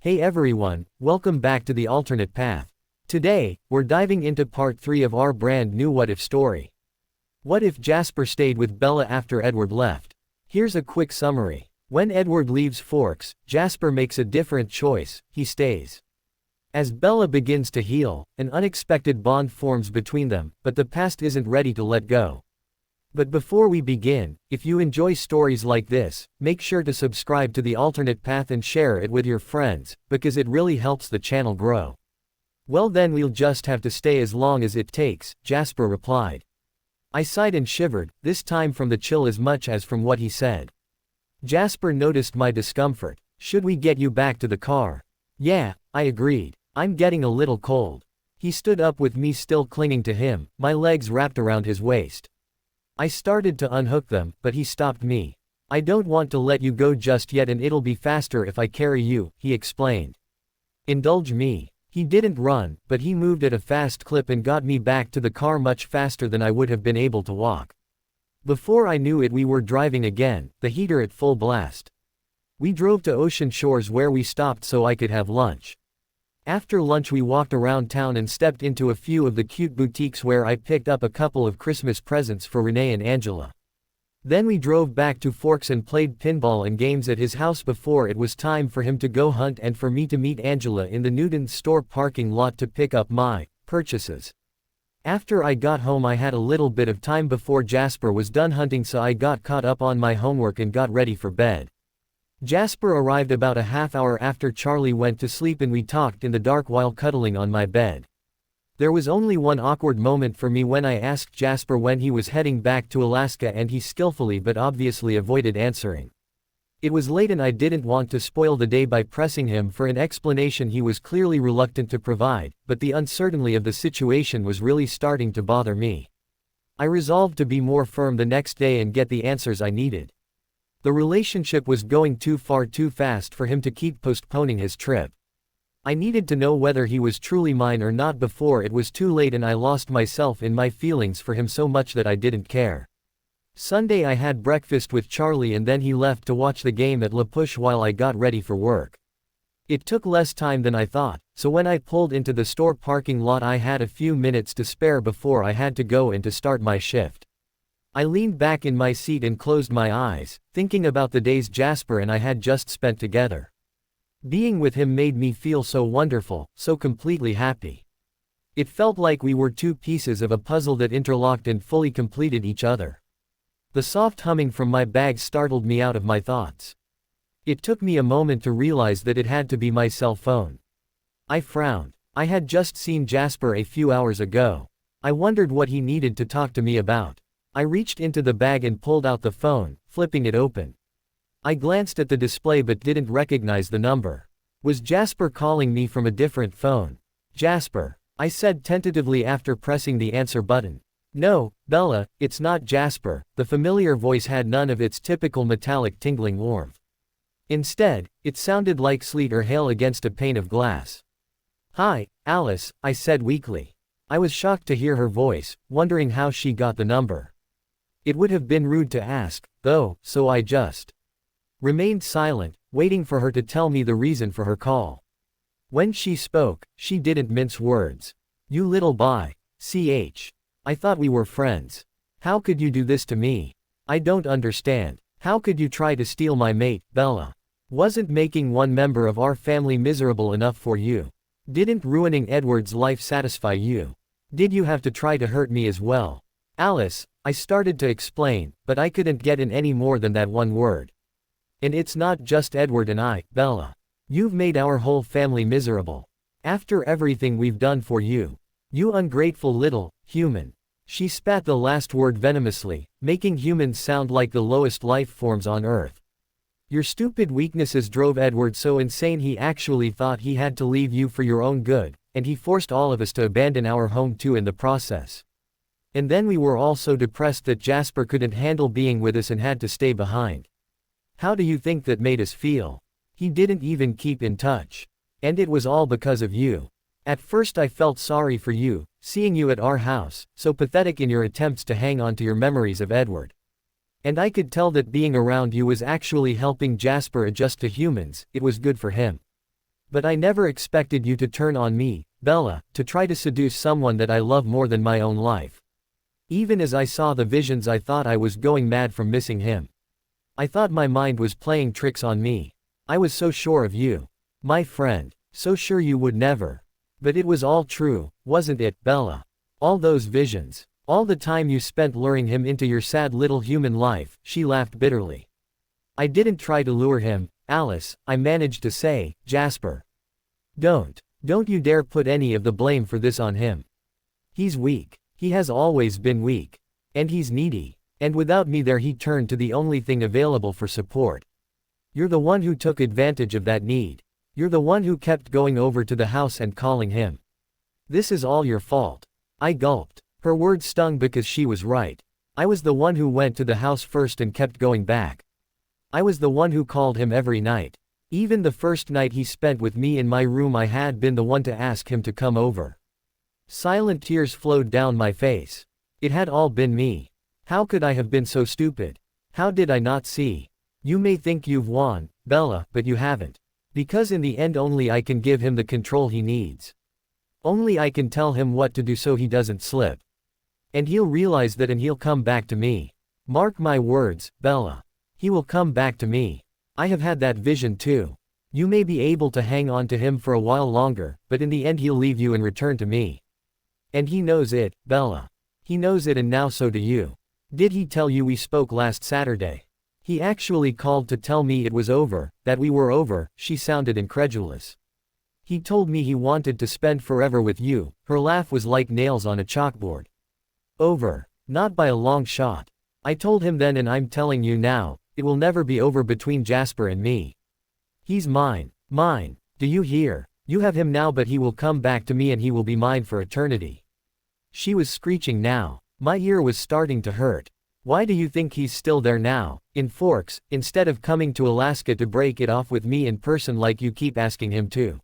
Hey everyone, welcome back to the alternate path. Today, we're diving into part 3 of our brand new What If story. What if Jasper stayed with Bella after Edward left? Here's a quick summary. When Edward leaves Forks, Jasper makes a different choice, he stays. As Bella begins to heal, an unexpected bond forms between them, but the past isn't ready to let go. But before we begin, if you enjoy stories like this, make sure to subscribe to the alternate path and share it with your friends, because it really helps the channel grow. Well then we'll just have to stay as long as it takes, Jasper replied. I sighed and shivered, this time from the chill as much as from what he said. Jasper noticed my discomfort. Should we get you back to the car? Yeah, I agreed. I'm getting a little cold. He stood up with me still clinging to him, my legs wrapped around his waist. I started to unhook them, but he stopped me. I don't want to let you go just yet and it'll be faster if I carry you, he explained. Indulge me. He didn't run, but he moved at a fast clip and got me back to the car much faster than I would have been able to walk. Before I knew it we were driving again, the heater at full blast. We drove to Ocean Shores where we stopped so I could have lunch. After lunch we walked around town and stepped into a few of the cute boutiques where I picked up a couple of Christmas presents for Renee and Angela. Then we drove back to Forks and played pinball and games at his house before it was time for him to go hunt and for me to meet Angela in the Newton's store parking lot to pick up my purchases. After I got home I had a little bit of time before Jasper was done hunting so I got caught up on my homework and got ready for bed. Jasper arrived about a half hour after Charlie went to sleep and we talked in the dark while cuddling on my bed. There was only one awkward moment for me when I asked Jasper when he was heading back to Alaska and he skillfully but obviously avoided answering. It was late and I didn't want to spoil the day by pressing him for an explanation he was clearly reluctant to provide, but the uncertainty of the situation was really starting to bother me. I resolved to be more firm the next day and get the answers I needed. The relationship was going too far too fast for him to keep postponing his trip. I needed to know whether he was truly mine or not before it was too late and I lost myself in my feelings for him so much that I didn't care. Sunday I had breakfast with Charlie and then he left to watch the game at La Push while I got ready for work. It took less time than I thought, so when I pulled into the store parking lot I had a few minutes to spare before I had to go in to start my shift. I leaned back in my seat and closed my eyes, thinking about the days Jasper and I had just spent together. Being with him made me feel so wonderful, so completely happy. It felt like we were two pieces of a puzzle that interlocked and fully completed each other. The soft humming from my bag startled me out of my thoughts. It took me a moment to realize that it had to be my cell phone. I frowned. I had just seen Jasper a few hours ago. I wondered what he needed to talk to me about. I reached into the bag and pulled out the phone, flipping it open. I glanced at the display but didn't recognize the number. Was Jasper calling me from a different phone? Jasper, I said tentatively after pressing the answer button. No, Bella, it's not Jasper. The familiar voice had none of its typical metallic tingling warmth. Instead, it sounded like sleet or hail against a pane of glass. Hi, Alice, I said weakly. I was shocked to hear her voice, wondering how she got the number. It would have been rude to ask, though, so I just remained silent, waiting for her to tell me the reason for her call. When she spoke, she didn't mince words. You little ch. I thought we were friends. How could you do this to me? I don't understand. How could you try to steal my mate, Bella? Wasn't making one member of our family miserable enough for you? Didn't ruining Edward's life satisfy you? Did you have to try to hurt me as well? Alice, I started to explain, but I couldn't get in any more than that one word. And it's not just Edward and I, Bella. You've made our whole family miserable. After everything we've done for you. You ungrateful little human. She spat the last word venomously, making humans sound like the lowest life forms on Earth. Your stupid weaknesses drove Edward so insane he actually thought he had to leave you for your own good, and he forced all of us to abandon our home too in the process. And then we were all so depressed that Jasper couldn't handle being with us and had to stay behind. How do you think that made us feel? He didn't even keep in touch. And it was all because of you. At first I felt sorry for you, seeing you at our house, so pathetic in your attempts to hang on to your memories of Edward. And I could tell that being around you was actually helping Jasper adjust to humans, it was good for him. But I never expected you to turn on me, Bella, to try to seduce someone that I love more than my own life. Even as I saw the visions, I thought I was going mad from missing him. I thought my mind was playing tricks on me. I was so sure of you. My friend. So sure you would never. But it was all true, wasn't it, Bella? All those visions. All the time you spent luring him into your sad little human life, she laughed bitterly. I didn't try to lure him, Alice, I managed to say, Jasper. Don't you dare put any of the blame for this on him. He's weak. He has always been weak. And he's needy. And without me there he turned to the only thing available for support. You're the one who took advantage of that need. You're the one who kept going over to the house and calling him. This is all your fault. I gulped. Her words stung because she was right. I was the one who went to the house first and kept going back. I was the one who called him every night. Even the first night he spent with me in my room I had been the one to ask him to come over. Silent tears flowed down my face. It had all been me. How could I have been so stupid? How did I not see? You may think you've won, Bella, but you haven't. Because in the end only I can give him the control he needs. Only I can tell him what to do so he doesn't slip. And he'll realize that and he'll come back to me. Mark my words, Bella. He will come back to me. I have had that vision too. You may be able to hang on to him for a while longer, but in the end he'll leave you and return to me. And he knows it, Bella. He knows it and now so do you. Did he tell you we spoke last Saturday? He actually called to tell me it was over, that we were over, she sounded incredulous. He told me he wanted to spend forever with you, her laugh was like nails on a chalkboard. Over. Not by a long shot. I told him then and I'm telling you now, it will never be over between Jasper and me. He's mine. Mine. Do you hear? You have him now but he will come back to me and he will be mine for eternity. She was screeching now. My ear was starting to hurt. Why do you think he's still there now, in Forks, instead of coming to Alaska to break it off with me in person like you keep asking him to?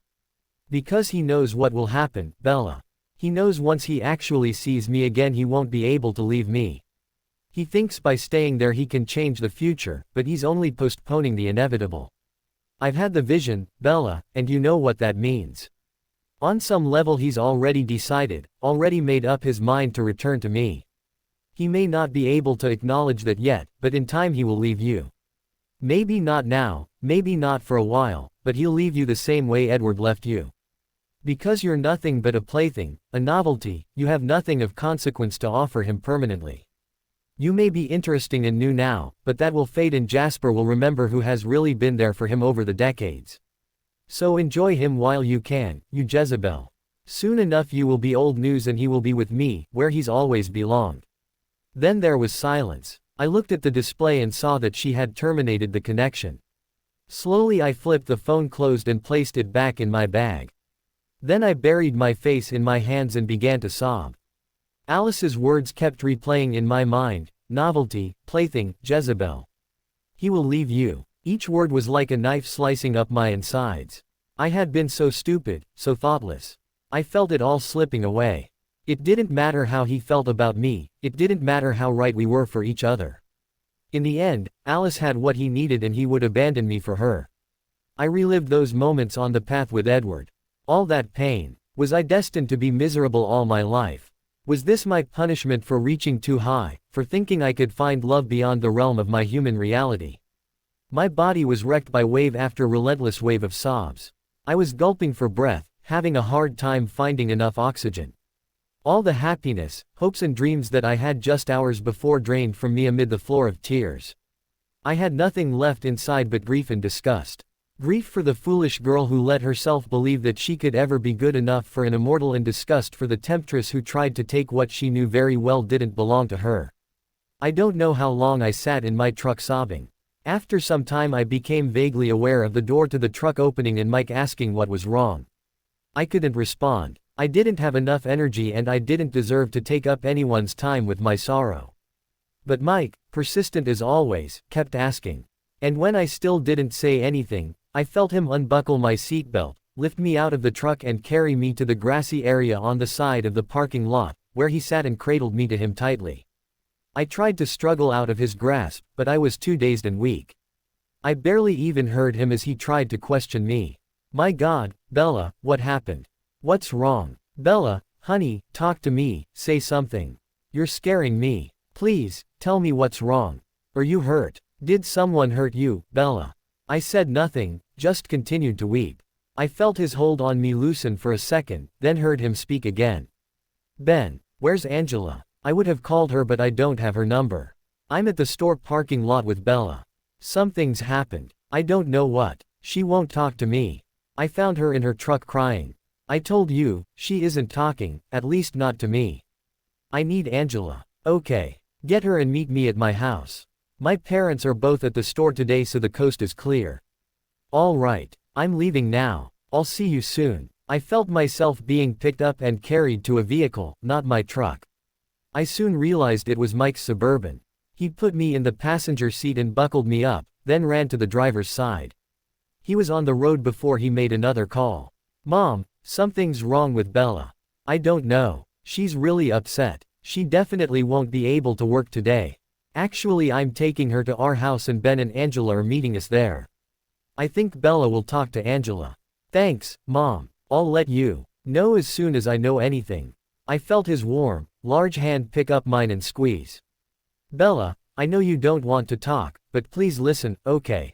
Because he knows what will happen, Bella. He knows once he actually sees me again he won't be able to leave me. He thinks by staying there he can change the future, but he's only postponing the inevitable. I've had the vision, Bella, and you know what that means. On some level he's already decided, already made up his mind to return to me. He may not be able to acknowledge that yet, but in time he will leave you. Maybe not now, maybe not for a while, but he'll leave you the same way Edward left you. Because you're nothing but a plaything, a novelty, you have nothing of consequence to offer him permanently. You may be interesting and new now, but that will fade and Jasper will remember who has really been there for him over the decades. So enjoy him while you can, you Jezebel. Soon enough you will be old news and he will be with me, where he's always belonged. Then there was silence. I looked at the display and saw that she had terminated the connection. Slowly I flipped the phone closed and placed it back in my bag. Then I buried my face in my hands and began to sob. Alice's words kept replaying in my mind, novelty, plaything, Jezebel. He will leave you. Each word was like a knife slicing up my insides. I had been so stupid, so thoughtless. I felt it all slipping away. It didn't matter how he felt about me, it didn't matter how right we were for each other. In the end, Alice had what he needed and he would abandon me for her. I relived those moments on the path with Edward. All that pain. Was I destined to be miserable all my life? Was this my punishment for reaching too high, for thinking I could find love beyond the realm of my human reality? My body was wrecked by wave after relentless wave of sobs. I was gulping for breath, having a hard time finding enough oxygen. All the happiness, hopes and dreams that I had just hours before drained from me amid the floor of tears. I had nothing left inside but grief and disgust. Grief for the foolish girl who let herself believe that she could ever be good enough for an immortal and disgust for the temptress who tried to take what she knew very well didn't belong to her. I don't know how long I sat in my truck sobbing. After some time I became vaguely aware of the door to the truck opening and Mike asking what was wrong. I couldn't respond. I didn't have enough energy and I didn't deserve to take up anyone's time with my sorrow. But Mike, persistent as always, kept asking. And when I still didn't say anything, I felt him unbuckle my seatbelt, lift me out of the truck and carry me to the grassy area on the side of the parking lot, where he sat and cradled me to him tightly. I tried to struggle out of his grasp, but I was too dazed and weak. I barely even heard him as he tried to question me. My God, Bella, what happened? What's wrong? Bella, honey, talk to me, say something. You're scaring me. Please, tell me what's wrong. Are you hurt? Did someone hurt you, Bella? I said nothing, just continued to weep. I felt his hold on me loosen for a second, then heard him speak again. Ben, where's Angela? I would have called her but I don't have her number. I'm at the store parking lot with Bella. Something's happened. I don't know what. She won't talk to me. I found her in her truck crying. I told you, she isn't talking, at least not to me. I need Angela. Okay. Get her and meet me at my house. My parents are both at the store today so the coast is clear. All right. I'm leaving now. I'll see you soon. I felt myself being picked up and carried to a vehicle, not my truck. I soon realized it was Mike's Suburban. He put me in the passenger seat and buckled me up, then ran to the driver's side. He was on the road before he made another call. Mom, something's wrong with Bella. I don't know. She's really upset. She definitely won't be able to work today. Actually, I'm taking her to our house and Ben and Angela are meeting us there. I think Bella will talk to Angela. Thanks, Mom. I'll let you know as soon as I know anything. I felt his warm, large hand pick up mine and squeeze. Bella, I know you don't want to talk, but please listen, okay?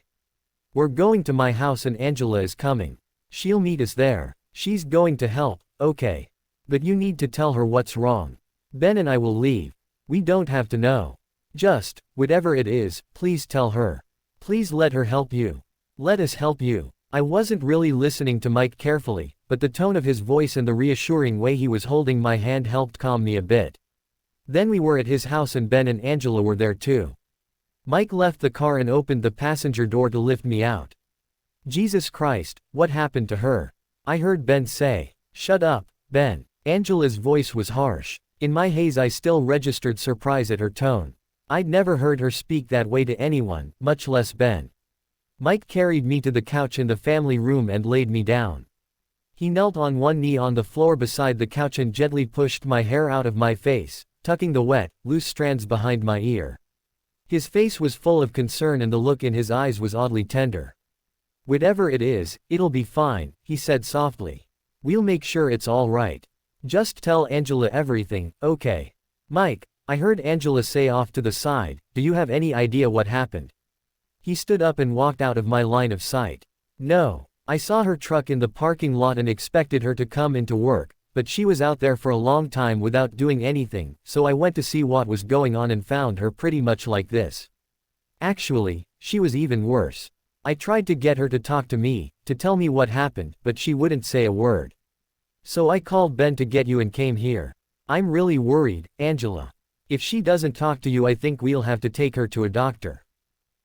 We're going to my house and Angela is coming. She'll meet us there. She's going to help, okay? But you need to tell her what's wrong. Ben and I will leave. We don't have to know. Just, whatever it is, please tell her. Please let her help you. Let us help you. I wasn't really listening to Mike carefully, but the tone of his voice and the reassuring way he was holding my hand helped calm me a bit. Then we were at his house and Ben and Angela were there too. Mike left the car and opened the passenger door to lift me out. Jesus Christ, what happened to her? I heard Ben say. Shut up, Ben. Angela's voice was harsh. In my haze I still registered surprise at her tone. I'd never heard her speak that way to anyone, much less Ben. Mike carried me to the couch in the family room and laid me down. He knelt on one knee on the floor beside the couch and gently pushed my hair out of my face, tucking the wet, loose strands behind my ear. His face was full of concern and the look in his eyes was oddly tender. Whatever it is, it'll be fine, he said softly. We'll make sure it's all right. Just tell Angela everything, okay? Mike, I heard Angela say off to the side, do you have any idea what happened? He stood up and walked out of my line of sight. No. I saw her truck in the parking lot and expected her to come into work, but she was out there for a long time without doing anything, so I went to see what was going on and found her pretty much like this. Actually, she was even worse. I tried to get her to talk to me, to tell me what happened, but she wouldn't say a word. So I called Ben to get you and came here. I'm really worried, Angela. If she doesn't talk to you I think we'll have to take her to a doctor.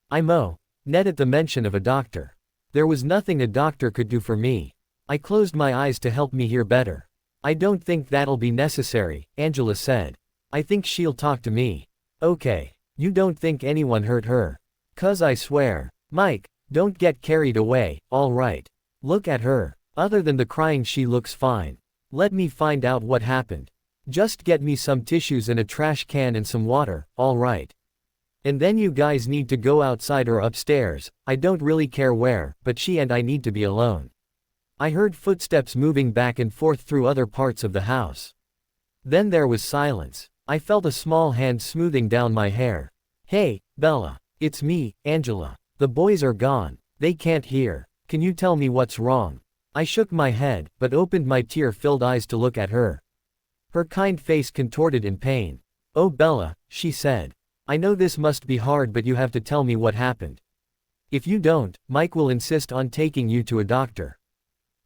I moaned at the mention of a doctor. There was nothing a doctor could do for me. I closed my eyes to help me hear better. I don't think that'll be necessary, Angela said. I think she'll talk to me. Okay. You don't think anyone hurt her? 'Cause I swear. Mike, don't get carried away, alright. Look at her. Other than the crying she looks fine. Let me find out what happened. Just get me some tissues and a trash can and some water, alright. And then you guys need to go outside or upstairs, I don't really care where, but she and I need to be alone. I heard footsteps moving back and forth through other parts of the house. Then there was silence. I felt a small hand smoothing down my hair. Hey, Bella. It's me, Angela. The boys are gone. They can't hear. Can you tell me what's wrong? I shook my head, but opened my tear-filled eyes to look at her. Her kind face contorted in pain. Oh Bella, she said. I know this must be hard but you have to tell me what happened. If you don't, Mike will insist on taking you to a doctor.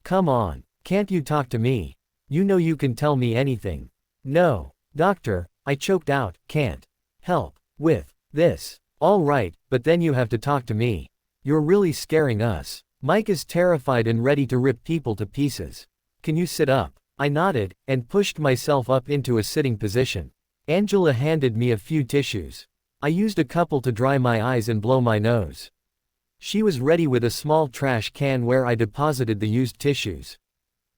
Come on, can't you talk to me? You know you can tell me anything. No, doctor, I choked out, can't help with this. All right, but then you have to talk to me. You're really scaring us. Mike is terrified and ready to rip people to pieces. Can you sit up? I nodded, and pushed myself up into a sitting position. Angela handed me a few tissues. I used a couple to dry my eyes and blow my nose. She was ready with a small trash can where I deposited the used tissues.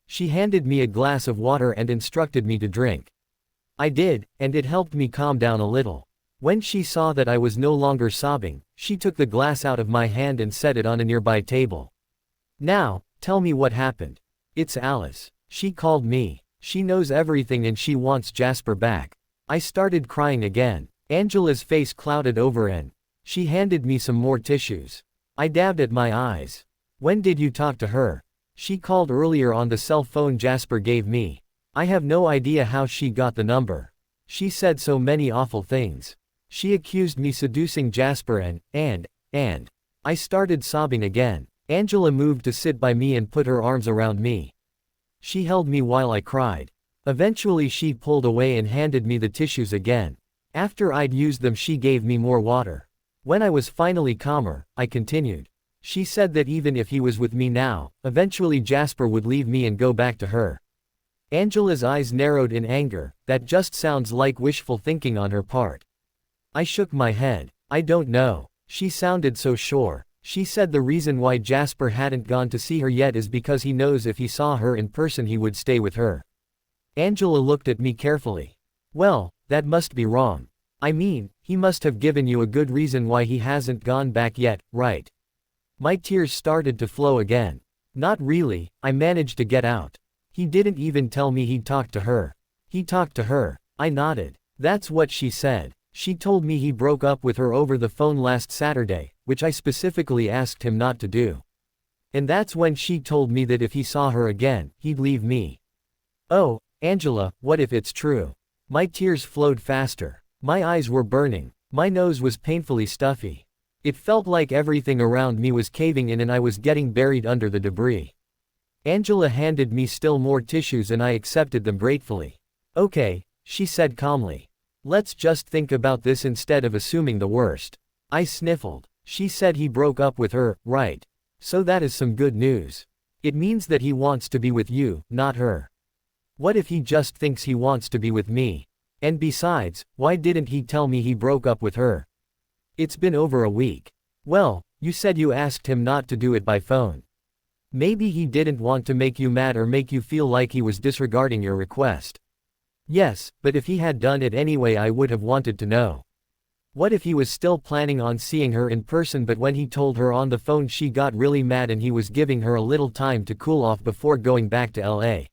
She handed me a glass of water and instructed me to drink. I did, and it helped me calm down a little. When she saw that I was no longer sobbing, she took the glass out of my hand and set it on a nearby table. Now, Tell me what happened. It's Alice. She called me. She knows everything and she wants Jasper back. I started crying again. Angela's face clouded over and she handed me some more tissues. I dabbed at my eyes. When did you talk to her? She called earlier on the cell phone Jasper gave me. I have no idea how she got the number. She said so many awful things. She accused me seducing Jasper and. I started sobbing again. Angela moved to sit by me and put her arms around me. She held me while I cried. Eventually she pulled away and handed me the tissues again. After I'd used them she gave me more water. When I was finally calmer, I continued. She said that even if he was with me now, eventually Jasper would leave me and go back to her. Angela's eyes narrowed in anger. That just sounds like wishful thinking on her part. I shook my head. I don't know. She sounded so sure. She said the reason why Jasper hadn't gone to see her yet is because he knows if he saw her in person he would stay with her. Angela looked at me carefully. Well, that must be wrong. I mean, he must have given you a good reason why he hasn't gone back yet, right? My tears started to flow again. Not really, I managed to get out. He didn't even tell me he'd talked to her. He talked to her. I nodded. That's what she said. She told me he broke up with her over the phone last Saturday, which I specifically asked him not to do. And that's when she told me that if he saw her again, he'd leave me. Oh, Angela, what if it's true? My tears flowed faster. My eyes were burning. My nose was painfully stuffy. It felt like everything around me was caving in and I was getting buried under the debris. Angela handed me still more tissues and I accepted them gratefully. Okay, she said calmly. Let's just think about this instead of assuming the worst. I sniffled. She said he broke up with her, right? So that is some good news. It means that he wants to be with you, not her. What if he just thinks he wants to be with me? And besides, why didn't he tell me he broke up with her? It's been over a week. Well, you said you asked him not to do it by phone. Maybe he didn't want to make you mad or make you feel like he was disregarding your request. Yes, but if he had done it anyway I would have wanted to know. What if he was still planning on seeing her in person but when he told her on the phone she got really mad and he was giving her a little time to cool off before going back to LA?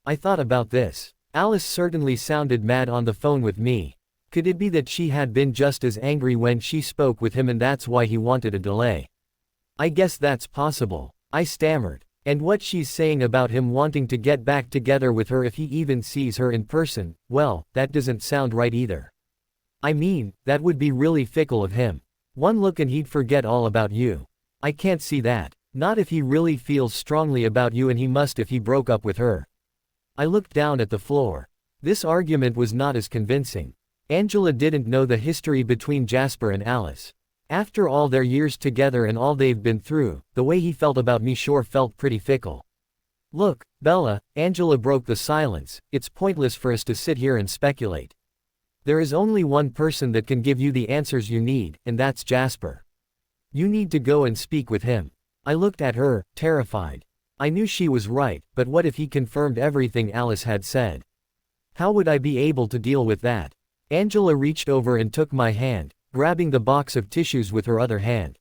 I thought about this. Alice certainly sounded mad on the phone with me. Could it be that she had been just as angry when she spoke with him and that's why he wanted a delay? I guess that's possible. I stammered. And what she's saying about him wanting to get back together with her if he even sees her in person, well, that doesn't sound right either. I mean, that would be really fickle of him. One look and he'd forget all about you. I can't see that. Not if he really feels strongly about you, and he must if he broke up with her. I looked down at the floor. This argument was not as convincing. Angela didn't know the history between Jasper and Alice. After all their years together and all they've been through, the way he felt about me sure felt pretty fickle. Look, Bella, Angela broke the silence, it's pointless for us to sit here and speculate. There is only one person that can give you the answers you need, and that's Jasper. You need to go and speak with him. I looked at her, terrified. I knew she was right, but what if he confirmed everything Alice had said? How would I be able to deal with that? Angela reached over and took my hand, grabbing the box of tissues with her other hand.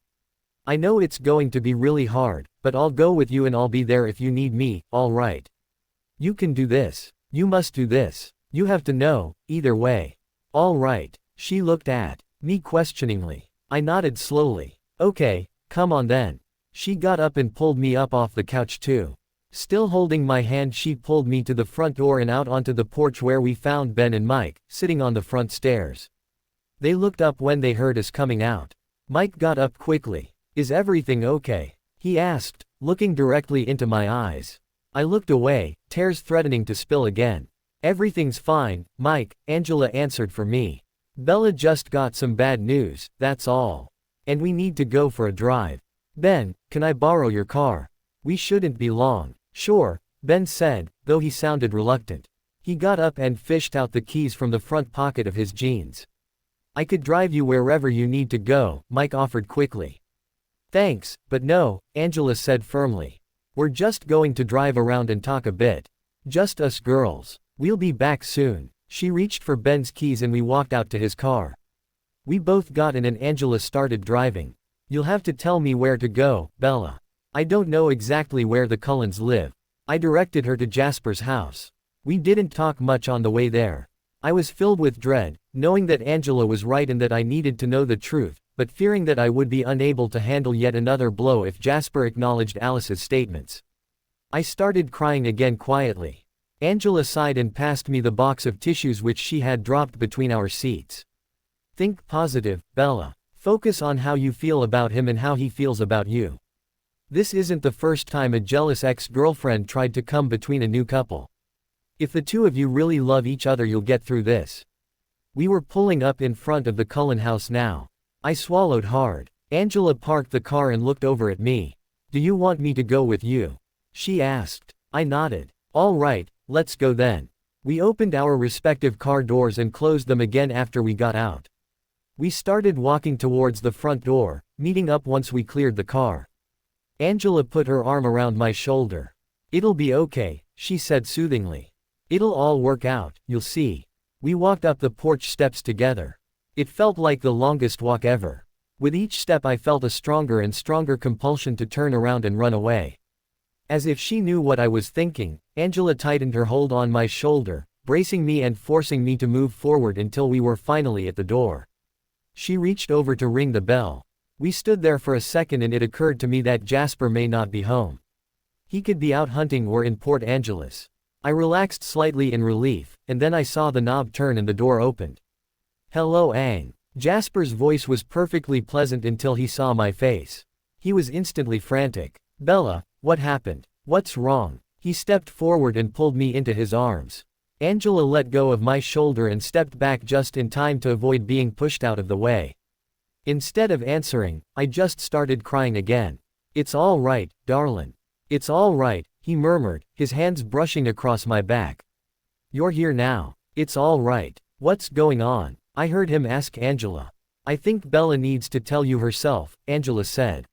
I know it's going to be really hard, but I'll go with you and I'll be there if you need me, all right? You can do this. You must do this. You have to know, either way. All right. She looked at me questioningly. I nodded slowly. Okay, come on then. She got up and pulled me up off the couch too. Still holding my hand she pulled me to the front door and out onto the porch where we found Ben and Mike, sitting on the front stairs. They looked up when they heard us coming out. Mike got up quickly. Is everything okay? He asked, looking directly into my eyes. I looked away, tears threatening to spill again. Everything's fine, Mike, Angela answered for me. Bella just got some bad news, that's all. And we need to go for a drive. Ben, can I borrow your car? We shouldn't be long. Sure, Ben said, though he sounded reluctant. He got up and fished out the keys from the front pocket of his jeans. I could drive you wherever you need to go, Mike offered quickly. Thanks, but no, Angela said firmly. We're just going to drive around and talk a bit. Just us girls. We'll be back soon. She reached for Ben's keys and we walked out to his car. We both got in and Angela started driving. You'll have to tell me where to go, Bella. I don't know exactly where the Cullens live. I directed her to Jasper's house. We didn't talk much on the way there. I was filled with dread, knowing that Angela was right and that I needed to know the truth, but fearing that I would be unable to handle yet another blow if Jasper acknowledged Alice's statements. I started crying again quietly. Angela sighed and passed me the box of tissues which she had dropped between our seats. Think positive, Bella. Focus on how you feel about him and how he feels about you. This isn't the first time a jealous ex-girlfriend tried to come between a new couple. If the two of you really love each other, you'll get through this. We were pulling up in front of the Cullen house now. I swallowed hard. Angela parked the car and looked over at me. Do you want me to go with you? She asked. I nodded. All right, let's go then. We opened our respective car doors and closed them again after we got out. We started walking towards the front door, meeting up once we cleared the car. Angela put her arm around my shoulder. It'll be okay, she said soothingly. It'll all work out, you'll see. We walked up the porch steps together. It felt like the longest walk ever. With each step I felt a stronger and stronger compulsion to turn around and run away. As if she knew what I was thinking, Angela tightened her hold on my shoulder, bracing me and forcing me to move forward until we were finally at the door. She reached over to ring the bell. We stood there for a second and it occurred to me that Jasper may not be home. He could be out hunting or in Port Angeles. I relaxed slightly in relief, and then I saw the knob turn and the door opened. Hello, Ang. Jasper's voice was perfectly pleasant until he saw my face. He was instantly frantic. Bella, what happened? What's wrong? He stepped forward and pulled me into his arms. Angela let go of my shoulder and stepped back just in time to avoid being pushed out of the way. Instead of answering, I just started crying again. It's all right, darling. It's all right, he murmured, his hands brushing across my back. You're here now. It's all right. What's going on? I heard him ask Angela. I think Bella needs to tell you herself, Angela said.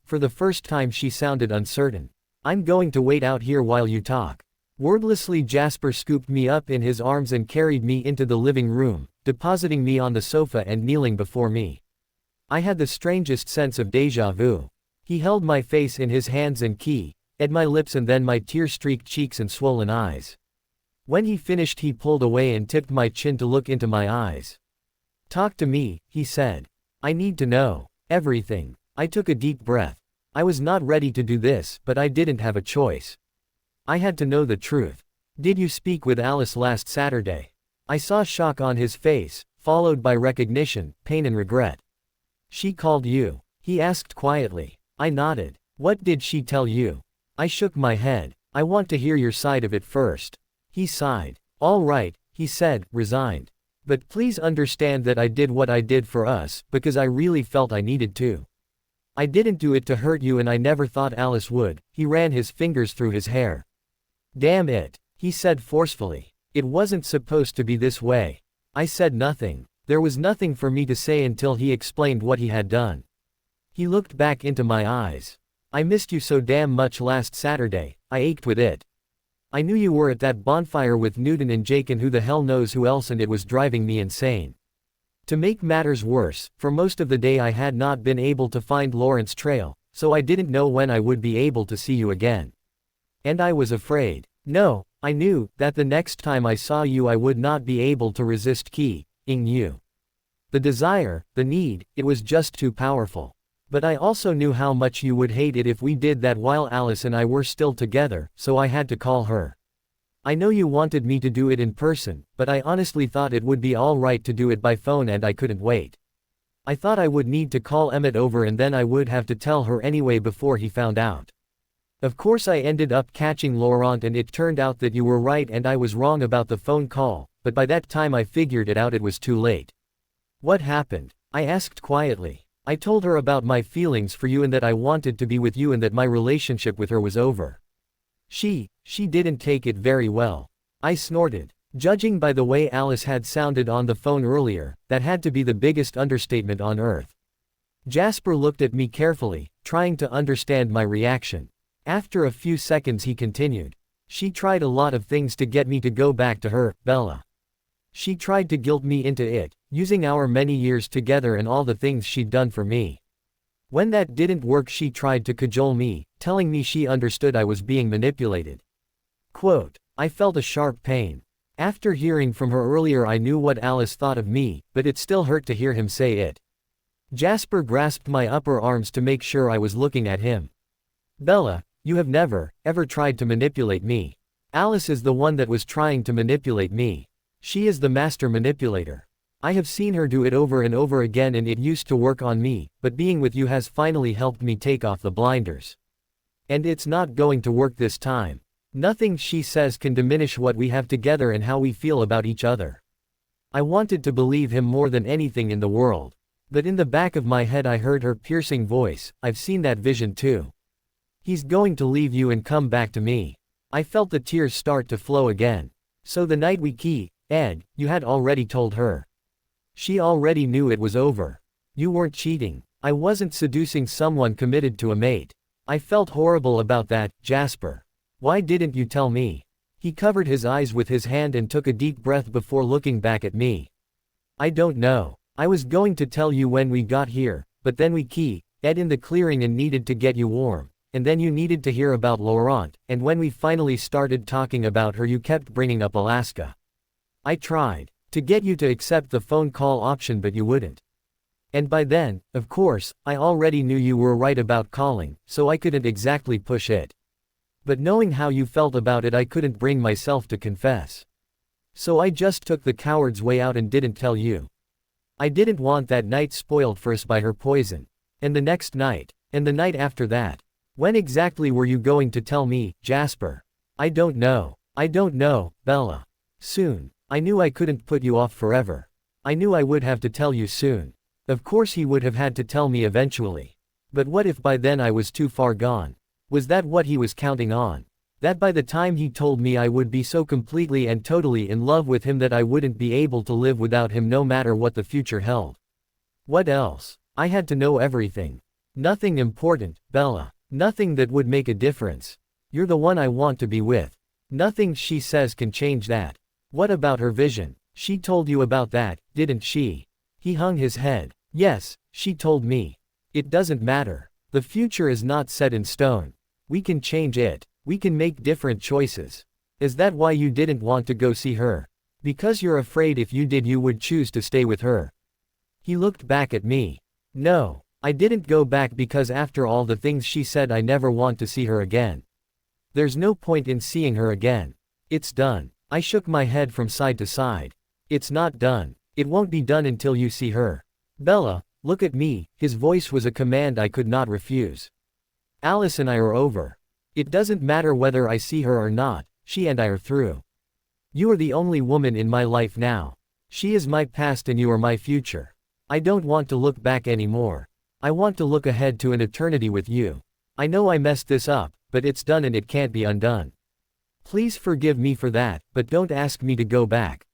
For the first time she sounded uncertain. I'm going to wait out here while you talk. Wordlessly Jasper scooped me up in his arms and carried me into the living room, depositing me on the sofa and kneeling before me. I had the strangest sense of déjà vu. He held my face in his hands and kissed my lips and then my tear-streaked cheeks and swollen eyes. When he finished he pulled away and tipped my chin to look into my eyes. Talk to me, he said. I need to know everything. I took a deep breath. I was not ready to do this, but I didn't have a choice. I had to know the truth. Did you speak with Alice last Saturday? I saw shock on his face, followed by recognition, pain and regret. She called you? He asked quietly. I nodded. What did she tell you? I shook my head. I want to hear your side of it first. He sighed. All right, he said, resigned. But please understand that I did what I did for us, because I really felt I needed to. I didn't do it to hurt you and I never thought Alice would. He ran his fingers through his hair. Damn it, he said forcefully. It wasn't supposed to be this way. I said nothing. There was nothing for me to say until he explained what he had done. He looked back into my eyes. I missed you so damn much last Saturday, I ached with it. I knew you were at that bonfire with Newton and Jake and who the hell knows who else, and it was driving me insane. To make matters worse, for most of the day I had not been able to find Lawrence Trail, so I didn't know when I would be able to see you again. And I was afraid. No, I knew that the next time I saw you I would not be able to resist keying you. The desire, the need, it was just too powerful. But I also knew how much you would hate it if we did that while Alice and I were still together, so I had to call her. I know you wanted me to do it in person, but I honestly thought it would be all right to do it by phone and I couldn't wait. I thought I would need to call Emmett over and then I would have to tell her anyway before he found out. Of course I ended up catching Laurent and it turned out that you were right and I was wrong about the phone call, but by that time I figured it out, it was too late. What happened? I asked quietly. I told her about my feelings for you and that I wanted to be with you and that my relationship with her was over. She didn't take it very well. I snorted. Judging by the way Alice had sounded on the phone earlier, that had to be the biggest understatement on earth. Jasper looked at me carefully, trying to understand my reaction. After a few seconds he continued. She tried a lot of things to get me to go back to her, Bella. She tried to guilt me into it, using our many years together and all the things she'd done for me. When that didn't work, she tried to cajole me, telling me she understood I was being manipulated. Quote, I felt a sharp pain. After hearing from her earlier, I knew what Alice thought of me, but it still hurt to hear him say it. Jasper grasped my upper arms to make sure I was looking at him. Bella, you have never, ever tried to manipulate me. Alice is the one that was trying to manipulate me. She is the master manipulator. I have seen her do it over and over again, and it used to work on me, but being with you has finally helped me take off the blinders. And it's not going to work this time. Nothing she says can diminish what we have together and how we feel about each other. I wanted to believe him more than anything in the world. But in the back of my head I heard her piercing voice, I've seen that vision too. He's going to leave you and come back to me. I felt the tears start to flow again. So the night we key, Ed, you had already told her. She already knew it was over. You weren't cheating. I wasn't seducing someone committed to a mate. I felt horrible about that, Jasper. Why didn't you tell me? He covered his eyes with his hand and took a deep breath before looking back at me. I don't know. I was going to tell you when we got here, but then we key, Ed, in the clearing and needed to get you warm, and then you needed to hear about Laurent, and when we finally started talking about her you kept bringing up Alaska. I tried to get you to accept the phone call option, but you wouldn't. And by then, of course, I already knew you were right about calling, so I couldn't exactly push it. But knowing how you felt about it, I couldn't bring myself to confess. So I just took the coward's way out and didn't tell you. I didn't want that night spoiled first by her poison. And the next night. And the night after that. When exactly were you going to tell me, Jasper? I don't know. I don't know, Bella. Soon. I knew I couldn't put you off forever. I knew I would have to tell you soon. Of course he would have had to tell me eventually. But what if by then I was too far gone? Was that what he was counting on? That by the time he told me I would be so completely and totally in love with him that I wouldn't be able to live without him no matter what the future held. What else? I had to know everything. Nothing important, Bella. Nothing that would make a difference. You're the one I want to be with. Nothing she says can change that. What about her vision? She told you about that, didn't she? He hung his head. Yes, she told me. It doesn't matter. The future is not set in stone. We can change it. We can make different choices. Is that why you didn't want to go see her? Because you're afraid if you did you would choose to stay with her. He looked back at me. No, I didn't go back because after all the things she said I never want to see her again. There's no point in seeing her again. It's done. I shook my head from side to side. It's not done. It won't be done until you see her. Bella, look at me. His voice was a command I could not refuse. Alice and I are over. It doesn't matter whether I see her or not, she and I are through. You are the only woman in my life now. She is my past and you are my future. I don't want to look back anymore. I want to look ahead to an eternity with you. I know I messed this up, but it's done and it can't be undone. Please forgive me for that, but don't ask me to go back.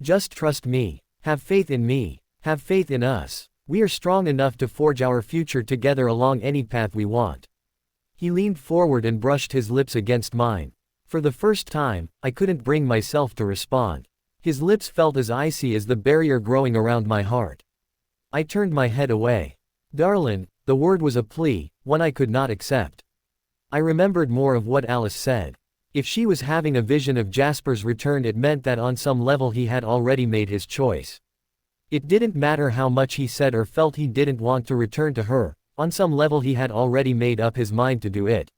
Just trust me. Have faith in me. Have faith in us. We are strong enough to forge our future together along any path we want. He leaned forward and brushed his lips against mine. For the first time, I couldn't bring myself to respond. His lips felt as icy as the barrier growing around my heart. I turned my head away. Darlin', the word was a plea, one I could not accept. I remembered more of what Alice said. If she was having a vision of Jasper's return, it meant that on some level he had already made his choice. It didn't matter how much he said or felt he didn't want to return to her. On some level he had already made up his mind to do it.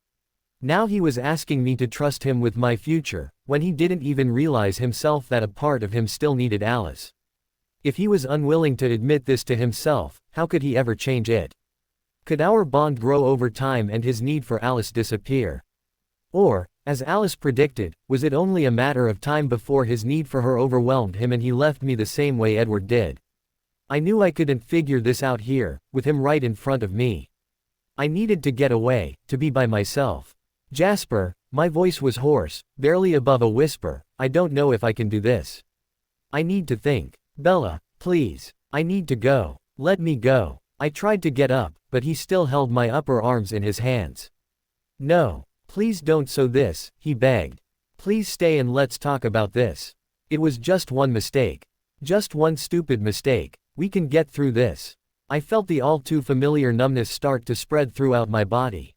Now he was asking me to trust him with my future, when he didn't even realize himself that a part of him still needed Alice. If he was unwilling to admit this to himself, how could he ever change it? Could our bond grow over time and his need for Alice disappear? Or, as Alice predicted, was it only a matter of time before his need for her overwhelmed him and he left me the same way Edward did? I knew I couldn't figure this out here, with him right in front of me. I needed to get away, to be by myself. Jasper, my voice was hoarse, barely above a whisper, I don't know if I can do this. I need to think. Bella, please. I need to go. Let me go. I tried to get up, but he still held my upper arms in his hands. No, please don't so this, he begged. Please stay and let's talk about this. It was just one mistake. Just one stupid mistake. We can get through this. I felt the all too familiar numbness start to spread throughout my body.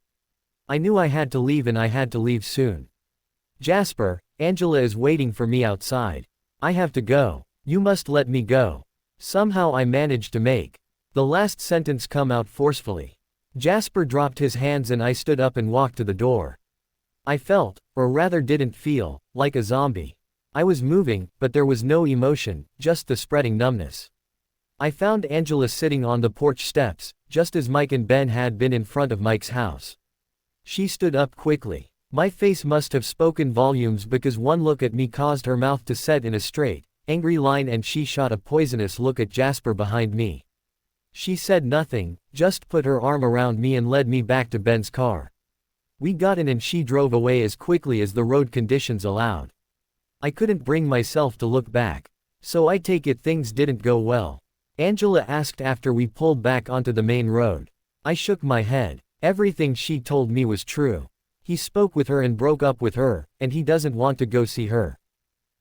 I knew I had to leave and I had to leave soon. Jasper, Angela is waiting for me outside. I have to go. You must let me go. Somehow I managed to make the last sentence come out forcefully. Jasper dropped his hands and I stood up and walked to the door. I felt, or rather didn't feel, like a zombie. I was moving, but there was no emotion, just the spreading numbness. I found Angela sitting on the porch steps, just as Mike and Ben had been in front of Mike's house. She stood up quickly. My face must have spoken volumes because one look at me caused her mouth to set in a straight, angry line and she shot a poisonous look at Jasper behind me. She said nothing, just put her arm around me and led me back to Ben's car. We got in and she drove away as quickly as the road conditions allowed. I couldn't bring myself to look back. So I take it things didn't go well? Angela asked after we pulled back onto the main road. I shook my head. Everything she told me was true. He spoke with her and broke up with her, and he doesn't want to go see her.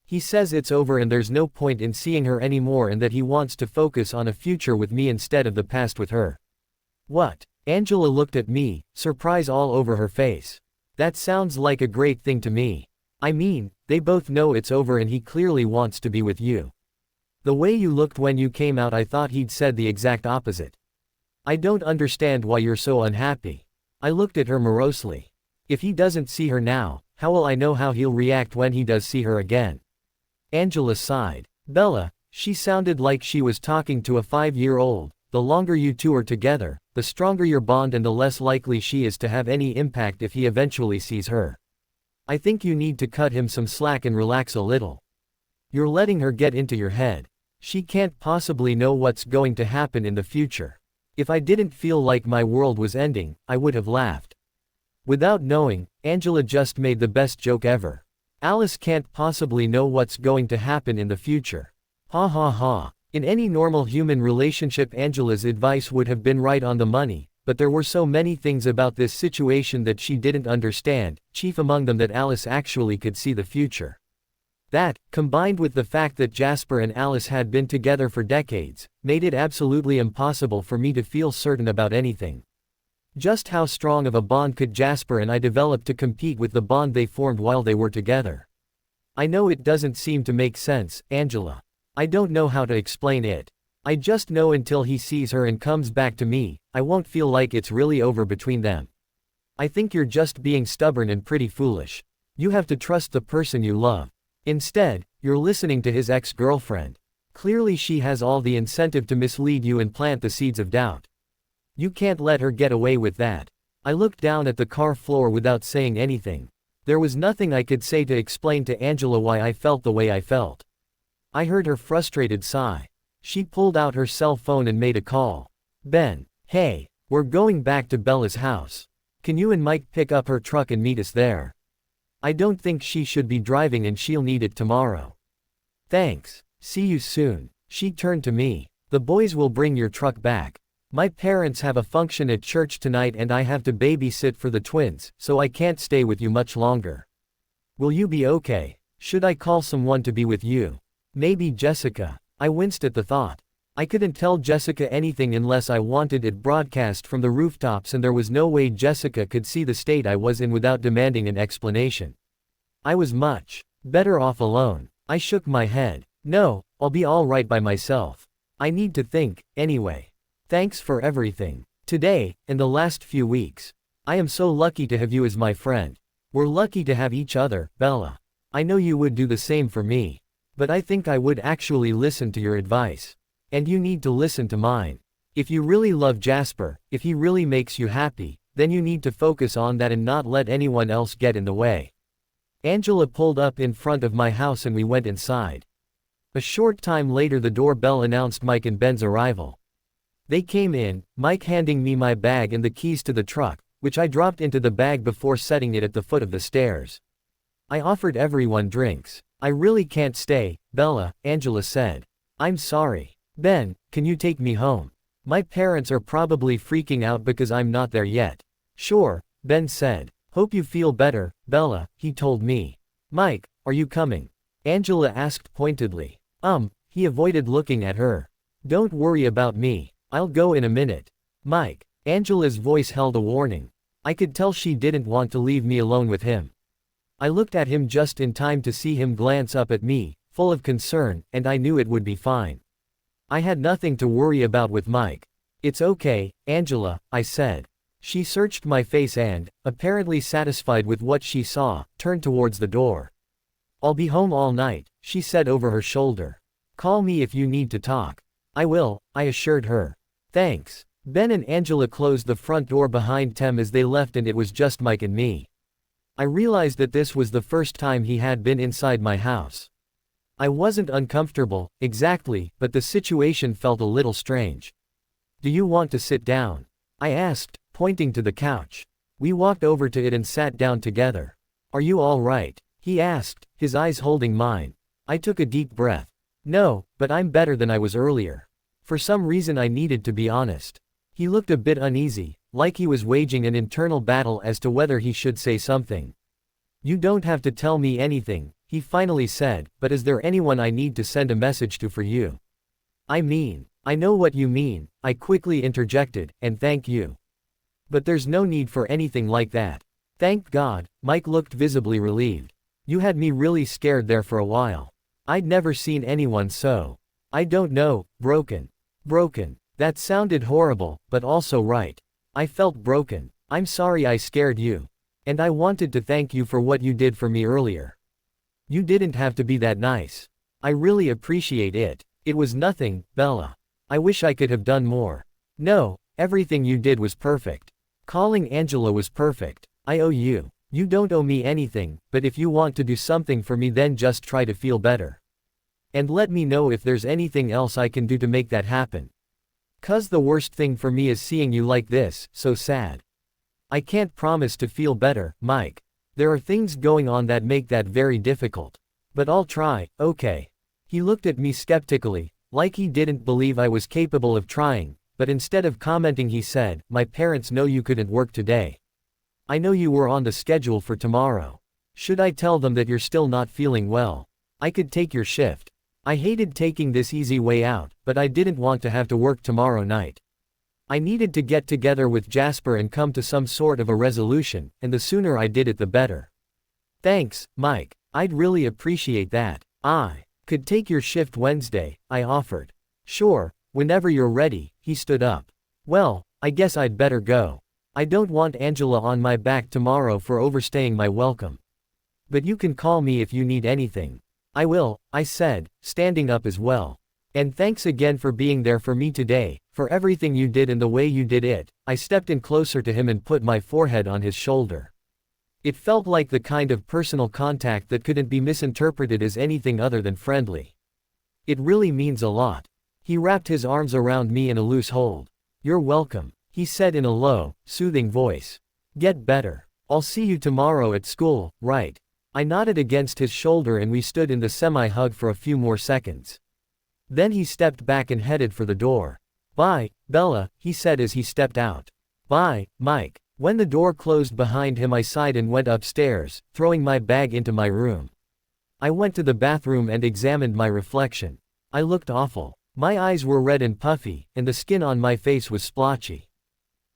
He says it's over and there's no point in seeing her anymore and that he wants to focus on a future with me instead of the past with her. What? Angela looked at me, surprise all over her face. That sounds like a great thing to me. I mean, they both know it's over and he clearly wants to be with you. The way you looked when you came out, I thought he'd said the exact opposite. I don't understand why you're so unhappy. I looked at her morosely. If he doesn't see her now, how will I know how he'll react when he does see her again? Angela sighed. Bella, she sounded like she was talking to a 5-year-old. The longer you two are together, the stronger your bond and the less likely she is to have any impact if he eventually sees her. I think you need to cut him some slack and relax a little. You're letting her get into your head. She can't possibly know what's going to happen in the future. If I didn't feel like my world was ending, I would have laughed. Without knowing, Angela just made the best joke ever. Alice can't possibly know what's going to happen in the future. Ha ha ha. In any normal human relationship, Angela's advice would have been right on the money, but there were so many things about this situation that she didn't understand, chief among them that Alice actually could see the future. That, combined with the fact that Jasper and Alice had been together for decades, made it absolutely impossible for me to feel certain about anything. Just how strong of a bond could Jasper and I develop to compete with the bond they formed while they were together? I know it doesn't seem to make sense, Angela. I don't know how to explain it. I just know until he sees her and comes back to me, I won't feel like it's really over between them. I think you're just being stubborn and pretty foolish. You have to trust the person you love. Instead, you're listening to his ex-girlfriend. Clearly she has all the incentive to mislead you and plant the seeds of doubt. You can't let her get away with that. I looked down at the car floor without saying anything. There was nothing I could say to explain to Angela why I felt the way I felt. I heard her frustrated sigh. She pulled out her cell phone and made a call. Ben. Hey, we're going back to Bella's house. Can you and Mike pick up her truck and meet us there? I don't think she should be driving and she'll need it tomorrow. Thanks. See you soon. She turned to me. The boys will bring your truck back. My parents have a function at church tonight and I have to babysit for the twins, so I can't stay with you much longer. Will you be okay? Should I call someone to be with you? Maybe Jessica. I winced at the thought. I couldn't tell Jessica anything unless I wanted it broadcast from the rooftops, and there was no way Jessica could see the state I was in without demanding an explanation. I was much better off alone. I shook my head. No, I'll be all right by myself. I need to think, anyway. Thanks for everything. Today, and the last few weeks. I am so lucky to have you as my friend. We're lucky to have each other, Bella. I know you would do the same for me. But I think I would actually listen to your advice. And you need to listen to mine. If you really love Jasper, if he really makes you happy, then you need to focus on that and not let anyone else get in the way. Angela pulled up in front of my house and we went inside. A short time later the doorbell announced Mike and Ben's arrival. They came in, Mike handing me my bag and the keys to the truck, which I dropped into the bag before setting it at the foot of the stairs. I offered everyone drinks. I really can't stay, Bella, Angela said. I'm sorry. Ben, can you take me home? My parents are probably freaking out because I'm not there yet. Sure, Ben said. Hope you feel better, Bella, he told me. Mike, are you coming? Angela asked pointedly. He avoided looking at her. Don't worry about me. I'll go in a minute. Mike. Angela's voice held a warning. I could tell she didn't want to leave me alone with him. I looked at him just in time to see him glance up at me, full of concern, and I knew it would be fine. I had nothing to worry about with Mike. It's okay, Angela, I said. She searched my face and, apparently satisfied with what she saw, turned towards the door. I'll be home all night, she said over her shoulder. Call me if you need to talk. I will, I assured her. Thanks. Ben and Angela closed the front door behind them as they left, and it was just Mike and me. I realized that this was the first time he had been inside my house. I wasn't uncomfortable, exactly, but the situation felt a little strange. Do you want to sit down? I asked, pointing to the couch. We walked over to it and sat down together. Are you all right? He asked, his eyes holding mine. I took a deep breath. No, but I'm better than I was earlier. For some reason I needed to be honest. He looked a bit uneasy, like he was waging an internal battle as to whether he should say something. You don't have to tell me anything, he finally said, but is there anyone I need to send a message to for you? I mean, I know what you mean, I quickly interjected, and thank you. But there's no need for anything like that. Thank God, Mike looked visibly relieved. You had me really scared there for a while. I'd never seen anyone so. I don't know, broken. Broken. That sounded horrible, but also right. I felt broken. I'm sorry I scared you. And I wanted to thank you for what you did for me earlier. You didn't have to be that nice. I really appreciate it. It was nothing, Bella. I wish I could have done more. No, everything you did was perfect. Calling Angela was perfect. I owe you. You don't owe me anything, but if you want to do something for me, then just try to feel better. And let me know if there's anything else I can do to make that happen. 'Cause the worst thing for me is seeing you like this, so sad. I can't promise to feel better, Mike. There are things going on that make that very difficult. But I'll try, okay? He looked at me skeptically, like he didn't believe I was capable of trying, but instead of commenting he said, my parents know you couldn't work today. I know you were on the schedule for tomorrow. Should I tell them that you're still not feeling well? I could take your shift. I hated taking this easy way out, but I didn't want to have to work tomorrow night. I needed to get together with Jasper and come to some sort of a resolution, and the sooner I did it the better. Thanks, Mike. I'd really appreciate that. I could take your shift Wednesday, I offered. Sure, whenever you're ready, he stood up. Well, I guess I'd better go. I don't want Angela on my back tomorrow for overstaying my welcome. But you can call me if you need anything. I will, I said, standing up as well. And thanks again for being there for me today, for everything you did and the way you did it. I stepped in closer to him and put my forehead on his shoulder. It felt like the kind of personal contact that couldn't be misinterpreted as anything other than friendly. It really means a lot. He wrapped his arms around me in a loose hold. You're welcome, he said in a low, soothing voice. Get better. I'll see you tomorrow at school, right? I nodded against his shoulder and we stood in the semi-hug for a few more seconds. Then he stepped back and headed for the door. Bye, Bella, he said as he stepped out. Bye, Mike. When the door closed behind him I sighed and went upstairs, throwing my bag into my room. I went to the bathroom and examined my reflection. I looked awful. My eyes were red and puffy, and the skin on my face was splotchy.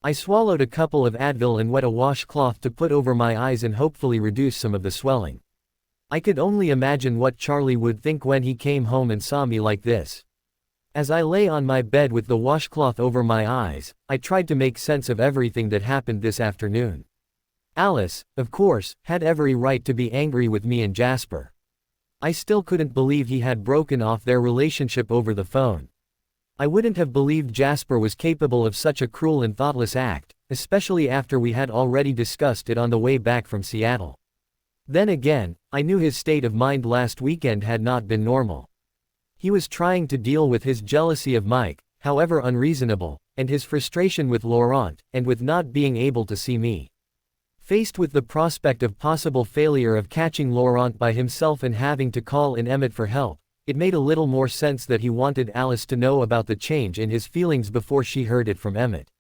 I swallowed a couple of Advil and wet a washcloth to put over my eyes and hopefully reduce some of the swelling. I could only imagine what Charlie would think when he came home and saw me like this. As I lay on my bed with the washcloth over my eyes, I tried to make sense of everything that happened this afternoon. Alice, of course, had every right to be angry with me and Jasper. I still couldn't believe he had broken off their relationship over the phone. I wouldn't have believed Jasper was capable of such a cruel and thoughtless act, especially after we had already discussed it on the way back from Seattle. Then again, I knew his state of mind last weekend had not been normal. He was trying to deal with his jealousy of Mike, however unreasonable, and his frustration with Laurent, and with not being able to see me. Faced with the prospect of possible failure of catching Laurent by himself and having to call in Emmett for help, it made a little more sense that he wanted Alice to know about the change in his feelings before she heard it from Emmett.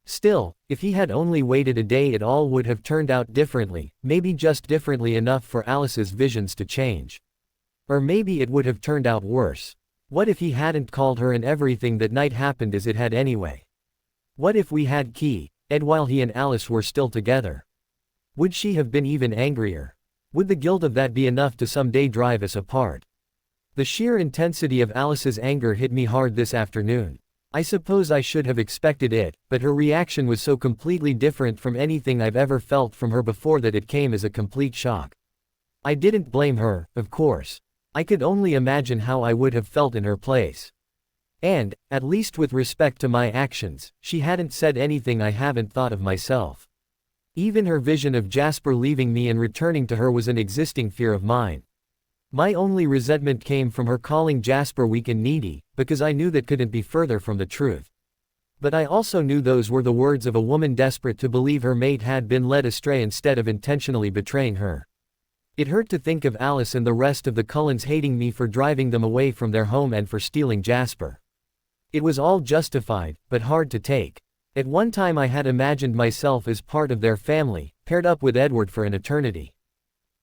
Still, if he had only waited a day it all would have turned out differently, maybe just differently enough for Alice's visions to change. Or maybe it would have turned out worse. What if he hadn't called her and everything that night happened as it had anyway? What if we had key, and while he and Alice were still together? Would she have been even angrier? Would the guilt of that be enough to someday drive us apart? The sheer intensity of Alice's anger hit me hard this afternoon. I suppose I should have expected it, but her reaction was so completely different from anything I've ever felt from her before that it came as a complete shock. I didn't blame her, of course. I could only imagine how I would have felt in her place. And, at least with respect to my actions, she hadn't said anything I haven't thought of myself. Even her vision of Jasper leaving me and returning to her was an existing fear of mine. My only resentment came from her calling Jasper weak and needy, because I knew that couldn't be further from the truth. But I also knew those were the words of a woman desperate to believe her mate had been led astray instead of intentionally betraying her. It hurt to think of Alice and the rest of the Cullens hating me for driving them away from their home and for stealing Jasper. It was all justified, but hard to take. At one time I had imagined myself as part of their family, paired up with Edward for an eternity.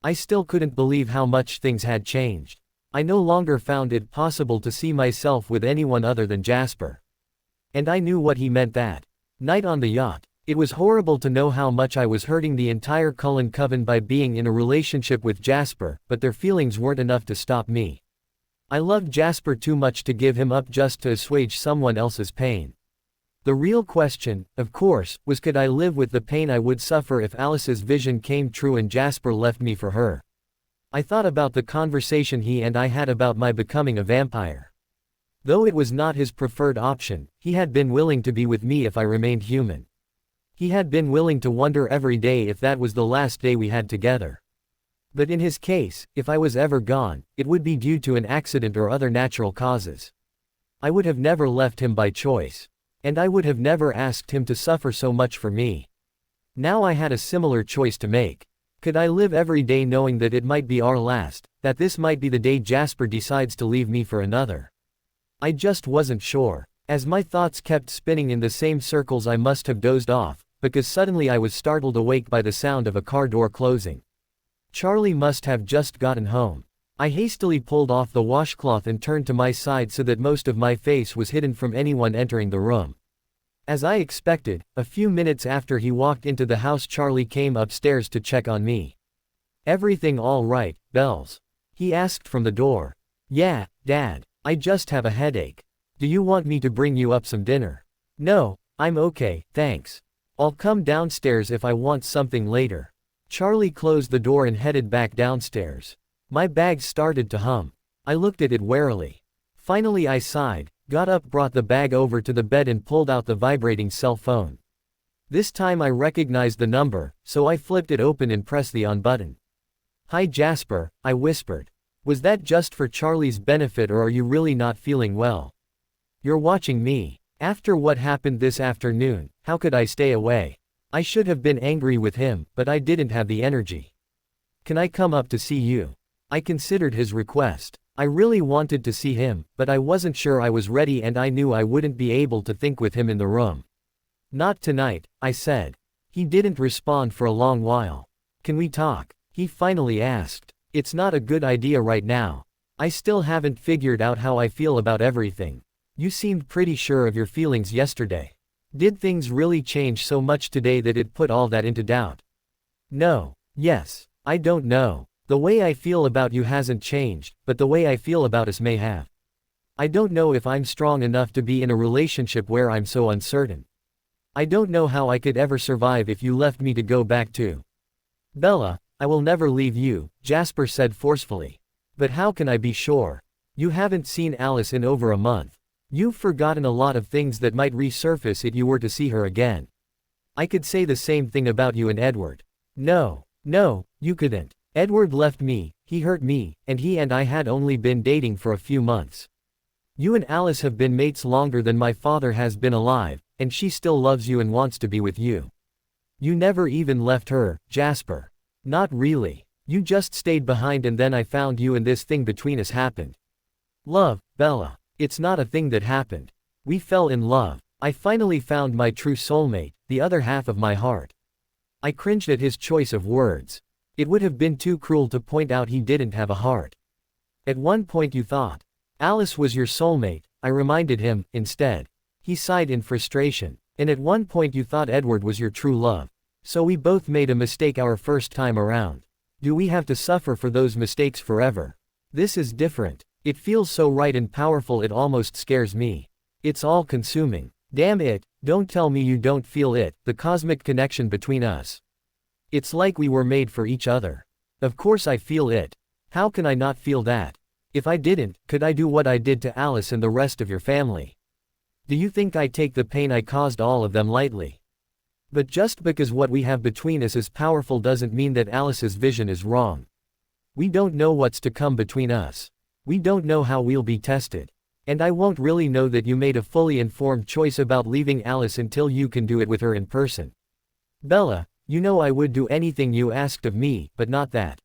I still couldn't believe how much things had changed. I no longer found it possible to see myself with anyone other than Jasper. And I knew what he meant that night on the yacht. It was horrible to know how much I was hurting the entire Cullen coven by being in a relationship with Jasper, but their feelings weren't enough to stop me. I loved Jasper too much to give him up just to assuage someone else's pain. The real question, of course, was could I live with the pain I would suffer if Alice's vision came true and Jasper left me for her? I thought about the conversation he and I had about my becoming a vampire. Though it was not his preferred option, he had been willing to be with me if I remained human. He had been willing to wonder every day if that was the last day we had together. But in his case, if I was ever gone, it would be due to an accident or other natural causes. I would have never left him by choice. And I would have never asked him to suffer so much for me. Now I had a similar choice to make. Could I live every day knowing that it might be our last, that this might be the day Jasper decides to leave me for another? I just wasn't sure. As my thoughts kept spinning in the same circles I must have dozed off, because suddenly I was startled awake by the sound of a car door closing. Charlie must have just gotten home. I hastily pulled off the washcloth and turned to my side so that most of my face was hidden from anyone entering the room. As I expected, a few minutes after he walked into the house Charlie came upstairs to check on me. "Everything all right, Bells?" he asked from the door. "Yeah, Dad. I just have a headache. Do you want me to bring you up some dinner?" "No, I'm okay, thanks. I'll come downstairs if I want something later." Charlie closed the door and headed back downstairs. My bag started to hum. I looked at it warily. Finally I sighed, got up, brought the bag over to the bed and pulled out the vibrating cell phone. This time I recognized the number, so I flipped it open and pressed the on button. "Hi Jasper," I whispered. "Was that just for Charlie's benefit or are you really not feeling well? You're watching me. After what happened this afternoon, how could I stay away? I should have been angry with him, but I didn't have the energy. Can I come up to see you?" I considered his request. I really wanted to see him, but I wasn't sure I was ready and I knew I wouldn't be able to think with him in the room. "Not tonight," I said. He didn't respond for a long while. "Can we talk?" he finally asked. "It's not a good idea right now. I still haven't figured out how I feel about everything. You seemed pretty sure of your feelings yesterday. Did things really change so much today that it put all that into doubt?" "No. Yes. I don't know. The way I feel about you hasn't changed, but the way I feel about us may have. I don't know if I'm strong enough to be in a relationship where I'm so uncertain. I don't know how I could ever survive if you left me to go back to." "Bella, I will never leave you," Jasper said forcefully. "But how can I be sure? You haven't seen Alice in over a month. You've forgotten a lot of things that might resurface if you were to see her again. I could say the same thing about you and Edward." No, you couldn't. Edward left me, he hurt me, and he and I had only been dating for a few months. You and Alice have been mates longer than my father has been alive, and she still loves you and wants to be with you. You never even left her, Jasper. Not really. You just stayed behind and then I found you and this thing between us happened. Love, Bella. It's not a thing that happened. We fell in love. I finally found my true soulmate, the other half of my heart." I cringed at his choice of words. It would have been too cruel to point out he didn't have a heart. "At one point you thought. Alice was your soulmate, I reminded him, instead. He sighed in frustration. And at one point you thought Edward was your true love. So we both made a mistake our first time around. Do we have to suffer for those mistakes forever? This is different. It feels so right and powerful it almost scares me. It's all consuming. Damn it, don't tell me you don't feel it, the cosmic connection between us. It's like we were made for each other. Of course I feel it. How can I not feel that? If I didn't, could I do what I did to Alice and the rest of your family? Do you think I take the pain I caused all of them lightly? But just because what we have between us is powerful doesn't mean that Alice's vision is wrong. We don't know what's to come between us. We don't know how we'll be tested. And I won't really know that you made a fully informed choice about leaving Alice until you can do it with her in person. Bella, you know I would do anything you asked of me, but not that.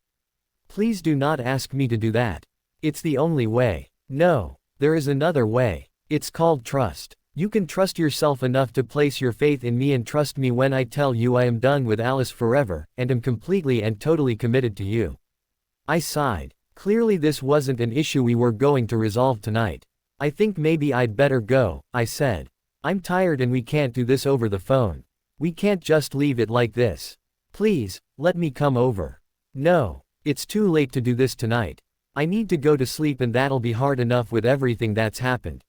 Please do not ask me to do that. It's the only way. No, there is another way. It's called trust. You can trust yourself enough to place your faith in me and trust me when I tell you I am done with Alice forever, and am completely and totally committed to you. I sighed. Clearly this wasn't an issue we were going to resolve tonight. I think maybe I'd better go, I said. I'm tired and we can't do this over the phone. We can't just leave it like this. Please, let me come over. No, it's too late to do this tonight. I need to go to sleep and that'll be hard enough with everything that's happened.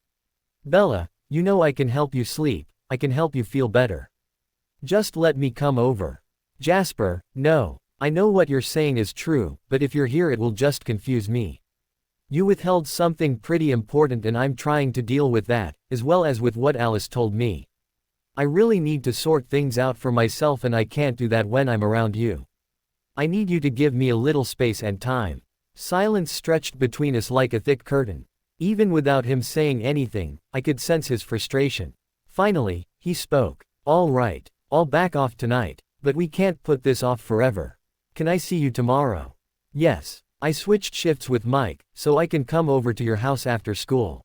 Bella, you know I can help you sleep, I can help you feel better. Just let me come over. Jasper, no. I know what you're saying is true, but if you're here it will just confuse me. You withheld something pretty important and I'm trying to deal with that, as well as with what Alice told me. I really need to sort things out for myself and I can't do that when I'm around you. I need you to give me a little space and time. Silence stretched between us like a thick curtain. Even without him saying anything, I could sense his frustration. Finally, he spoke. All right, I'll back off tonight, but we can't put this off forever. Can I see you tomorrow? Yes. I switched shifts with Mike, so I can come over to your house after school.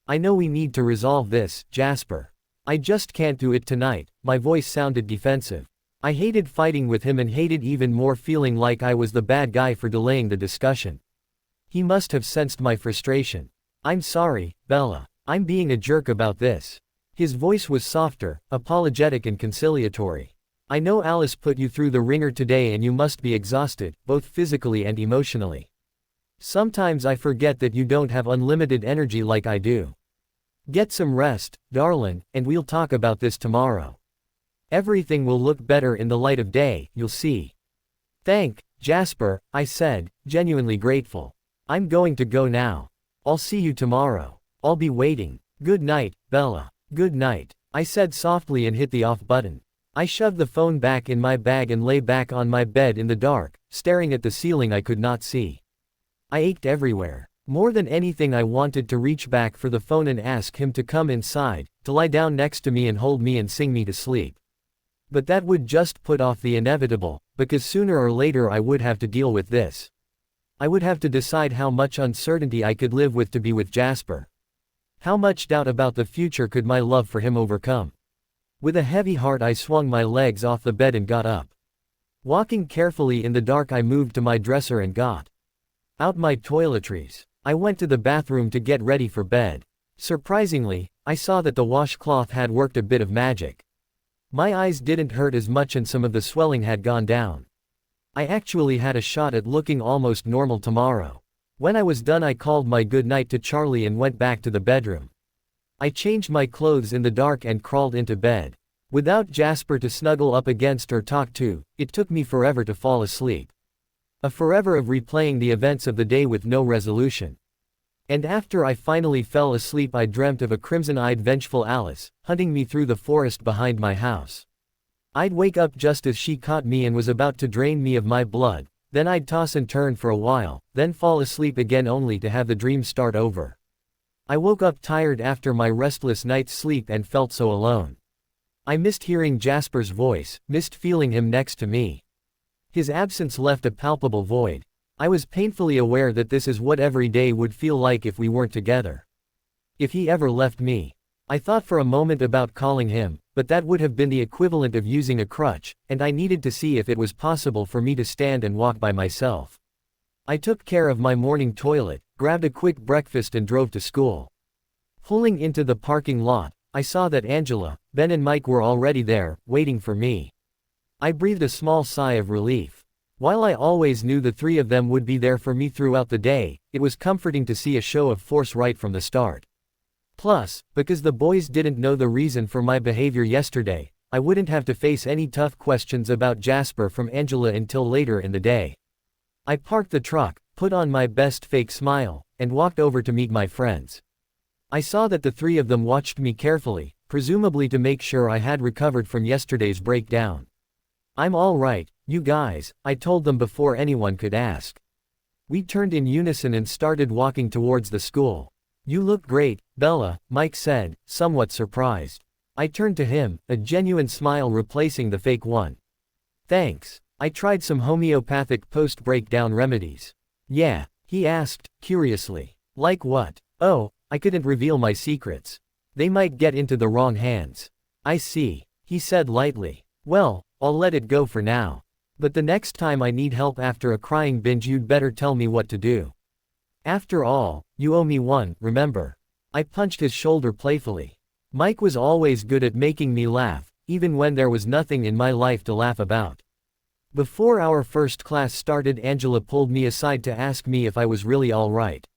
I know we need to resolve this, Jasper. I just can't do it tonight. My voice sounded defensive. I hated fighting with him and hated even more feeling like I was the bad guy for delaying the discussion. He must have sensed my frustration. I'm sorry, Bella. I'm being a jerk about this. His voice was softer, apologetic and conciliatory. I know Alice put you through the ringer today and you must be exhausted, both physically and emotionally. Sometimes I forget that you don't have unlimited energy like I do. Get some rest, darling, and we'll talk about this tomorrow. Everything will look better in the light of day, you'll see. Thank, Jasper, I said, genuinely grateful. I'm going to go now. I'll see you tomorrow. I'll be waiting. Good night, Bella. Good night, I said softly and hit the off button. I shoved the phone back in my bag and lay back on my bed in the dark, staring at the ceiling I could not see. I ached everywhere. More than anything I wanted to reach back for the phone and ask him to come inside, to lie down next to me and hold me and sing me to sleep. But that would just put off the inevitable, because sooner or later I would have to deal with this. I would have to decide how much uncertainty I could live with to be with Jasper. How much doubt about the future could my love for him overcome? With a heavy heart I swung my legs off the bed and got up. Walking carefully in the dark I moved to my dresser and got out my toiletries. I went to the bathroom to get ready for bed. Surprisingly, I saw that the washcloth had worked a bit of magic. My eyes didn't hurt as much and some of the swelling had gone down. I actually had a shot at looking almost normal tomorrow. When I was done I called my goodnight to Charlie and went back to the bedroom. I changed my clothes in the dark and crawled into bed. Without Jasper to snuggle up against or talk to, it took me forever to fall asleep. A forever of replaying the events of the day with no resolution. And after I finally fell asleep I dreamt of a crimson-eyed vengeful Alice, hunting me through the forest behind my house. I'd wake up just as she caught me and was about to drain me of my blood, then I'd toss and turn for a while, then fall asleep again only to have the dream start over. I woke up tired after my restless night's sleep and felt so alone. I missed hearing Jasper's voice, missed feeling him next to me. His absence left a palpable void. I was painfully aware that this is what every day would feel like if we weren't together. If he ever left me. I thought for a moment about calling him, but that would have been the equivalent of using a crutch, and I needed to see if it was possible for me to stand and walk by myself. I took care of my morning toilet, grabbed a quick breakfast and drove to school. Pulling into the parking lot, I saw that Angela, Ben and Mike were already there, waiting for me. I breathed a small sigh of relief. While I always knew the three of them would be there for me throughout the day, it was comforting to see a show of force right from the start. Plus, because the boys didn't know the reason for my behavior yesterday, I wouldn't have to face any tough questions about Jasper from Angela until later in the day. I parked the truck, put on my best fake smile, and walked over to meet my friends. I saw that the three of them watched me carefully, presumably to make sure I had recovered from yesterday's breakdown. "I'm all right, you guys," I told them before anyone could ask. We turned in unison and started walking towards the school. "You look great, Bella," Mike said, somewhat surprised. I turned to him, a genuine smile replacing the fake one. "Thanks. I tried some homeopathic post-breakdown remedies." "Yeah?" he asked, curiously. "Like what?" "Oh, I couldn't reveal my secrets. They might get into the wrong hands." "I see," he said lightly. "Well, I'll let it go for now. But the next time I need help after a crying binge, you'd better tell me what to do. After all, you owe me one, remember?" I punched his shoulder playfully. Mike was always good at making me laugh, even when there was nothing in my life to laugh about. Before our first class started, Angela pulled me aside to ask me if I was really all right.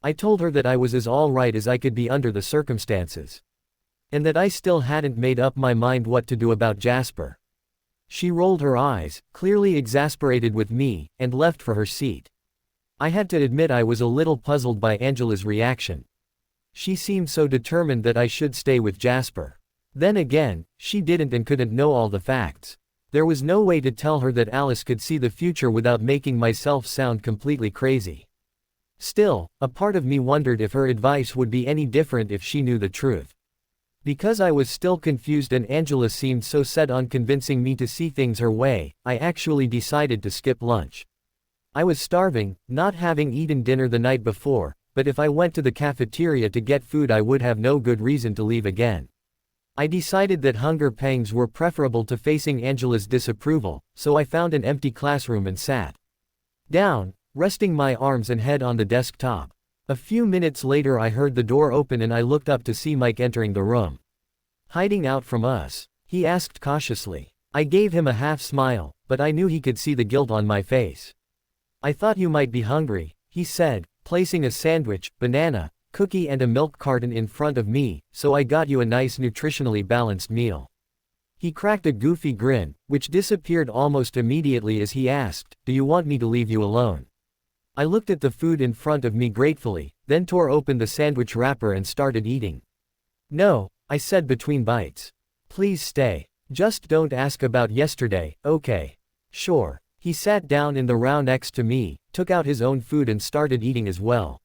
I told her that I was as all right as I could be under the circumstances. And that I still hadn't made up my mind what to do about Jasper. She rolled her eyes, clearly exasperated with me, and left for her seat. I had to admit I was a little puzzled by Angela's reaction. She seemed so determined that I should stay with Jasper. Then again, she didn't and couldn't know all the facts. There was no way to tell her that Alice could see the future without making myself sound completely crazy. Still, a part of me wondered if her advice would be any different if she knew the truth. Because I was still confused and Angela seemed so set on convincing me to see things her way, I actually decided to skip lunch. I was starving, not having eaten dinner the night before, but if I went to the cafeteria to get food I would have no good reason to leave again. I decided that hunger pangs were preferable to facing Angela's disapproval, so I found an empty classroom and sat down, resting my arms and head on the desktop. A few minutes later I heard the door open and I looked up to see Mike entering the room. "Hiding out from us?" he asked cautiously. I gave him a half smile, but I knew he could see the guilt on my face. "I thought you might be hungry," he said, placing a sandwich, banana, cookie and a milk carton in front of me, "so I got you a nice nutritionally balanced meal." He cracked a goofy grin, which disappeared almost immediately as he asked, "Do you want me to leave you alone?" I looked at the food in front of me gratefully, then tore open the sandwich wrapper and started eating. "No," I said between bites. "Please stay. Just don't ask about yesterday, okay?" "Sure." He sat down in the row next to me, took out his own food and started eating as well.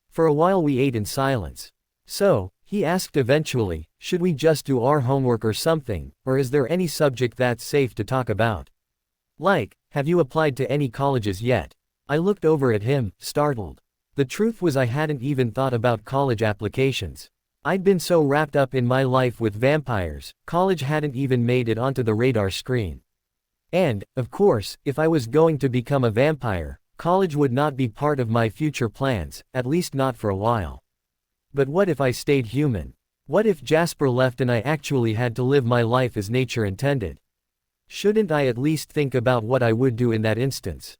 For a while we ate in silence. "So," he asked eventually, "should we just do our homework or something, or is there any subject that's safe to talk about? Like, have you applied to any colleges yet?" I looked over at him, startled. The truth was I hadn't even thought about college applications. I'd been so wrapped up in my life with vampires, college hadn't even made it onto the radar screen. And, of course, if I was going to become a vampire, college would not be part of my future plans, at least not for a while. But what if I stayed human? What if Jasper left and I actually had to live my life as nature intended? Shouldn't I at least think about what I would do in that instance?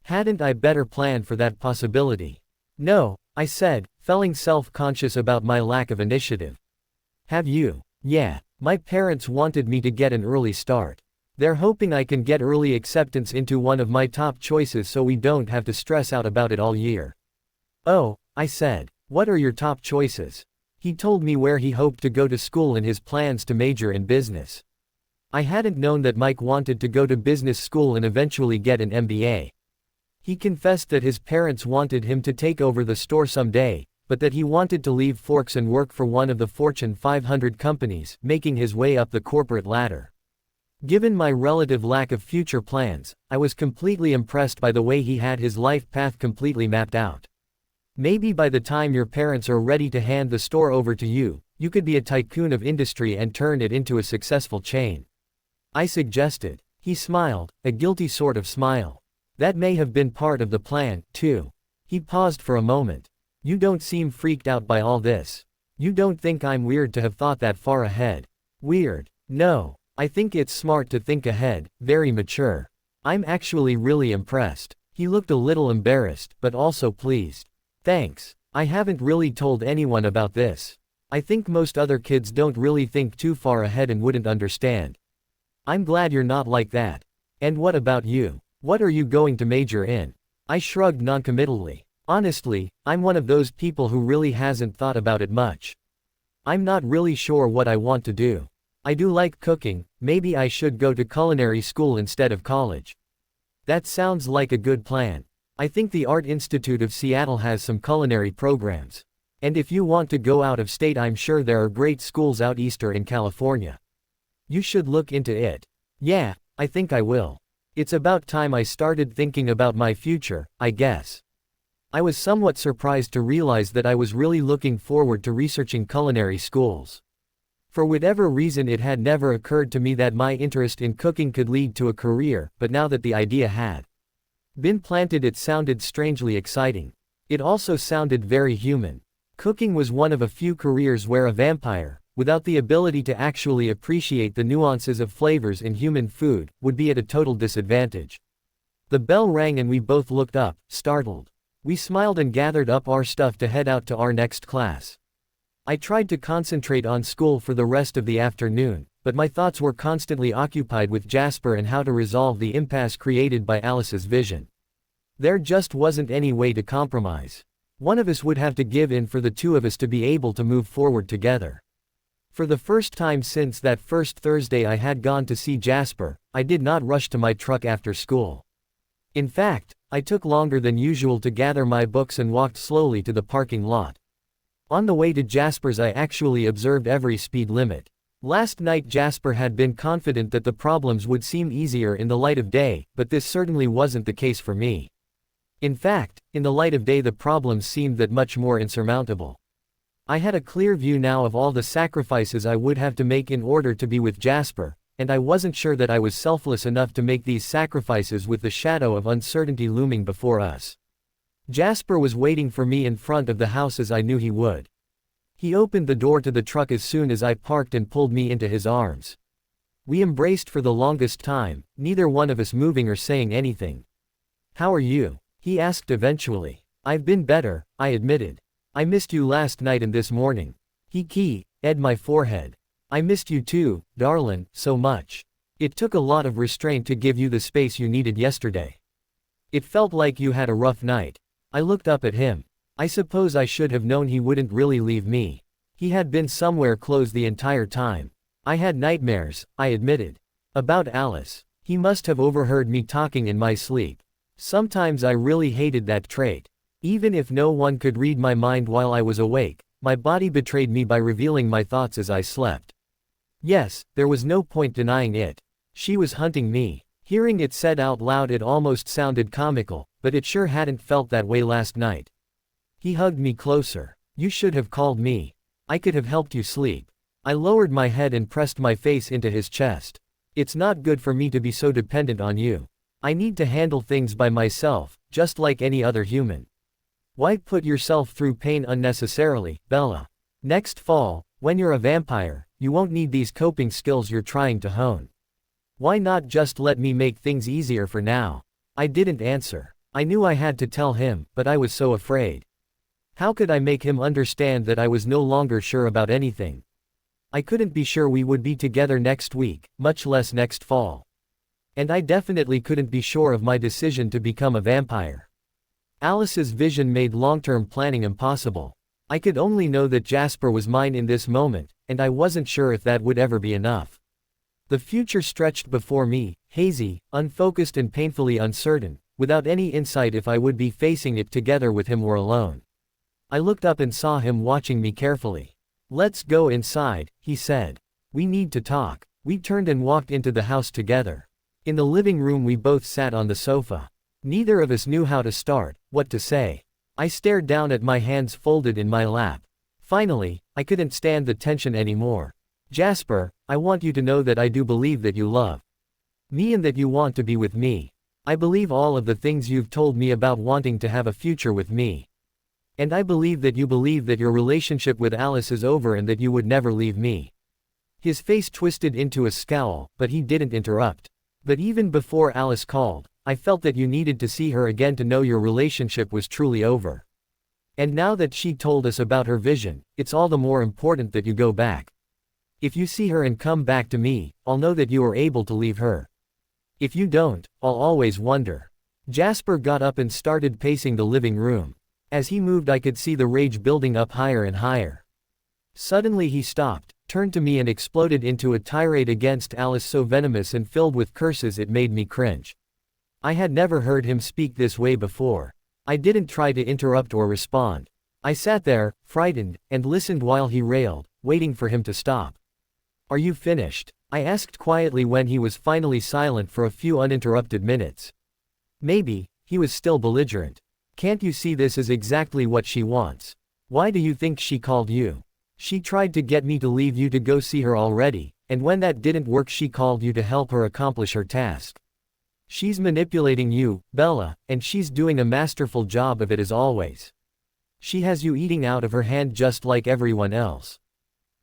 Hadn't I better plan for that possibility? "No," I said, feeling self-conscious about my lack of initiative. "Have you?" "Yeah. My parents wanted me to get an early start. They're hoping I can get early acceptance into one of my top choices so we don't have to stress out about it all year." "Oh," I said. "What are your top choices?" He told me where he hoped to go to school and his plans to major in business. I hadn't known that Mike wanted to go to business school and eventually get an MBA. He confessed that his parents wanted him to take over the store someday, but that he wanted to leave Forks and work for one of the Fortune 500 companies, making his way up the corporate ladder. Given my relative lack of future plans, I was completely impressed by the way he had his life path completely mapped out. "Maybe by the time your parents are ready to hand the store over to you, you could be a tycoon of industry and turn it into a successful chain," I suggested. He smiled, a guilty sort of smile. "That may have been part of the plan, too." He paused for a moment. You don't seem freaked out by all this. You don't think I'm weird to have thought that far ahead? Weird? No. I think it's smart to think ahead, very mature. I'm actually really impressed. He looked a little embarrassed, but also pleased. Thanks. I haven't really told anyone about this. I think most other kids don't really think too far ahead and wouldn't understand. I'm glad you're not like that. And what about you? What are you going to major in? I shrugged noncommittally. Honestly, I'm one of those people who really hasn't thought about it much. I'm not really sure what I want to do. I do like cooking, maybe I should go to culinary school instead of college. That sounds like a good plan. I think the Art Institute of Seattle has some culinary programs. And if you want to go out of state, I'm sure there are great schools out east or in California. You should look into it. Yeah, I think I will. It's about time I started thinking about my future, I guess. I was somewhat surprised to realize that I was really looking forward to researching culinary schools. For whatever reason, it had never occurred to me that my interest in cooking could lead to a career, but now that the idea had been planted, it sounded strangely exciting. It also sounded very human. Cooking was one of a few careers where a vampire, without the ability to actually appreciate the nuances of flavors in human food, would be at a total disadvantage. The bell rang and we both looked up, startled. We smiled and gathered up our stuff to head out to our next class. I tried to concentrate on school for the rest of the afternoon, but my thoughts were constantly occupied with Jasper and how to resolve the impasse created by Alice's vision. There just wasn't any way to compromise. One of us would have to give in for the two of us to be able to move forward together. For the first time since that first Thursday I had gone to see Jasper, I did not rush to my truck after school. In fact, I took longer than usual to gather my books and walked slowly to the parking lot. On the way to Jasper's, I actually observed every speed limit. Last night Jasper had been confident that the problems would seem easier in the light of day, but this certainly wasn't the case for me. In fact, in the light of day the problems seemed that much more insurmountable. I had a clear view now of all the sacrifices I would have to make in order to be with Jasper, and I wasn't sure that I was selfless enough to make these sacrifices with the shadow of uncertainty looming before us. Jasper was waiting for me in front of the house as I knew he would. He opened the door to the truck as soon as I parked and pulled me into his arms. We embraced for the longest time, neither one of us moving or saying anything. "How are you?" he asked eventually. "I've been better," I admitted. "I missed you last night and this morning." He kissed my forehead. "I missed you too, darling, so much. It took a lot of restraint to give you the space you needed yesterday. It felt like you had a rough night." I looked up at him. I suppose I should have known he wouldn't really leave me. He had been somewhere close the entire time. "I had nightmares," I admitted. "About Alice." He must have overheard me talking in my sleep. Sometimes I really hated that trait. Even if no one could read my mind while I was awake, my body betrayed me by revealing my thoughts as I slept. Yes, there was no point denying it. She was hunting me. Hearing it said out loud, it almost sounded comical, but it sure hadn't felt that way last night. He hugged me closer. "You should have called me. I could have helped you sleep." I lowered my head and pressed my face into his chest. "It's not good for me to be so dependent on you. I need to handle things by myself, just like any other human. Why put yourself through pain unnecessarily, Bella? Next fall, when you're a vampire, you won't need these coping skills you're trying to hone. Why not just let me make things easier for now?" I didn't answer. I knew I had to tell him, but I was so afraid. How could I make him understand that I was no longer sure about anything? I couldn't be sure we would be together next week, much less next fall. And I definitely couldn't be sure of my decision to become a vampire. Alice's vision made long-term planning impossible. I could only know that Jasper was mine in this moment, and I wasn't sure if that would ever be enough. The future stretched before me, hazy, unfocused and painfully uncertain, without any insight if I would be facing it together with him or alone. I looked up and saw him watching me carefully. "Let's go inside," he said. "We need to talk." We turned and walked into the house together. In the living room we both sat on the sofa. Neither of us knew how to start, what to say. I stared down at my hands folded in my lap. Finally, I couldn't stand the tension anymore. "Jasper, I want you to know that I do believe that you love me and that you want to be with me. I believe all of the things you've told me about wanting to have a future with me. And I believe that you believe that your relationship with Alice is over and that you would never leave me." His face twisted into a scowl, but he didn't interrupt. "But even before Alice called, I felt that you needed to see her again to know your relationship was truly over. And now that she told us about her vision, it's all the more important that you go back. If you see her and come back to me, I'll know that you are able to leave her. If you don't, I'll always wonder." Jasper got up and started pacing the living room. As he moved, I could see the rage building up higher and higher. Suddenly he stopped, turned to me and exploded into a tirade against Alice so venomous and filled with curses it made me cringe. I had never heard him speak this way before. I didn't try to interrupt or respond. I sat there, frightened, and listened while he railed, waiting for him to stop. "Are you finished?" I asked quietly when he was finally silent for a few uninterrupted minutes. "Maybe," he was still belligerent. "Can't you see this is exactly what she wants? Why do you think she called you? She tried to get me to leave you to go see her already, and when that didn't work she called you to help her accomplish her task. She's manipulating you, Bella, and she's doing a masterful job of it as always. She has you eating out of her hand just like everyone else."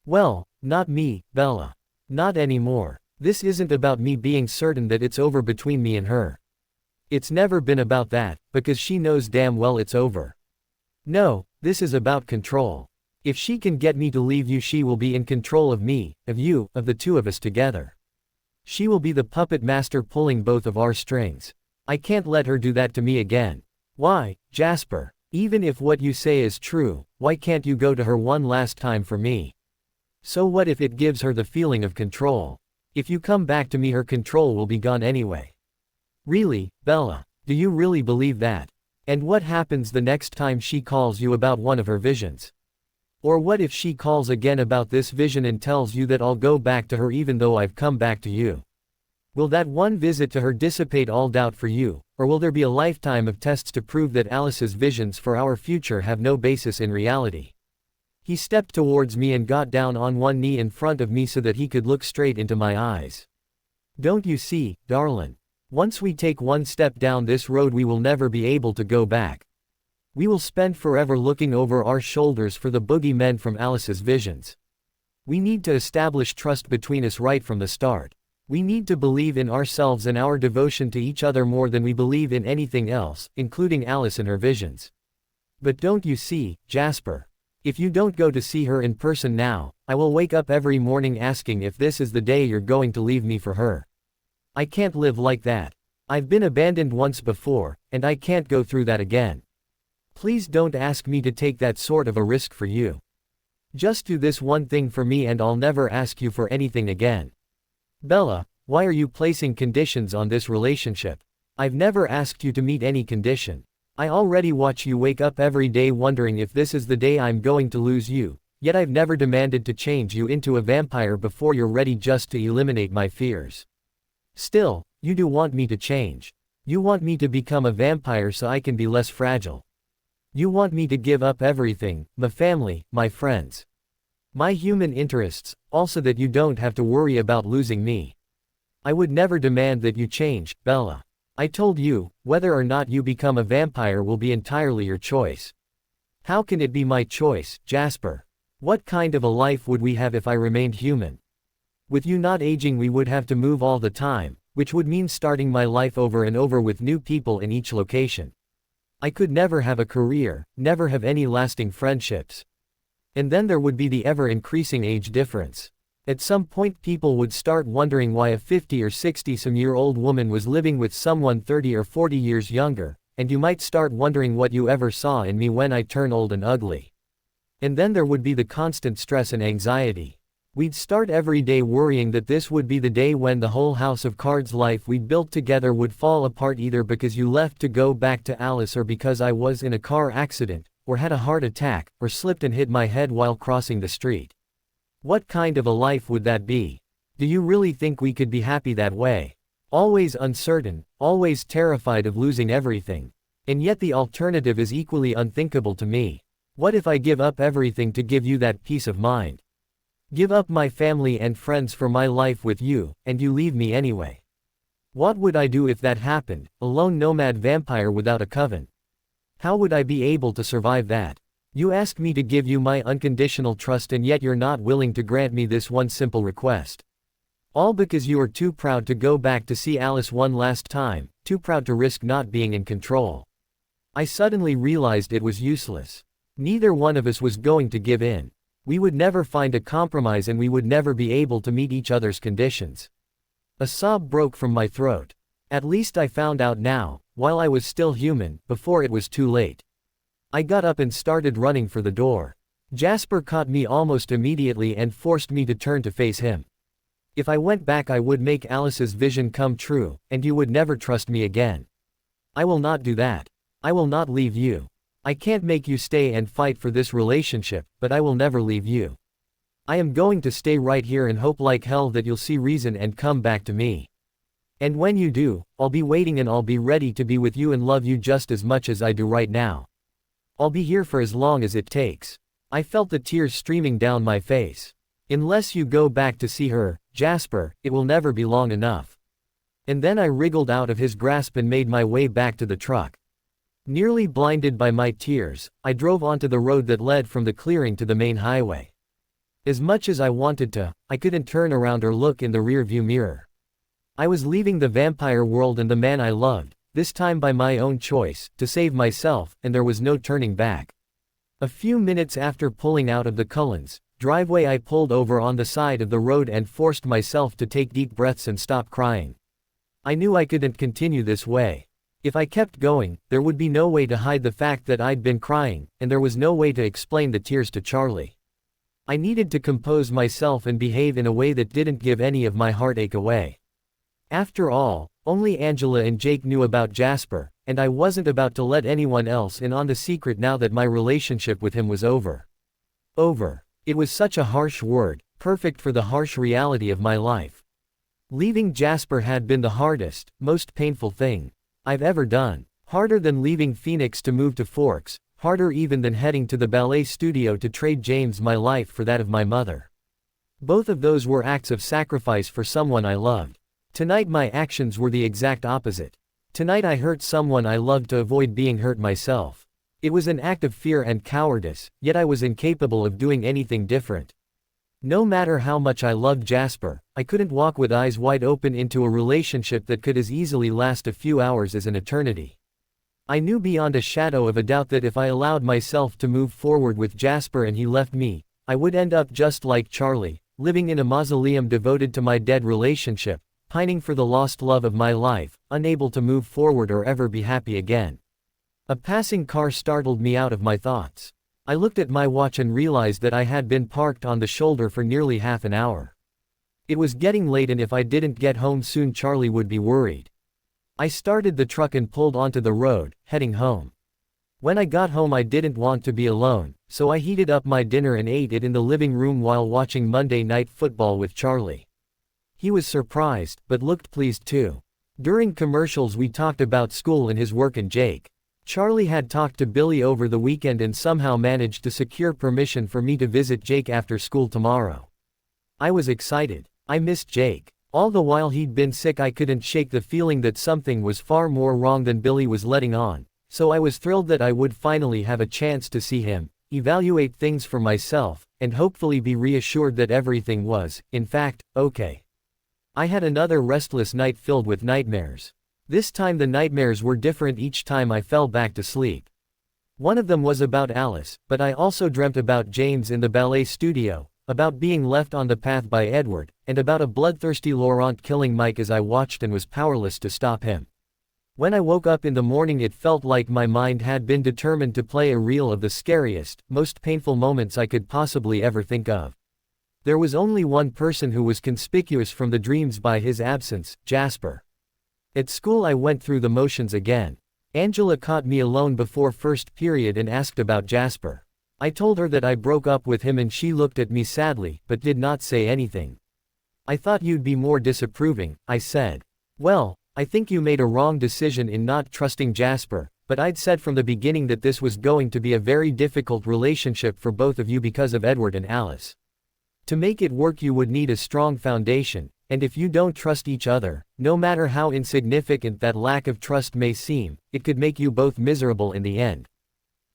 "Well, not me, Bella. Not anymore. This isn't about me being certain that it's over between me and her. It's never been about that, because she knows damn well it's over. No, this is about control. If she can get me to leave you, she will be in control of me, of you, of the two of us together. She will be the puppet master pulling both of our strings. I can't let her do that to me again." "Why, Jasper? Even if what you say is true, why can't you go to her one last time for me? So what if it gives her the feeling of control? If you come back to me, her control will be gone anyway." "Really, Bella? Do you really believe that? And what happens the next time she calls you about one of her visions? Or what if she calls again about this vision and tells you that I'll go back to her even though I've come back to you? Will that one visit to her dissipate all doubt for you, or will there be a lifetime of tests to prove that Alice's visions for our future have no basis in reality?" He stepped towards me and got down on one knee in front of me so that he could look straight into my eyes. "Don't you see, darling? Once we take one step down this road we will never be able to go back. We will spend forever looking over our shoulders for the boogeymen from Alice's visions. We need to establish trust between us right from the start. We need to believe in ourselves and our devotion to each other more than we believe in anything else, including Alice and her visions. But don't you see, Jasper? If you don't go to see her in person now, I will wake up every morning asking if this is the day you're going to leave me for her. I can't live like that. I've been abandoned once before, and I can't go through that again. Please don't ask me to take that sort of a risk for you. Just do this one thing for me and I'll never ask you for anything again. Bella, why are you placing conditions on this relationship? I've never asked you to meet any condition. I already watch you wake up every day wondering if this is the day I'm going to lose you, yet I've never demanded to change you into a vampire before you're ready just to eliminate my fears. Still, you do want me to change. You want me to become a vampire so I can be less fragile. You want me to give up everything, my family, my friends, my human interests, also that you don't have to worry about losing me. I would never demand that you change, Bella. I told you, whether or not you become a vampire will be entirely your choice. How can it be my choice, Jasper? What kind of a life would we have if I remained human? With you not aging we would have to move all the time, which would mean starting my life over and over with new people in each location. I could never have a career, never have any lasting friendships. And then there would be the ever-increasing age difference. At some point people would start wondering why a 50 or 60-some-year-old woman was living with someone 30 or 40 years younger, and you might start wondering what you ever saw in me when I turn old and ugly. And then there would be the constant stress and anxiety. We'd start every day worrying that this would be the day when the whole house of cards life we'd built together would fall apart either because you left to go back to Alice or because I was in a car accident, or had a heart attack, or slipped and hit my head while crossing the street. What kind of a life would that be? Do you really think we could be happy that way? Always uncertain, always terrified of losing everything. And yet the alternative is equally unthinkable to me. What if I give up everything to give you that peace of mind? Give up my family and friends for my life with you, and you leave me anyway. What would I do if that happened, a lone nomad vampire without a coven? How would I be able to survive that? You ask me to give you my unconditional trust and yet you're not willing to grant me this one simple request. All because you are too proud to go back to see Alice one last time, too proud to risk not being in control. I suddenly realized it was useless. Neither one of us was going to give in. We would never find a compromise and we would never be able to meet each other's conditions. A sob broke from my throat. At least I found out now, while I was still human, before it was too late. I got up and started running for the door. Jasper caught me almost immediately and forced me to turn to face him. If I went back I would make Alice's vision come true, and you would never trust me again. I will not do that. I will not leave you. I can't make you stay and fight for this relationship, but I will never leave you. I am going to stay right here and hope like hell that you'll see reason and come back to me. And when you do, I'll be waiting and I'll be ready to be with you and love you just as much as I do right now. I'll be here for as long as it takes. I felt the tears streaming down my face. Unless you go back to see her, Jasper, it will never be long enough. And then I wriggled out of his grasp and made my way back to the truck. Nearly blinded by my tears, I drove onto the road that led from the clearing to the main highway. As much as I wanted to, I couldn't turn around or look in the rearview mirror. I was leaving the vampire world and the man I loved, this time by my own choice, to save myself, and there was no turning back. A few minutes after pulling out of the Cullens' driveway I pulled over on the side of the road and forced myself to take deep breaths and stop crying. I knew I couldn't continue this way. If I kept going, there would be no way to hide the fact that I'd been crying, and there was no way to explain the tears to Charlie. I needed to compose myself and behave in a way that didn't give any of my heartache away. After all, only Angela and Jake knew about Jasper, and I wasn't about to let anyone else in on the secret now that my relationship with him was over. Over. It was such a harsh word, perfect for the harsh reality of my life. Leaving Jasper had been the hardest, most painful thing I've ever done. Harder than leaving Phoenix to move to Forks, harder even than heading to the ballet studio to trade James my life for that of my mother. Both of those were acts of sacrifice for someone I loved. Tonight my actions were the exact opposite. Tonight I hurt someone I loved to avoid being hurt myself. It was an act of fear and cowardice, yet I was incapable of doing anything different. No matter how much I loved Jasper, I couldn't walk with eyes wide open into a relationship that could as easily last a few hours as an eternity. I knew beyond a shadow of a doubt that if I allowed myself to move forward with Jasper and he left me, I would end up just like Charlie, living in a mausoleum devoted to my dead relationship, pining for the lost love of my life, unable to move forward or ever be happy again. A passing car startled me out of my thoughts. I looked at my watch and realized that I had been parked on the shoulder for nearly half an hour. It was getting late and if I didn't get home soon Charlie would be worried. I started the truck and pulled onto the road, heading home. When I got home I didn't want to be alone, so I heated up my dinner and ate it in the living room while watching Monday Night Football with Charlie. He was surprised, but looked pleased too. During commercials we talked about school and his work and Jake. Charlie had talked to Billy over the weekend and somehow managed to secure permission for me to visit Jake after school tomorrow. I was excited. I missed Jake. All the while he'd been sick I couldn't shake the feeling that something was far more wrong than Billy was letting on, so I was thrilled that I would finally have a chance to see him, evaluate things for myself, and hopefully be reassured that everything was, in fact, okay. I had another restless night filled with nightmares. This time the nightmares were different each time I fell back to sleep. One of them was about Alice, but I also dreamt about James in the ballet studio, about being left on the path by Edward, and about a bloodthirsty Laurent killing Mike as I watched and was powerless to stop him. When I woke up in the morning it felt like my mind had been determined to play a reel of the scariest, most painful moments I could possibly ever think of. There was only one person who was conspicuous from the dreams by his absence, Jasper. At school I went through the motions again. Angela caught me alone before first period and asked about Jasper. I told her that I broke up with him and she looked at me sadly, but did not say anything. I thought you'd be more disapproving, I said. Well, I think you made a wrong decision in not trusting Jasper, but I'd said from the beginning that this was going to be a very difficult relationship for both of you because of Edward and Alice. To make it work you would need a strong foundation, And if you don't trust each other, no matter how insignificant that lack of trust may seem, it could make you both miserable in the end.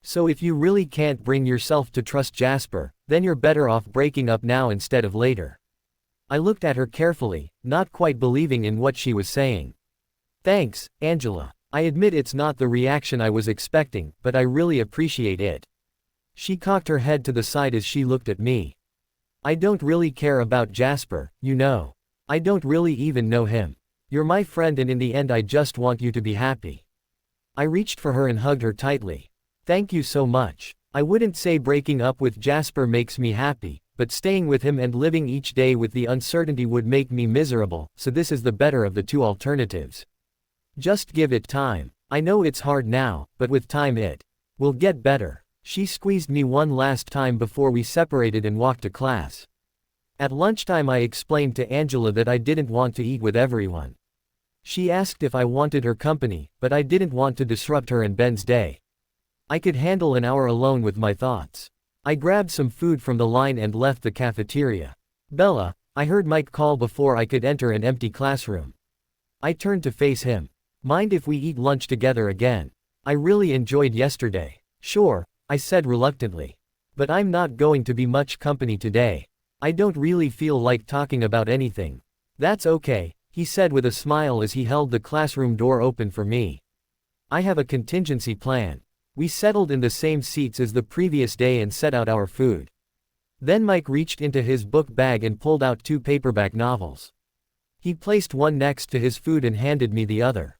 So if you really can't bring yourself to trust Jasper, then you're better off breaking up now instead of later. I looked at her carefully, not quite believing in what she was saying. Thanks, Angela. I admit it's not the reaction I was expecting, but I really appreciate it. She cocked her head to the side as she looked at me. I don't really care about Jasper, you know. I don't really even know him. You're my friend and in the end I just want you to be happy. I reached for her and hugged her tightly. Thank you so much. I wouldn't say breaking up with Jasper makes me happy, but staying with him and living each day with the uncertainty would make me miserable, so this is the better of the two alternatives. Just give it time. I know it's hard now, but with time it will get better. She squeezed me one last time before we separated and walked to class. At lunchtime I explained to Angela that I didn't want to eat with everyone. She asked if I wanted her company, but I didn't want to disrupt her and Ben's day. I could handle an hour alone with my thoughts. I grabbed some food from the line and left the cafeteria. Bella, I heard Mike call before I could enter an empty classroom. I turned to face him. Mind if we eat lunch together again? I really enjoyed yesterday. Sure, I said reluctantly. But I'm not going to be much company today. I don't really feel like talking about anything. That's okay, he said with a smile as he held the classroom door open for me. I have a contingency plan. We settled in the same seats as the previous day and set out our food. Then Mike reached into his book bag and pulled out 2 paperback novels. He placed one next to his food and handed me the other.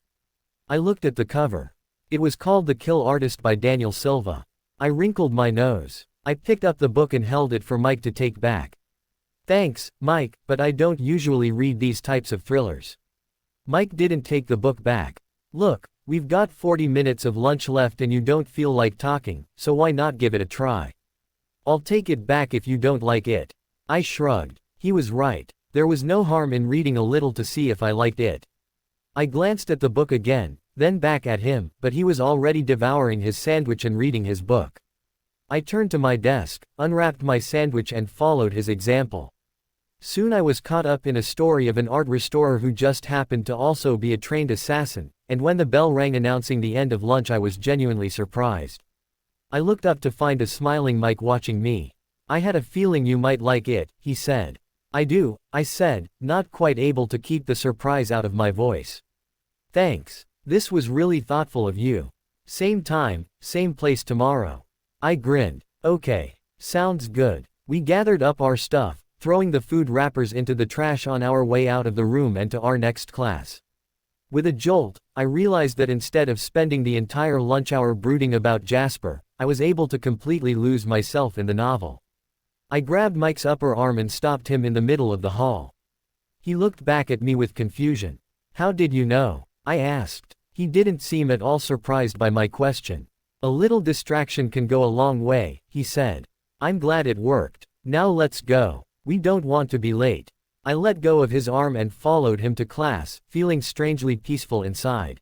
I looked at the cover. It was called The Kill Artist by Daniel Silva. I wrinkled my nose. I picked up the book and held it for Mike to take back. Thanks, Mike, but I don't usually read these types of thrillers. Mike didn't take the book back. Look, we've got 40 minutes of lunch left and you don't feel like talking, so why not give it a try? I'll take it back if you don't like it. I shrugged. He was right. There was no harm in reading a little to see if I liked it. I glanced at the book again, then back at him, but he was already devouring his sandwich and reading his book. I turned to my desk, unwrapped my sandwich and followed his example. Soon I was caught up in a story of an art restorer who just happened to also be a trained assassin, and when the bell rang announcing the end of lunch I was genuinely surprised. I looked up to find a smiling Mike watching me. I had a feeling you might like it, he said. I do, I said, not quite able to keep the surprise out of my voice. Thanks. This was really thoughtful of you. Same time, same place tomorrow. I grinned. Okay. Sounds good. We gathered up our stuff, throwing the food wrappers into the trash on our way out of the room and to our next class. With a jolt, I realized that instead of spending the entire lunch hour brooding about Jasper, I was able to completely lose myself in the novel. I grabbed Mike's upper arm and stopped him in the middle of the hall. He looked back at me with confusion. How did you know? I asked. He didn't seem at all surprised by my question. A little distraction can go a long way, he said. I'm glad it worked. Now let's go. We don't want to be late. I let go of his arm and followed him to class, feeling strangely peaceful inside.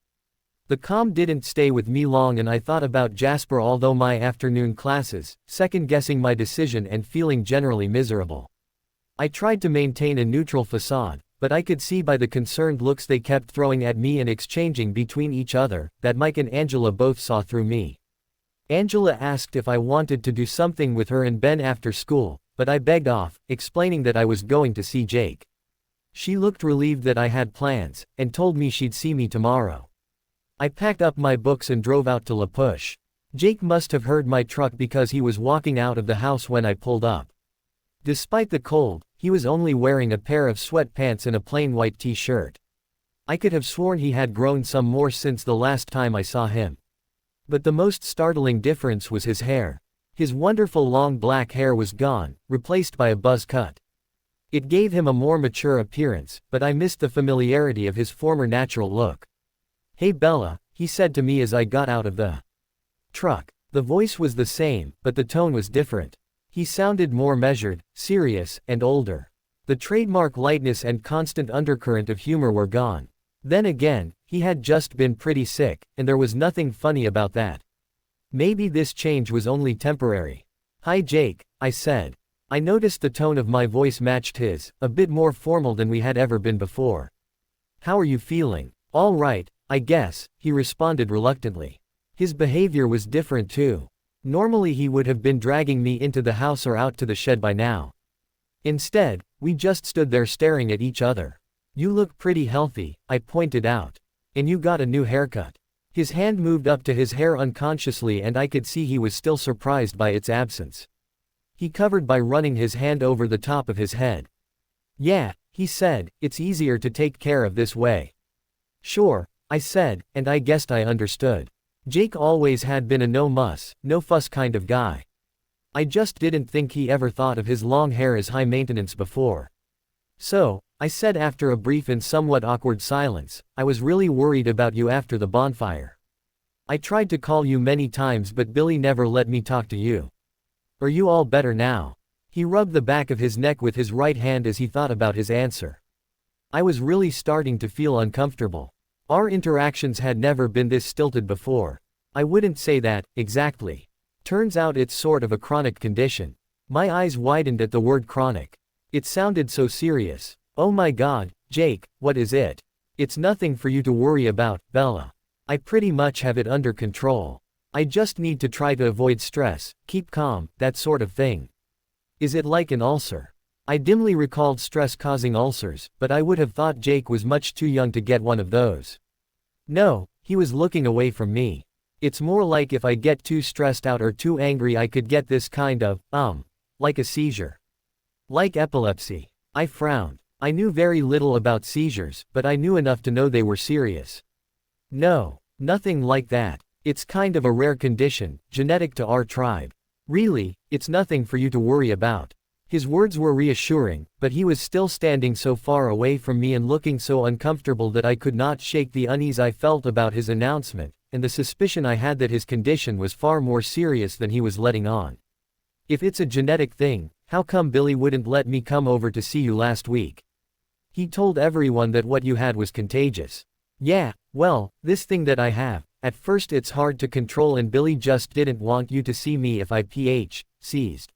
The calm didn't stay with me long and I thought about Jasper all my afternoon classes, second-guessing my decision and feeling generally miserable. I tried to maintain a neutral facade, but I could see by the concerned looks they kept throwing at me and exchanging between each other, that Mike and Angela both saw through me. Angela asked if I wanted to do something with her and Ben after school, but I begged off, explaining that I was going to see Jake. She looked relieved that I had plans, and told me she'd see me tomorrow. I packed up my books and drove out to La Push. Jake must have heard my truck because he was walking out of the house when I pulled up. Despite the cold, he was only wearing a pair of sweatpants and a plain white t-shirt. I could have sworn he had grown some more since the last time I saw him. But the most startling difference was his hair. His wonderful long black hair was gone, replaced by a buzz cut. It gave him a more mature appearance, but I missed the familiarity of his former natural look. Hey Bella, he said to me as I got out of the truck. The voice was the same, but the tone was different. He sounded more measured, serious, and older. The trademark lightness and constant undercurrent of humor were gone. Then again, he had just been pretty sick, and there was nothing funny about that. Maybe this change was only temporary. Hi Jake, I said. I noticed the tone of my voice matched his, a bit more formal than we had ever been before. "How are you feeling?" "All right, I guess," he responded reluctantly. His behavior was different too. Normally he would have been dragging me into the house or out to the shed by now. Instead, we just stood there staring at each other. "You look pretty healthy," I pointed out. "And you got a new haircut." His hand moved up to his hair unconsciously and I could see he was still surprised by its absence. He covered by running his hand over the top of his head. "Yeah," he said, "it's easier to take care of this way." "Sure," I said, and I guessed I understood. Jake always had been a no-muss, no-fuss kind of guy. I just didn't think he ever thought of his long hair as high maintenance before. "So," I said after a brief and somewhat awkward silence, "I was really worried about you after the bonfire. I tried to call you many times but Billy never let me talk to you. Are you all better now?" He rubbed the back of his neck with his right hand as he thought about his answer. I was really starting to feel uncomfortable. Our interactions had never been this stilted before. I wouldn't say that, exactly. Turns out it's sort of a chronic condition. My eyes widened at the word chronic. It sounded so serious. "Oh my God, Jake, what is it?" "It's nothing for you to worry about, Bella. I pretty much have it under control. I just need to try to avoid stress, keep calm, that sort of thing." "Is it like an ulcer?" I dimly recalled stress causing ulcers, but I would have thought Jake was much too young to get one of those. "No," he was looking away from me. "It's more like if I get too stressed out or too angry I could get this kind of, like a seizure. Like epilepsy." I frowned. I knew very little about seizures, but I knew enough to know they were serious. "No, nothing like that. It's kind of a rare condition, genetic to our tribe. Really, it's nothing for you to worry about." His words were reassuring, but he was still standing so far away from me and looking so uncomfortable that I could not shake the unease I felt about his announcement, and the suspicion I had that his condition was far more serious than he was letting on. "If it's a genetic thing, how come Billy wouldn't let me come over to see you last week? He told everyone that what you had was contagious." "Yeah, well, this thing that I have, at first it's hard to control and Billy just didn't want you to see me if I seized.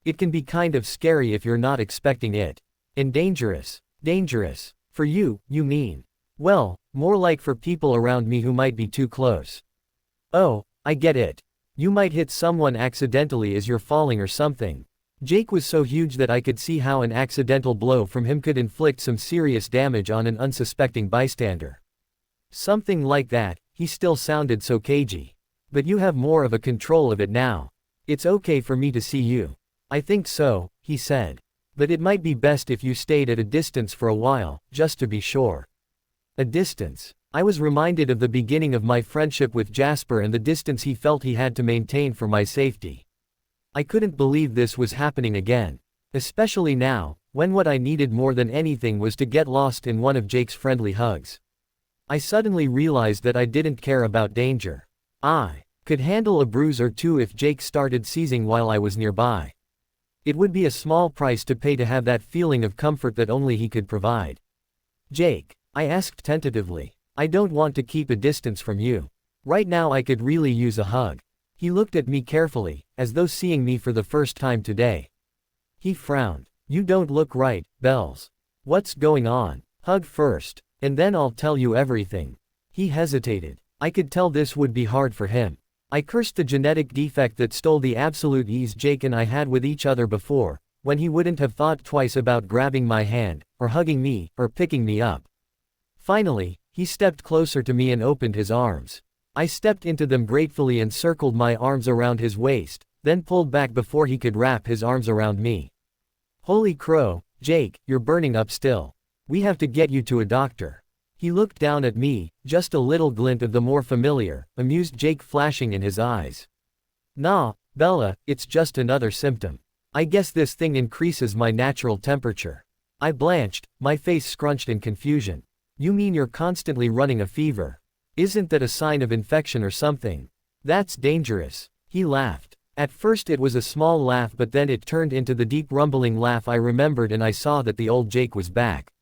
It can be kind of scary if you're not expecting it. And dangerous." "Dangerous? For you, you mean?" "Well, more like for people around me who might be too close." "Oh, I get it. You might hit someone accidentally as you're falling or something." Jake was so huge that I could see how an accidental blow from him could inflict some serious damage on an unsuspecting bystander. "Something like that." He still sounded so cagey. "But you have more of a control of it now. It's okay for me to see you." "I think so," he said. "But it might be best if you stayed at a distance for a while, just to be sure." A distance. I was reminded of the beginning of my friendship with Jasper and the distance he felt he had to maintain for my safety. I couldn't believe this was happening again. Especially now, when what I needed more than anything was to get lost in one of Jake's friendly hugs. I suddenly realized that I didn't care about danger. I could handle a bruise or two if Jake started seizing while I was nearby. It would be a small price to pay to have that feeling of comfort that only he could provide. "Jake," I asked tentatively, "I don't want to keep a distance from you. Right now I could really use a hug." He looked at me carefully, as though seeing me for the first time today. He frowned. "You don't look right, Bells. What's going on? Hug first, and then I'll tell you everything." He hesitated. I could tell this would be hard for him. I cursed the genetic defect that stole the absolute ease Jake and I had with each other before, when he wouldn't have thought twice about grabbing my hand, or hugging me, or picking me up. Finally, he stepped closer to me and opened his arms. I stepped into them gratefully and circled my arms around his waist, then pulled back before he could wrap his arms around me. "Holy crow, Jake, you're burning up still. We have to get you to a doctor." He looked down at me, just a little glint of the more familiar, amused Jake flashing in his eyes. "Nah, Bella, it's just another symptom. I guess this thing increases my natural temperature." I blanched, my face scrunched in confusion. "You mean you're constantly running a fever? Isn't that a sign of infection or something? That's dangerous." He laughed. At first it was a small laugh but then it turned into the deep rumbling laugh I remembered and I saw that the old Jake was back.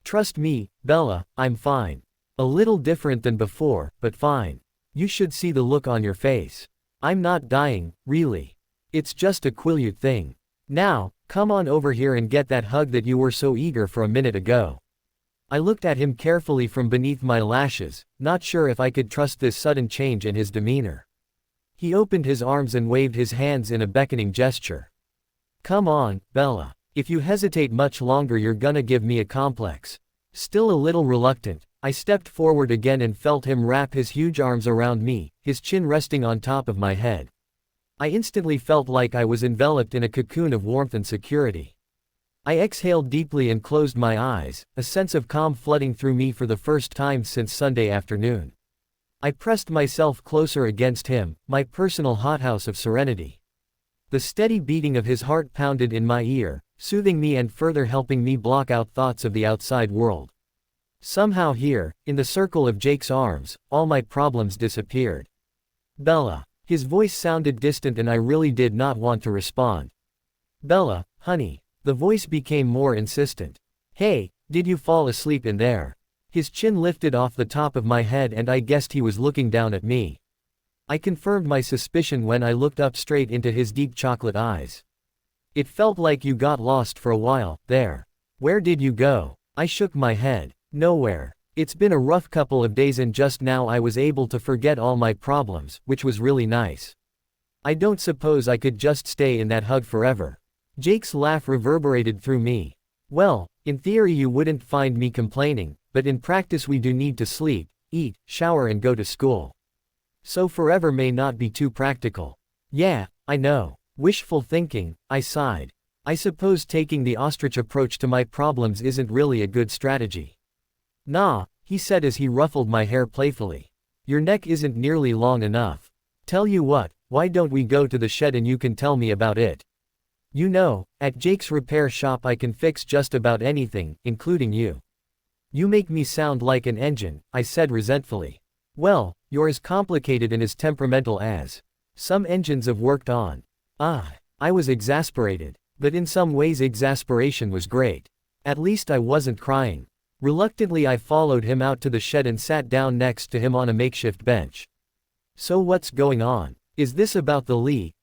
"Trust me, Bella, I'm fine. A little different than before, but fine. You should see the look on your face. I'm not dying, really. It's just a quileute thing. Now, come on over here and get that hug that you were so eager for a minute ago. I looked at him carefully from beneath my lashes, not sure if I could trust this sudden change in his demeanor. He opened his arms and waved his hands in a beckoning gesture. Come on, Bella. If you hesitate much longer you're gonna give me a complex. Still a little reluctant, I stepped forward again and felt him wrap his huge arms around me, his chin resting on top of my head. I instantly felt like I was enveloped in a cocoon of warmth and security. I exhaled deeply and closed my eyes, a sense of calm flooding through me for the first time since Sunday afternoon. I pressed myself closer against him, my personal hothouse of serenity. The steady beating of his heart pounded in my ear, soothing me and further helping me block out thoughts of the outside world. Somehow here, in the circle of Jake's arms, all my problems disappeared. Bella. His voice sounded distant and I really did not want to respond. Bella, honey. The voice became more insistent. Hey, did you fall asleep in there? His chin lifted off the top of my head and I guessed he was looking down at me. I confirmed my suspicion when I looked up straight into his deep chocolate eyes. It felt like you got lost for a while, there. Where did you go? I shook my head. Nowhere. It's been a rough couple of days and just now I was able to forget all my problems, which was really nice. I don't suppose I could just stay in that hug forever. Jake's laugh reverberated through me. Well, in theory you wouldn't find me complaining, but in practice we do need to sleep, eat, shower and go to school. So forever may not be too practical. Yeah, I know. Wishful thinking, I sighed. I suppose taking the ostrich approach to my problems isn't really a good strategy. Nah, he said as he ruffled my hair playfully. Your neck isn't nearly long enough. Tell you what, why don't we go to the shed and you can tell me about it? You know, at Jake's repair shop I can fix just about anything, including you. You make me sound like an engine, I said resentfully. Well, you're as complicated and as temperamental as some engines have worked on. I was exasperated, but in some ways exasperation was great. At least I wasn't crying. Reluctantly I followed him out to the shed and sat down next to him on a makeshift bench. So what's going on? Is this about the Lee,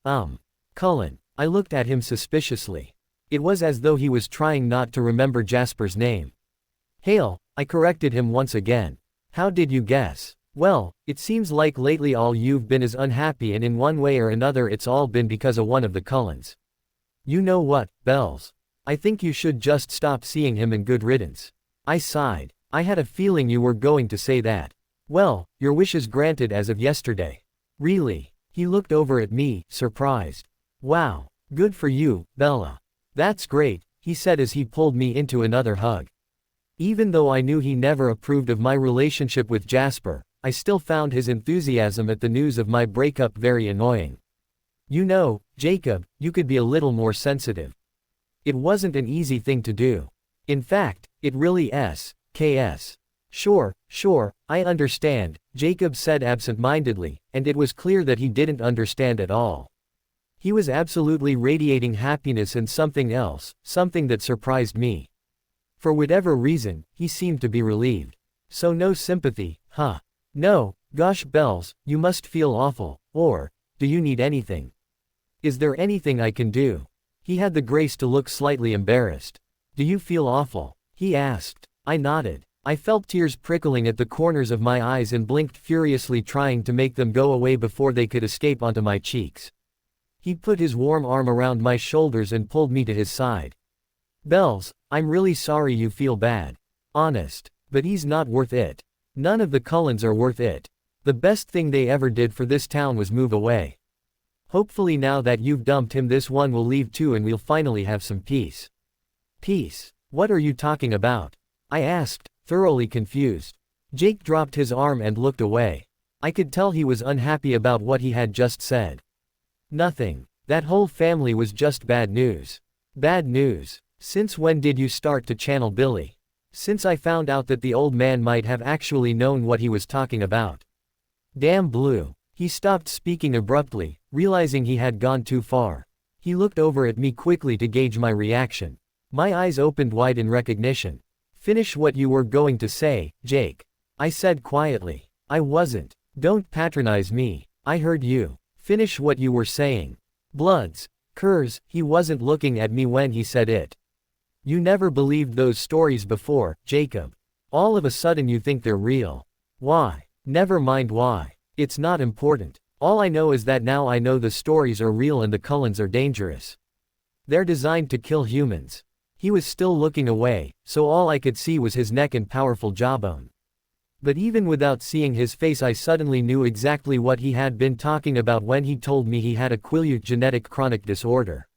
Cullen? I looked at him suspiciously. It was as though he was trying not to remember Jasper's name. Hale, I corrected him once again. How did you guess? Well, it seems like lately all you've been is unhappy and in one way or another it's all been because of one of the Cullens. You know what, Bells? I think you should just stop seeing him and good riddance. I sighed. I had a feeling you were going to say that. Well, your wish is granted as of yesterday. Really? He looked over at me, surprised. Wow. Good for you, Bella. That's great, he said as he pulled me into another hug. Even though I knew he never approved of my relationship with Jasper, I still found his enthusiasm at the news of my breakup very annoying. You know, Jacob, you could be a little more sensitive. It wasn't an easy thing to do. In fact, it really KS. Sure, I understand, Jacob said absent-mindedly, and it was clear that he didn't understand at all. He was absolutely radiating happiness and something else, something that surprised me. For whatever reason, he seemed to be relieved. So no sympathy, huh? No, gosh Bells, you must feel awful, or, do you need anything? Is there anything I can do? He had the grace to look slightly embarrassed. Do you feel awful? He asked. I nodded. I felt tears prickling at the corners of my eyes and blinked furiously trying to make them go away before they could escape onto my cheeks. He put his warm arm around my shoulders and pulled me to his side. Bells, I'm really sorry you feel bad. Honest. But he's not worth it. None of the Cullens are worth it. The best thing they ever did for this town was move away. Hopefully now that you've dumped him this one will leave too and we'll finally have some peace. Peace? What are you talking about? I asked, thoroughly confused. Jake dropped his arm and looked away. I could tell he was unhappy about what he had just said. Nothing. That whole family was just bad news. Bad news. Since when did you start to channel Billy? Since I found out that the old man might have actually known what he was talking about. Damn blue. He stopped speaking abruptly, realizing he had gone too far. He looked over at me quickly to gauge my reaction. My eyes opened wide in recognition. Finish what you were going to say, Jake. I said quietly. I wasn't. Don't patronize me. I heard you. Finish what you were saying. Bloods. Curse, he wasn't looking at me when he said it. You never believed those stories before, Jacob. All of a sudden you think they're real. Why? Never mind why. It's not important. All I know is that now I know the stories are real and the Cullens are dangerous. They're designed to kill humans. He was still looking away, so all I could see was his neck and powerful jawbone. But even without seeing his face, I suddenly knew exactly what he had been talking about when he told me he had a Quileute genetic chronic disorder.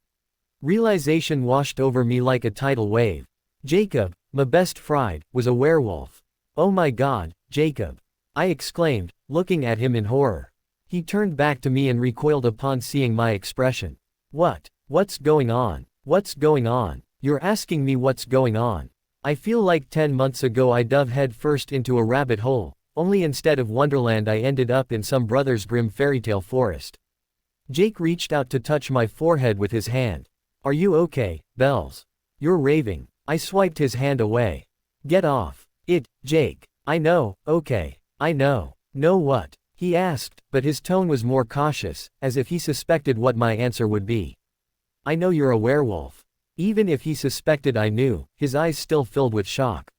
Realization washed over me like a tidal wave. Jacob, my best friend, was a werewolf. Oh my God, Jacob! I exclaimed, looking at him in horror. He turned back to me and recoiled upon seeing my expression. What's going on? What's going on? You're asking me what's going on? I feel like 10 months ago I dove headfirst into a rabbit hole, only instead of Wonderland I ended up in some Brothers Grimm fairytale forest. Jake reached out to touch my forehead with his hand. Are you okay, Bells? You're raving. I swiped his hand away. Get off it, Jake. I know, okay. I know. Know what? He asked, but his tone was more cautious, as if he suspected what my answer would be. I know you're a werewolf. Even if he suspected I knew, his eyes still filled with shock.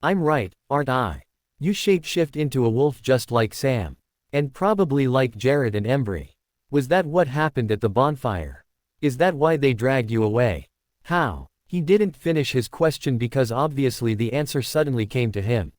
I'm right, aren't I? You shapeshift into a wolf just like Sam. And probably like Jared and Embry. Was that what happened at the bonfire? Is that why they dragged you away? How? He didn't finish his question because obviously the answer suddenly came to him.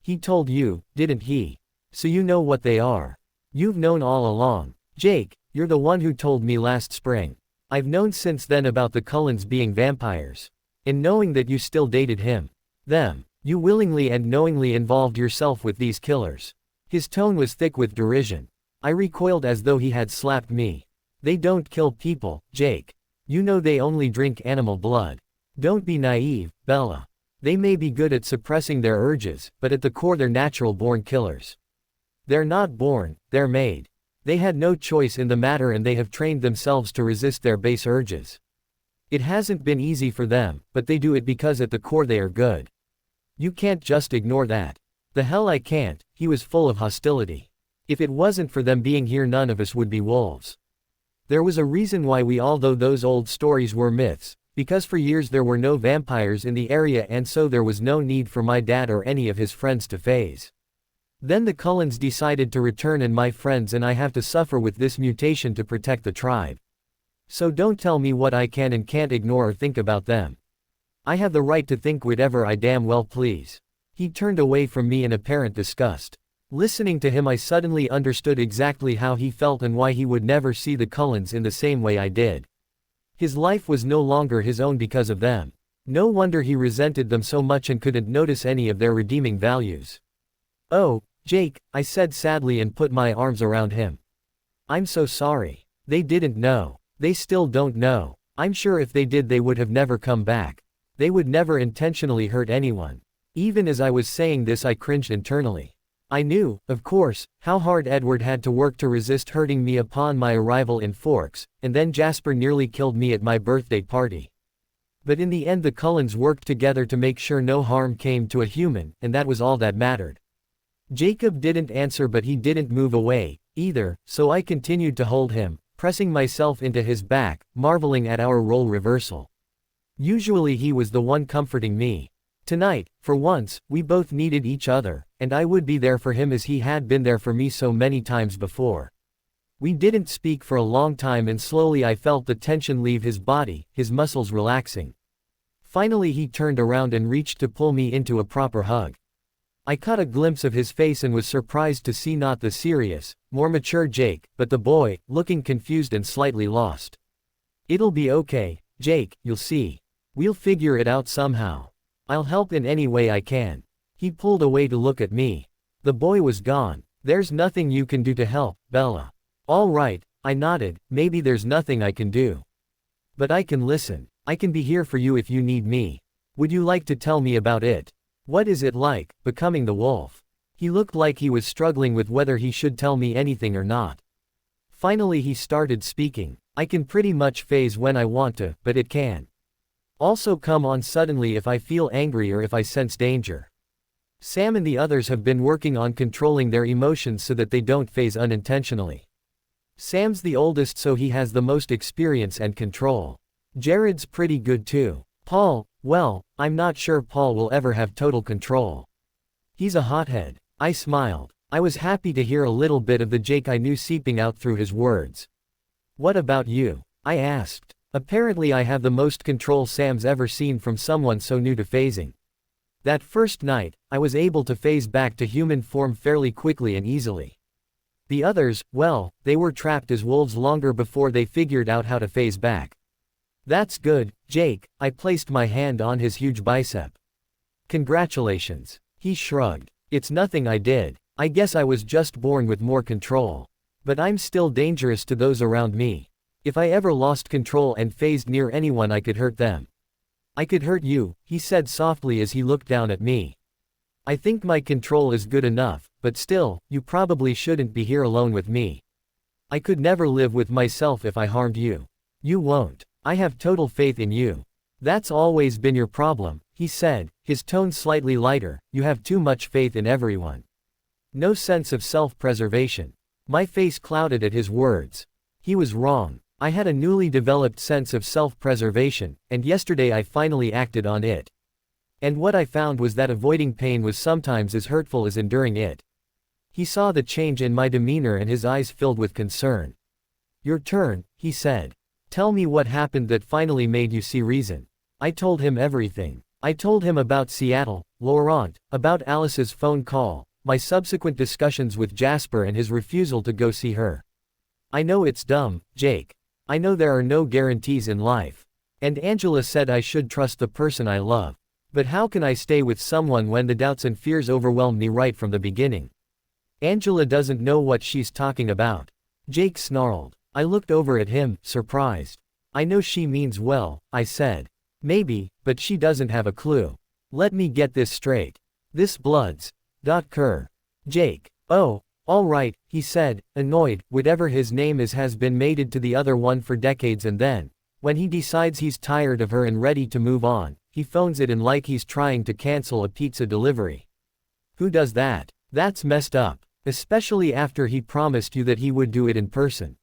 He told you, didn't he? So you know what they are. You've known all along. Jake, you're the one who told me last spring. I've known since then about the Cullens being vampires. And knowing that you still dated him. Them. You willingly and knowingly involved yourself with these killers. His tone was thick with derision. I recoiled as though he had slapped me. They don't kill people, Jake. You know they only drink animal blood. Don't be naive, Bella. They may be good at suppressing their urges, but at the core they're natural-born killers. They're not born, they're made. They had no choice in the matter and they have trained themselves to resist their base urges. It hasn't been easy for them, but they do it because at the core they are good. You can't just ignore that. The hell I can't. He was full of hostility. If it wasn't for them being here none of us would be wolves. There was a reason why although those old stories were myths, because for years there were no vampires in the area and so there was no need for my dad or any of his friends to phase. Then the Cullens decided to return and my friends and I have to suffer with this mutation to protect the tribe. So don't tell me what I can and can't ignore or think about them. I have the right to think whatever I damn well please. He turned away from me in apparent disgust. Listening to him I suddenly understood exactly how he felt and why he would never see the Cullens in the same way I did. His life was no longer his own because of them. No wonder he resented them so much and couldn't notice any of their redeeming values. Oh, Jake, I said sadly and put my arms around him. I'm so sorry. They didn't know. They still don't know. I'm sure if they did they would have never come back. They would never intentionally hurt anyone. Even as I was saying this I cringed internally. I knew, of course, how hard Edward had to work to resist hurting me upon my arrival in Forks, and then Jasper nearly killed me at my birthday party. But in the end the Cullens worked together to make sure no harm came to a human, and that was all that mattered. Jacob didn't answer but he didn't move away, either, so I continued to hold him, pressing myself into his back, marveling at our role reversal. Usually he was the one comforting me. Tonight, for once, we both needed each other, and I would be there for him as he had been there for me so many times before. We didn't speak for a long time and slowly I felt the tension leave his body, his muscles relaxing. Finally he turned around and reached to pull me into a proper hug. I caught a glimpse of his face and was surprised to see not the serious, more mature Jake, but the boy, looking confused and slightly lost. It'll be okay, Jake, you'll see. We'll figure it out somehow. I'll help in any way I can. He pulled away to look at me. The boy was gone. There's nothing you can do to help, Bella. All right, I nodded, maybe there's nothing I can do. But I can listen. I can be here for you if you need me. Would you like to tell me about it? What is it like, becoming the wolf? He looked like he was struggling with whether he should tell me anything or not. Finally he started speaking. I can pretty much phase when I want to, but it can also come on suddenly if I feel angry or if I sense danger. Sam and the others have been working on controlling their emotions so that they don't phase unintentionally. Sam's the oldest, so he has the most experience and control. Jared's pretty good too. Paul, well, I'm not sure Paul will ever have total control. He's a hothead. I smiled. I was happy to hear a little bit of the Jake I knew seeping out through his words. What about you? I asked. Apparently I have the most control Sam's ever seen from someone so new to phasing. That first night, I was able to phase back to human form fairly quickly and easily. The others, well, they were trapped as wolves longer before they figured out how to phase back. That's good, Jake. I placed my hand on his huge bicep. Congratulations. He shrugged. It's nothing I did. I guess I was just born with more control. But I'm still dangerous to those around me. If I ever lost control and phased near anyone, I could hurt them. I could hurt you, he said softly as he looked down at me. I think my control is good enough, but still, you probably shouldn't be here alone with me. I could never live with myself if I harmed you. You won't. I have total faith in you. That's always been your problem, he said, his tone slightly lighter. You have too much faith in everyone. No sense of self-preservation. My face clouded at his words. He was wrong. I had a newly developed sense of self-preservation, and yesterday I finally acted on it. And what I found was that avoiding pain was sometimes as hurtful as enduring it. He saw the change in my demeanor and his eyes filled with concern. Your turn, he said. Tell me what happened that finally made you see reason. I told him everything. I told him about Seattle, Laurent, about Alice's phone call, my subsequent discussions with Jasper and his refusal to go see her. I know it's dumb, Jake. I know there are no guarantees in life. And Angela said I should trust the person I love. But how can I stay with someone when the doubts and fears overwhelmed me right from the beginning? Angela doesn't know what she's talking about. Jake snarled. I looked over at him, surprised. I know she means well, I said. Maybe, but she doesn't have a clue. Let me get this straight. This Bloods. Kerr. Jake. Oh, all right, he said, annoyed. Whatever his name is has been mated to the other one for decades, and then, when he decides he's tired of her and ready to move on, he phones it in like he's trying to cancel a pizza delivery. Who does that? That's messed up. Especially after he promised you that he would do it in person.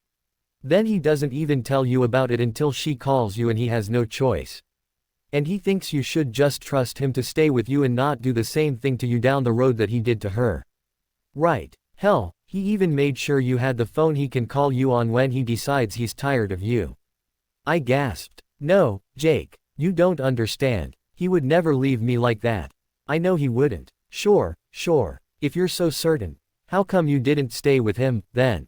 Then he doesn't even tell you about it until she calls you and he has no choice. And he thinks you should just trust him to stay with you and not do the same thing to you down the road that he did to her. Right. Hell, he even made sure you had the phone he can call you on when he decides he's tired of you. I gasped. No, Jake, you don't understand. He would never leave me like that. I know he wouldn't. Sure. If you're so certain, how come you didn't stay with him, then?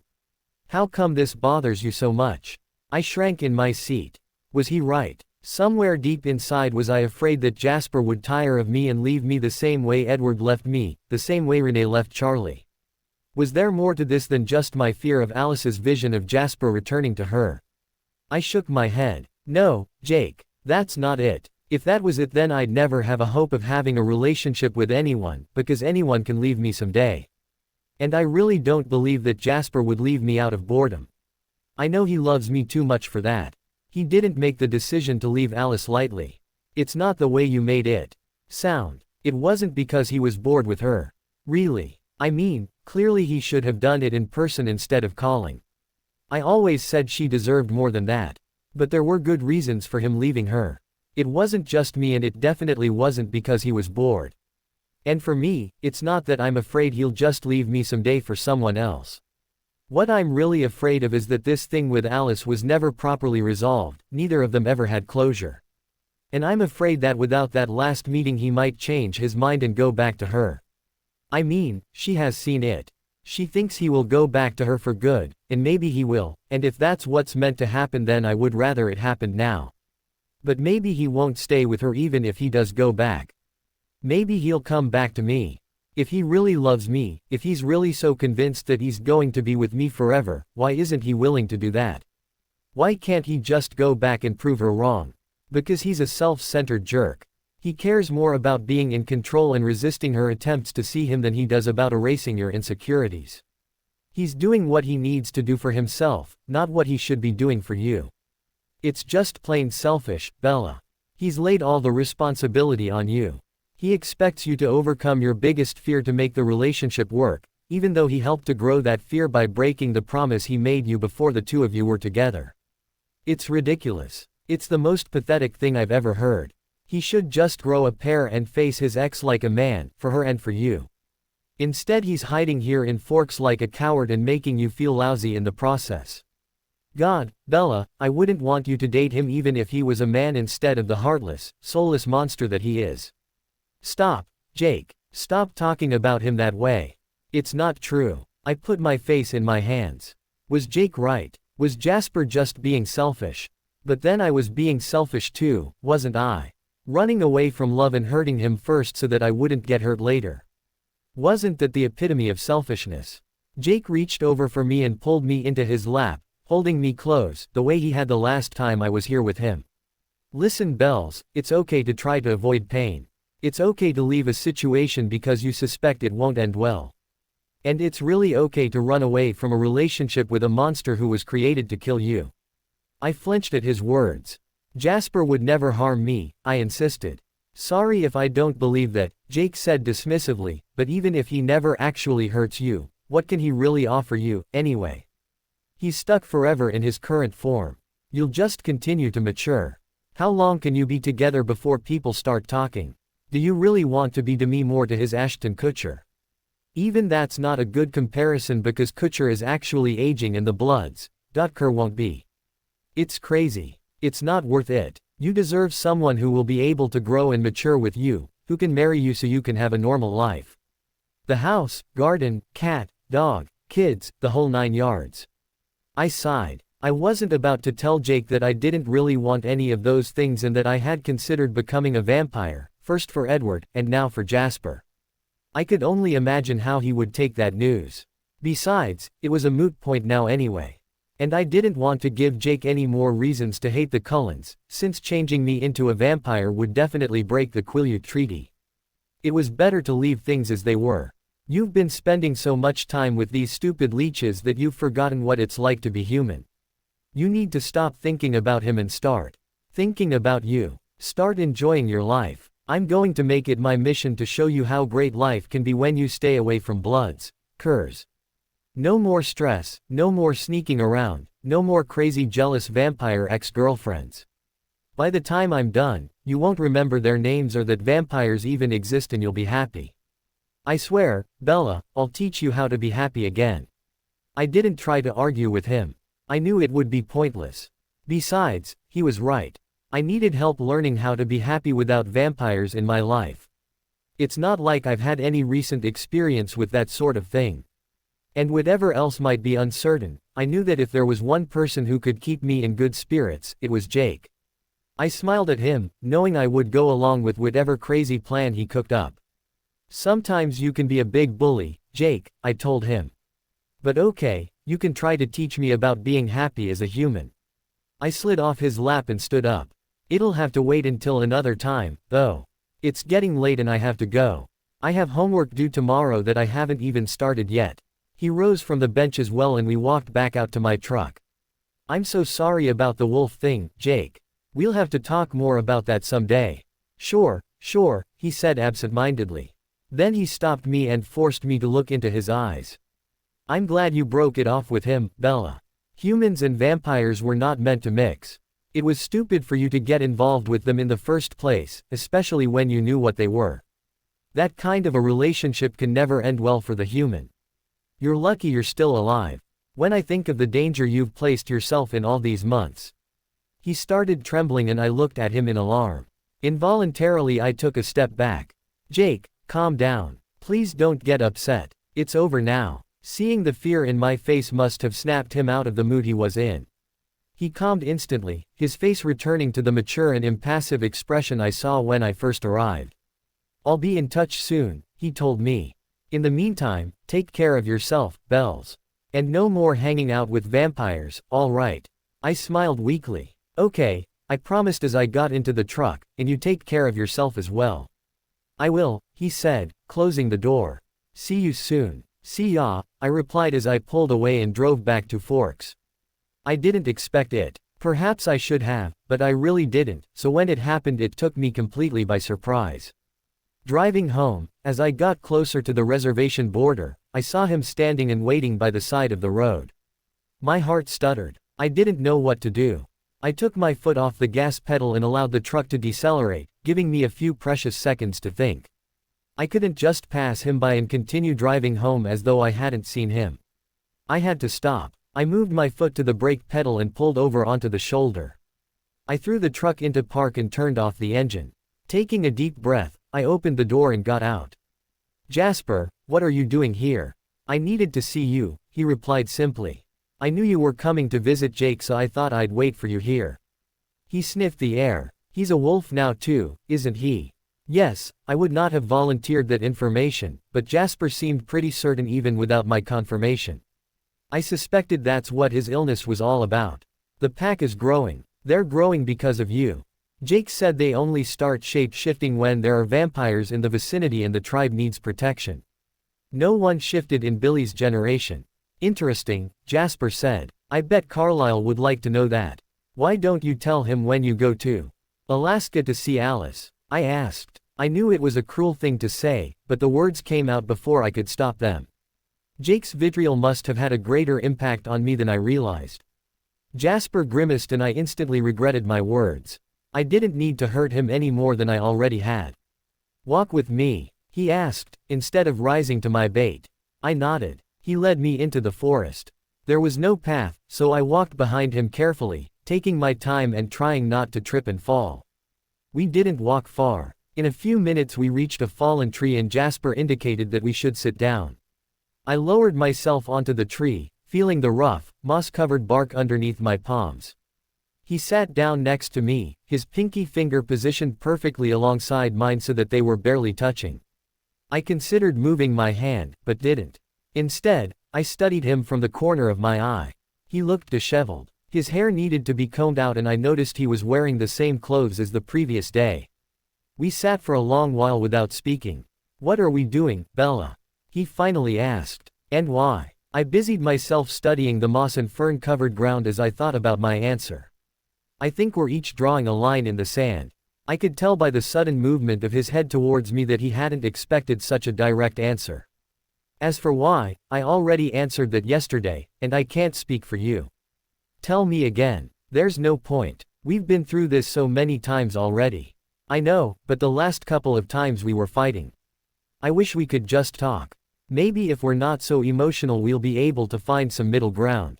How come this bothers you so much? I shrank in my seat. Was he right? Somewhere deep inside was I afraid that Jasper would tire of me and leave me the same way Edward left me, the same way Renee left Charlie. Was there more to this than just my fear of Alice's vision of Jasper returning to her? I shook my head. No, Jake, that's not it. If that was it, then I'd never have a hope of having a relationship with anyone, because anyone can leave me someday. And I really don't believe that Jasper would leave me out of boredom. I know he loves me too much for that. He didn't make the decision to leave Alice lightly. It's not the way you made it sound. It wasn't because he was bored with her. Really. I mean, clearly he should have done it in person instead of calling. I always said she deserved more than that. But there were good reasons for him leaving her. It wasn't just me, and it definitely wasn't because he was bored. And for me, it's not that I'm afraid he'll just leave me someday for someone else. What I'm really afraid of is that this thing with Alice was never properly resolved. Neither of them ever had closure. And I'm afraid that without that last meeting he might change his mind and go back to her. I mean, she has seen it. She thinks he will go back to her for good, and maybe he will, and if that's what's meant to happen, then I would rather it happened now. But maybe he won't stay with her even if he does go back. Maybe he'll come back to me. If he really loves me, if he's really so convinced that he's going to be with me forever, why isn't he willing to do that? Why can't he just go back and prove her wrong? Because he's a self-centered jerk. He cares more about being in control and resisting her attempts to see him than he does about erasing your insecurities. He's doing what he needs to do for himself, not what he should be doing for you. It's just plain selfish, Bella. He's laid all the responsibility on you. He expects you to overcome your biggest fear to make the relationship work, even though he helped to grow that fear by breaking the promise he made you before the two of you were together. It's ridiculous. It's the most pathetic thing I've ever heard. He should just grow a pair and face his ex like a man, for her and for you. Instead he's hiding here in Forks like a coward and making you feel lousy in the process. God, Bella, I wouldn't want you to date him even if he was a man instead of the heartless, soulless monster that he is. Stop, Jake. Stop talking about him that way. It's not true. I put my face in my hands. Was Jake right? Was Jasper just being selfish? But then I was being selfish too, wasn't I? Running away from love and hurting him first so that I wouldn't get hurt later. Wasn't that the epitome of selfishness? Jake reached over for me and pulled me into his lap, holding me close, the way he had the last time I was here with him. Listen, Bells, it's okay to try to avoid pain. It's okay to leave a situation because you suspect it won't end well. And it's really okay to run away from a relationship with a monster who was created to kill you. I flinched at his words. Jasper would never harm me, I insisted. Sorry if I don't believe that, Jake said dismissively, but even if he never actually hurts you, what can he really offer you, anyway? He's stuck forever in his current form. You'll just continue to mature. How long can you be together before people start talking? Do you really want to be Demi Moore to his Ashton Kutcher? Even that's not a good comparison because Kutcher is actually aging and the Bloods, Kerr won't be. It's crazy. It's not worth it. You deserve someone who will be able to grow and mature with you, who can marry you so you can have a normal life. The house, garden, cat, dog, kids, the whole 9 yards. I sighed. I wasn't about to tell Jake that I didn't really want any of those things and that I had considered becoming a vampire, first for Edward, and now for Jasper. I could only imagine how he would take that news. Besides, it was a moot point now anyway. And I didn't want to give Jake any more reasons to hate the Cullens, since changing me into a vampire would definitely break the Quileute Treaty. It was better to leave things as they were. You've been spending so much time with these stupid leeches that you've forgotten what it's like to be human. You need to stop thinking about him and start thinking about you. Start enjoying your life. I'm going to make it my mission to show you how great life can be when you stay away from Bloods, Kerrs. No more stress, no more sneaking around, no more crazy jealous vampire ex-girlfriends. By the time I'm done, you won't remember their names or that vampires even exist and you'll be happy. I swear, Bella, I'll teach you how to be happy again. I didn't try to argue with him. I knew it would be pointless. Besides, he was right. I needed help learning how to be happy without vampires in my life. It's not like I've had any recent experience with that sort of thing. And whatever else might be uncertain, I knew that if there was one person who could keep me in good spirits, it was Jake. I smiled at him, knowing I would go along with whatever crazy plan he cooked up. Sometimes you can be a big bully, Jake, I told him. But okay, you can try to teach me about being happy as a human. I slid off his lap and stood up. It'll have to wait until another time, though. It's getting late and I have to go. I have homework due tomorrow that I haven't even started yet. He rose from the bench as well and we walked back out to my truck. I'm so sorry about the wolf thing, Jake. We'll have to talk more about that someday. Sure, he said absent-mindedly. Then he stopped me and forced me to look into his eyes. I'm glad you broke it off with him, Bella. Humans and vampires were not meant to mix. It was stupid for you to get involved with them in the first place, especially when you knew what they were. That kind of a relationship can never end well for the human. You're lucky you're still alive. When I think of the danger you've placed yourself in all these months. He started trembling and I looked at him in alarm. Involuntarily I took a step back. Jake, calm down. Please don't get upset. It's over now. Seeing the fear in my face must have snapped him out of the mood he was in. He calmed instantly, his face returning to the mature and impassive expression I saw when I first arrived. I'll be in touch soon, he told me. In the meantime, take care of yourself, Bells. And no more hanging out with vampires, all right? I smiled weakly. Okay, I promised as I got into the truck, and you take care of yourself as well. I will, he said, closing the door. See you soon. See ya, I replied as I pulled away and drove back to Forks. I didn't expect it. Perhaps I should have, but I really didn't, so when it happened it took me completely by surprise. Driving home, as I got closer to the reservation border, I saw him standing and waiting by the side of the road. My heart stuttered. I didn't know what to do. I took my foot off the gas pedal and allowed the truck to decelerate, giving me a few precious seconds to think. I couldn't just pass him by and continue driving home as though I hadn't seen him. I had to stop. I moved my foot to the brake pedal and pulled over onto the shoulder. I threw the truck into park and turned off the engine. Taking a deep breath, I opened the door and got out. "Jasper, what are you doing here?" "I needed to see you," he replied simply. "I knew you were coming to visit Jake, so I thought I'd wait for you here." He sniffed the air. "He's a wolf now too, isn't he?" Yes, I would not have volunteered that information, but Jasper seemed pretty certain even without my confirmation. I suspected that's what his illness was all about. "The pack is growing. They're growing because of you. Jake said they only start shape-shifting when there are vampires in the vicinity and the tribe needs protection. No one shifted in Billy's generation." "Interesting," Jasper said. "I bet Carlisle would like to know that. Why don't you tell him when you go to Alaska to see Alice?" I asked. I knew it was a cruel thing to say, but the words came out before I could stop them. Jake's vitriol must have had a greater impact on me than I realized. Jasper grimaced and I instantly regretted my words. I didn't need to hurt him any more than I already had. "Walk with me?" he asked, instead of rising to my bait. I nodded. He led me into the forest. There was no path, so I walked behind him carefully, taking my time and trying not to trip and fall. We didn't walk far. In a few minutes we reached a fallen tree and Jasper indicated that we should sit down. I lowered myself onto the tree, feeling the rough, moss-covered bark underneath my palms. He sat down next to me, his pinky finger positioned perfectly alongside mine so that they were barely touching. I considered moving my hand, but didn't. Instead, I studied him from the corner of my eye. He looked disheveled. His hair needed to be combed out and I noticed he was wearing the same clothes as the previous day. We sat for a long while without speaking. "What are we doing, Bella?" he finally asked. "And why?" I busied myself studying the moss and fern-covered ground as I thought about my answer. "I think we're each drawing a line in the sand." I could tell by the sudden movement of his head towards me that he hadn't expected such a direct answer. "As for why, I already answered that yesterday, and I can't speak for you." "Tell me again." "There's no point. We've been through this so many times already." "I know, but the last couple of times we were fighting. I wish we could just talk. Maybe if we're not so emotional we'll be able to find some middle ground.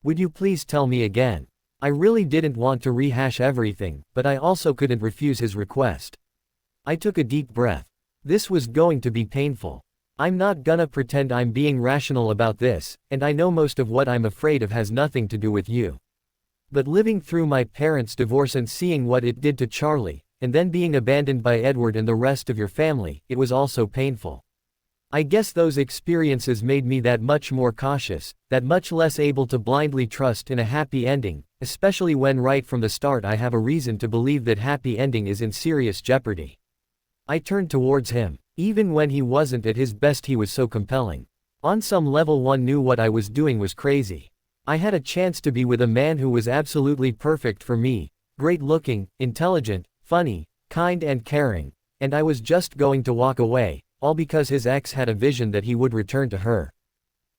Would you please tell me again?" I really didn't want to rehash everything, but I also couldn't refuse his request. I took a deep breath. This was going to be painful. I'm not gonna pretend I'm being rational about this, and I know most of what I'm afraid of has nothing to do with you. But living through my parents' divorce and seeing what it did to Charlie, and then being abandoned by Edward and the rest of your family, it was also painful. I guess those experiences made me that much more cautious, that much less able to blindly trust in a happy ending, especially when right from the start I have a reason to believe that happy ending is in serious jeopardy. I turned towards him. Even when he wasn't at his best he was so compelling. On some level one knew what I was doing was crazy. I had a chance to be with a man who was absolutely perfect for me, great looking, intelligent, funny, kind and caring, and I was just going to walk away, all because his ex had a vision that he would return to her.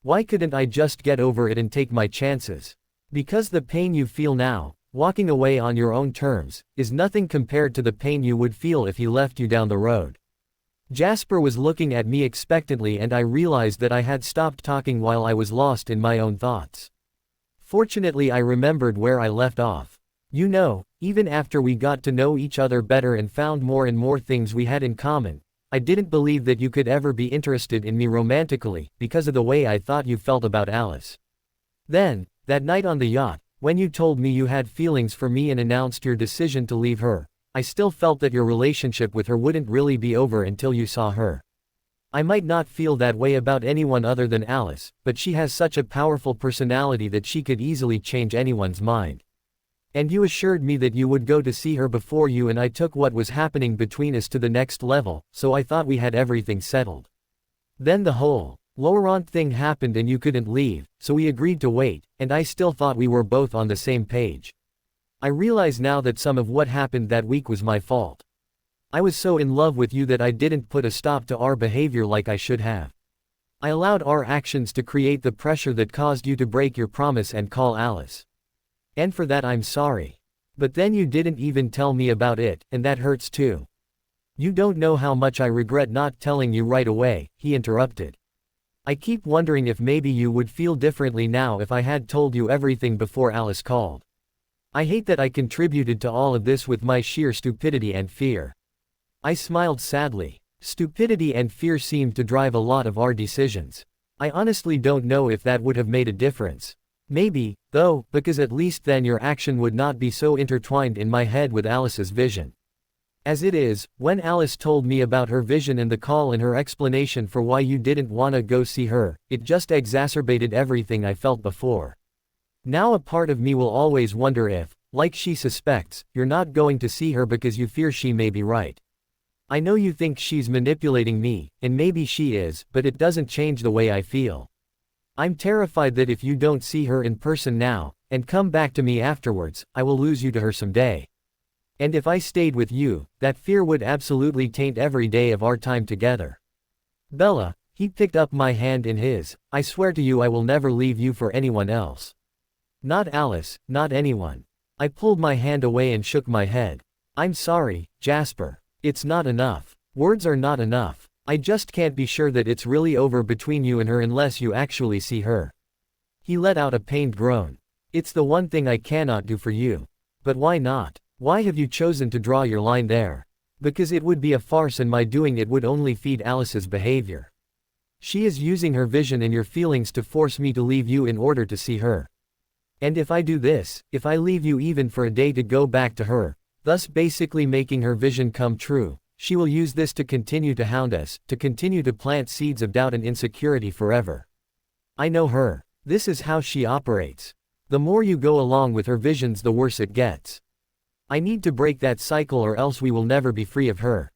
Why couldn't I just get over it and take my chances? Because the pain you feel now, walking away on your own terms, is nothing compared to the pain you would feel if he left you down the road. Jasper was looking at me expectantly and I realized that I had stopped talking while I was lost in my own thoughts. Fortunately I remembered where I left off. "You know, even after we got to know each other better and found more and more things we had in common, I didn't believe that you could ever be interested in me romantically, because of the way I thought you felt about Alice. Then, that night on the yacht, when you told me you had feelings for me and announced your decision to leave her, I still felt that your relationship with her wouldn't really be over until you saw her. I might not feel that way about anyone other than Alice, but she has such a powerful personality that she could easily change anyone's mind. And you assured me that you would go to see her before you and I took what was happening between us to the next level, so I thought we had everything settled. Then the whole Laurent thing happened and you couldn't leave, so we agreed to wait, and I still thought we were both on the same page. I realize now that some of what happened that week was my fault. I was so in love with you that I didn't put a stop to our behavior like I should have. I allowed our actions to create the pressure that caused you to break your promise and call Alice. And for that I'm sorry. But then you didn't even tell me about it, and that hurts too. You don't know how much I regret not telling you right away, he interrupted. I keep wondering if maybe you would feel differently now if I had told you everything before Alice called. I hate that I contributed to all of this with my sheer stupidity and fear. I smiled sadly. Stupidity and fear seemed to drive a lot of our decisions. I honestly don't know if that would have made a difference. Maybe, though, because at least then your action would not be so intertwined in my head with Alice's vision. As it is, when Alice told me about her vision and the call and her explanation for why you didn't wanna go see her, it just exacerbated everything I felt before. Now a part of me will always wonder if, like she suspects, you're not going to see her because you fear she may be right. I know you think she's manipulating me, and maybe she is, but it doesn't change the way I feel. I'm terrified that if you don't see her in person now, and come back to me afterwards, I will lose you to her someday. And if I stayed with you, that fear would absolutely taint every day of our time together. Bella, he picked up my hand in his, I swear to you I will never leave you for anyone else. Not Alice, not anyone. I pulled my hand away and shook my head. I'm sorry, Jasper. It's not enough. Words are not enough. I just can't be sure that it's really over between you and her unless you actually see her. He let out a pained groan. It's the one thing I cannot do for you. But why not? Why have you chosen to draw your line there? Because it would be a farce and my doing it would only feed Alice's behavior. She is using her vision and your feelings to force me to leave you in order to see her. And if I do this, if I leave you even for a day to go back to her, thus basically making her vision come true, she will use this to continue to hound us, to continue to plant seeds of doubt and insecurity forever. I know her. This is how she operates. The more you go along with her visions, the worse it gets. I need to break that cycle or else we will never be free of her.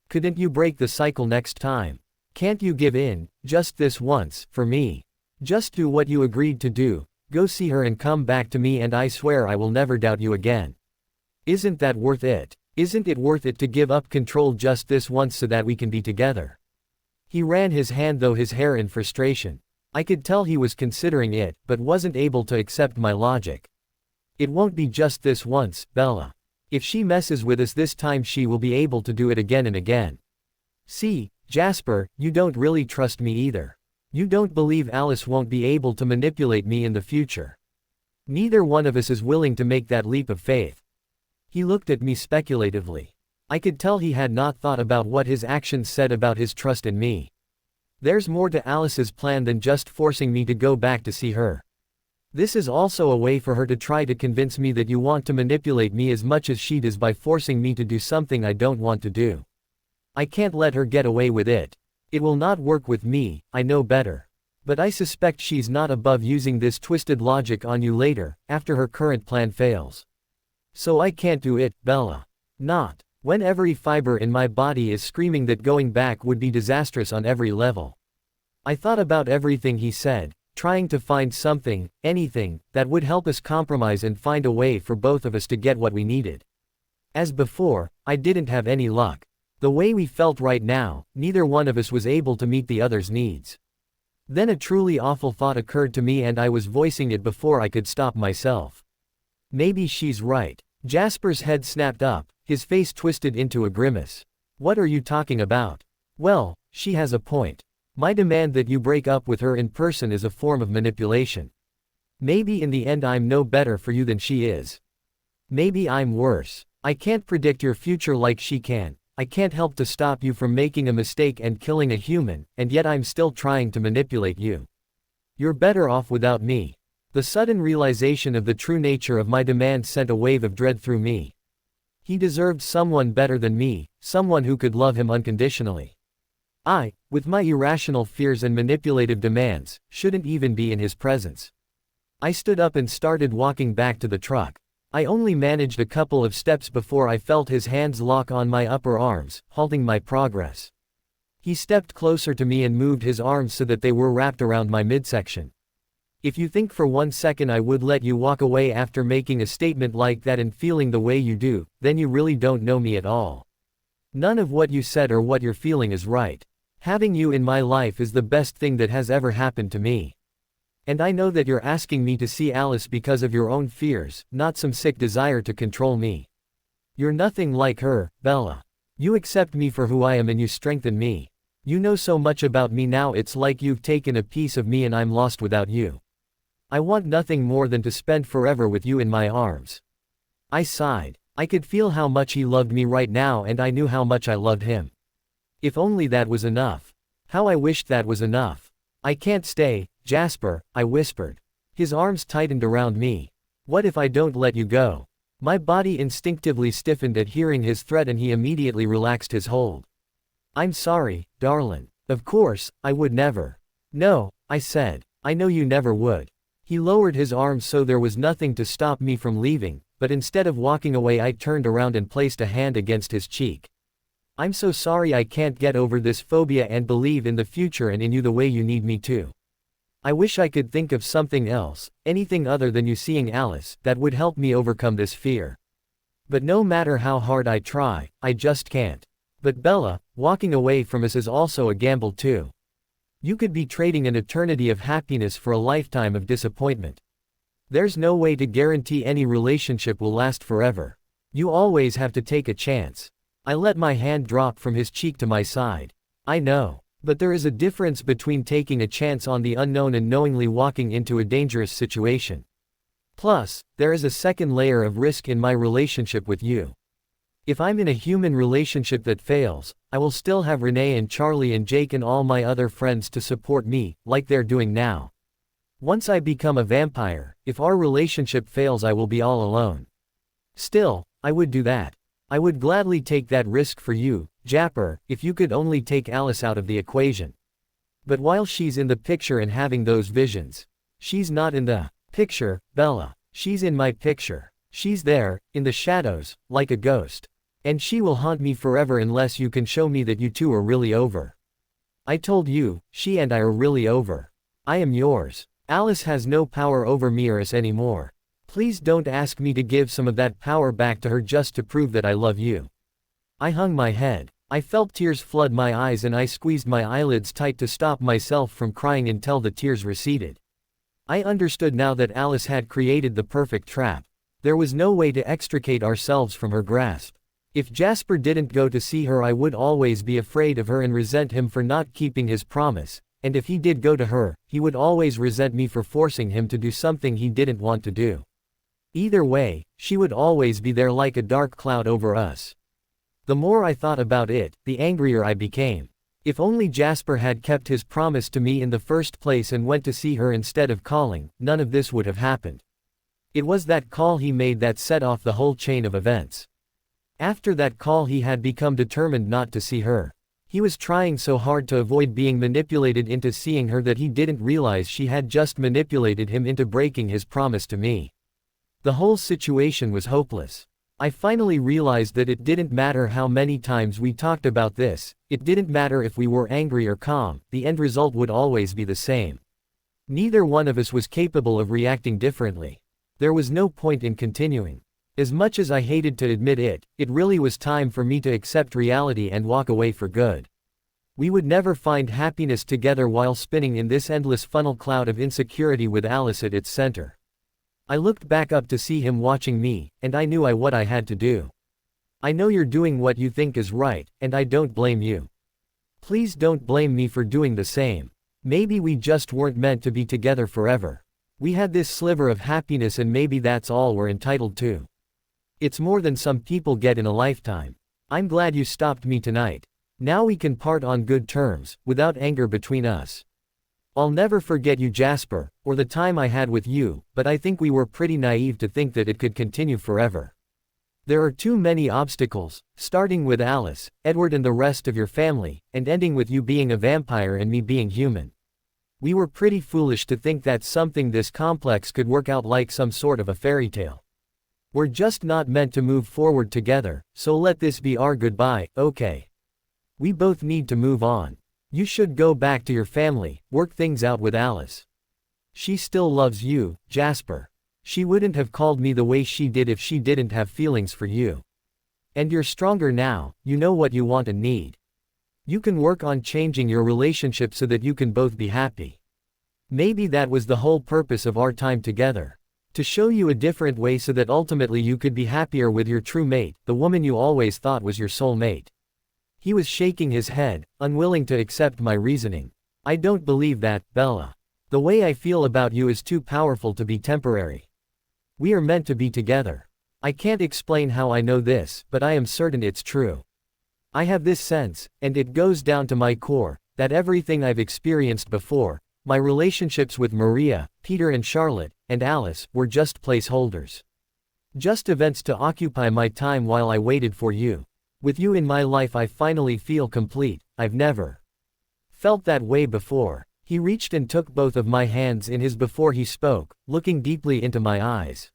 Couldn't you break the cycle next time? Can't you give in, just this once, for me? Just do what you agreed to do, go see her and come back to me and I swear I will never doubt you again. Isn't that worth it? Isn't it worth it to give up control just this once so that we can be together? He ran his hand through his hair in frustration. I could tell he was considering it, but wasn't able to accept my logic. It won't be just this once, Bella. If she messes with us this time she will be able to do it again and again. See, Jasper, you don't really trust me either. You don't believe Alice won't be able to manipulate me in the future. Neither one of us is willing to make that leap of faith. He looked at me speculatively. I could tell he had not thought about what his actions said about his trust in me. There's more to Alice's plan than just forcing me to go back to see her. This is also a way for her to try to convince me that you want to manipulate me as much as she does by forcing me to do something I don't want to do. I can't let her get away with it. It will not work with me, I know better. But I suspect she's not above using this twisted logic on you later, after her current plan fails. So I can't do it, Bella. Not when every fiber in my body is screaming that going back would be disastrous on every level. I thought about everything he said, trying to find something, anything, that would help us compromise and find a way for both of us to get what we needed. As before, I didn't have any luck. The way we felt right now, neither one of us was able to meet the other's needs. Then a truly awful thought occurred to me and I was voicing it before I could stop myself. Maybe she's right. Jasper's head snapped up, his face twisted into a grimace. What are you talking about? Well, she has a point. My demand that you break up with her in person is a form of manipulation. Maybe in the end I'm no better for you than she is. Maybe I'm worse. I can't predict your future like she can. I can't help to stop you from making a mistake and killing a human, and yet I'm still trying to manipulate you. You're better off without me. The sudden realization of the true nature of my demand sent a wave of dread through me. He deserved someone better than me, someone who could love him unconditionally. I, with my irrational fears and manipulative demands, shouldn't even be in his presence. I stood up and started walking back to the truck. I only managed a couple of steps before I felt his hands lock on my upper arms, halting my progress. He stepped closer to me and moved his arms so that they were wrapped around my midsection. If you think for 1 second I would let you walk away after making a statement like that and feeling the way you do, then you really don't know me at all. None of what you said or what you're feeling is right. Having you in my life is the best thing that has ever happened to me. And I know that you're asking me to see Alice because of your own fears, not some sick desire to control me. You're nothing like her, Bella. You accept me for who I am and you strengthen me. You know so much about me now, it's like you've taken a piece of me and I'm lost without you. I want nothing more than to spend forever with you in my arms. I sighed. I could feel how much he loved me right now and I knew how much I loved him. If only that was enough. How I wished that was enough. I can't stay, Jasper, I whispered. His arms tightened around me. What if I don't let you go? My body instinctively stiffened at hearing his threat and he immediately relaxed his hold. I'm sorry, darling. Of course, I would never. No, I said. I know you never would. He lowered his arms so there was nothing to stop me from leaving, but instead of walking away I turned around and placed a hand against his cheek. I'm so sorry, I can't get over this phobia and believe in the future and in you the way you need me to. I wish I could think of something else, anything other than you seeing Alice, that would help me overcome this fear. But no matter how hard I try, I just can't. But Bella, walking away from us is also a gamble too. You could be trading an eternity of happiness for a lifetime of disappointment. There's no way to guarantee any relationship will last forever. You always have to take a chance. I let my hand drop from his cheek to my side. I know. But there is a difference between taking a chance on the unknown and knowingly walking into a dangerous situation. Plus, there is a second layer of risk in my relationship with you. If I'm in a human relationship that fails, I will still have Renee and Charlie and Jake and all my other friends to support me, like they're doing now. Once I become a vampire, if our relationship fails I will be all alone. Still, I would do that. I would gladly take that risk for you, Jasper, if you could only take Alice out of the equation. But while she's in the picture and having those visions, she's not in the picture, Bella. She's in my picture. She's there, in the shadows, like a ghost. And she will haunt me forever unless you can show me that you two are really over. I told you, she and I are really over. I am yours. Alice has no power over me or us anymore. Please don't ask me to give some of that power back to her just to prove that I love you. I hung my head. I felt tears flood my eyes and I squeezed my eyelids tight to stop myself from crying until the tears receded. I understood now that Alice had created the perfect trap. There was no way to extricate ourselves from her grasp. If Jasper didn't go to see her I would always be afraid of her and resent him for not keeping his promise, and if he did go to her, he would always resent me for forcing him to do something he didn't want to do. Either way, she would always be there like a dark cloud over us. The more I thought about it, the angrier I became. If only Jasper had kept his promise to me in the first place and went to see her instead of calling, none of this would have happened. It was that call he made that set off the whole chain of events. After that call he had become determined not to see her. He was trying so hard to avoid being manipulated into seeing her that he didn't realize she had just manipulated him into breaking his promise to me. The whole situation was hopeless. I finally realized that it didn't matter how many times we talked about this, it didn't matter if we were angry or calm, the end result would always be the same. Neither one of us was capable of reacting differently. There was no point in continuing. As much as I hated to admit it, it really was time for me to accept reality and walk away for good. We would never find happiness together while spinning in this endless funnel cloud of insecurity with Alice at its center. I looked back up to see him watching me, and I knew what I had to do. I know you're doing what you think is right, and I don't blame you. Please don't blame me for doing the same. Maybe we just weren't meant to be together forever. We had this sliver of happiness and maybe that's all we're entitled to. It's more than some people get in a lifetime. I'm glad you stopped me tonight. Now we can part on good terms, without anger between us. I'll never forget you, Jasper, or the time I had with you, but I think we were pretty naive to think that it could continue forever. There are too many obstacles, starting with Alice, Edward and the rest of your family, and ending with you being a vampire and me being human. We were pretty foolish to think that something this complex could work out like some sort of a fairy tale. We're just not meant to move forward together, so let this be our goodbye, okay? We both need to move on. You should go back to your family, work things out with Alice. She still loves you, Jasper. She wouldn't have called me the way she did if she didn't have feelings for you. And you're stronger now, you know what you want and need. You can work on changing your relationship so that you can both be happy. Maybe that was the whole purpose of our time together. To show you a different way so that ultimately you could be happier with your true mate, the woman you always thought was your soul mate. He was shaking his head, unwilling to accept my reasoning. I don't believe that, Bella. The way I feel about you is too powerful to be temporary. We are meant to be together. I can't explain how I know this, but I am certain it's true. I have this sense, and it goes down to my core, that everything I've experienced before, my relationships with Maria, Peter and Charlotte, and Alice, were just placeholders. Just events to occupy my time while I waited for you. With you in my life I finally feel complete. I've never felt that way before. He reached and took both of my hands in his before he spoke, looking deeply into my eyes.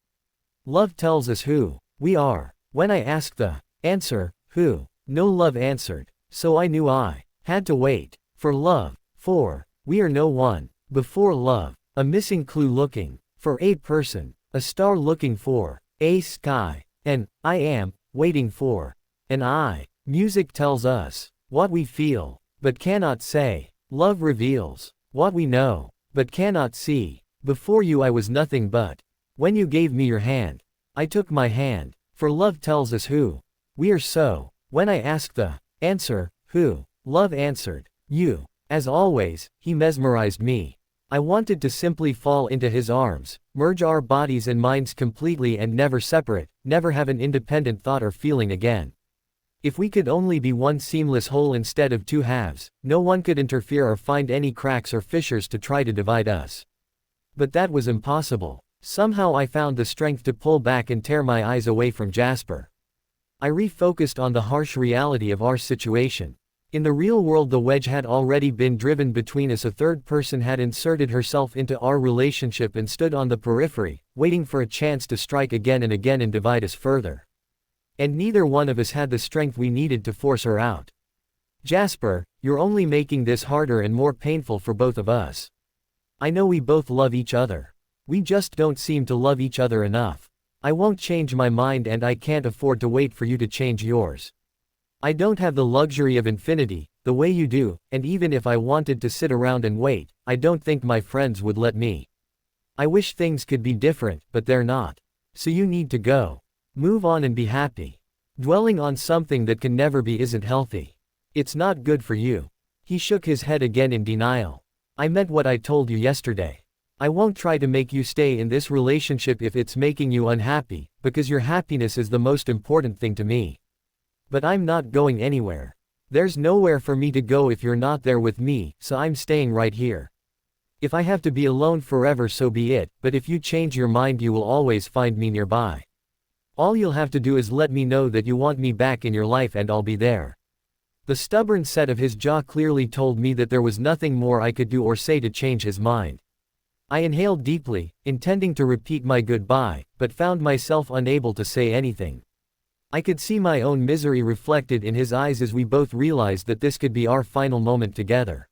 Love tells us who we are. When I asked the answer, who? No love answered. So I knew I had to wait for love. For we are no one before love. A missing clue looking for a person. A star looking for a sky. And I am waiting for an eye. Music tells us what we feel, but cannot say. Love reveals what we know, but cannot see. Before you I was nothing but. When you gave me your hand, I took my hand. For love tells us who we are. So when I asked the answer, who? Love answered, you. As always, he mesmerized me. I wanted to simply fall into his arms, merge our bodies and minds completely and never separate, never have an independent thought or feeling again. If we could only be one seamless whole instead of two halves, no one could interfere or find any cracks or fissures to try to divide us. But that was impossible. Somehow I found the strength to pull back and tear my eyes away from Jasper. I refocused on the harsh reality of our situation. In the real world the wedge had already been driven between us. A third person had inserted herself into our relationship and stood on the periphery, waiting for a chance to strike again and again and divide us further. And neither one of us had the strength we needed to force her out. Jasper, you're only making this harder and more painful for both of us. I know we both love each other. We just don't seem to love each other enough. I won't change my mind and I can't afford to wait for you to change yours. I don't have the luxury of infinity, the way you do, and even if I wanted to sit around and wait, I don't think my friends would let me. I wish things could be different, but they're not. So you need to go. Move on and be happy. Dwelling on something that can never be isn't healthy. It's not good for you. He shook his head again in denial. I meant what I told you yesterday. I won't try to make you stay in this relationship if it's making you unhappy, because your happiness is the most important thing to me. But I'm not going anywhere. There's nowhere for me to go if you're not there with me, so I'm staying right here. If I have to be alone forever so be it, but if you change your mind you will always find me nearby. All you'll have to do is let me know that you want me back in your life and I'll be there. The stubborn set of his jaw clearly told me that there was nothing more I could do or say to change his mind. I inhaled deeply, intending to repeat my goodbye, but found myself unable to say anything. I could see my own misery reflected in his eyes as we both realized that this could be our final moment together.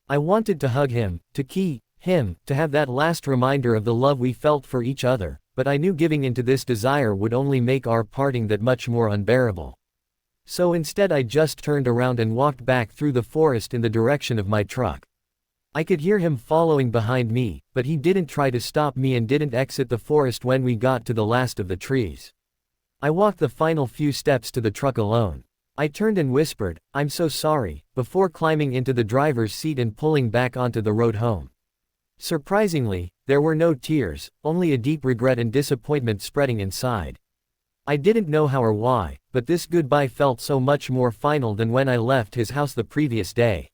I wanted to hug him, to key him, to have that last reminder of the love we felt for each other, but I knew giving into this desire would only make our parting that much more unbearable. So instead I just turned around and walked back through the forest in the direction of my truck. I could hear him following behind me, but he didn't try to stop me and didn't exit the forest when we got to the last of the trees. I walked the final few steps to the truck alone. I turned and whispered, "I'm so sorry," before climbing into the driver's seat and pulling back onto the road home. Surprisingly, there were no tears, only a deep regret and disappointment spreading inside. I didn't know how or why, but this goodbye felt so much more final than when I left his house the previous day.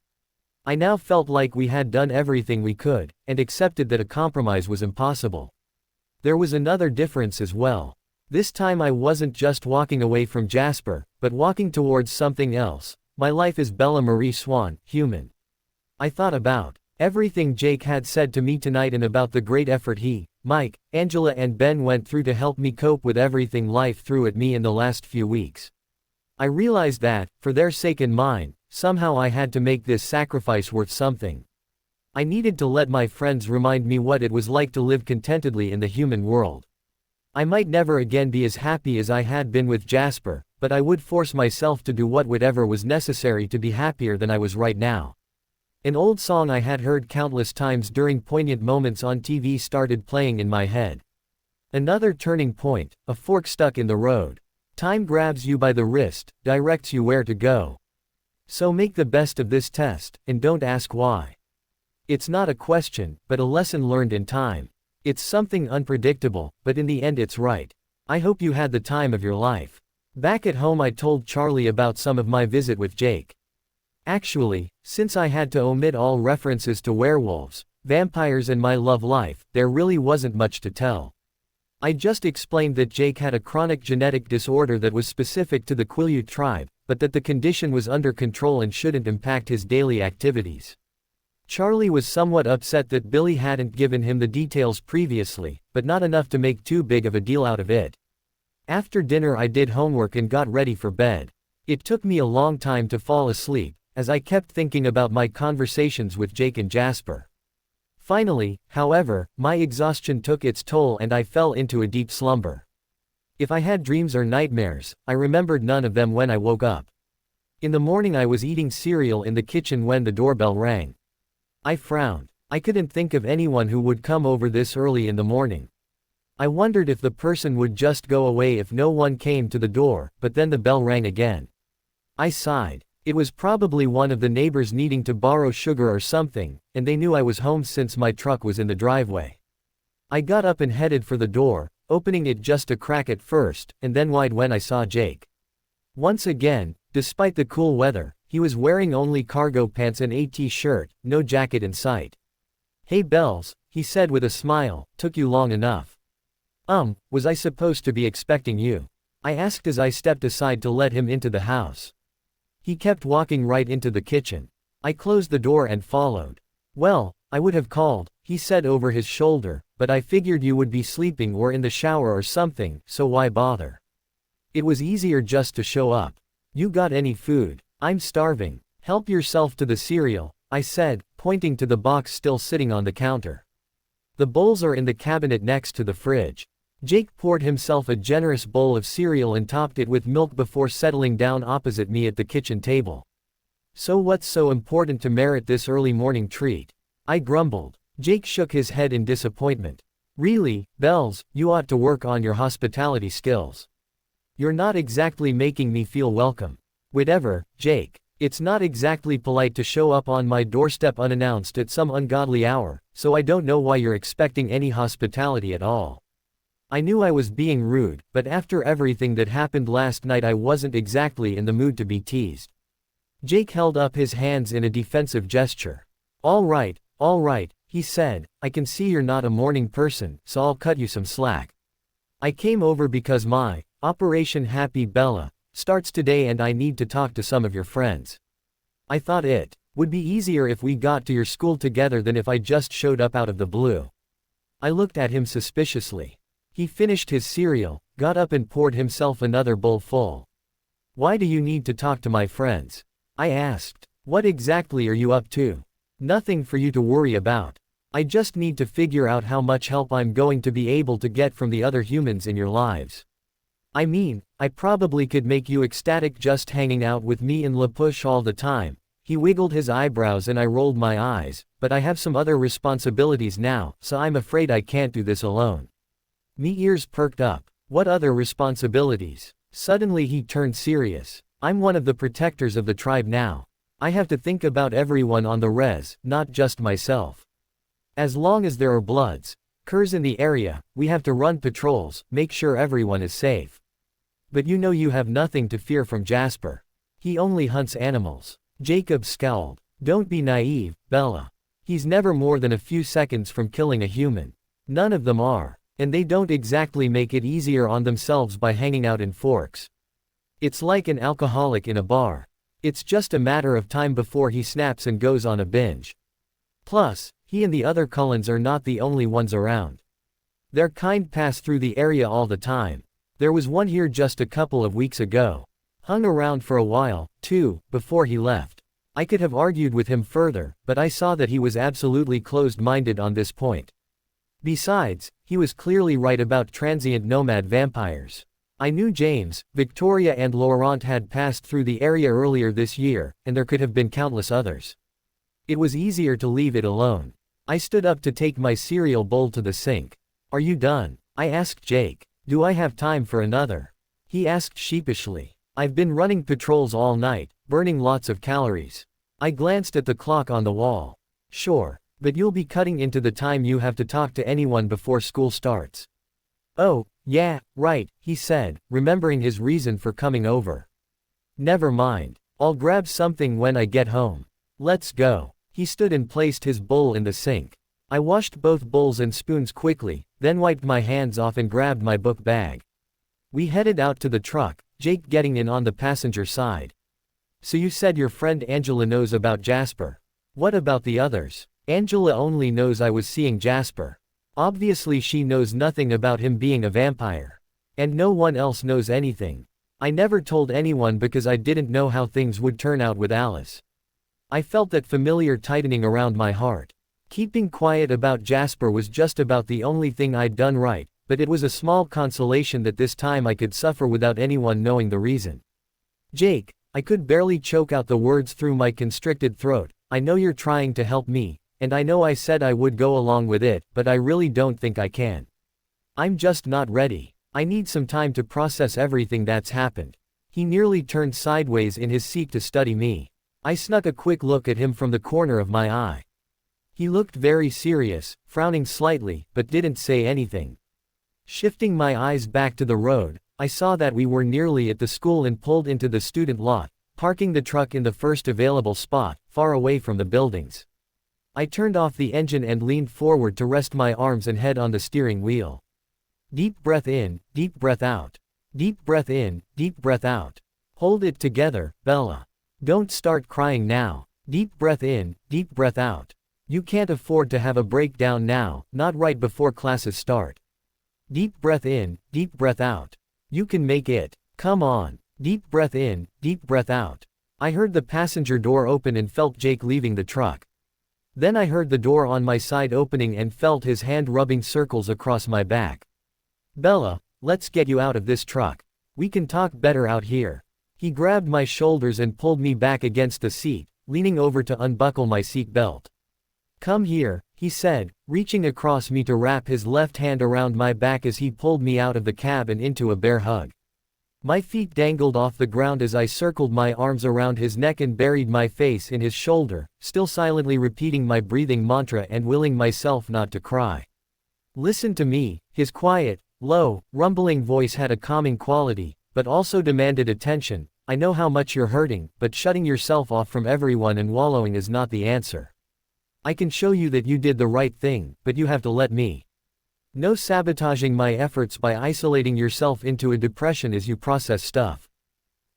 I now felt like we had done everything we could, and accepted that a compromise was impossible. There was another difference as well. This time I wasn't just walking away from Jasper, but walking towards something else. My life is Bella Marie Swan, human. I thought about everything Jake had said to me tonight and about the great effort he, Mike, Angela and Ben went through to help me cope with everything life threw at me in the last few weeks. I realized that, for their sake and mine, somehow I had to make this sacrifice worth something. I needed to let my friends remind me what it was like to live contentedly in the human world. I might never again be as happy as I had been with Jasper, but I would force myself to do whatever was necessary to be happier than I was right now. An old song I had heard countless times during poignant moments on TV started playing in my head. Another turning point, a fork stuck in the road. Time grabs you by the wrist, directs you where to go. So make the best of this test, and don't ask why. It's not a question, but a lesson learned in time. It's something unpredictable, but in the end it's right. I hope you had the time of your life. Back at home I told Charlie about some of my visit with Jake. Actually, since I had to omit all references to werewolves, vampires and my love life, there really wasn't much to tell. I just explained that Jake had a chronic genetic disorder that was specific to the Quileute tribe, but that the condition was under control and shouldn't impact his daily activities. Charlie was somewhat upset that Billy hadn't given him the details previously, but not enough to make too big of a deal out of it. After dinner I did homework and got ready for bed. It took me a long time to fall asleep, as I kept thinking about my conversations with Jake and Jasper. Finally, however, my exhaustion took its toll and I fell into a deep slumber. If I had dreams or nightmares, I remembered none of them when I woke up. In the morning I was eating cereal in the kitchen when the doorbell rang. I frowned. I couldn't think of anyone who would come over this early in the morning. I wondered if the person would just go away if no one came to the door, but then the bell rang again. I sighed. It was probably one of the neighbors needing to borrow sugar or something, and they knew I was home since my truck was in the driveway. I got up and headed for the door, opening it just a crack at first, and then wide when I saw Jake. Once again, despite the cool weather, he was wearing only cargo pants and a t-shirt, no jacket in sight. "Hey Bells," he said with a smile, "took you long enough." Was I supposed to be expecting you?" I asked as I stepped aside to let him into the house. He kept walking right into the kitchen. I closed the door and followed. "Well, I would have called," he said over his shoulder, "but I figured you would be sleeping or in the shower or something, so why bother? It was easier just to show up. You got any food? I'm starving." "Help yourself to the cereal," I said, pointing to the box still sitting on the counter. "The bowls are in the cabinet next to the fridge." Jake poured himself a generous bowl of cereal and topped it with milk before settling down opposite me at the kitchen table. "So what's so important to merit this early morning treat?" I grumbled. Jake shook his head in disappointment. "Really, Bells, you ought to work on your hospitality skills. You're not exactly making me feel welcome." "Whatever, Jake. It's not exactly polite to show up on my doorstep unannounced at some ungodly hour, so I don't know why you're expecting any hospitality at all." I knew I was being rude, but after everything that happened last night I wasn't exactly in the mood to be teased. Jake held up his hands in a defensive gesture. All right, he said, "I can see you're not a morning person, so I'll cut you some slack. I came over because my Operation Happy Bella starts today and I need to talk to some of your friends. I thought it would be easier if we got to your school together than if I just showed up out of the blue." I looked at him suspiciously. He finished his cereal, got up and poured himself another bowl full. "Why do you need to talk to my friends?" I asked. "What exactly are you up to?" "Nothing for you to worry about. I just need to figure out how much help I'm going to be able to get from the other humans in your lives. I mean, I probably could make you ecstatic just hanging out with me in La Push all the time." He wiggled his eyebrows and I rolled my eyes, "but I have some other responsibilities now, so I'm afraid I can't do this alone." Me ears perked up. "What other responsibilities?" Suddenly he turned serious. "I'm one of the protectors of the tribe now. I have to think about everyone on the res, not just myself. As long as there are bloods, curs in the area, we have to run patrols, make sure everyone is safe. But you know you have nothing to fear from Jasper. He only hunts animals." Jacob scowled. "Don't be naive, Bella. He's never more than a few seconds from killing a human. None of them are. And they don't exactly make it easier on themselves by hanging out in forks. It's like an alcoholic in a bar. It's just a matter of time before he snaps and goes on a binge. Plus, he and the other Cullens are not the only ones around. Their kind pass through the area all the time. There was one here just a couple of weeks ago. Hung around for a while, too, before he left. I could have argued with him further, but I saw that he was absolutely closed-minded on this point. Besides, he was clearly right about transient nomad vampires. I knew James, Victoria and Laurent had passed through the area earlier this year, and there could have been countless others. It was easier to leave it alone. I stood up to take my cereal bowl to the sink. "Are you done?" I asked Jake. "Do I have time for another?" He asked sheepishly. "I've been running patrols all night, burning lots of calories." I glanced at the clock on the wall. "Sure, but you'll be cutting into the time you have to talk to anyone before school starts." "Oh, yeah, right," he said, remembering his reason for coming over. "Never mind. I'll grab something when I get home. Let's go." He stood and placed his bowl in the sink. I washed both bowls and spoons quickly, then wiped my hands off and grabbed my book bag. We headed out to the truck, Jake getting in on the passenger side. "So you said your friend Angela knows about Jasper. What about the others?" "Angela only knows I was seeing Jasper. Obviously she knows nothing about him being a vampire. And no one else knows anything. I never told anyone because I didn't know how things would turn out with Alice." I felt that familiar tightening around my heart. Keeping quiet about Jasper was just about the only thing I'd done right, but it was a small consolation that this time I could suffer without anyone knowing the reason. "Jake," I could barely choke out the words through my constricted throat, "I know you're trying to help me, and I know I said I would go along with it, but I really don't think I can. I'm just not ready. I need some time to process everything that's happened." He nearly turned sideways in his seat to study me. I snuck a quick look at him from the corner of my eye. He looked very serious, frowning slightly, but didn't say anything. Shifting my eyes back to the road, I saw that we were nearly at the school and pulled into the student lot, parking the truck in the first available spot, far away from the buildings. I turned off the engine and leaned forward to rest my arms and head on the steering wheel. Deep breath in, deep breath out. Deep breath in, deep breath out. Hold it together, Bella. Don't start crying now. Deep breath in, deep breath out. You can't afford to have a breakdown now, not right before classes start. Deep breath in, deep breath out. You can make it. Come on. Deep breath in, deep breath out. I heard the passenger door open and felt Jake leaving the truck. Then I heard the door on my side opening and felt his hand rubbing circles across my back. "Bella, let's get you out of this truck. We can talk better out here." He grabbed my shoulders and pulled me back against the seat, leaning over to unbuckle my seat belt. "Come here," he said, reaching across me to wrap his left hand around my back as he pulled me out of the cab and into a bear hug. My feet dangled off the ground as I circled my arms around his neck and buried my face in his shoulder, still silently repeating my breathing mantra and willing myself not to cry. "Listen to me." His quiet, low, rumbling voice had a calming quality, but also demanded attention. "I know how much you're hurting, but shutting yourself off from everyone and wallowing is not the answer. I can show you that you did the right thing, but you have to let me. No sabotaging my efforts by isolating yourself into a depression as you process stuff."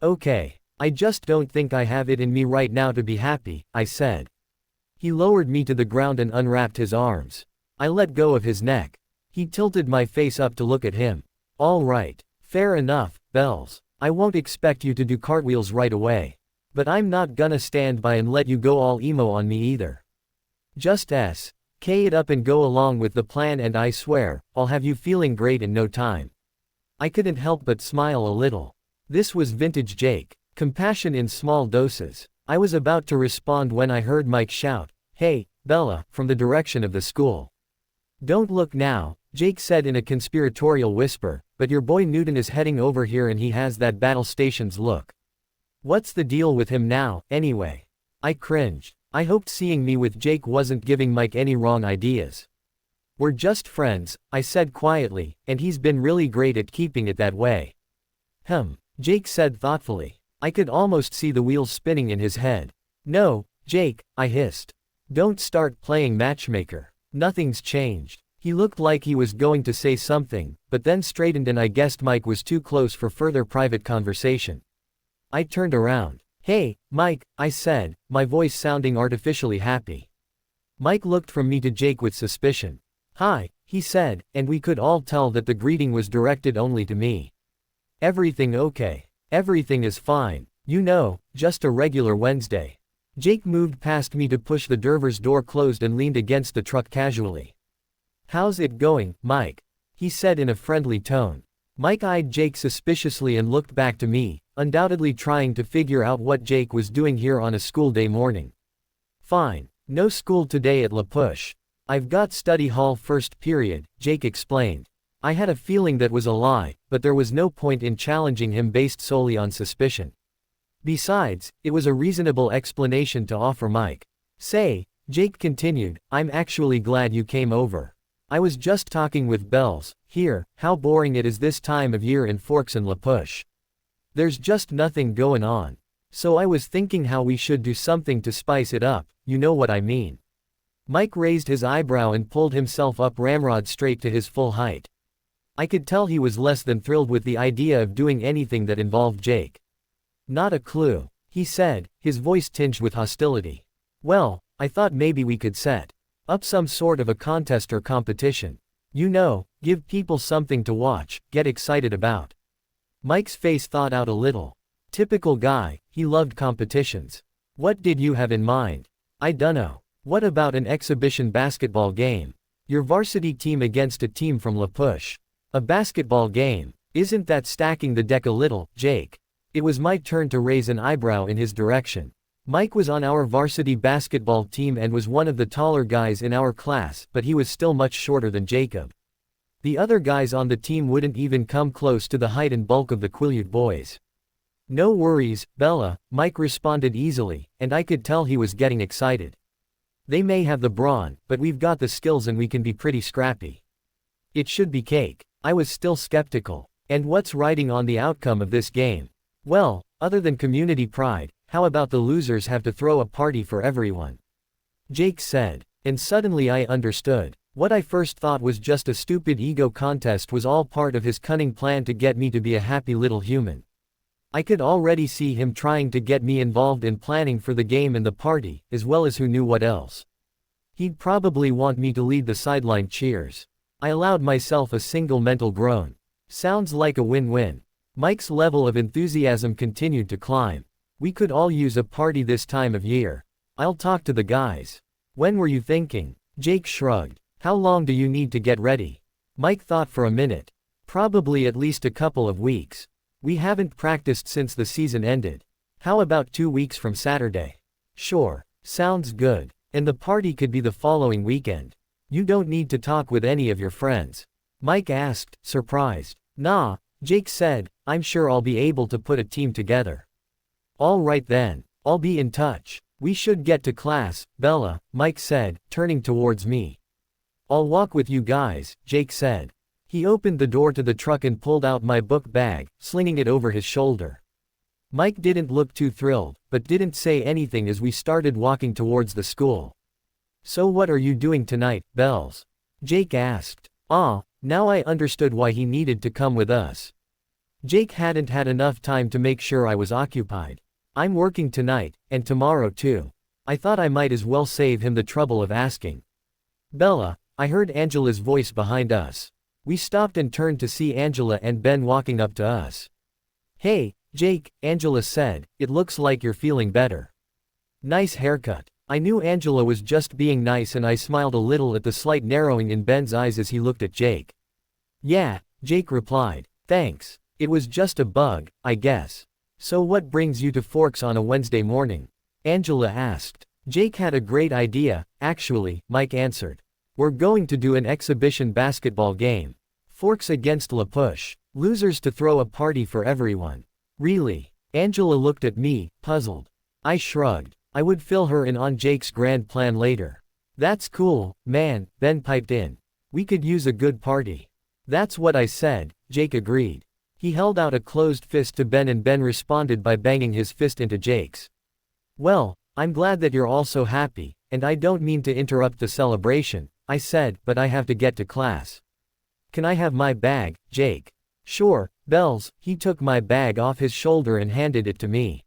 "Okay. I just don't think I have it in me right now to be happy," I said. He lowered me to the ground and unwrapped his arms. I let go of his neck. He tilted my face up to look at him. "All right. Fair enough, Bells. I won't expect you to do cartwheels right away. But I'm not gonna stand by and let you go all emo on me either. Just s.k. it up and go along with the plan, and I swear, I'll have you feeling great in no time." I couldn't help but smile a little. This was vintage Jake. Compassion in small doses. I was about to respond when I heard Mike shout, "Hey, Bella," from the direction of the school. "Don't look now," Jake said in a conspiratorial whisper, "but your boy Newton is heading over here and he has that battle stations look. What's the deal with him now, anyway?" I cringed. I hoped seeing me with Jake wasn't giving Mike any wrong ideas. "We're just friends," I said quietly, "and he's been really great at keeping it that way." Jake said thoughtfully. I could almost see the wheels spinning in his head. "No, Jake," I hissed. "Don't start playing matchmaker. Nothing's changed." He looked like he was going to say something, but then straightened, and I guessed Mike was too close for further private conversation. I turned around. "Hey, Mike," I said, my voice sounding artificially happy. Mike looked from me to Jake with suspicion. "Hi," he said, and we could all tell that the greeting was directed only to me. "Everything okay?" "Everything is fine. You know, just a regular Wednesday." Jake moved past me to push the driver's door closed and leaned against the truck casually. "How's it going, Mike?" he said in a friendly tone. Mike eyed Jake suspiciously and looked back to me, undoubtedly trying to figure out what Jake was doing here on a school day morning. "Fine. No school today at La Push. I've got study hall first period," Jake explained. I had a feeling that was a lie, but there was no point in challenging him based solely on suspicion. Besides, it was a reasonable explanation to offer Mike. "Say," Jake continued, "I'm actually glad you came over. I was just talking with Bells, here, how boring it is this time of year in Forks and La Push. There's just nothing going on. So I was thinking how we should do something to spice it up, you know what I mean." Mike raised his eyebrow and pulled himself up ramrod straight to his full height. I could tell he was less than thrilled with the idea of doing anything that involved Jake. "Not a clue," he said, his voice tinged with hostility. "Well, I thought maybe we could set up some sort of a contest or competition. You know, give people something to watch, get excited about." Mike's face thawed out a little. Typical guy, he loved competitions. "What did you have in mind?" "I dunno. What about an exhibition basketball game? Your varsity team against a team from La Push. A basketball game. Isn't that stacking the deck a little, Jake?" It was my turn to raise an eyebrow in his direction. Mike was on our varsity basketball team and was one of the taller guys in our class, but he was still much shorter than Jacob. The other guys on the team wouldn't even come close to the height and bulk of the Quileute boys. "No worries, Bella," Mike responded easily, and I could tell he was getting excited. "They may have the brawn, but we've got the skills and we can be pretty scrappy. It should be cake." I was still skeptical. "And what's riding on the outcome of this game?" "Well, other than community pride, how about the losers have to throw a party for everyone?" Jake said. And suddenly I understood. What I first thought was just a stupid ego contest was all part of his cunning plan to get me to be a happy little human. I could already see him trying to get me involved in planning for the game and the party, as well as who knew what else. He'd probably want me to lead the sideline cheers. I allowed myself a single mental groan. Sounds like a win-win. Mike's level of enthusiasm continued to climb. "We could all use a party this time of year. I'll talk to the guys." "When were you thinking?" Jake shrugged. "How long do you need to get ready?" Mike thought for a minute. "Probably at least a couple of weeks. We haven't practiced since the season ended. How about 2 weeks from Saturday?" "Sure. Sounds good. And the party could be the following weekend. You don't need to talk with any of your friends?" Mike asked, surprised. "Nah," Jake said, "I'm sure I'll be able to put a team together." "All right then. I'll be in touch. We should get to class, Bella," Mike said, turning towards me. "I'll walk with you guys," Jake said. He opened the door to the truck and pulled out my book bag, slinging it over his shoulder. Mike didn't look too thrilled, but didn't say anything as we started walking towards the school. "So what are you doing tonight, Bells?" Jake asked. Now I understood why he needed to come with us. Jake hadn't had enough time to make sure I was occupied. "I'm working tonight, and tomorrow too." I thought I might as well save him the trouble of asking. "Bella," I heard Angela's voice behind us. We stopped and turned to see Angela and Ben walking up to us. "Hey, Jake," Angela said, "it looks like you're feeling better. Nice haircut." I knew Angela was just being nice and I smiled a little at the slight narrowing in Ben's eyes as he looked at Jake. "Yeah," Jake replied. "Thanks. It was just a bug, I guess." "So what brings you to Forks on a Wednesday morning?" Angela asked. Jake had a great idea, actually, Mike answered. "We're going to do an exhibition basketball game. Forks against La Push. Losers to throw a party for everyone." "Really?" Angela looked at me, puzzled. I shrugged. I would fill her in on Jake's grand plan later. "That's cool, man," Ben piped in. "We could use a good party." "That's what I said," Jake agreed. He held out a closed fist to Ben and Ben responded by banging his fist into Jake's. "Well, I'm glad that you're all so happy, and I don't mean to interrupt the celebration," I said, "but I have to get to class." "Can I have my bag, Jake?" "Sure, Bells." He took my bag off his shoulder and handed it to me.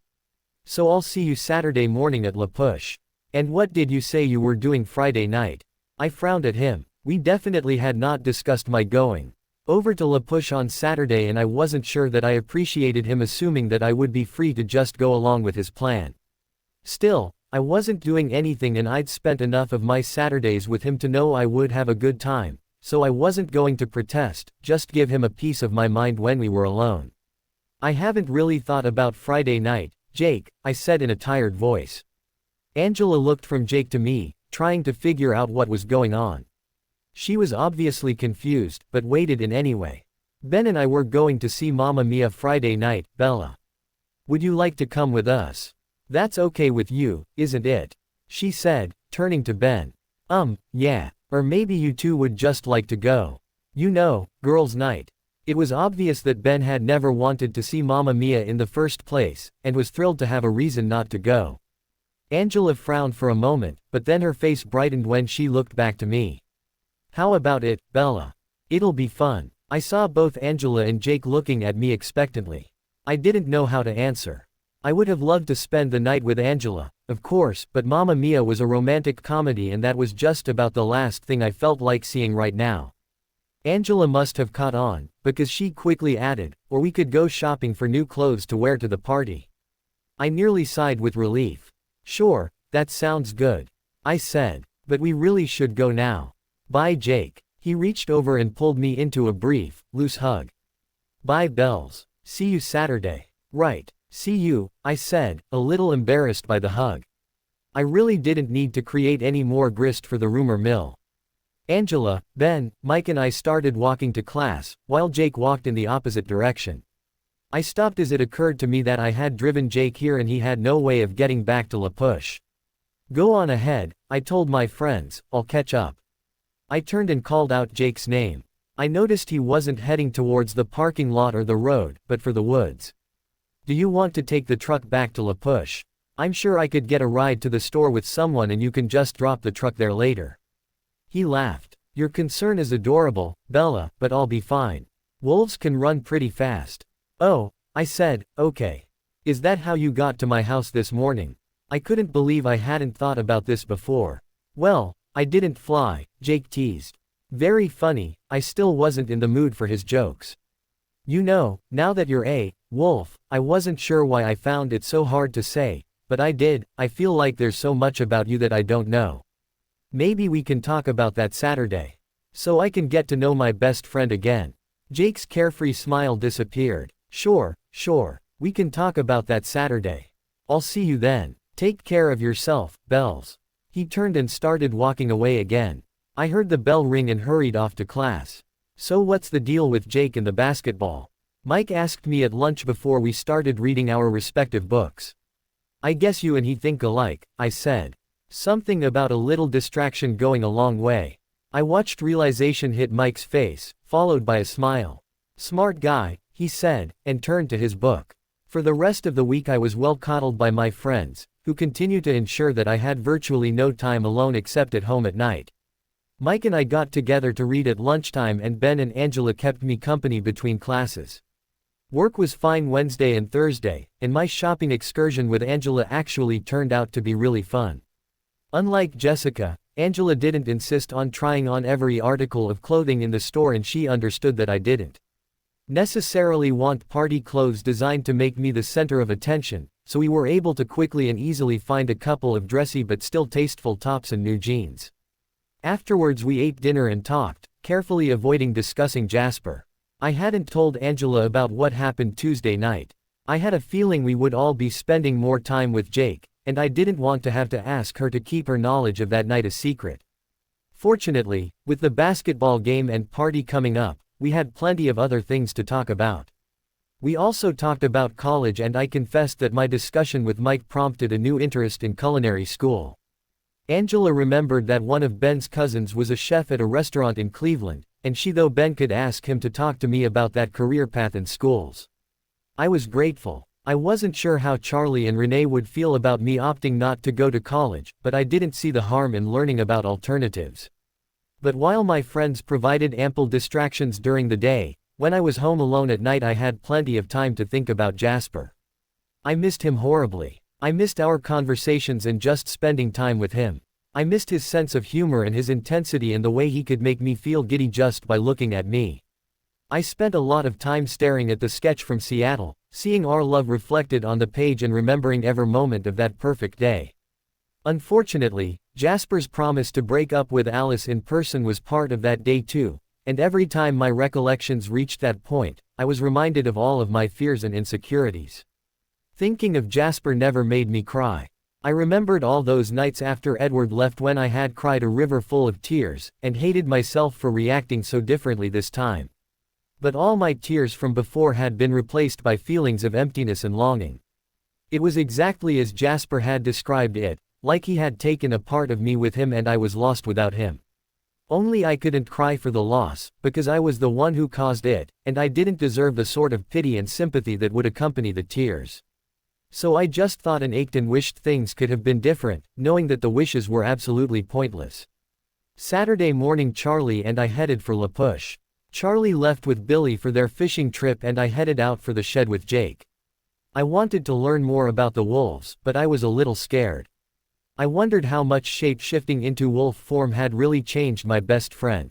"So I'll see you Saturday morning at La Push. And what did you say you were doing Friday night?" I frowned at him. We definitely had not discussed my going over to La Push on Saturday and I wasn't sure that I appreciated him assuming that I would be free to just go along with his plan. Still, I wasn't doing anything and I'd spent enough of my Saturdays with him to know I would have a good time, so I wasn't going to protest, just give him a piece of my mind when we were alone. I haven't really thought about Friday night, Jake, I said in a tired voice. Angela looked from Jake to me, trying to figure out what was going on. She was obviously confused, but waited in anyway. Ben and I were going to see Mamma Mia Friday night, Bella. Would you like to come with us? That's okay with you, isn't it? She said, turning to Ben. Yeah. Or maybe you two would just like to go. You know, girls' night. It was obvious that Ben had never wanted to see Mamma Mia in the first place, and was thrilled to have a reason not to go. Angela frowned for a moment, but then her face brightened when she looked back to me. How about it, Bella? It'll be fun. I saw both Angela and Jake looking at me expectantly. I didn't know how to answer. I would have loved to spend the night with Angela, of course, but Mamma Mia was a romantic comedy and that was just about the last thing I felt like seeing right now. Angela must have caught on, because she quickly added, or we could go shopping for new clothes to wear to the party. I nearly sighed with relief. Sure, that sounds good. I said, but we really should go now. Bye Jake. He reached over and pulled me into a brief, loose hug. Bye Bells. See you Saturday. Right. See you, I said, a little embarrassed by the hug. I really didn't need to create any more grist for the rumor mill. Angela, Ben, Mike and I started walking to class, while Jake walked in the opposite direction. I stopped as it occurred to me that I had driven Jake here and he had no way of getting back to La Push. Go on ahead, I told my friends, I'll catch up. I turned and called out Jake's name. I noticed he wasn't heading towards the parking lot or the road, but for the woods. Do you want to take the truck back to La Push? I'm sure I could get a ride to the store with someone and you can just drop the truck there later. He laughed. Your concern is adorable, Bella, but I'll be fine. Wolves can run pretty fast. Oh, I said, okay. Is that how you got to my house this morning? I couldn't believe I hadn't thought about this before. Well, I didn't fly, Jake teased. Very funny, I still wasn't in the mood for his jokes. You know, now that you're a wolf, I wasn't sure why I found it so hard to say, but I did. I feel like there's so much about you that I don't know. Maybe we can talk about that Saturday. So I can get to know my best friend again. Jake's carefree smile disappeared. Sure, we can talk about that Saturday. I'll see you then. Take care of yourself, Bells. He turned and started walking away again. I heard the bell ring and hurried off to class. So what's the deal with Jake and the basketball? Mike asked me at lunch before we started reading our respective books. I guess you and he think alike, I said. Something about a little distraction going a long way. I watched realization hit Mike's face, followed by a smile. Smart guy, he said, and turned to his book. For the rest of the week I was well coddled by my friends, who continued to ensure that I had virtually no time alone except at home at night. Mike and I got together to read at lunchtime and Ben and Angela kept me company between classes. Work was fine Wednesday and Thursday, and my shopping excursion with Angela actually turned out to be really fun. Unlike Jessica, Angela didn't insist on trying on every article of clothing in the store and she understood that I didn't necessarily want party clothes designed to make me the center of attention, so we were able to quickly and easily find a couple of dressy but still tasteful tops and new jeans. Afterwards we ate dinner and talked, carefully avoiding discussing Jasper. I hadn't told Angela about what happened Tuesday night. I had a feeling we would all be spending more time with Jake, and I didn't want to have to ask her to keep her knowledge of that night a secret. Fortunately, with the basketball game and party coming up, we had plenty of other things to talk about. We also talked about college and I confessed that my discussion with Mike prompted a new interest in culinary school. Angela remembered that one of Ben's cousins was a chef at a restaurant in Cleveland, and she thought Ben could ask him to talk to me about that career path in schools. I was grateful. I wasn't sure how Charlie and Renee would feel about me opting not to go to college, but I didn't see the harm in learning about alternatives. But while my friends provided ample distractions during the day, when I was home alone at night I had plenty of time to think about Jasper. I missed him horribly. I missed our conversations and just spending time with him. I missed his sense of humor and his intensity and the way he could make me feel giddy just by looking at me. I spent a lot of time staring at the sketch from Seattle, seeing our love reflected on the page and remembering every moment of that perfect day. Unfortunately, Jasper's promise to break up with Alice in person was part of that day too, and every time my recollections reached that point, I was reminded of all of my fears and insecurities. Thinking of Jasper never made me cry. I remembered all those nights after Edward left when I had cried a river full of tears, and hated myself for reacting so differently this time. But all my tears from before had been replaced by feelings of emptiness and longing. It was exactly as Jasper had described it, like he had taken a part of me with him and I was lost without him. Only I couldn't cry for the loss, because I was the one who caused it, and I didn't deserve the sort of pity and sympathy that would accompany the tears. So I just thought and ached and wished things could have been different, knowing that the wishes were absolutely pointless. Saturday morning Charlie and I headed for La Push. Charlie left with Billy for their fishing trip and I headed out for the shed with Jake. I wanted to learn more about the wolves, but I was a little scared. I wondered how much shape-shifting into wolf form had really changed my best friend.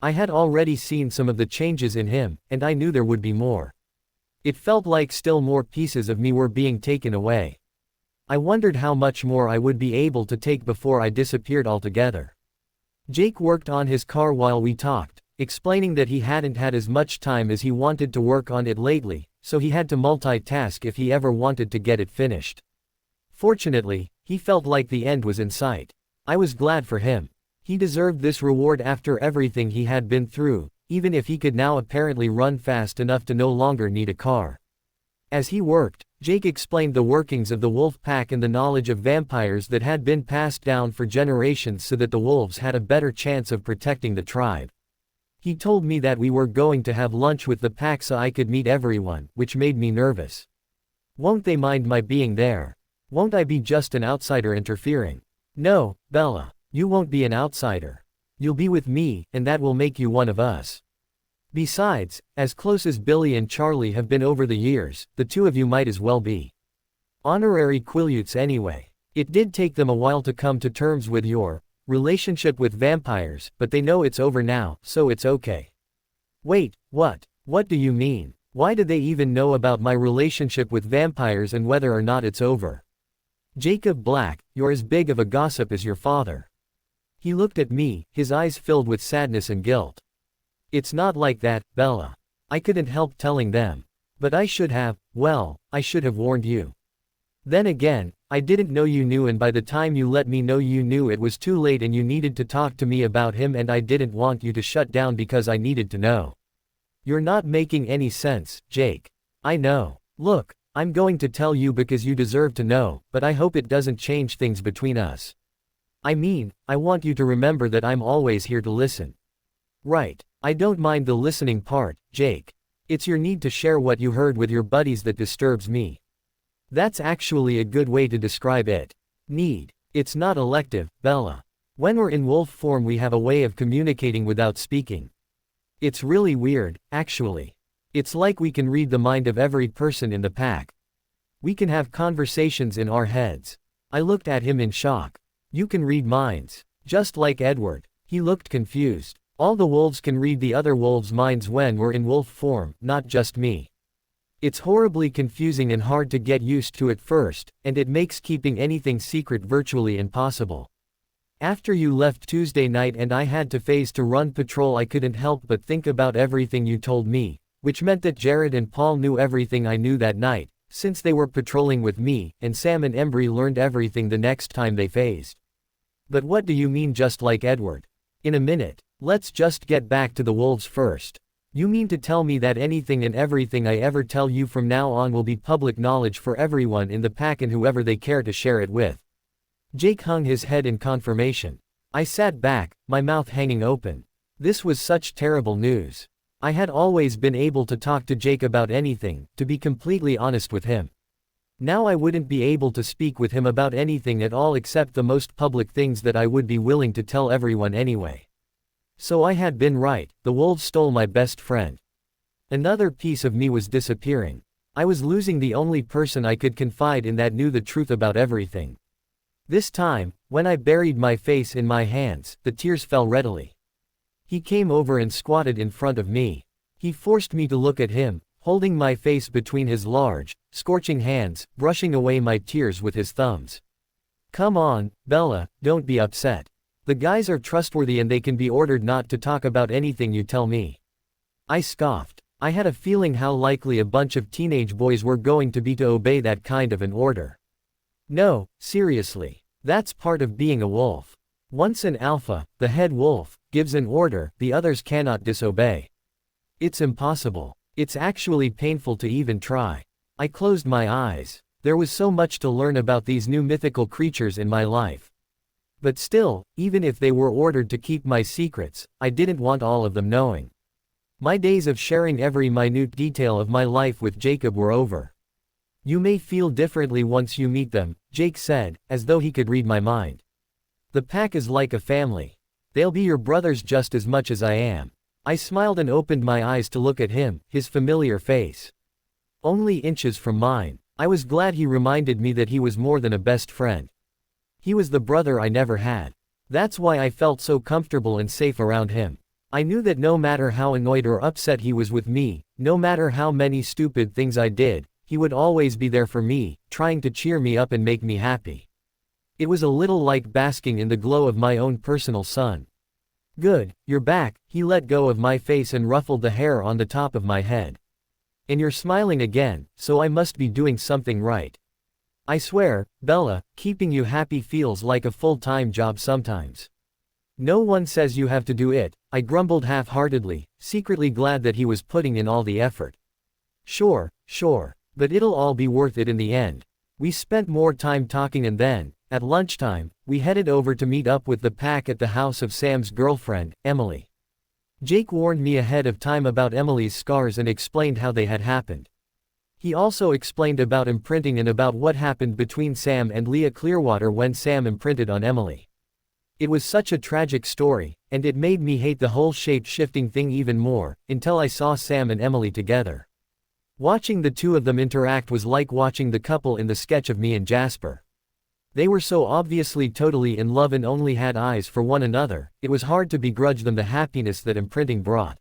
I had already seen some of the changes in him, and I knew there would be more. It felt like still more pieces of me were being taken away. I wondered how much more I would be able to take before I disappeared altogether. Jake worked on his car while we talked, explaining that he hadn't had as much time as he wanted to work on it lately, so he had to multitask if he ever wanted to get it finished. Fortunately, he felt like the end was in sight. I was glad for him. He deserved this reward after everything he had been through, even if he could now apparently run fast enough to no longer need a car. As he worked, Jake explained the workings of the wolf pack and the knowledge of vampires that had been passed down for generations so that the wolves had a better chance of protecting the tribe. He told me that we were going to have lunch with the pack so I could meet everyone, which made me nervous. Won't they mind my being there? Won't I be just an outsider interfering? No, Bella, you won't be an outsider. You'll be with me, and that will make you one of us. Besides, as close as Billy and Charlie have been over the years, the two of you might as well be honorary Quileutes anyway. It did take them a while to come to terms with your relationship with vampires, but they know it's over now, so it's okay. Wait, what? What do you mean? Why do they even know about my relationship with vampires and whether or not it's over? Jacob Black, you're as big of a gossip as your father. He looked at me, his eyes filled with sadness and guilt. It's not like that, Bella. I couldn't help telling them. But I should have, well, I should have warned you. Then again, I didn't know you knew, and by the time you let me know you knew it was too late and you needed to talk to me about him, and I didn't want you to shut down because I needed to know. You're not making any sense, Jake. I know. Look, I'm going to tell you because you deserve to know, but I hope it doesn't change things between us. I mean, I want you to remember that I'm always here to listen. Right. I don't mind the listening part, Jake. It's your need to share what you heard with your buddies that disturbs me. That's actually a good way to describe it. Need. It's not elective, Bella. When we're in wolf form we have a way of communicating without speaking. It's really weird, actually. It's like we can read the mind of every person in the pack. We can have conversations in our heads. I looked at him in shock. You can read minds. Just like Edward. He looked confused. All the wolves can read the other wolves' minds when we're in wolf form, not just me. It's horribly confusing and hard to get used to at first, and it makes keeping anything secret virtually impossible. After you left Tuesday night and I had to phase to run patrol, I couldn't help but think about everything you told me, which meant that Jared and Paul knew everything I knew that night, since they were patrolling with me, and Sam and Embry learned everything the next time they phased. But what do you mean just like Edward? In a minute. Let's just get back to the wolves first. You mean to tell me that anything and everything I ever tell you from now on will be public knowledge for everyone in the pack and whoever they care to share it with? Jake hung his head in confirmation. I sat back, my mouth hanging open. This was such terrible news. I had always been able to talk to Jake about anything, to be completely honest with him. Now I wouldn't be able to speak with him about anything at all except the most public things that I would be willing to tell everyone anyway. So I had been right, the wolves stole my best friend. Another piece of me was disappearing. I was losing the only person I could confide in that knew the truth about everything. This time, when I buried my face in my hands, the tears fell readily. He came over and squatted in front of me. He forced me to look at him, holding my face between his large, scorching hands, brushing away my tears with his thumbs. Come on, Bella, don't be upset. The guys are trustworthy and they can be ordered not to talk about anything you tell me. I scoffed. I had a feeling how likely a bunch of teenage boys were going to be to obey that kind of an order. No, seriously. That's part of being a wolf. Once an alpha, the head wolf, gives an order, the others cannot disobey. It's impossible. It's actually painful to even try. I closed my eyes. There was so much to learn about these new mythical creatures in my life. But still, even if they were ordered to keep my secrets, I didn't want all of them knowing. My days of sharing every minute detail of my life with Jacob were over. You may feel differently once you meet them, Jake said, as though he could read my mind. The pack is like a family. They'll be your brothers just as much as I am. I smiled and opened my eyes to look at him, his familiar face. Only inches from mine. I was glad he reminded me that he was more than a best friend. He was the brother I never had. That's why I felt so comfortable and safe around him. I knew that no matter how annoyed or upset he was with me, no matter how many stupid things I did, he would always be there for me, trying to cheer me up and make me happy. It was a little like basking in the glow of my own personal sun. Good, you're back, he let go of my face and ruffled the hair on the top of my head. And you're smiling again, so I must be doing something right. I swear, Bella, keeping you happy feels like a full-time job sometimes. No one says you have to do it, I grumbled half-heartedly, secretly glad that he was putting in all the effort. Sure, but it'll all be worth it in the end. We spent more time talking and then, at lunchtime, we headed over to meet up with the pack at the house of Sam's girlfriend, Emily. Jake warned me ahead of time about Emily's scars and explained how they had happened. He also explained about imprinting and about what happened between Sam and Leah Clearwater when Sam imprinted on Emily. It was such a tragic story, and it made me hate the whole shape-shifting thing even more, until I saw Sam and Emily together. Watching the two of them interact was like watching the couple in the sketch of me and Jasper. They were so obviously totally in love and only had eyes for one another, it was hard to begrudge them the happiness that imprinting brought.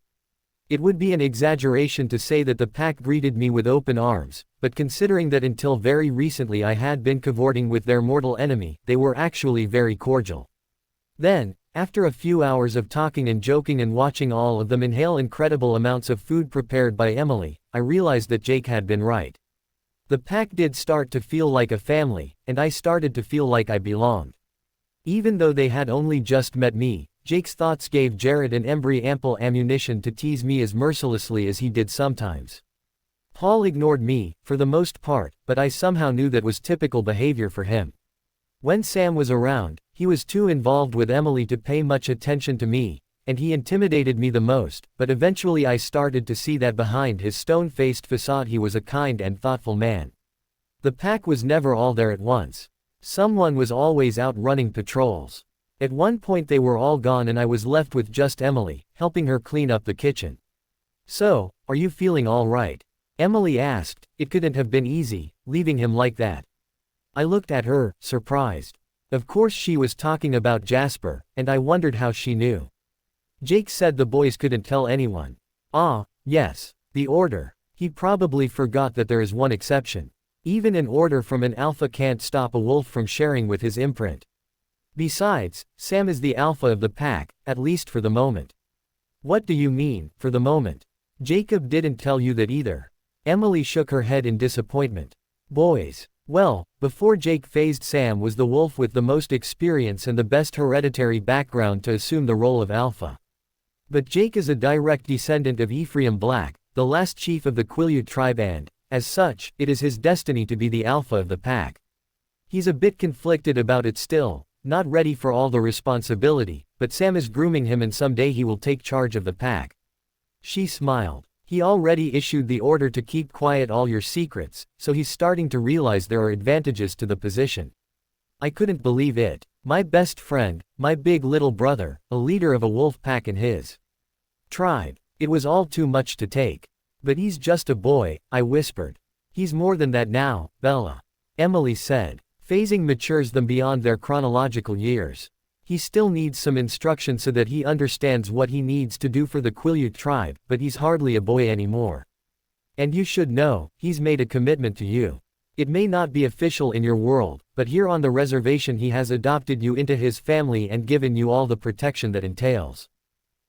It would be an exaggeration to say that the pack greeted me with open arms, but considering that until very recently I had been cavorting with their mortal enemy, they were actually very cordial. Then, after a few hours of talking and joking and watching all of them inhale incredible amounts of food prepared by Emily, I realized that Jake had been right. The pack did start to feel like a family, and I started to feel like I belonged. Even though they had only just met me, Jake's thoughts gave Jared and Embry ample ammunition to tease me as mercilessly as he did sometimes. Paul ignored me, for the most part, but I somehow knew that was typical behavior for him. When Sam was around, he was too involved with Emily to pay much attention to me, and he intimidated me the most, but eventually I started to see that behind his stone-faced facade he was a kind and thoughtful man. The pack was never all there at once. Someone was always out running patrols. At one point they were all gone and I was left with just Emily, helping her clean up the kitchen. "So, are you feeling all right?" Emily asked. It couldn't have been easy, leaving him like that. I looked at her, surprised. Of course she was talking about Jasper, and I wondered how she knew. Jake said the boys couldn't tell anyone. Ah, yes. The order. He probably forgot that there is one exception. Even an order from an alpha can't stop a wolf from sharing with his imprint. Besides, Sam is the alpha of the pack, at least for the moment. What do you mean, for the moment? Jacob didn't tell you that either. Emily shook her head in disappointment. Boys. Well, before Jake phased, Sam was the wolf with the most experience and the best hereditary background to assume the role of alpha. But Jake is a direct descendant of Ephraim Black, the last chief of the Quileute tribe and, as such, it is his destiny to be the alpha of the pack. He's a bit conflicted about it still, not ready for all the responsibility, but Sam is grooming him and someday he will take charge of the pack. She smiled. He already issued the order to keep quiet all your secrets, so he's starting to realize there are advantages to the position. I couldn't believe it. My best friend, my big little brother, a leader of a wolf pack in his tribe. It was all too much to take. But he's just a boy, I whispered. He's more than that now, Bella. Emily said. Phasing matures them beyond their chronological years. He still needs some instruction so that he understands what he needs to do for the Quileute tribe, but he's hardly a boy anymore. And you should know, he's made a commitment to you. It may not be official in your world, but here on the reservation he has adopted you into his family and given you all the protection that entails.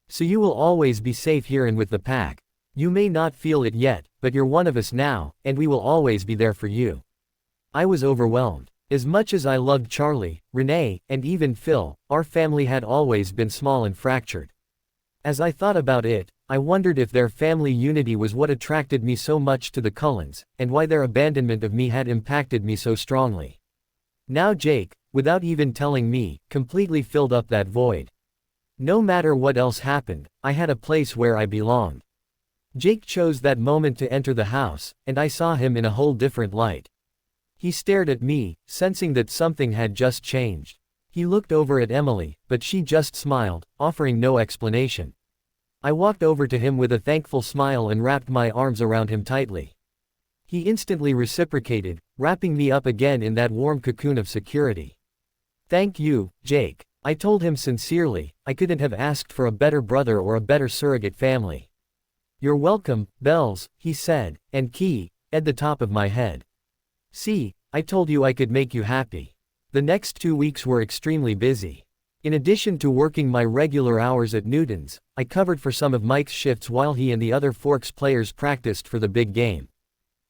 So you will always be safe here and with the pack. You may not feel it yet, but you're one of us now, and we will always be there for you." I was overwhelmed. As much as I loved Charlie, Renee, and even Phil, our family had always been small and fractured. As I thought about it, I wondered if their family unity was what attracted me so much to the Cullens, and why their abandonment of me had impacted me so strongly. Now Jake, without even telling me, completely filled up that void. No matter what else happened, I had a place where I belonged. Jake chose that moment to enter the house, and I saw him in a whole different light. He stared at me, sensing that something had just changed. He looked over at Emily, but she just smiled, offering no explanation. I walked over to him with a thankful smile and wrapped my arms around him tightly. He instantly reciprocated, wrapping me up again in that warm cocoon of security. "Thank you, Jake," I told him sincerely. I couldn't have asked for a better brother or a better surrogate family. "You're welcome, Bells," he said, and Key, at the top of my head. "See, I told you I could make you happy." The next 2 weeks were extremely busy. In addition to working my regular hours at Newton's, I covered for some of Mike's shifts while he and the other Forks players practiced for the big game.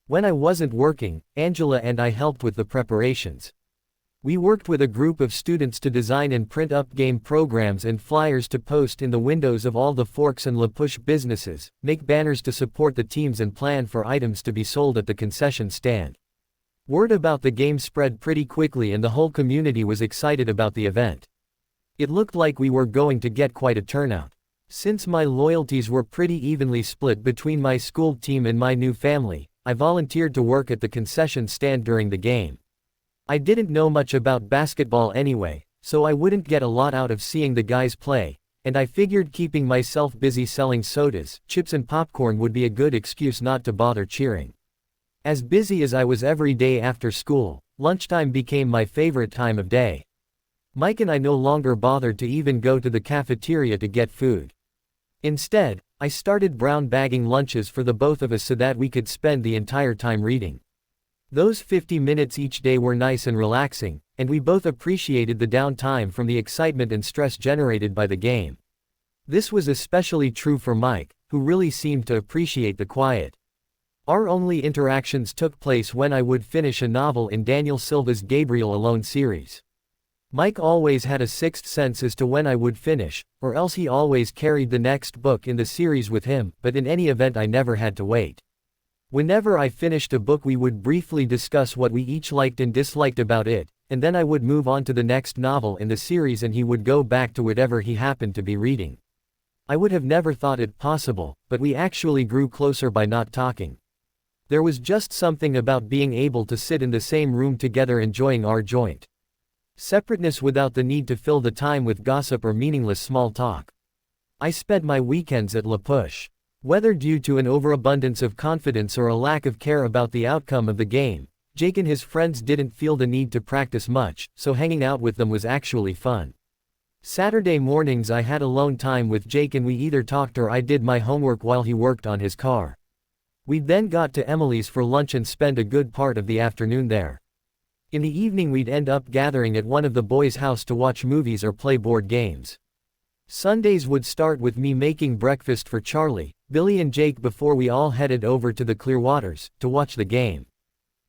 When I wasn't working, Angela and I helped with the preparations. We worked with a group of students to design and print up game programs and flyers to post in the windows of all the Forks and La Push businesses, make banners to support the teams and plan for items to be sold at the concession stand. Word about the game spread pretty quickly and the whole community was excited about the event. It looked like we were going to get quite a turnout. Since my loyalties were pretty evenly split between my school team and my new family, I volunteered to work at the concession stand during the game. I didn't know much about basketball anyway, so I wouldn't get a lot out of seeing the guys play, and I figured keeping myself busy selling sodas, chips and popcorn would be a good excuse not to bother cheering. As busy as I was every day after school, lunchtime became my favorite time of day. Mike and I no longer bothered to even go to the cafeteria to get food. Instead, I started brown bagging lunches for the both of us so that we could spend the entire time reading. Those 50 minutes each day were nice and relaxing, and we both appreciated the downtime from the excitement and stress generated by the game. This was especially true for Mike, who really seemed to appreciate the quiet. Our only interactions took place when I would finish a novel in Daniel Silva's Gabriel Alone series. Mike always had a sixth sense as to when I would finish, or else he always carried the next book in the series with him, but in any event I never had to wait. Whenever I finished a book we would briefly discuss what we each liked and disliked about it, and then I would move on to the next novel in the series and he would go back to whatever he happened to be reading. I would have never thought it possible, but we actually grew closer by not talking. There was just something about being able to sit in the same room together enjoying our joint separateness without the need to fill the time with gossip or meaningless small talk. I spent my weekends at La Push. Whether due to an overabundance of confidence or a lack of care about the outcome of the game, Jake and his friends didn't feel the need to practice much, so hanging out with them was actually fun. Saturday mornings I had alone time with Jake and we either talked or I did my homework while he worked on his car. We then got to Emily's for lunch and spent a good part of the afternoon there. In the evening we'd end up gathering at one of the boys' house to watch movies or play board games. Sundays would start with me making breakfast for Charlie, Billy and Jake before we all headed over to the Clearwaters to watch the game.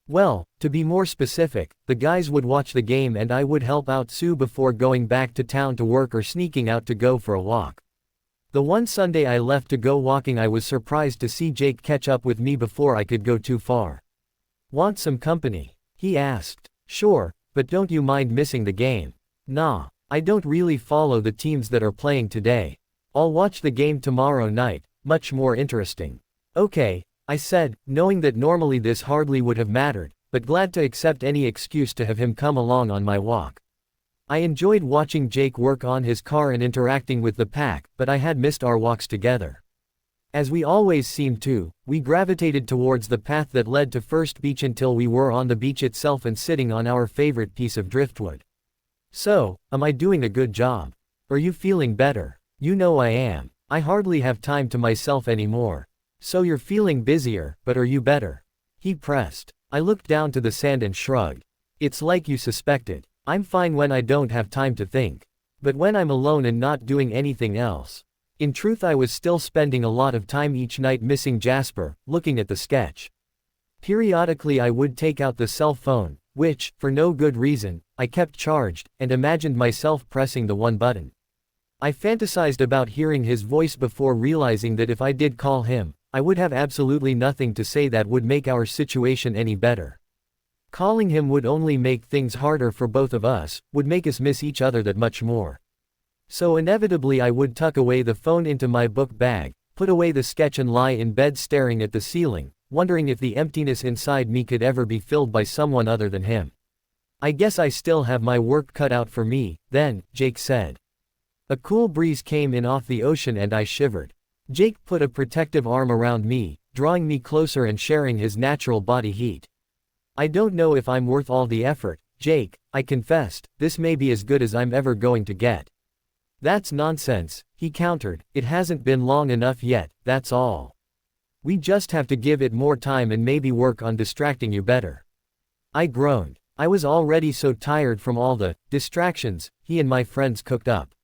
Well, to be more specific, the guys would watch the game and I would help out Sue before going back to town to work or sneaking out to go for a walk. The one Sunday I left to go walking I was surprised to see Jake catch up with me before I could go too far. "Want some company?" he asked. "Sure, but don't you mind missing the game?" "Nah, I don't really follow the teams that are playing today. I'll watch the game tomorrow night, much more interesting." "Okay," I said, knowing that normally this hardly would have mattered, but glad to accept any excuse to have him come along on my walk. I enjoyed watching Jake work on his car and interacting with the pack, but I had missed our walks together. As we always seemed to, we gravitated towards the path that led to First Beach until we were on the beach itself and sitting on our favorite piece of driftwood. "So, am I doing a good job? Are you feeling better?" "You know I am. I hardly have time to myself anymore." "So you're feeling busier, but are you better?" he pressed. I looked down to the sand and shrugged. It's like you suspected. I'm fine when I don't have time to think. But when I'm alone and not doing anything else. In truth, I was still spending a lot of time each night missing Jasper, looking at the sketch. Periodically I would take out the cell phone, which, for no good reason, I kept charged, and imagined myself pressing the one button. I fantasized about hearing his voice before realizing that if I did call him, I would have absolutely nothing to say that would make our situation any better. Calling him would only make things harder for both of us, would make us miss each other that much more. So inevitably I would tuck away the phone into my book bag, put away the sketch and lie in bed staring at the ceiling, wondering if the emptiness inside me could ever be filled by someone other than him. I guess I still have my work cut out for me, then, Jake said. A cool breeze came in off the ocean and I shivered. Jake put a protective arm around me, drawing me closer and sharing his natural body heat. I don't know if I'm worth all the effort, Jake, I confessed. This may be as good as I'm ever going to get. That's nonsense, he countered. It hasn't been long enough yet, that's all. We just have to give it more time and maybe work on distracting you better. I groaned. I was already so tired from all the distractions he and my friends cooked up.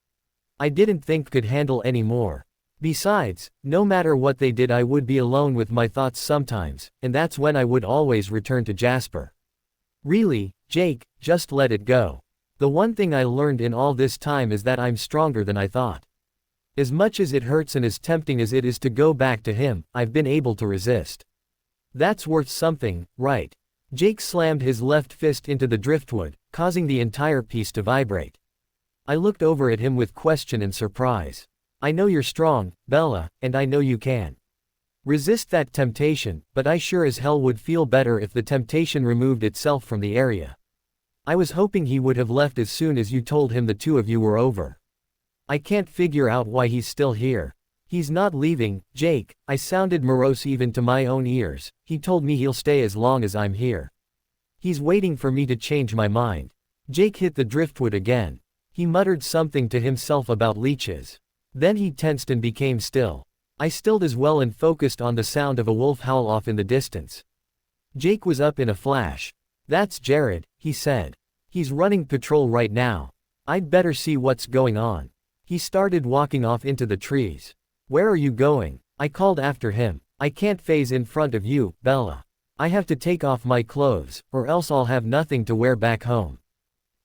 I didn't think could handle any more. Besides, no matter what they did I would be alone with my thoughts sometimes, and that's when I would always return to Jasper. Really, Jake, just let it go. The one thing I learned in all this time is that I'm stronger than I thought. As much as it hurts and as tempting as it is to go back to him, I've been able to resist. That's worth something, right? Jake slammed his left fist into the driftwood, causing the entire piece to vibrate. I looked over at him with question and surprise. I know you're strong, Bella, and I know you can resist that temptation, but I sure as hell would feel better if the temptation removed itself from the area. I was hoping he would have left as soon as you told him the two of you were over. I can't figure out why he's still here. He's not leaving, Jake. I sounded morose even to my own ears. He told me he'll stay as long as I'm here. He's waiting for me to change my mind. Jake hit the driftwood again. He muttered something to himself about leeches. Then he tensed and became still. I stilled as well and focused on the sound of a wolf howl off in the distance. Jake was up in a flash. That's Jared, he said. He's running patrol right now. I'd better see what's going on. He started walking off into the trees. Where are you going? I called after him. I can't phase in front of you, Bella. I have to take off my clothes, or else I'll have nothing to wear back home.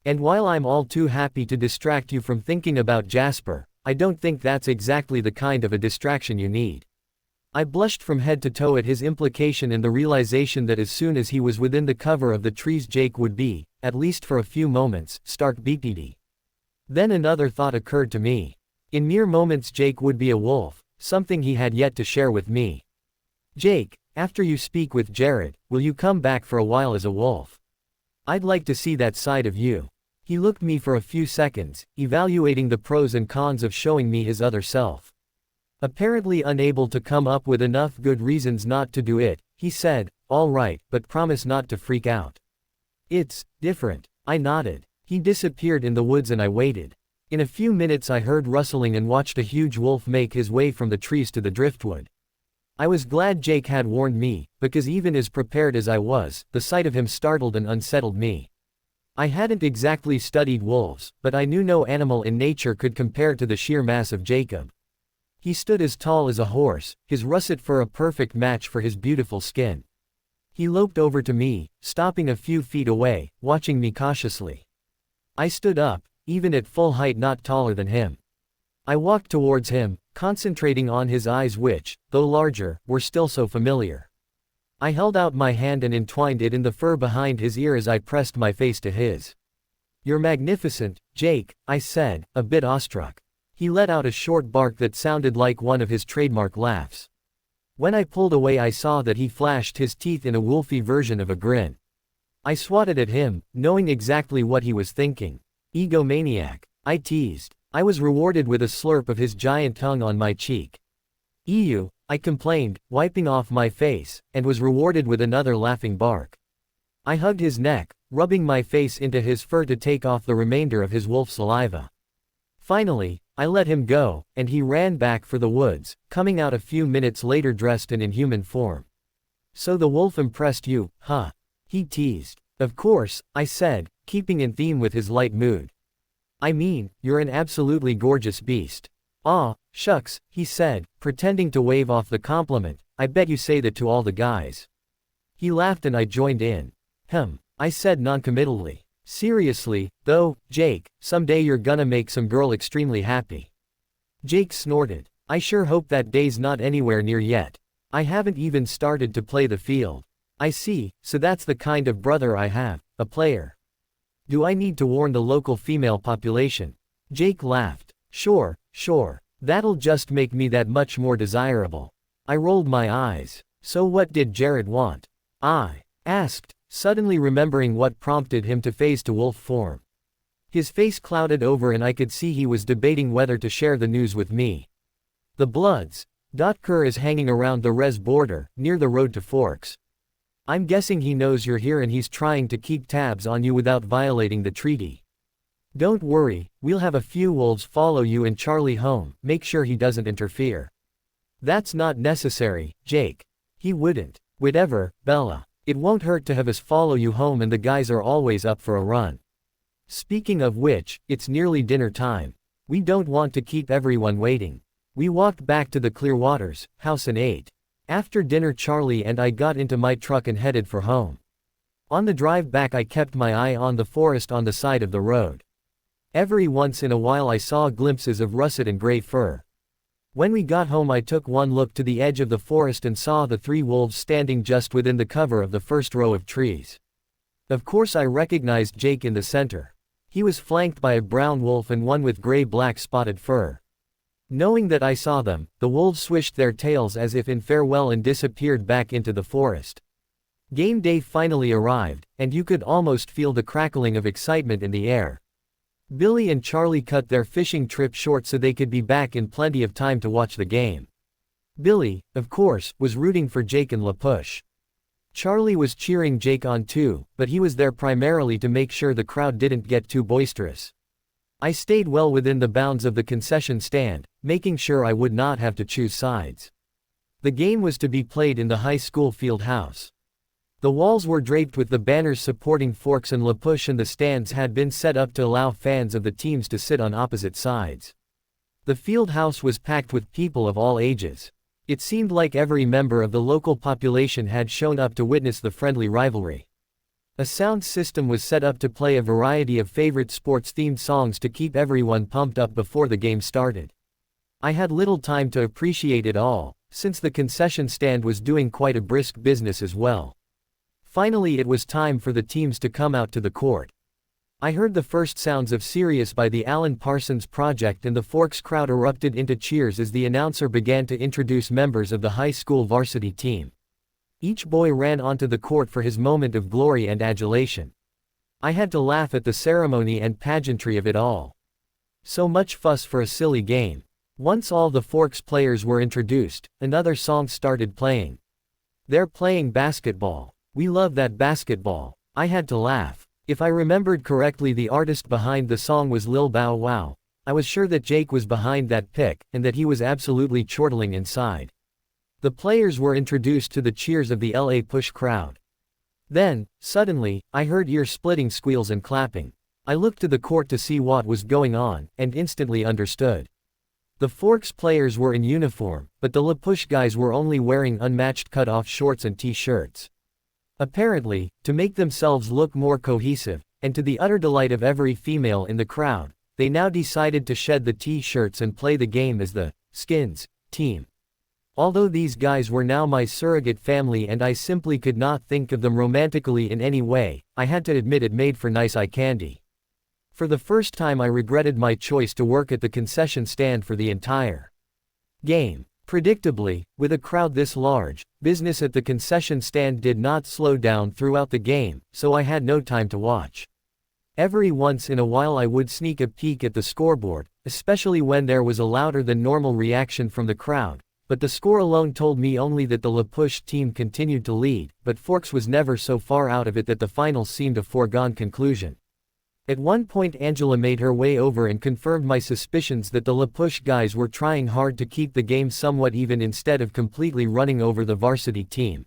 And while I'm all too happy to distract you from thinking about Jasper, I don't think that's exactly the kind of a distraction you need. I blushed from head to toe at his implication and the realization that as soon as he was within the cover of the trees Jake would be, at least for a few moments, stark BPD. Then another thought occurred to me. In mere moments Jake would be a wolf, something he had yet to share with me. Jake, after you speak with Jared, will you come back for a while as a wolf? I'd like to see that side of you. He looked me for a few seconds, evaluating the pros and cons of showing me his other self. Apparently unable to come up with enough good reasons not to do it, he said, all right, but promise not to freak out. It's different. I nodded. He disappeared in the woods and I waited. In a few minutes I heard rustling and watched a huge wolf make his way from the trees to the driftwood. I was glad Jake had warned me, because even as prepared as I was, the sight of him startled and unsettled me. I hadn't exactly studied wolves, but I knew no animal in nature could compare to the sheer mass of Jacob. He stood as tall as a horse, his russet fur a perfect match for his beautiful skin. He loped over to me, stopping a few feet away, watching me cautiously. I stood up, even at full height not taller than him. I walked towards him, concentrating on his eyes which, though larger, were still so familiar. I held out my hand and entwined it in the fur behind his ear as I pressed my face to his. You're magnificent, Jake, I said, a bit awestruck. He let out a short bark that sounded like one of his trademark laughs. When I pulled away I saw that he flashed his teeth in a wolfy version of a grin. I swatted at him, knowing exactly what he was thinking. Egomaniac, I teased. I was rewarded with a slurp of his giant tongue on my cheek. Ew, I complained, wiping off my face, and was rewarded with another laughing bark. I hugged his neck, rubbing my face into his fur to take off the remainder of his wolf saliva. Finally, I let him go, and he ran back for the woods, coming out a few minutes later dressed in human form. So the wolf impressed you, huh? he teased. Of course, I said, keeping in theme with his light mood. I mean, you're an absolutely gorgeous beast. Aw, shucks, he said, pretending to wave off the compliment, I bet you say that to all the guys. He laughed and I joined in. I said noncommittally. Seriously, though, Jake, someday you're gonna make some girl extremely happy. Jake snorted. I sure hope that day's not anywhere near yet. I haven't even started to play the field. I see, so that's the kind of brother I have, a player. Do I need to warn the local female population? Jake laughed. Sure, that'll just make me that much more desirable. I rolled my eyes. So what did Jared want? I asked, suddenly remembering what prompted him to phase to wolf form. His face clouded over and I could see he was debating whether to share the news with me. The Bloods. Kerr is hanging around the res border, near the road to Forks. I'm guessing he knows you're here and he's trying to keep tabs on you without violating the treaty. Don't worry, we'll have a few wolves follow you and Charlie home, make sure he doesn't interfere. That's not necessary, Jake. He wouldn't. Whatever, Bella. It won't hurt to have us follow you home and the guys are always up for a run. Speaking of which, it's nearly dinner time. We don't want to keep everyone waiting. We walked back to the Clearwaters house and ate. After dinner Charlie and I got into my truck and headed for home. On the drive back I kept my eye on the forest on the side of the road. Every once in a while I saw glimpses of russet and gray fur. When we got home I took one look to the edge of the forest and saw the 3 wolves standing just within the cover of the first row of trees. Of course I recognized Jake in the center. He was flanked by a brown wolf and one with gray-black spotted fur. Knowing that I saw them, the wolves swished their tails as if in farewell and disappeared back into the forest. Game day finally arrived, and you could almost feel the crackling of excitement in the air. Billy and Charlie cut their fishing trip short so they could be back in plenty of time to watch the game. Billy, of course, was rooting for Jake and LaPush. Charlie was cheering Jake on too, but he was there primarily to make sure the crowd didn't get too boisterous. I stayed well within the bounds of the concession stand, making sure I would not have to choose sides. The game was to be played in the high school field house. The walls were draped with the banners supporting Forks and LaPush and the stands had been set up to allow fans of the teams to sit on opposite sides. The field house was packed with people of all ages. It seemed like every member of the local population had shown up to witness the friendly rivalry. A sound system was set up to play a variety of favorite sports-themed songs to keep everyone pumped up before the game started. I had little time to appreciate it all, since the concession stand was doing quite a brisk business as well. Finally it was time for the teams to come out to the court. I heard the first sounds of Sirius by the Alan Parsons Project and the Forks crowd erupted into cheers as the announcer began to introduce members of the high school varsity team. Each boy ran onto the court for his moment of glory and adulation. I had to laugh at the ceremony and pageantry of it all. So much fuss for a silly game. Once all the Forks players were introduced, another song started playing. They're playing basketball. We love that basketball. I had to laugh. If I remembered correctly the artist behind the song was Lil Bow Wow. I was sure that Jake was behind that pic, and that he was absolutely chortling inside. The players were introduced to the cheers of the LA Push crowd. Then, suddenly, I heard ear-splitting squeals and clapping. I looked to the court to see what was going on, and instantly understood. The Forks players were in uniform, but the LaPush guys were only wearing unmatched cut-off shorts and t-shirts. Apparently, to make themselves look more cohesive, and to the utter delight of every female in the crowd, they now decided to shed the t-shirts and play the game as the Skins team. Although these guys were now my surrogate family and I simply could not think of them romantically in any way, I had to admit it made for nice eye candy. For the first time I regretted my choice to work at the concession stand for the entire game. Predictably, with a crowd this large, business at the concession stand did not slow down throughout the game, so I had no time to watch. Every once in a while I would sneak a peek at the scoreboard, especially when there was a louder than normal reaction from the crowd, but the score alone told me only that the LaPush team continued to lead, but Forks was never so far out of it that the final seemed a foregone conclusion. At one point Angela made her way over and confirmed my suspicions that the LaPush guys were trying hard to keep the game somewhat even instead of completely running over the varsity team.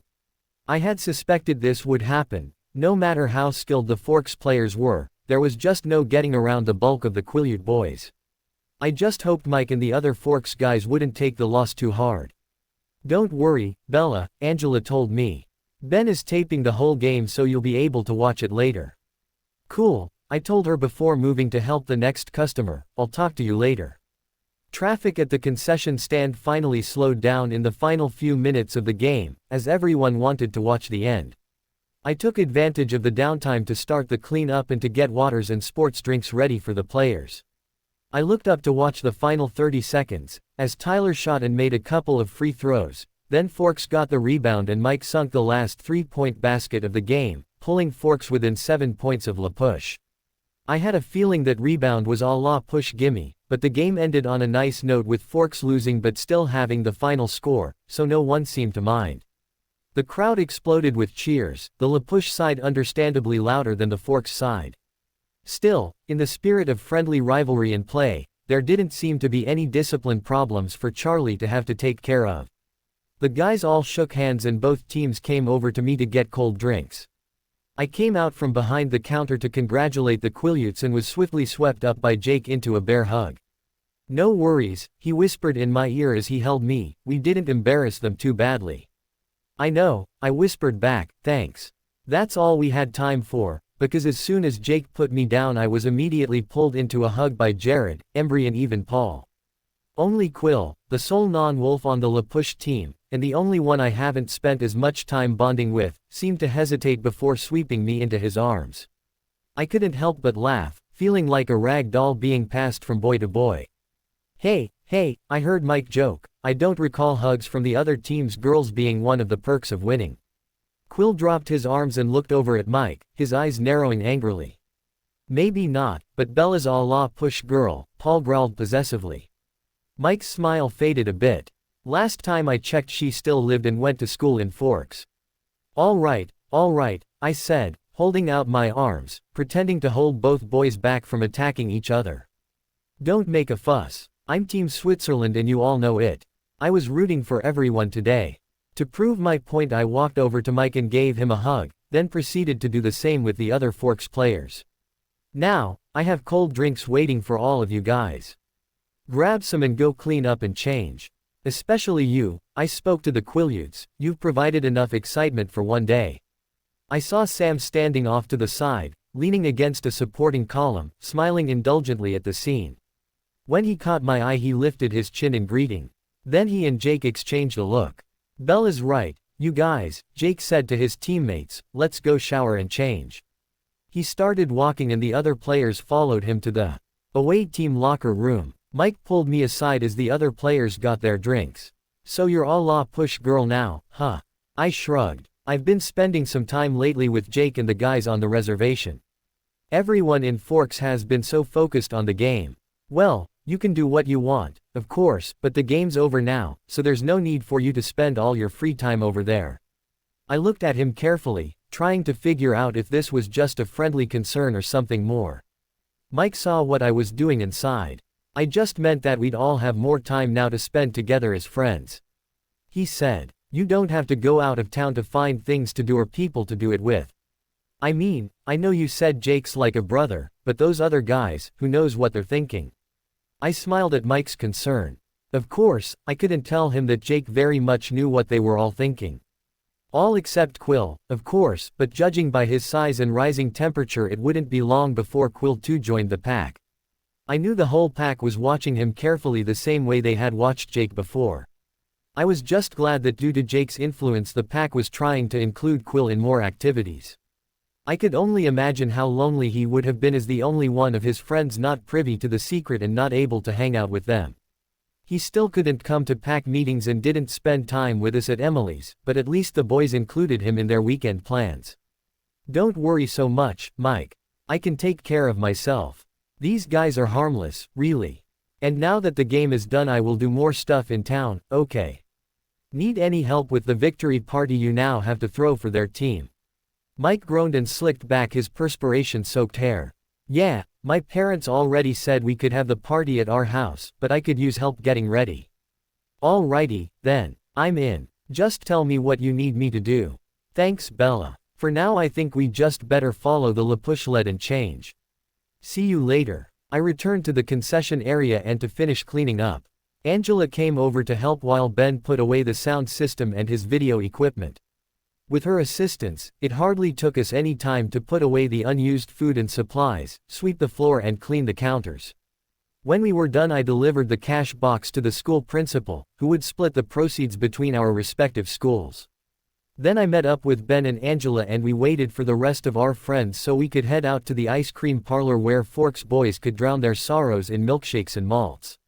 I had suspected this would happen, No matter how skilled the Forks players were, there was just no getting around the bulk of the Quileute boys. I just hoped Mike and the other Forks guys wouldn't take the loss too hard. Don't worry, Bella, Angela told me. Ben is taping the whole game so you'll be able to watch it later. Cool, I told her before moving to help the next customer. I'll talk to you later. Traffic at the concession stand finally slowed down in the final few minutes of the game, as everyone wanted to watch the end. I took advantage of the downtime to start the cleanup and to get waters and sports drinks ready for the players. I looked up to watch the final 30 seconds, as Tyler shot and made a couple of free throws, then Forks got the rebound and Mike sunk the last 3-point basket of the game, pulling Forks within 7 points of La Push. I had a feeling that rebound was all La Push gimme, but the game ended on a nice note with Forks losing but still having the final score, so no one seemed to mind. The crowd exploded with cheers, the La Push side understandably louder than the Forks side. Still, in the spirit of friendly rivalry and play, there didn't seem to be any discipline problems for Charlie to have to take care of. The guys all shook hands and both teams came over to me to get cold drinks. I came out from behind the counter to congratulate the Quileutes and was swiftly swept up by Jake into a bear hug. No worries, he whispered in my ear as he held me, we didn't embarrass them too badly. I know, I whispered back, thanks. That's all we had time for, because as soon as Jake put me down I was immediately pulled into a hug by Jared, Embry and even Paul. Only Quill, the sole non-wolf on the La Push team, and the only one I haven't spent as much time bonding with, seemed to hesitate before sweeping me into his arms. I couldn't help but laugh, feeling like a rag doll being passed from boy to boy. Hey, I heard Mike joke, I don't recall hugs from the other team's girls being one of the perks of winning. Quill dropped his arms and looked over at Mike, his eyes narrowing angrily. Maybe not, but Bella's a La Push girl, Paul growled possessively. Mike's smile faded a bit. Last time I checked she still lived and went to school in Forks. All right, I said, holding out my arms, pretending to hold both boys back from attacking each other. Don't make a fuss. I'm Team Switzerland and you all know it. I was rooting for everyone today. To prove my point I walked over to Mike and gave him a hug, then proceeded to do the same with the other Forks players. Now, I have cold drinks waiting for all of you guys. Grab some and go clean up and change. Especially you, I spoke to the Quileutes, you've provided enough excitement for one day. I saw Sam standing off to the side, leaning against a supporting column, smiling indulgently at the scene. When he caught my eye he lifted his chin in greeting. Then he and Jake exchanged a look. Bella's right, you guys, Jake said to his teammates, let's go shower and change. He started walking and the other players followed him to the away team locker room. Mike pulled me aside as the other players got their drinks. So you're all La Push girl now, huh? I shrugged. I've been spending some time lately with Jake and the guys on the reservation. Everyone in Forks has been so focused on the game. Well, you can do what you want, of course, but the game's over now, so there's no need for you to spend all your free time over there. I looked at him carefully, trying to figure out if this was just a friendly concern or something more. Mike saw what I was doing and sighed. I just meant that we'd all have more time now to spend together as friends. He said, you don't have to go out of town to find things to do or people to do it with. I mean, I know you said Jake's like a brother, but those other guys, who knows what they're thinking? I smiled at Mike's concern. Of course, I couldn't tell him that Jake very much knew what they were all thinking. All except Quill, of course, but judging by his size and rising temperature it wouldn't be long before Quill too joined the pack. I knew the whole pack was watching him carefully the same way they had watched Jake before. I was just glad that due to Jake's influence the pack was trying to include Quill in more activities. I could only imagine how lonely he would have been as the only one of his friends not privy to the secret and not able to hang out with them. He still couldn't come to pack meetings and didn't spend time with us at Emily's, but at least the boys included him in their weekend plans. Don't worry so much, Mike. I can take care of myself. These guys are harmless, really. And now that the game is done I will do more stuff in town, okay? Need any help with the victory party you now have to throw for their team? Mike groaned and slicked back his perspiration-soaked hair. Yeah, my parents already said we could have the party at our house, but I could use help getting ready. Alrighty, then. I'm in. Just tell me what you need me to do. Thanks, Bella. For now I think we just better follow the La Push lead and change. See you later. I returned to the concession area and to finish cleaning up. Angela came over to help while Ben put away the sound system and his video equipment. With her assistance, it hardly took us any time to put away the unused food and supplies, sweep the floor and clean the counters. When we were done I delivered the cash box to the school principal, who would split the proceeds between our respective schools. Then I met up with Ben and Angela and we waited for the rest of our friends so we could head out to the ice cream parlor where Forks boys could drown their sorrows in milkshakes and malts.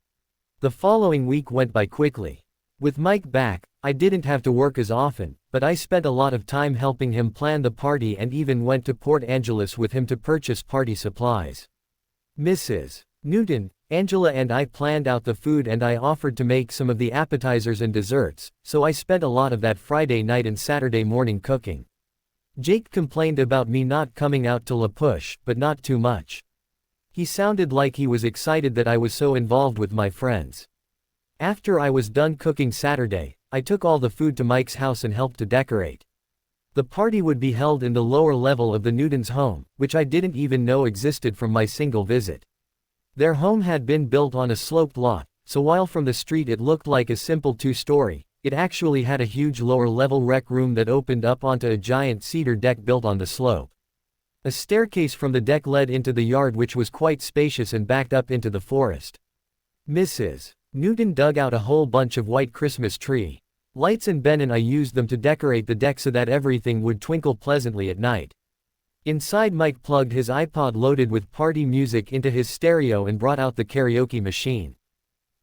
The following week went by quickly. With Mike back, I didn't have to work as often, but I spent a lot of time helping him plan the party and even went to Port Angeles with him to purchase party supplies. Mrs. Newton, Angela and I planned out the food and I offered to make some of the appetizers and desserts, so I spent a lot of that Friday night and Saturday morning cooking. Jake complained about me not coming out to La Push, but not too much. He sounded like he was excited that I was so involved with my friends. After I was done cooking Saturday, I took all the food to Mike's house and helped to decorate. The party would be held in the lower level of the Newtons' home, which I didn't even know existed from my single visit. Their home had been built on a sloped lot, so while from the street it looked like a simple two-story, it actually had a huge lower-level rec room that opened up onto a giant cedar deck built on the slope. A staircase from the deck led into the yard which was quite spacious and backed up into the forest. Mrs. Newton dug out a whole bunch of white Christmas tree lights and Ben and I used them to decorate the deck so that everything would twinkle pleasantly at night. Inside Mike plugged his iPod loaded with party music into his stereo and brought out the karaoke machine.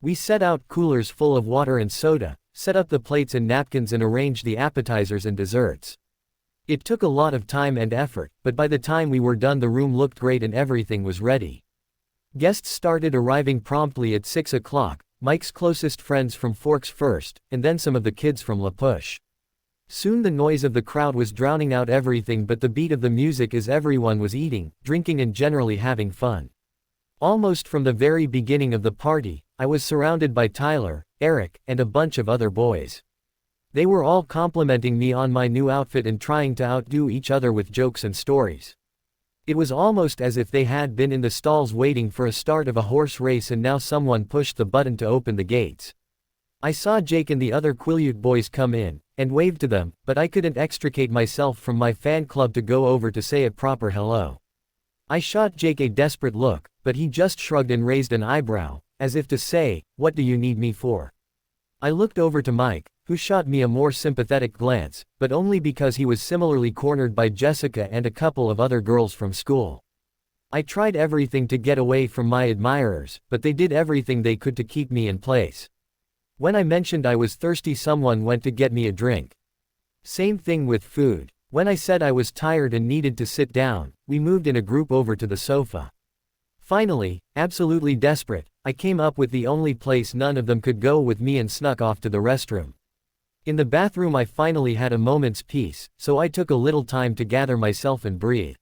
We set out coolers full of water and soda, set up the plates and napkins and arranged the appetizers and desserts. It took a lot of time and effort, but by the time we were done the room looked great and everything was ready. Guests started arriving promptly at 6 o'clock, Mike's closest friends from Forks first, and then some of the kids from La Push. Soon the noise of the crowd was drowning out everything but the beat of the music as everyone was eating, drinking and generally having fun. Almost from the very beginning of the party, I was surrounded by Tyler, Eric, and a bunch of other boys. They were all complimenting me on my new outfit and trying to outdo each other with jokes and stories. It was almost as if they had been in the stalls waiting for a start of a horse race and now someone pushed the button to open the gates. I saw Jake and the other Quileute boys come in, and waved to them, but I couldn't extricate myself from my fan club to go over to say a proper hello. I shot Jake a desperate look, but he just shrugged and raised an eyebrow, as if to say, "What do you need me for?" I looked over to Mike, who shot me a more sympathetic glance, but only because he was similarly cornered by Jessica and a couple of other girls from school. I tried everything to get away from my admirers, but they did everything they could to keep me in place. When I mentioned I was thirsty someone went to get me a drink. Same thing with food. When I said I was tired and needed to sit down, we moved in a group over to the sofa. Finally, absolutely desperate, I came up with the only place none of them could go with me and snuck off to the restroom. In the bathroom I finally had a moment's peace, so I took a little time to gather myself and breathe.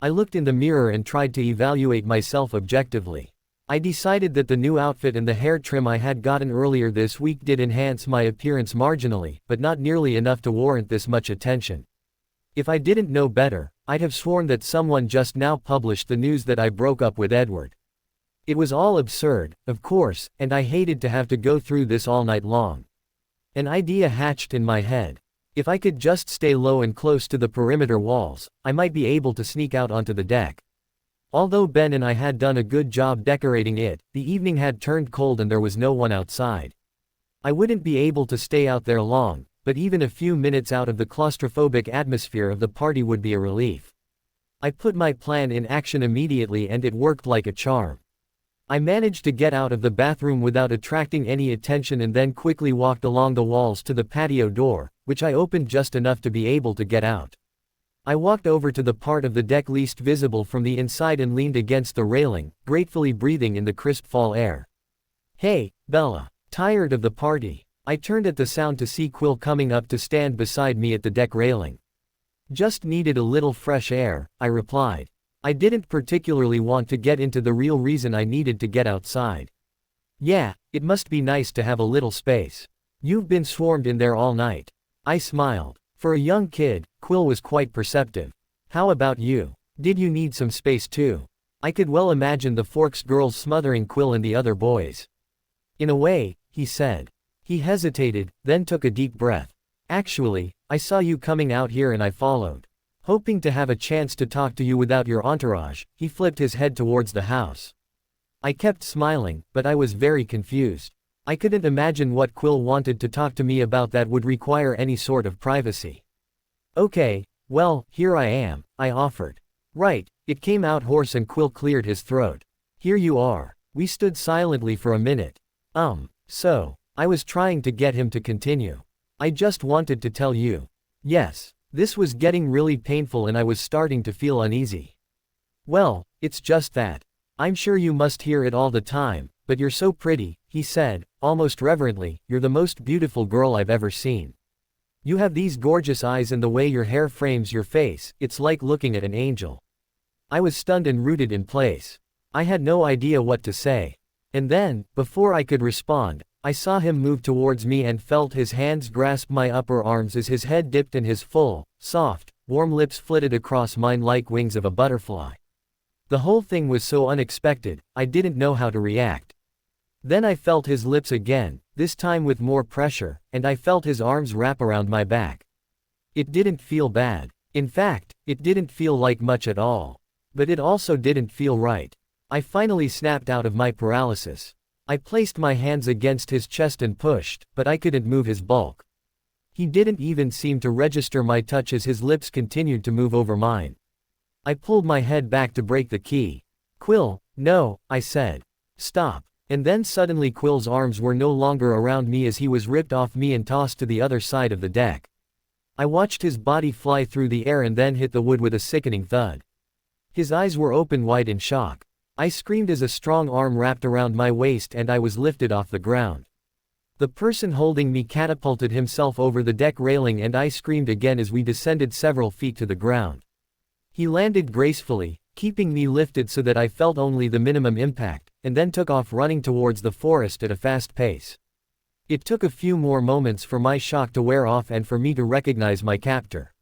I looked in the mirror and tried to evaluate myself objectively. I decided that the new outfit and the hair trim I had gotten earlier this week did enhance my appearance marginally, but not nearly enough to warrant this much attention. If I didn't know better, I'd have sworn that someone just now published the news that I broke up with Edward. It was all absurd, of course, and I hated to have to go through this all night long. An idea hatched in my head. If I could just stay low and close to the perimeter walls, I might be able to sneak out onto the deck. Although Ben and I had done a good job decorating it, the evening had turned cold and there was no one outside. I wouldn't be able to stay out there long, but even a few minutes out of the claustrophobic atmosphere of the party would be a relief. I put my plan in action immediately and it worked like a charm. I managed to get out of the bathroom without attracting any attention and then quickly walked along the walls to the patio door, which I opened just enough to be able to get out. I walked over to the part of the deck least visible from the inside and leaned against the railing, gratefully breathing in the crisp fall air. "Hey, Bella. Tired of the party?" I turned at the sound to see Quill coming up to stand beside me at the deck railing. "Just needed a little fresh air," I replied. I didn't particularly want to get into the real reason I needed to get outside. "Yeah, it must be nice to have a little space. You've been swarmed in there all night." I smiled. For a young kid, Quill was quite perceptive. How about you? Did you need some space too? I could well imagine the Forks girls smothering Quill and the other boys. In a way, he said. He hesitated, then took a deep breath. Actually, I saw you coming out here and I followed. Hoping to have a chance to talk to you without your entourage, he flipped his head towards the house. I kept smiling, but I was very confused. I couldn't imagine what Quill wanted to talk to me about that would require any sort of privacy. Okay, well, here I am, I offered. Right, it came out hoarse and Quill cleared his throat. Here you are. We stood silently for a minute. So, I was trying to get him to continue. I just wanted to tell you. Yes, this was getting really painful and I was starting to feel uneasy. Well, it's just that. I'm sure you must hear it all the time, but you're so pretty, he said, almost reverently, you're the most beautiful girl I've ever seen. You have these gorgeous eyes and the way your hair frames your face, it's like looking at an angel. I was stunned and rooted in place. I had no idea what to say. And then, before I could respond, I saw him move towards me and felt his hands grasp my upper arms as his head dipped and his full, soft, warm lips flitted across mine like wings of a butterfly. The whole thing was so unexpected, I didn't know how to react. Then I felt his lips again, this time with more pressure, and I felt his arms wrap around my back. It didn't feel bad. In fact, it didn't feel like much at all. But it also didn't feel right. I finally snapped out of my paralysis. I placed my hands against his chest and pushed, but I couldn't move his bulk. He didn't even seem to register my touch as his lips continued to move over mine. I pulled my head back to break the key. Quill, no, I said. Stop. And then suddenly Quill's arms were no longer around me as he was ripped off me and tossed to the other side of the deck. I watched his body fly through the air and then hit the wood with a sickening thud. His eyes were open wide in shock. I screamed as a strong arm wrapped around my waist and I was lifted off the ground. The person holding me catapulted himself over the deck railing and I screamed again as we descended several feet to the ground. He landed gracefully, keeping me lifted so that I felt only the minimum impact, and then took off running towards the forest at a fast pace. It took a few more moments for my shock to wear off and for me to recognize my captor.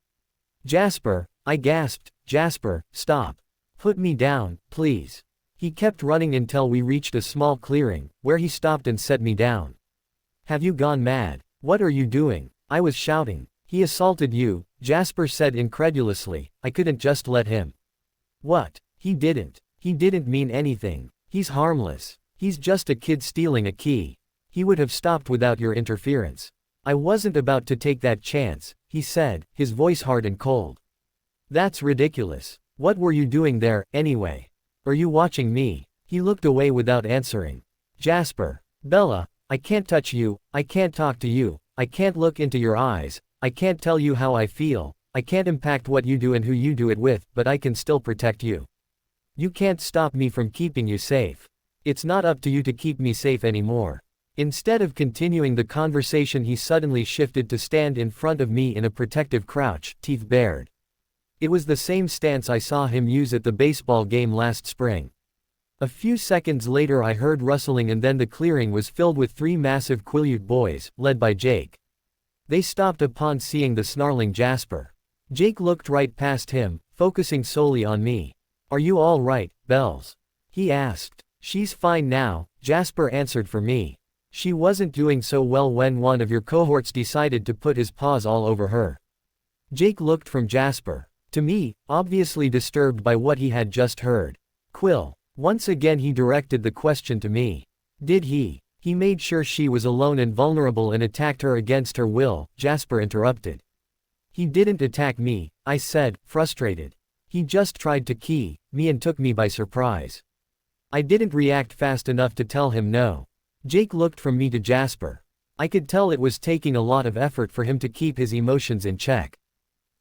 Jasper, I gasped, Jasper, stop. Put me down, please. He kept running until we reached a small clearing, where he stopped and set me down. Have you gone mad? What are you doing? I was shouting. He assaulted you, Jasper said incredulously. I couldn't just let him. What? He didn't. He didn't mean anything. He's harmless. He's just a kid stealing a key. He would have stopped without your interference. I wasn't about to take that chance, he said, his voice hard and cold. That's ridiculous. What were you doing there, anyway? Are you watching me? He looked away without answering. Jasper. Bella, I can't touch you, I can't talk to you, I can't look into your eyes, I can't tell you how I feel, I can't impact what you do and who you do it with, but I can still protect you. You can't stop me from keeping you safe. It's not up to you to keep me safe anymore. Instead of continuing the conversation, he suddenly shifted to stand in front of me in a protective crouch, teeth bared. It was the same stance I saw him use at the baseball game last spring. A few seconds later I heard rustling and then the clearing was filled with 3 massive Quileute boys, led by Jake. They stopped upon seeing the snarling Jasper. Jake looked right past him, focusing solely on me. Are you all right, Bells? He asked. She's fine now, Jasper answered for me. She wasn't doing so well when one of your cohorts decided to put his paws all over her. Jake looked from Jasper to me, obviously disturbed by what he had just heard. Quill. Once again he directed the question to me. Did he? He made sure she was alone and vulnerable and attacked her against her will, Jasper interrupted. He didn't attack me, I said, frustrated. He just tried to key me and took me by surprise. I didn't react fast enough to tell him no. Jake looked from me to Jasper. I could tell it was taking a lot of effort for him to keep his emotions in check.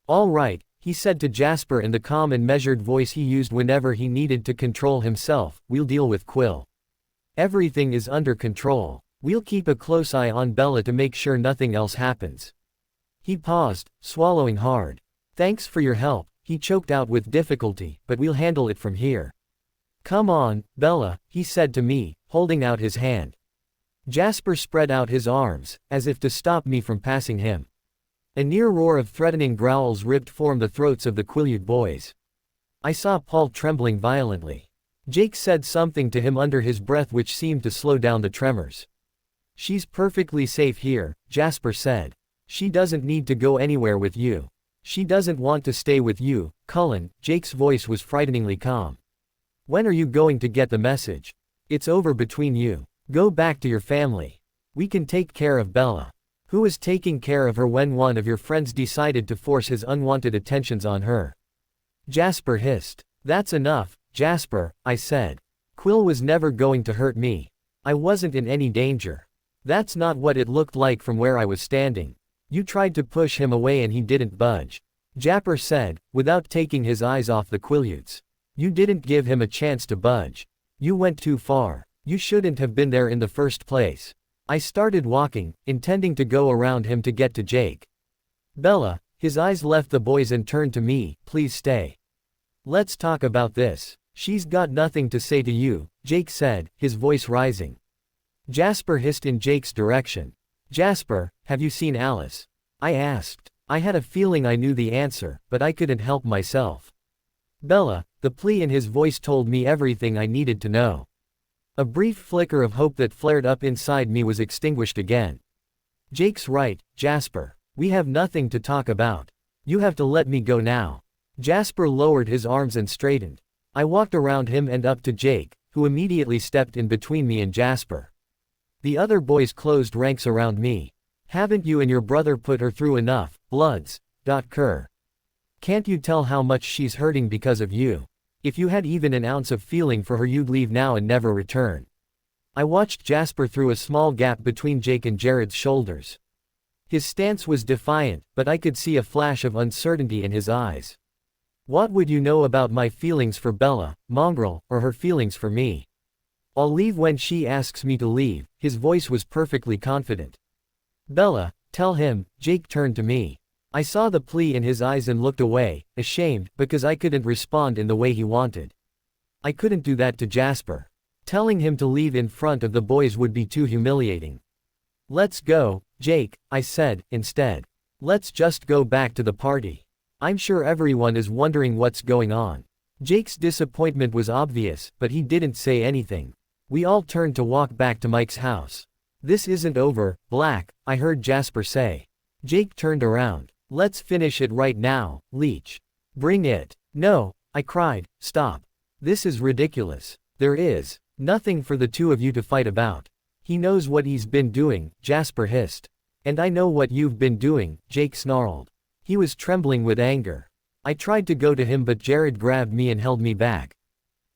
All right, he said to Jasper in the calm and measured voice he used whenever he needed to control himself, we'll deal with Quill. Everything is under control. We'll keep a close eye on Bella to make sure nothing else happens. He paused, swallowing hard. Thanks for your help, he choked out with difficulty, but we'll handle it from here. Come on, Bella, he said to me, holding out his hand. Jasper spread out his arms, as if to stop me from passing him. A near roar of threatening growls ripped from the throats of the Quileute boys. I saw Paul trembling violently. Jake said something to him under his breath which seemed to slow down the tremors. "She's perfectly safe here," Jasper said. "She doesn't need to go anywhere with you. She doesn't want to stay with you, Cullen." Jake's voice was frighteningly calm. "When are you going to get the message? It's over between you. Go back to your family. We can take care of Bella." "Who was taking care of her when one of your friends decided to force his unwanted attentions on her?" Jasper hissed. "That's enough, Jasper," I said. "Quill was never going to hurt me. I wasn't in any danger." "That's not what it looked like from where I was standing. You tried to push him away and he didn't budge," Jasper said, without taking his eyes off the Quileutes. "You didn't give him a chance to budge. You went too far. You shouldn't have been there in the first place." I started walking, intending to go around him to get to Jake. "Bella," his eyes left the boys and turned to me, "please stay. Let's talk about this." "She's got nothing to say to you," Jake said, his voice rising. Jasper hissed in Jake's direction. "Jasper, have you seen Alice?" I asked. I had a feeling I knew the answer, but I couldn't help myself. "Bella," the plea in his voice told me everything I needed to know. A brief flicker of hope that flared up inside me was extinguished again. "Jake's right, Jasper. We have nothing to talk about. You have to let me go now." Jasper lowered his arms and straightened. I walked around him and up to Jake, who immediately stepped in between me and Jasper. The other boys closed ranks around me. "Haven't you and your brother put her through enough, Bloods?" Kerr. "Can't you tell how much she's hurting because of you? If you had even an ounce of feeling for her you'd leave now and never return." I watched Jasper through a small gap between Jake and Jared's shoulders. His stance was defiant, but I could see a flash of uncertainty in his eyes. "What would you know about my feelings for Bella, Mongrel, or her feelings for me? I'll leave when she asks me to leave." His voice was perfectly confident. "Bella, tell him." Jake turned to me. I saw the plea in his eyes and looked away, ashamed, because I couldn't respond in the way he wanted. I couldn't do that to Jasper. Telling him to leave in front of the boys would be too humiliating. "Let's go, Jake," I said, instead. "Let's just go back to the party. I'm sure everyone is wondering what's going on." Jake's disappointment was obvious, but he didn't say anything. We all turned to walk back to Mike's house. "This isn't over, Black," I heard Jasper say. Jake turned around. "Let's finish it right now, Leech. Bring it." "No," I cried, "stop. This is ridiculous. There is nothing for the two of you to fight about." "He knows what he's been doing," Jasper hissed. "And I know what you've been doing," Jake snarled. He was trembling with anger. I tried to go to him but Jared grabbed me and held me back.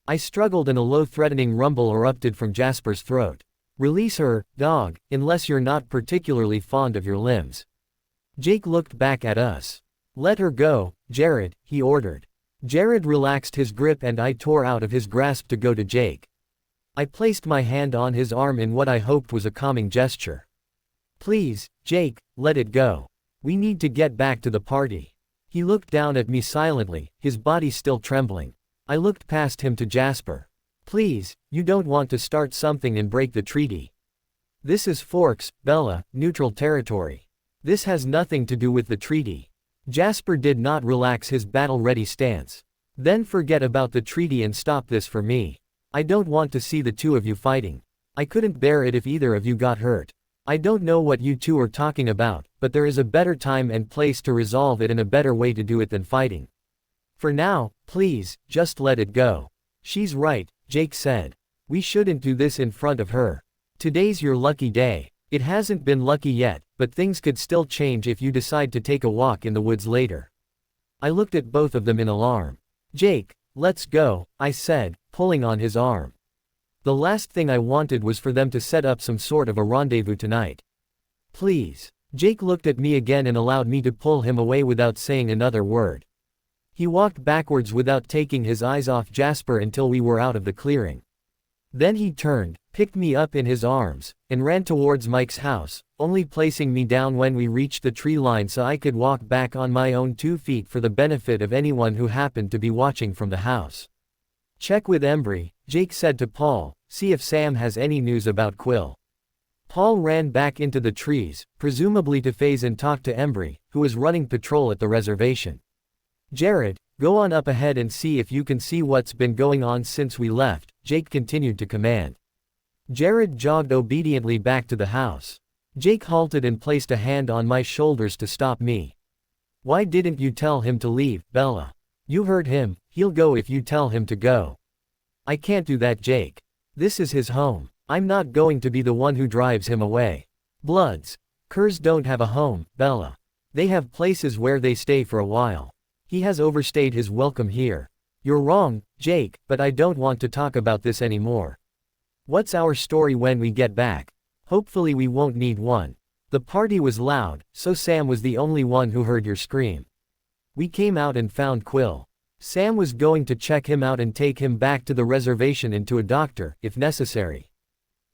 I struggled and a low threatening rumble erupted from Jasper's throat. "Release her, dog, unless you're not particularly fond of your limbs." Jake looked back at us. "Let her go, Jared," he ordered. Jared relaxed his grip and I tore out of his grasp to go to Jake. I placed my hand on his arm in what I hoped was a calming gesture. "Please, Jake, let it go. We need to get back to the party." He looked down at me silently, his body still trembling. I looked past him to Jasper. "Please, you don't want to start something and break the treaty. This is Forks, Bella, neutral territory. This has nothing to do with the treaty." Jasper did not relax his battle-ready stance. "Then forget about the treaty and stop this for me. I don't want to see the two of you fighting. I couldn't bear it if either of you got hurt. I don't know what you two are talking about, but there is a better time and place to resolve it and a better way to do it than fighting. For now, please, just let it go." "She's right," Jake said. "We shouldn't do this in front of her. Today's your lucky day." "It hasn't been lucky yet, but things could still change if you decide to take a walk in the woods later." I looked at both of them in alarm. "Jake, let's go," I said, pulling on his arm. The last thing I wanted was for them to set up some sort of a rendezvous tonight. "Please." Jake looked at me again and allowed me to pull him away without saying another word. He walked backwards without taking his eyes off Jasper until we were out of the clearing. Then he turned, picked me up in his arms, and ran towards Mike's house, only placing me down when we reached the tree line so I could walk back on my own 2 feet for the benefit of anyone who happened to be watching from the house. "Check with Embry," Jake said to Paul, "see if Sam has any news about Quill." Paul ran back into the trees, presumably to phase and talk to Embry, who was running patrol at the reservation. Jared, go on up ahead and see if you can see what's been going on since we left, Jake continued to command. Jared jogged obediently back to the house. Jake halted and placed a hand on my shoulders to stop me. Why didn't you tell him to leave, Bella? You heard him, he'll go if you tell him to go. I can't do that, Jake. This is his home. I'm not going to be the one who drives him away. Bloods. Curs don't have a home, Bella. They have places where they stay for a while. He has overstayed his welcome here. You're wrong, Jake, but I don't want to talk about this anymore. What's our story when we get back? Hopefully we won't need one. The party was loud, so Sam was the only one who heard your scream. We came out and found Quill. Sam was going to check him out and take him back to the reservation and to a doctor, if necessary.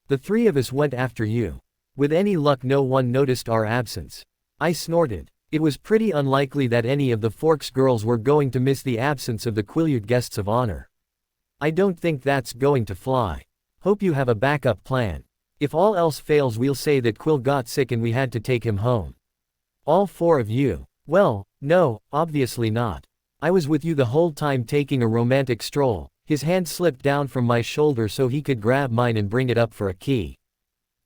The three of us went after you. With any luck no one noticed our absence. I snorted. It was pretty unlikely that any of the Forks girls were going to miss the absence of the Quileute guests of honor. I don't think that's going to fly. Hope you have a backup plan. If all else fails we'll say that Quill got sick and we had to take him home. All four of you? Well, no, obviously not. I was with you the whole time taking a romantic stroll. His hand slipped down from my shoulder so he could grab mine and bring it up for a key.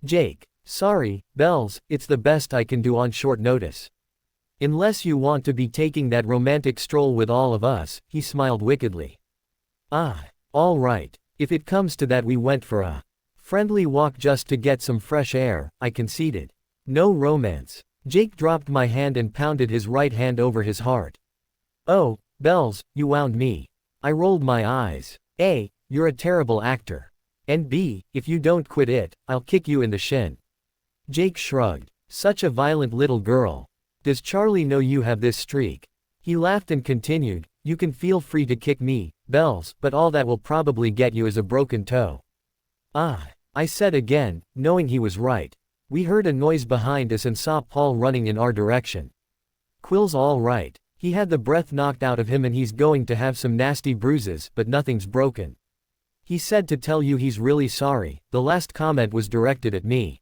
Jake. Sorry, Bells, it's the best I can do on short notice. Unless you want to be taking that romantic stroll with all of us, he smiled wickedly. Ah, all right. If it comes to that we went for a friendly walk just to get some fresh air, I conceded. No romance. Jake dropped my hand and pounded his right hand over his heart. Oh, Bells, you wound me. I rolled my eyes. A, you're a terrible actor. And B, if you don't quit it, I'll kick you in the shin. Jake shrugged. Such a violent little girl. Does Charlie know you have this streak? He laughed and continued, you can feel free to kick me, Bells, but all that will probably get you is a broken toe. Ah, I said again, knowing he was right. We heard a noise behind us and saw Paul running in our direction. Quill's all right. He had the breath knocked out of him and he's going to have some nasty bruises, but nothing's broken. He said to tell you he's really sorry. The last comment was directed at me.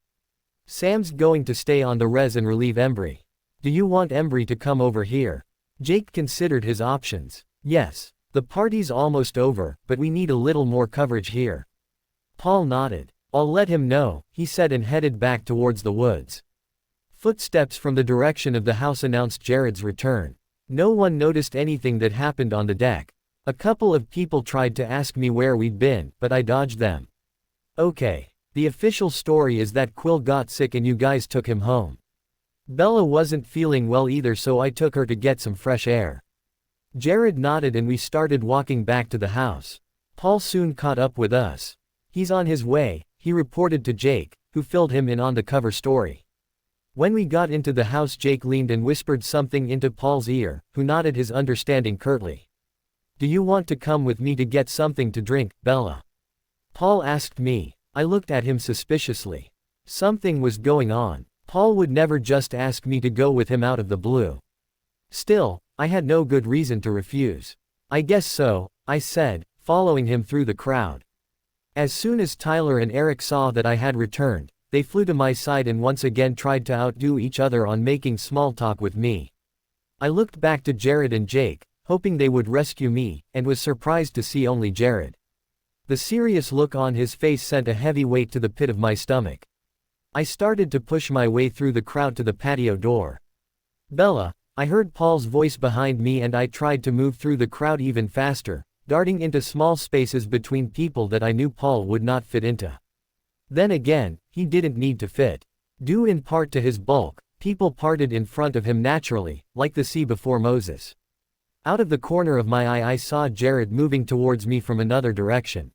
Sam's going to stay on the res and relieve Embry. Do you want Embry to come over here? Jake considered his options. Yes. The party's almost over, but we need a little more coverage here. Paul nodded. I'll let him know, he said and headed back towards the woods. Footsteps from the direction of the house announced Jared's return. No one noticed anything that happened on the deck. A couple of people tried to ask me where we'd been, but I dodged them. Okay. The official story is that Quill got sick and you guys took him home. Bella wasn't feeling well either, so I took her to get some fresh air. Jared nodded and we started walking back to the house. Paul soon caught up with us. He's on his way, he reported to Jake, who filled him in on the cover story. When we got into the house Jake leaned and whispered something into Paul's ear, who nodded his understanding curtly. Do you want to come with me to get something to drink, Bella? Paul asked me. I looked at him suspiciously. Something was going on. Paul would never just ask me to go with him out of the blue. Still, I had no good reason to refuse. I guess so, I said, following him through the crowd. As soon as Tyler and Eric saw that I had returned, they flew to my side and once again tried to outdo each other on making small talk with me. I looked back to Jared and Jake, hoping they would rescue me, and was surprised to see only Jared. The serious look on his face sent a heavy weight to the pit of my stomach. I started to push my way through the crowd to the patio door. Bella, I heard Paul's voice behind me and I tried to move through the crowd even faster, darting into small spaces between people that I knew Paul would not fit into. Then again, he didn't need to fit. Due in part to his bulk, people parted in front of him naturally, like the sea before Moses. Out of the corner of my eye I saw Jared moving towards me from another direction.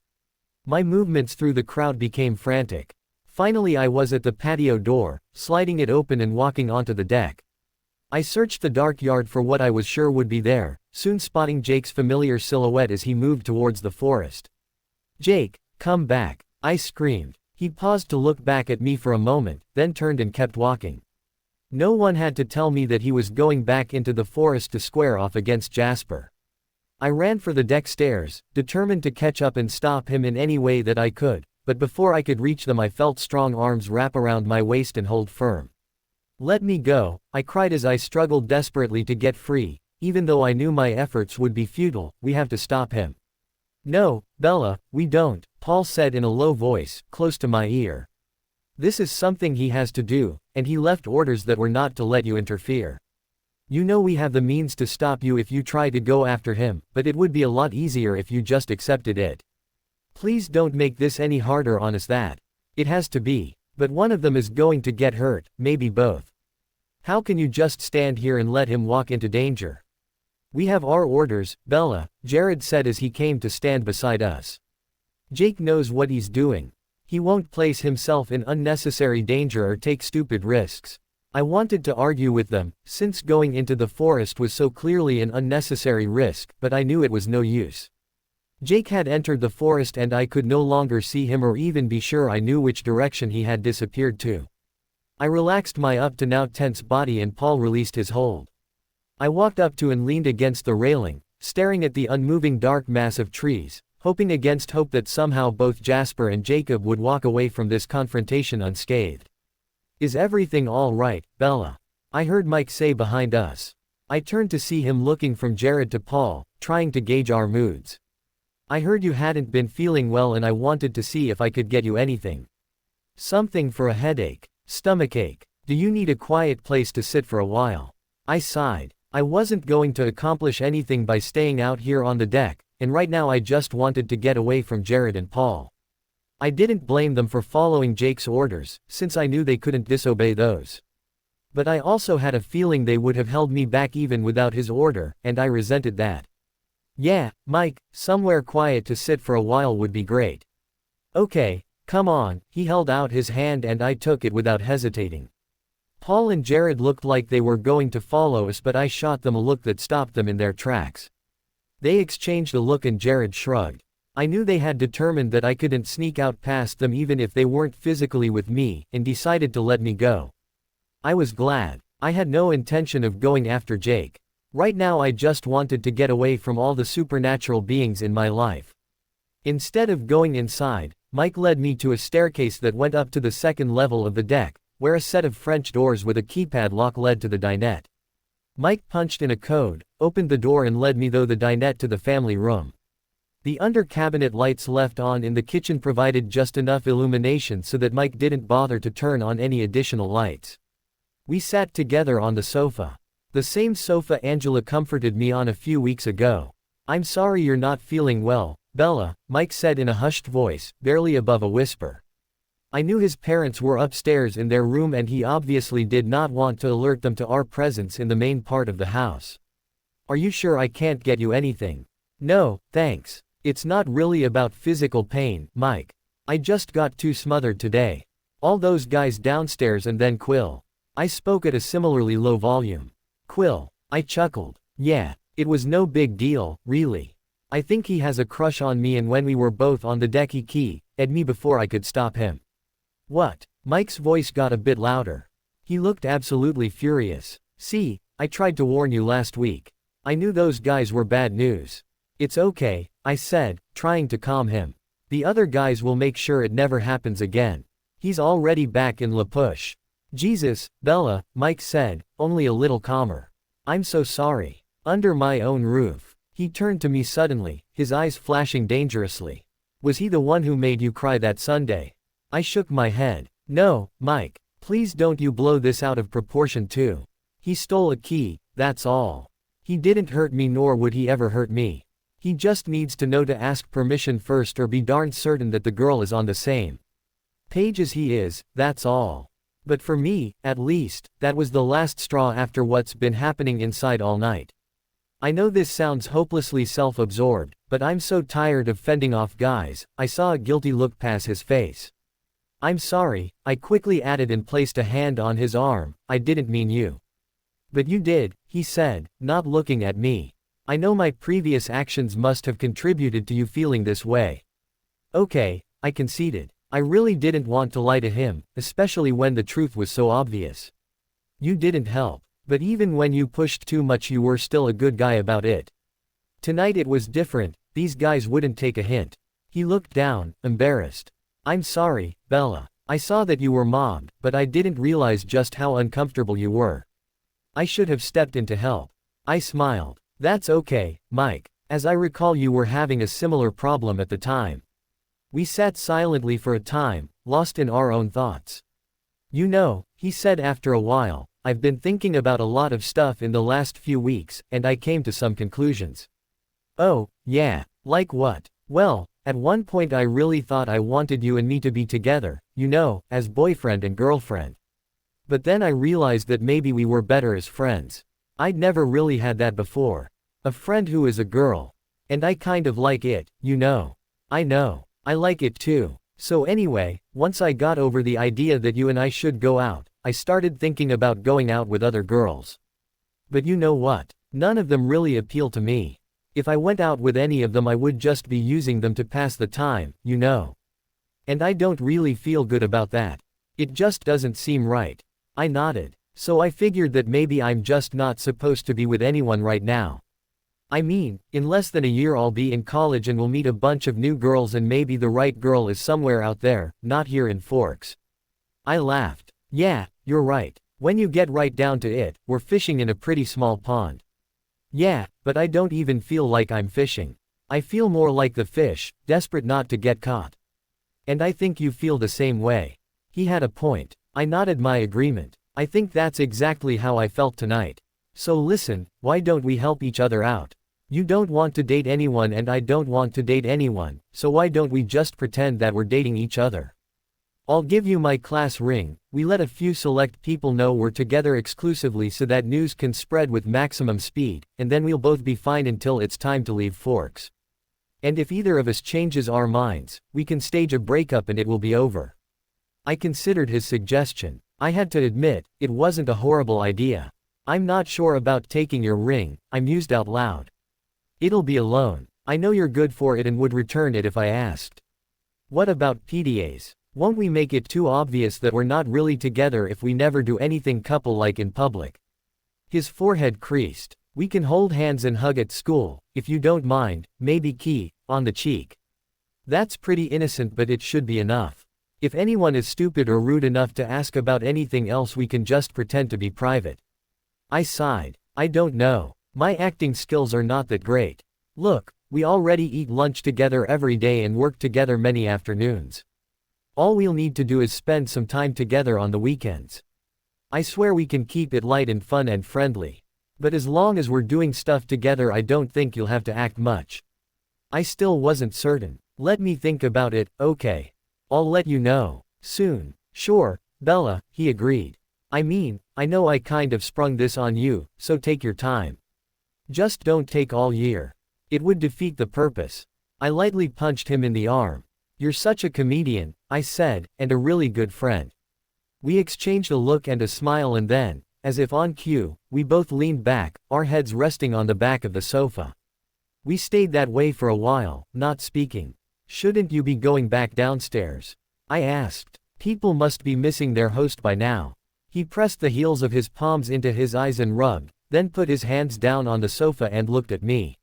My movements through the crowd became frantic. Finally I was at the patio door, sliding it open and walking onto the deck. I searched the dark yard for what I was sure would be there, soon spotting Jake's familiar silhouette as he moved towards the forest. Jake, come back, I screamed. He paused to look back at me for a moment, then turned and kept walking. No one had to tell me that he was going back into the forest to square off against Jasper. I ran for the deck stairs, determined to catch up and stop him in any way that I could, but before I could reach them I felt strong arms wrap around my waist and hold firm. "Let me go," I cried as I struggled desperately to get free, even though I knew my efforts would be futile. "We have to stop him." "No, Bella, we don't," Paul said in a low voice, close to my ear. "This is something he has to do, and he left orders that were not to let you interfere. You know we have the means to stop you if you try to go after him, but it would be a lot easier if you just accepted it. Please don't make this any harder on us that. It has to be. But one of them is going to get hurt, maybe both. How can you just stand here and let him walk into danger?" "We have our orders, Bella," Jared said as he came to stand beside us. "Jake knows what he's doing. He won't place himself in unnecessary danger or take stupid risks." I wanted to argue with them, since going into the forest was so clearly an unnecessary risk, but I knew it was no use. Jake had entered the forest and I could no longer see him or even be sure I knew which direction he had disappeared to. I relaxed my up to now tense body and Paul released his hold. I walked up to and leaned against the railing, staring at the unmoving dark mass of trees, hoping against hope that somehow both Jasper and Jacob would walk away from this confrontation unscathed. "Is everything all right, Bella?" I heard Mike say behind us. I turned to see him looking from Jared to Paul, trying to gauge our moods. "I heard you hadn't been feeling well and I wanted to see if I could get you anything. Something for a headache, stomachache. Do you need a quiet place to sit for a while?" I sighed. I wasn't going to accomplish anything by staying out here on the deck, and right now I just wanted to get away from Jared and Paul. I didn't blame them for following Jake's orders, since I knew they couldn't disobey those. But I also had a feeling they would have held me back even without his order, and I resented that. "Yeah, Mike, somewhere quiet to sit for a while would be great." "Okay, come on." He held out his hand and I took it without hesitating. Paul and Jared looked like they were going to follow us, but I shot them a look that stopped them in their tracks. They exchanged a look and Jared shrugged. I knew they had determined that I couldn't sneak out past them even if they weren't physically with me, and decided to let me go. I was glad. I had no intention of going after Jake. Right now I just wanted to get away from all the supernatural beings in my life. Instead of going inside, Mike led me to a staircase that went up to the second level of the deck, where a set of French doors with a keypad lock led to the dinette. Mike punched in a code, opened the door and led me through the dinette to the family room. The under-cabinet lights left on in the kitchen provided just enough illumination so that Mike didn't bother to turn on any additional lights. We sat together on the sofa. The same sofa Angela comforted me on a few weeks ago. "I'm sorry you're not feeling well, Bella," Mike said in a hushed voice, barely above a whisper. I knew his parents were upstairs in their room and he obviously did not want to alert them to our presence in the main part of the house. "Are you sure I can't get you anything?" "No, thanks. It's not really about physical pain, Mike. I just got too smothered today. All those guys downstairs and then Quill." I spoke at a similarly low volume. "Quill." I chuckled. "Yeah, it was no big deal, really. I think he has a crush on me and when we were both on the deck he keyed me before I could stop him." "What?" Mike's voice got a bit louder. He looked absolutely furious. "See, I tried to warn you last week. I knew those guys were bad news." "It's okay," I said, trying to calm him. "The other guys will make sure it never happens again. He's already back in La Push." "Jesus, Bella," Mike said, only a little calmer. "I'm so sorry. Under my own roof." He turned to me suddenly, his eyes flashing dangerously. "Was he the one who made you cry that Sunday?" I shook my head. "No, Mike. Please don't you blow this out of proportion too. He stole a key, that's all. He didn't hurt me nor would he ever hurt me. He just needs to know to ask permission first or be darned certain that the girl is on the same page as he is, that's all. But for me, at least, that was the last straw after what's been happening inside all night. I know this sounds hopelessly self-absorbed, but I'm so tired of fending off guys." I saw a guilty look pass his face. "I'm sorry," I quickly added and placed a hand on his arm. "I didn't mean you." "But you did," he said, not looking at me. "I know my previous actions must have contributed to you feeling this way." "Okay," I conceded. I really didn't want to lie to him, especially when the truth was so obvious. "You didn't help. But even when you pushed too much you were still a good guy about it. Tonight it was different, these guys wouldn't take a hint." He looked down, embarrassed. I'm sorry, Bella. I saw that you were mobbed, but I didn't realize just how uncomfortable you were. I should have stepped in to help. I smiled. That's okay, Mike. As I recall, you were having a similar problem at the time. We sat silently for a time, lost in our own thoughts. You know, he said after a while, I've been thinking about a lot of stuff in the last few weeks, and I came to some conclusions. Oh, yeah, like what? Well, at one point I really thought I wanted you and me to be together, you know, as boyfriend and girlfriend. But then I realized that maybe we were better as friends. I'd never really had that before. A friend who is a girl. And I kind of like it, you know. I know. I like it too. So anyway, once I got over the idea that you and I should go out, I started thinking about going out with other girls. But you know what? None of them really appeal to me. If I went out with any of them, I would just be using them to pass the time, you know. And I don't really feel good about that. It just doesn't seem right. I nodded. So I figured that maybe I'm just not supposed to be with anyone right now. I mean, in less than a year I'll be in college and will meet a bunch of new girls, and maybe the right girl is somewhere out there, not here in Forks. I laughed. Yeah, you're right. When you get right down to it, we're fishing in a pretty small pond. Yeah, but I don't even feel like I'm fishing. I feel more like the fish, desperate not to get caught. And I think you feel the same way. He had a point. I nodded my agreement. I think that's exactly how I felt tonight. So listen, why don't we help each other out? You don't want to date anyone and I don't want to date anyone, so why don't we just pretend that we're dating each other? I'll give you my class ring, we let a few select people know we're together exclusively so that news can spread with maximum speed, and then we'll both be fine until it's time to leave Forks. And if either of us changes our minds, we can stage a breakup and it will be over. I considered his suggestion. I had to admit, it wasn't a horrible idea. I'm not sure about taking your ring, I mused out loud. It'll be a loan. I know you're good for it and would return it if I asked. What about PDAs? Won't we make it too obvious that we're not really together if we never do anything couple-like in public? His forehead creased. We can hold hands and hug at school, if you don't mind, maybe key, on the cheek. That's pretty innocent, but it should be enough. If anyone is stupid or rude enough to ask about anything else, we can just pretend to be private. I sighed. I don't know. My acting skills are not that great. Look, we already eat lunch together every day and work together many afternoons. All we'll need to do is spend some time together on the weekends. I swear we can keep it light and fun and friendly. But as long as we're doing stuff together, I don't think you'll have to act much. I still wasn't certain. Let me think about it, okay. I'll let you know. Soon. Sure, Bella, he agreed. I mean, I know I kind of sprung this on you, so take your time. Just don't take all year. It would defeat the purpose. I lightly punched him in the arm. You're such a comedian, I said, and a really good friend. We exchanged a look and a smile, and then, as if on cue, we both leaned back, our heads resting on the back of the sofa. We stayed that way for a while, not speaking. Shouldn't you be going back downstairs? I asked. People must be missing their host by now. He pressed the heels of his palms into his eyes and rubbed, then put his hands down on the sofa and looked at me.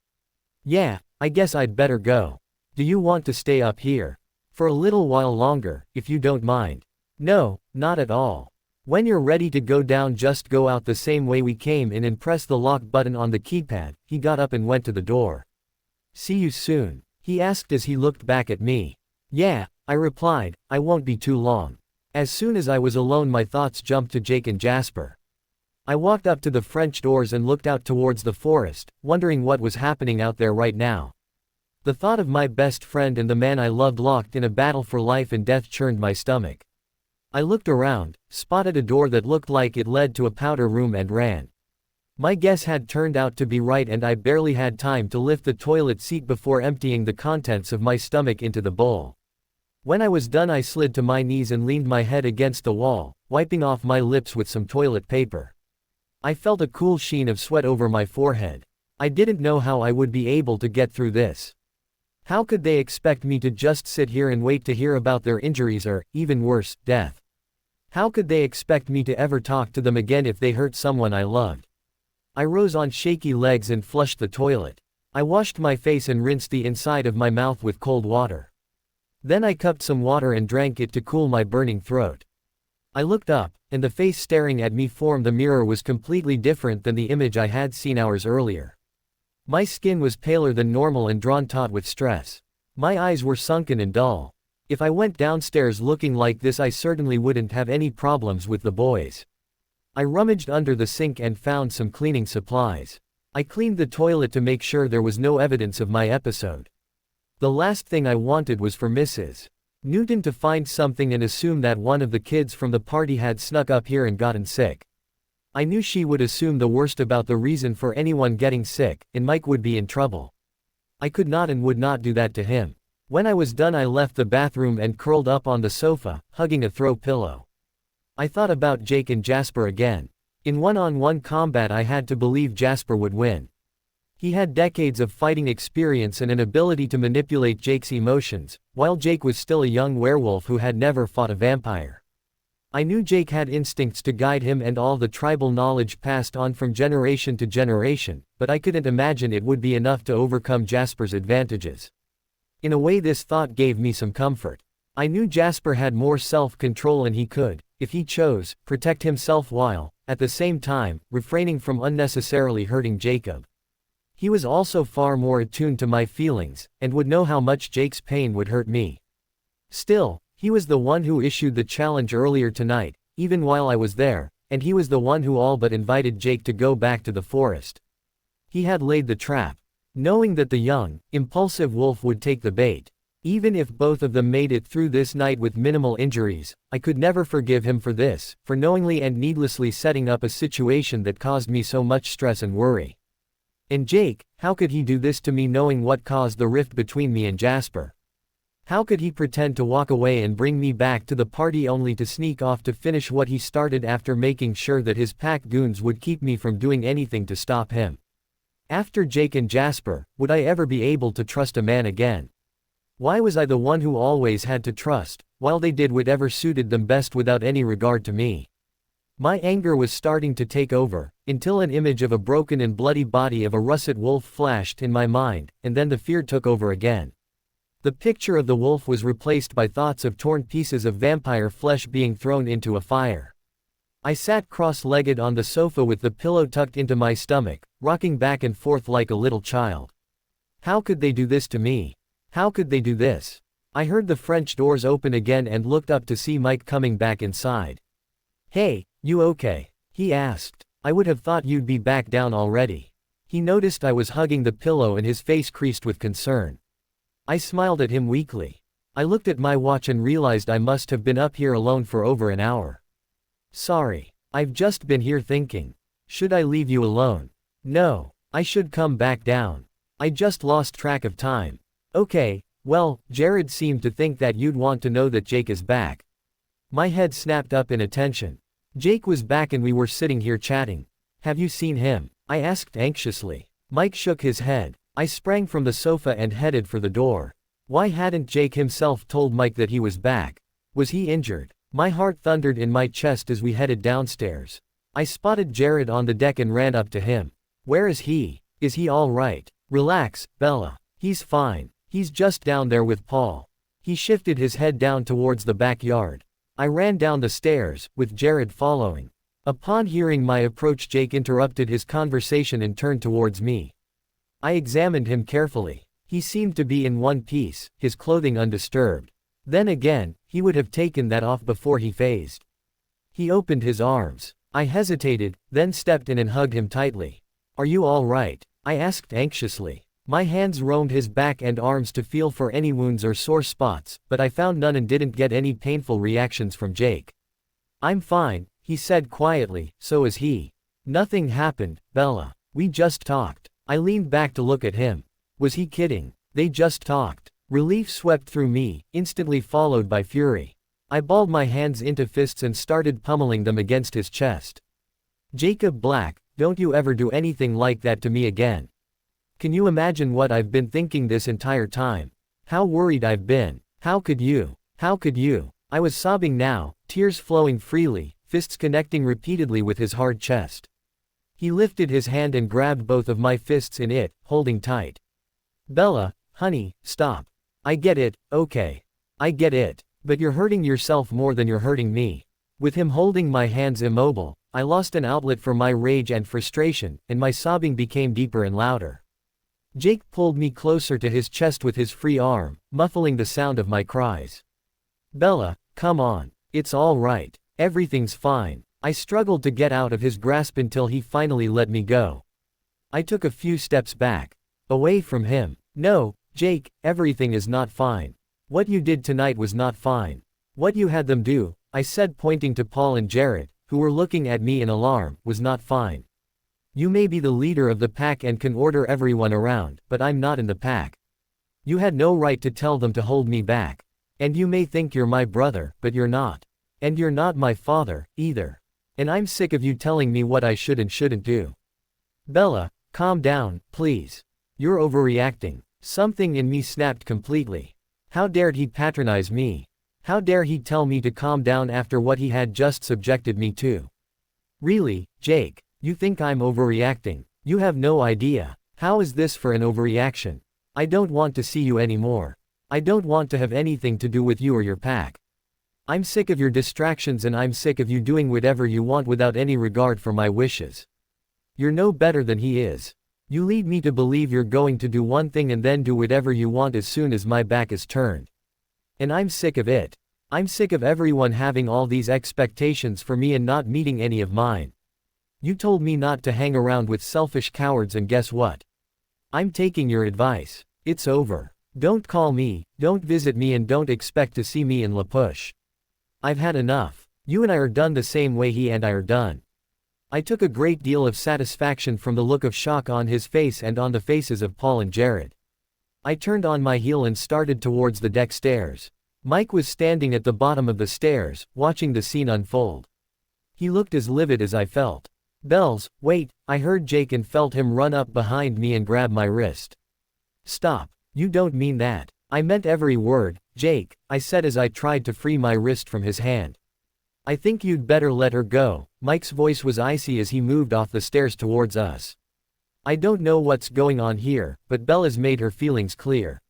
Yeah, I guess I'd better go. Do you want to stay up here? For a little while longer, if you don't mind. No, not at all. When you're ready to go down, just go out the same way we came in and press the lock button on the keypad. He got up and went to the door. See you soon, he asked as he looked back at me. Yeah, I replied, I won't be too long. As soon as I was alone, my thoughts jumped to Jake and Jasper. I walked up to the French doors and looked out towards the forest, wondering what was happening out there right now. The thought of my best friend and the man I loved locked in a battle for life and death churned my stomach. I looked around, spotted a door that looked like it led to a powder room, and ran. My guess had turned out to be right, and I barely had time to lift the toilet seat before emptying the contents of my stomach into the bowl. When I was done, I slid to my knees and leaned my head against the wall, wiping off my lips with some toilet paper. I felt a cool sheen of sweat over my forehead. I didn't know how I would be able to get through this. How could they expect me to just sit here and wait to hear about their injuries or, even worse, death? How could they expect me to ever talk to them again if they hurt someone I loved? I rose on shaky legs and flushed the toilet. I washed my face and rinsed the inside of my mouth with cold water. Then I cupped some water and drank it to cool my burning throat. I looked up, and the face staring at me from the mirror was completely different than the image I had seen hours earlier. My skin was paler than normal and drawn taut with stress. My eyes were sunken and dull. If I went downstairs looking like this, I certainly wouldn't have any problems with the boys. I rummaged under the sink and found some cleaning supplies. I cleaned the toilet to make sure there was no evidence of my episode. The last thing I wanted was for Mrs. Newton to find something and assume that one of the kids from the party had snuck up here and gotten sick. I knew she would assume the worst about the reason for anyone getting sick, and Mike would be in trouble. I could not and would not do that to him. When I was done, I left the bathroom and curled up on the sofa, hugging a throw pillow. I thought about Jake and Jasper again. In one-on-one combat, I had to believe Jasper would win. He had decades of fighting experience and an ability to manipulate Jake's emotions, while Jake was still a young werewolf who had never fought a vampire. I knew Jake had instincts to guide him and all the tribal knowledge passed on from generation to generation, but I couldn't imagine it would be enough to overcome Jasper's advantages. In a way, this thought gave me some comfort. I knew Jasper had more self-control and he could, if he chose, protect himself while, at the same time, refraining from unnecessarily hurting Jacob. He was also far more attuned to my feelings, and would know how much Jake's pain would hurt me. Still, he was the one who issued the challenge earlier tonight, even while I was there, and he was the one who all but invited Jake to go back to the forest. He had laid the trap, knowing that the young, impulsive wolf would take the bait. Even if both of them made it through this night with minimal injuries, I could never forgive him for this, for knowingly and needlessly setting up a situation that caused me so much stress and worry. And Jake, how could he do this to me knowing what caused the rift between me and Jasper? How could he pretend to walk away and bring me back to the party only to sneak off to finish what he started after making sure that his pack goons would keep me from doing anything to stop him? After Jake and Jasper, would I ever be able to trust a man again? Why was I the one who always had to trust, while they did whatever suited them best without any regard to me? My anger was starting to take over, until an image of a broken and bloody body of a russet wolf flashed in my mind, and then the fear took over again. The picture of the wolf was replaced by thoughts of torn pieces of vampire flesh being thrown into a fire. I sat cross-legged on the sofa with the pillow tucked into my stomach, rocking back and forth like a little child. How could they do this to me? How could they do this? I heard the French doors open again and looked up to see Mike coming back inside. "Hey, you okay?" he asked. "I would have thought you'd be back down already." He noticed I was hugging the pillow and his face creased with concern. I smiled at him weakly. I looked at my watch and realized I must have been up here alone for over an hour. "Sorry. I've just been here thinking. Should I leave you alone?" "No. I should come back down. I just lost track of time." "Okay, well, Jared seemed to think that you'd want to know that Jake is back." My head snapped up in attention. Jake was back and we were sitting here chatting. "Have you seen him?" I asked anxiously. Mike shook his head. I sprang from the sofa and headed for the door. Why hadn't Jake himself told Mike that he was back? Was he injured? My heart thundered in my chest as we headed downstairs. I spotted Jared on the deck and ran up to him. "Where is he? Is he all right?" "Relax, Bella. He's fine. He's just down there with Paul." He shifted his head down towards the backyard. I ran down the stairs, with Jared following. Upon hearing my approach, Jake interrupted his conversation and turned towards me. I examined him carefully. He seemed to be in one piece, his clothing undisturbed. Then again, he would have taken that off before he phased. He opened his arms. I hesitated, then stepped in and hugged him tightly. "Are you all right?" I asked anxiously. My hands roamed his back and arms to feel for any wounds or sore spots, but I found none and didn't get any painful reactions from Jake. "I'm fine," he said quietly, "so is he." "Nothing happened, Bella. We just talked." I leaned back to look at him. Was he kidding? They just talked. Relief swept through me, instantly followed by fury. I balled my hands into fists and started pummeling them against his chest. "Jacob Black, don't you ever do anything like that to me again. Can you imagine what I've been thinking this entire time? How worried I've been. How could you? How could you?" I was sobbing now, tears flowing freely, fists connecting repeatedly with his hard chest. He lifted his hand and grabbed both of my fists in it, holding tight. "Bella, honey, stop. I get it, okay. I get it. But you're hurting yourself more than you're hurting me. With him holding my hands immobile, I lost an outlet for my rage and frustration, and my sobbing became deeper and louder. Jake pulled me closer to his chest with his free arm, muffling the sound of my cries. Bella, come on. It's all right. Everything's fine. I struggled to get out of his grasp until he finally let me go. I took a few steps back. Away from him. No, Jake, everything is not fine. What you did tonight was not fine. What you had them do, I said pointing to Paul and Jared, who were looking at me in alarm, was not fine. You may be the leader of the pack and can order everyone around, but I'm not in the pack. You had no right to tell them to hold me back. And you may think you're my brother, but you're not. And you're not my father, either. And I'm sick of you telling me what I should and shouldn't do. Bella, calm down, please. You're overreacting. Something in me snapped completely. How dared he patronize me? How dare he tell me to calm down after what he had just subjected me to? Really, Jake, you think I'm overreacting? You have no idea. How is this for an overreaction? I don't want to see you anymore. I don't want to have anything to do with you or your pack. I'm sick of your distractions and I'm sick of you doing whatever you want without any regard for my wishes. You're no better than he is. You lead me to believe you're going to do one thing and then do whatever you want as soon as my back is turned. And I'm sick of it. I'm sick of everyone having all these expectations for me and not meeting any of mine. You told me not to hang around with selfish cowards and guess what? I'm taking your advice. It's over. Don't call me, don't visit me and don't expect to see me in La Push. I've had enough. You and I are done the same way he and I are done. I took a great deal of satisfaction from the look of shock on his face and on the faces of Paul and Jared. I turned on my heel and started towards the deck stairs. Mike was standing at the bottom of the stairs, watching the scene unfold. He looked as livid as I felt. Bells, wait, I heard Jake and felt him run up behind me and grab my wrist. Stop, you don't mean that. I meant every word, Jake, I said as I tried to free my wrist from his hand. I think you'd better let her go. Mike's voice was icy as he moved off the stairs towards us. I don't know what's going on here, but Bella's made her feelings clear.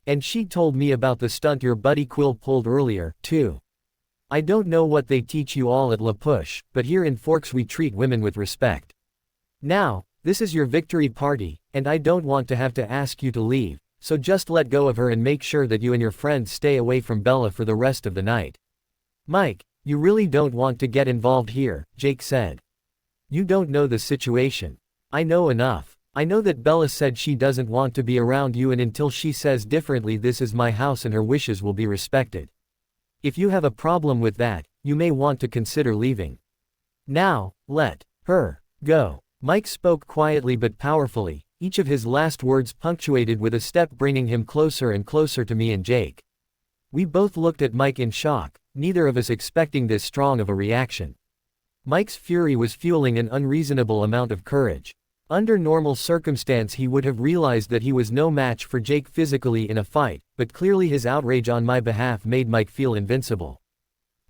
And she told me about the stunt your buddy Quill pulled earlier, too. I don't know what they teach you all at La Push, but here in Forks we treat women with respect. Now, this is your victory party, and I don't want to have to ask you to leave, so just let go of her and make sure that you and your friends stay away from Bella for the rest of the night. Mike, you really don't want to get involved here, Jake said. You don't know the situation. I know enough. I know that Bella said she doesn't want to be around you and until she says differently this is my house and her wishes will be respected. If you have a problem with that, you may want to consider leaving. Now, let her go. Mike spoke quietly but powerfully, each of his last words punctuated with a step bringing him closer and closer to me and Jake. We both looked at Mike in shock, neither of us expecting this strong of a reaction. Mike's fury was fueling an unreasonable amount of courage. Under normal circumstance he would have realized that he was no match for Jake physically in a fight, but clearly his outrage on my behalf made Mike feel invincible.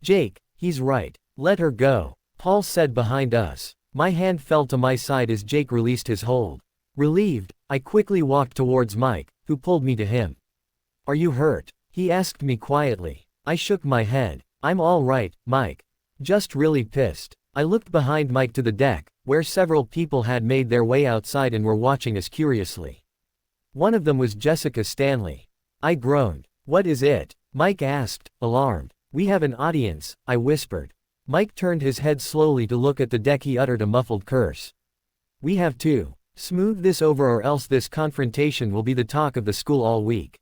Jake, he's right. Let her go, Paul said behind us. My hand fell to my side as Jake released his hold. Relieved, I quickly walked towards Mike, who pulled me to him. Are you hurt? He asked me quietly. I shook my head. I'm all right, Mike. Just really pissed. I looked behind Mike to the deck, where several people had made their way outside and were watching us curiously. One of them was Jessica Stanley. I groaned. What is it? Mike asked, alarmed. We have an audience, I whispered. Mike turned his head slowly to look at the deck. He uttered a muffled curse. We have to smooth this over or else this confrontation will be the talk of the school all week.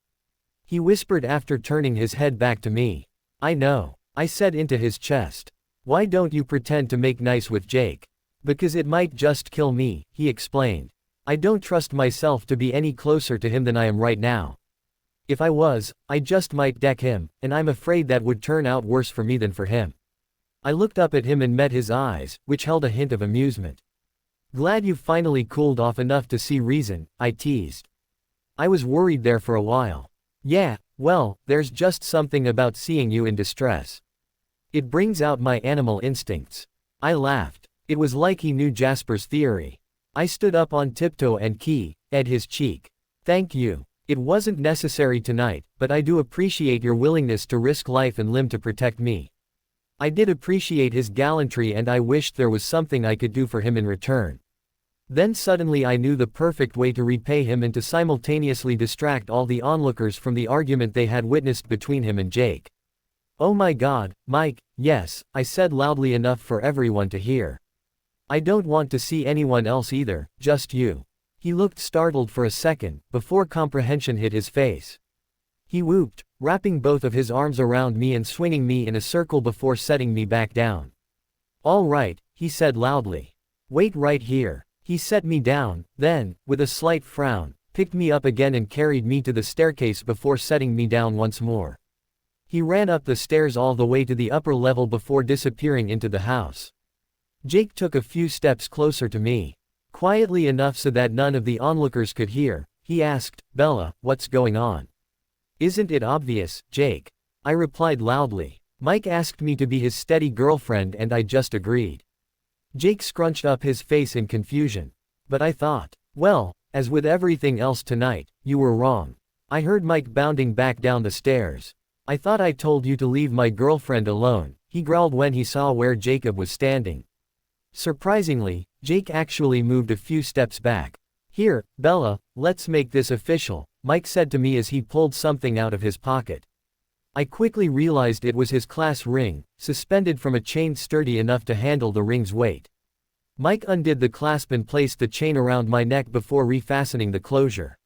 He whispered after turning his head back to me. I know, I said into his chest. Why don't you pretend to make nice with Jake? Because it might just kill me, he explained. I don't trust myself to be any closer to him than I am right now. If I was, I just might deck him, and I'm afraid that would turn out worse for me than for him. I looked up at him and met his eyes, which held a hint of amusement. Glad you finally cooled off enough to see reason, I teased. I was worried there for a while. Yeah, well, there's just something about seeing you in distress. It brings out my animal instincts. I laughed. It was like he knew Jasper's theory. I stood up on tiptoe and keyed his cheek. Thank you. It wasn't necessary tonight, but I do appreciate your willingness to risk life and limb to protect me. I did appreciate his gallantry and I wished there was something I could do for him in return. Then suddenly I knew the perfect way to repay him and to simultaneously distract all the onlookers from the argument they had witnessed between him and Jake. Oh my God, Mike, yes, I said loudly enough for everyone to hear. I don't want to see anyone else either, just you. He looked startled for a second, before comprehension hit his face. He whooped, wrapping both of his arms around me and swinging me in a circle before setting me back down. All right, he said loudly. Wait right here. He set me down, then, with a slight frown, picked me up again and carried me to the staircase before setting me down once more. He ran up the stairs all the way to the upper level before disappearing into the house. Jake took a few steps closer to me. Quietly enough so that none of the onlookers could hear, he asked, Bella, what's going on? Isn't it obvious, Jake? I replied loudly. Mike asked me to be his steady girlfriend and I just agreed. Jake scrunched up his face in confusion. But I thought, well, as with everything else tonight, you were wrong. I heard Mike bounding back down the stairs. I thought I told you to leave my girlfriend alone, he growled when he saw where Jacob was standing. Surprisingly, Jake actually moved a few steps back. Here, Bella, let's make this official, Mike said to me as he pulled something out of his pocket. I quickly realized it was his class ring, suspended from a chain sturdy enough to handle the ring's weight. Mike undid the clasp and placed the chain around my neck before refastening the closure.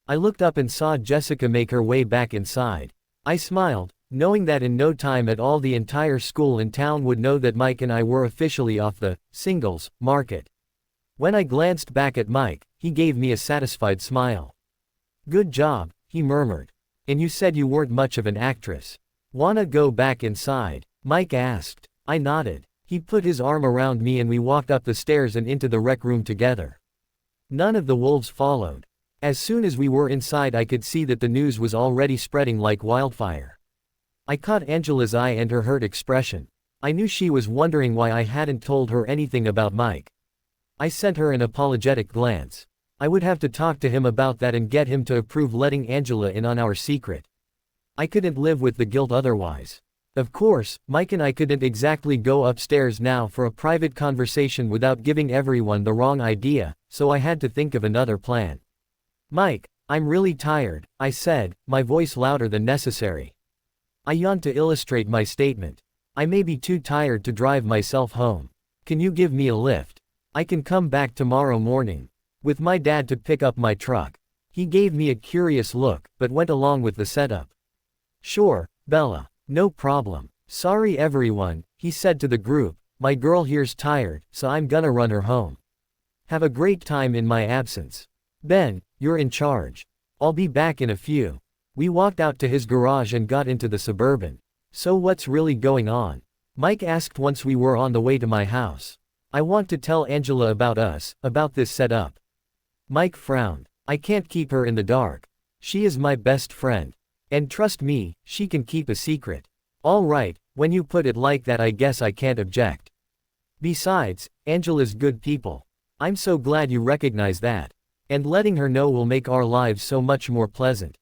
I looked up and saw Jessica make her way back inside. I smiled, knowing that in no time at all the entire school in town would know that Mike and I were officially off the singles market. When I glanced back at Mike, he gave me a satisfied smile. Good job, he murmured. And you said you weren't much of an actress. Wanna go back inside? Mike asked. I nodded. He put his arm around me and we walked up the stairs and into the rec room together. None of the wolves followed. As soon as we were inside I could see that the news was already spreading like wildfire. I caught Angela's eye and her hurt expression. I knew she was wondering why I hadn't told her anything about Mike. I sent her an apologetic glance. I would have to talk to him about that and get him to approve letting Angela in on our secret. I couldn't live with the guilt otherwise. Of course, Mike and I couldn't exactly go upstairs now for a private conversation without giving everyone the wrong idea, so I had to think of another plan. Mike, I'm really tired, I said, my voice louder than necessary. I yawned to illustrate my statement. I may be too tired to drive myself home. Can you give me a lift? I can come back tomorrow morning. With my dad to pick up my truck. He gave me a curious look, but went along with the setup. Sure, Bella. No problem. Sorry everyone, he said to the group, my girl here's tired, so I'm gonna run her home. Have a great time in my absence. Ben, you're in charge. I'll be back in a few. We walked out to his garage and got into the Suburban. So what's really going on? Mike asked once we were on the way to my house. I want to tell Angela about us, about this setup. Mike frowned. I can't keep her in the dark. She is my best friend. And trust me, she can keep a secret. All right, when you put it like that I guess I can't object. Besides, Angela's good people. I'm so glad you recognize that. And letting her know will make our lives so much more pleasant.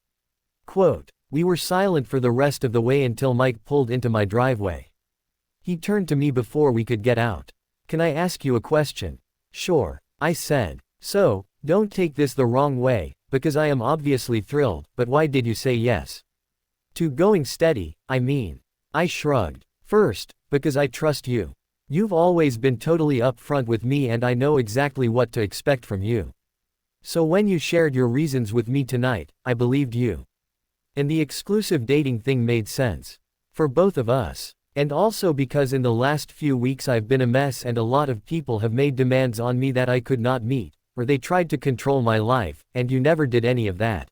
Quote, we were silent for the rest of the way until Mike pulled into my driveway. He turned to me before we could get out. Can I ask you a question? Sure, I said. So, don't take this the wrong way, because I am obviously thrilled, but why did you say yes? To going steady, I mean. I shrugged. First, because I trust you. You've always been totally upfront with me and I know exactly what to expect from you. So when you shared your reasons with me tonight, I believed you. And the exclusive dating thing made sense. For both of us. And also because in the last few weeks I've been a mess and a lot of people have made demands on me that I could not meet, or they tried to control my life, and you never did any of that.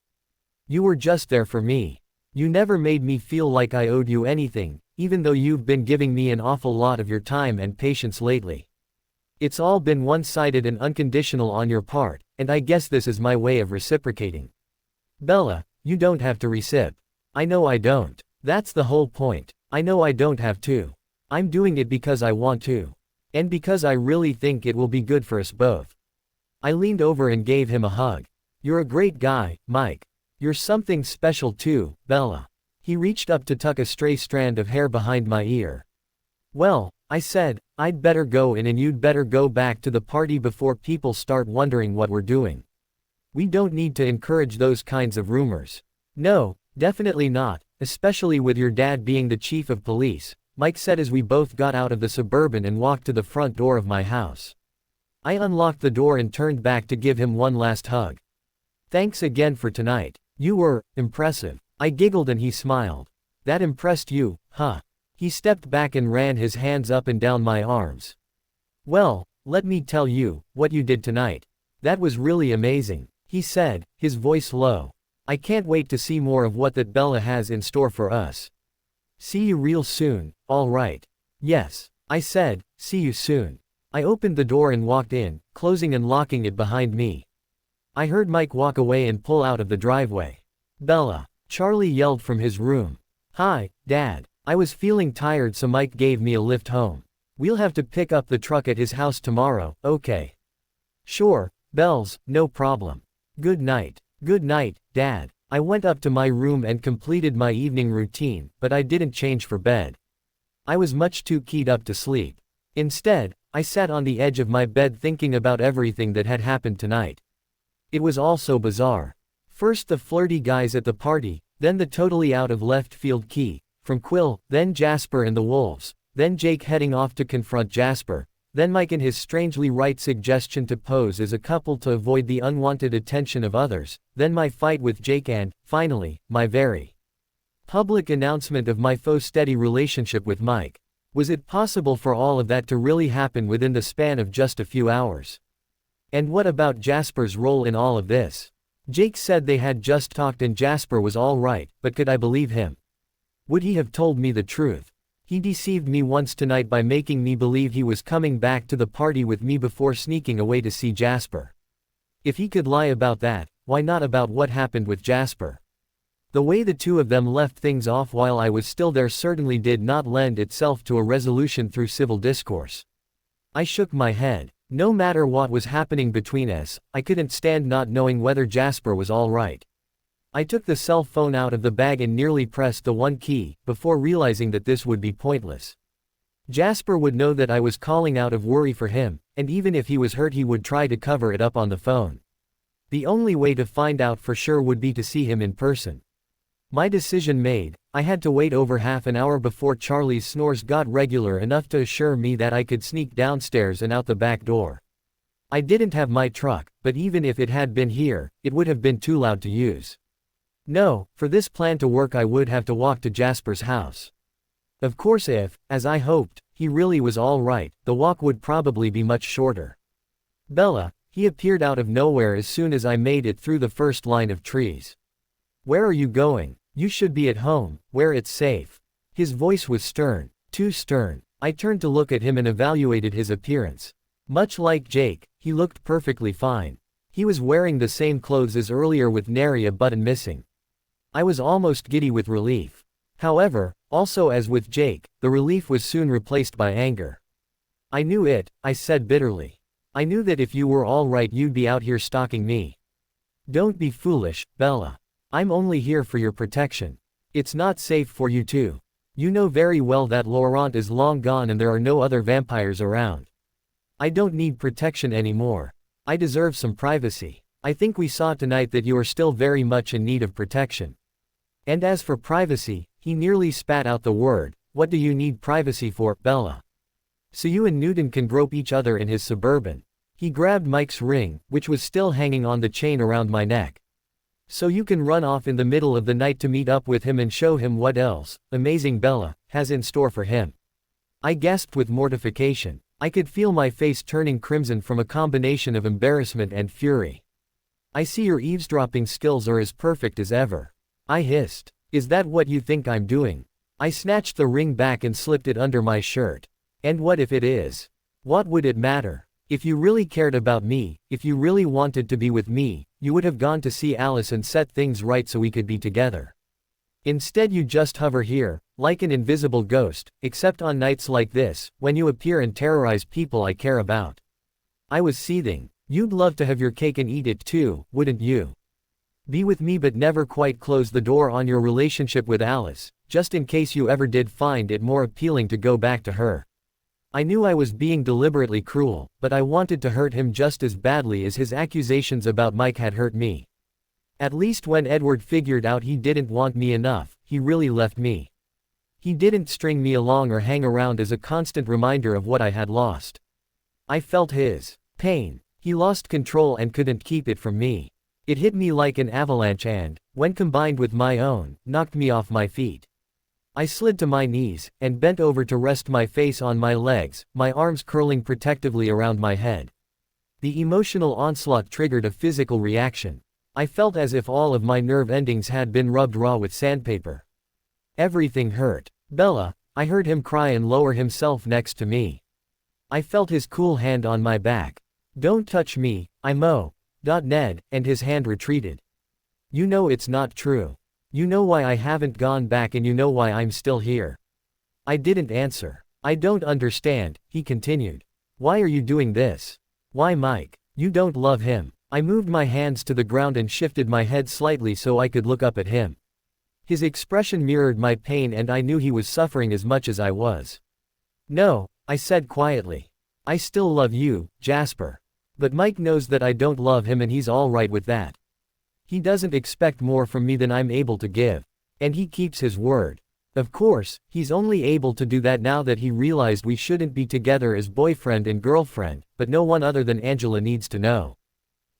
You were just there for me. You never made me feel like I owed you anything, even though you've been giving me an awful lot of your time and patience lately. It's all been one-sided and unconditional on your part, and I guess this is my way of reciprocating. Bella, you don't have to recip. I know I don't. That's the whole point. I know I don't have to. I'm doing it because I want to. And because I really think it will be good for us both. I leaned over and gave him a hug. You're a great guy, Mike. You're something special too, Bella. He reached up to tuck a stray strand of hair behind my ear. Well, I said, I'd better go in and you'd better go back to the party before people start wondering what we're doing. We don't need to encourage those kinds of rumors. No, definitely not, especially with your dad being the chief of police, Mike said as we both got out of the Suburban and walked to the front door of my house. I unlocked the door and turned back to give him one last hug. Thanks again for tonight. You were impressive. I giggled and he smiled. That impressed you, huh? He stepped back and ran his hands up and down my arms. Well, let me tell you, what you did tonight. That was really amazing, he said, his voice low. I can't wait to see more of what that Bella has in store for us. See you real soon, alright. Yes, I said, see you soon. I opened the door and walked in, closing and locking it behind me. I heard Mike walk away and pull out of the driveway. Bella, Charlie yelled from his room. Hi, Dad. I was feeling tired so Mike gave me a lift home. We'll have to pick up the truck at his house tomorrow, okay? Sure, Bells, no problem. Good night. Good night, Dad. I went up to my room and completed my evening routine, but I didn't change for bed. I was much too keyed up to sleep. Instead, I sat on the edge of my bed thinking about everything that had happened tonight. It was all so bizarre. First the flirty guys at the party, then the totally out of left field key from Quill, then Jasper and the Wolves, then Jake heading off to confront Jasper, then Mike and his strangely right suggestion to pose as a couple to avoid the unwanted attention of others, then my fight with Jake and, finally, my very public announcement of my faux steady relationship with Mike. Was it possible for all of that to really happen within the span of just a few hours? And what about Jasper's role in all of this? Jake said they had just talked and Jasper was all right, but could I believe him? Would he have told me the truth? He deceived me once tonight by making me believe he was coming back to the party with me before sneaking away to see Jasper. If he could lie about that, why not about what happened with Jasper? The way the two of them left things off while I was still there certainly did not lend itself to a resolution through civil discourse. I shook my head. No matter what was happening between us, I couldn't stand not knowing whether Jasper was all right. I took the cell phone out of the bag and nearly pressed the one key, before realizing that this would be pointless. Jasper would know that I was calling out of worry for him, and even if he was hurt he would try to cover it up on the phone. The only way to find out for sure would be to see him in person. My decision made, I had to wait over half an hour before Charlie's snores got regular enough to assure me that I could sneak downstairs and out the back door. I didn't have my truck, but even if it had been here, it would have been too loud to use. No, for this plan to work I would have to walk to Jasper's house. Of course if, as I hoped, he really was all right, the walk would probably be much shorter. Bella, he appeared out of nowhere as soon as I made it through the first line of trees. Where are you going? You should be at home, where it's safe. His voice was stern, too stern. I turned to look at him and evaluated his appearance. Much like Jake, he looked perfectly fine. He was wearing the same clothes as earlier with nary a button missing. I was almost giddy with relief. However, also as with Jake, the relief was soon replaced by anger. I knew it, I said bitterly. I knew that if you were all right you'd be out here stalking me. Don't be foolish, Bella. I'm only here for your protection. It's not safe for you too. You know very well that Laurent is long gone and there are no other vampires around. I don't need protection anymore. I deserve some privacy. I think we saw tonight that you are still very much in need of protection. And as for privacy, he nearly spat out the word. What do you need privacy for, Bella? So you and Newton can grope each other in his Suburban. He grabbed Mike's ring, which was still hanging on the chain around my neck. So you can run off in the middle of the night to meet up with him and show him what else, amazing Bella, has in store for him. I gasped with mortification. I could feel my face turning crimson from a combination of embarrassment and fury. I see your eavesdropping skills are as perfect as ever. I hissed. Is that what you think I'm doing? I snatched the ring back and slipped it under my shirt. And what if it is? What would it matter? If you really cared about me, if you really wanted to be with me, you would have gone to see Alice and set things right so we could be together. Instead you just hover here, like an invisible ghost, except on nights like this, when you appear and terrorize people I care about. I was seething. You'd love to have your cake and eat it too, wouldn't you? Be with me but never quite close the door on your relationship with Alice, just in case you ever did find it more appealing to go back to her. I knew I was being deliberately cruel, but I wanted to hurt him just as badly as his accusations about Mike had hurt me. At least when Edward figured out he didn't want me enough, he really left me. He didn't string me along or hang around as a constant reminder of what I had lost. I felt his pain. He lost control and couldn't keep it from me. It hit me like an avalanche and, when combined with my own, knocked me off my feet. I slid to my knees, and bent over to rest my face on my legs, my arms curling protectively around my head. The emotional onslaught triggered a physical reaction. I felt as if all of my nerve endings had been rubbed raw with sandpaper. Everything hurt. Bella, I heard him cry and lower himself next to me. I felt his cool hand on my back. Don't touch me, Ned, and his hand retreated. You know it's not true. You know why I haven't gone back and you know why I'm still here. I didn't answer. I don't understand, he continued. Why are you doing this? Why Mike? You don't love him. I moved my hands to the ground and shifted my head slightly so I could look up at him. His expression mirrored my pain and I knew he was suffering as much as I was. No, I said quietly. I still love you, Jasper. But Mike knows that I don't love him and he's alright with that. He doesn't expect more from me than I'm able to give. And he keeps his word. Of course, he's only able to do that now that he realized we shouldn't be together as boyfriend and girlfriend, but no one other than Angela needs to know.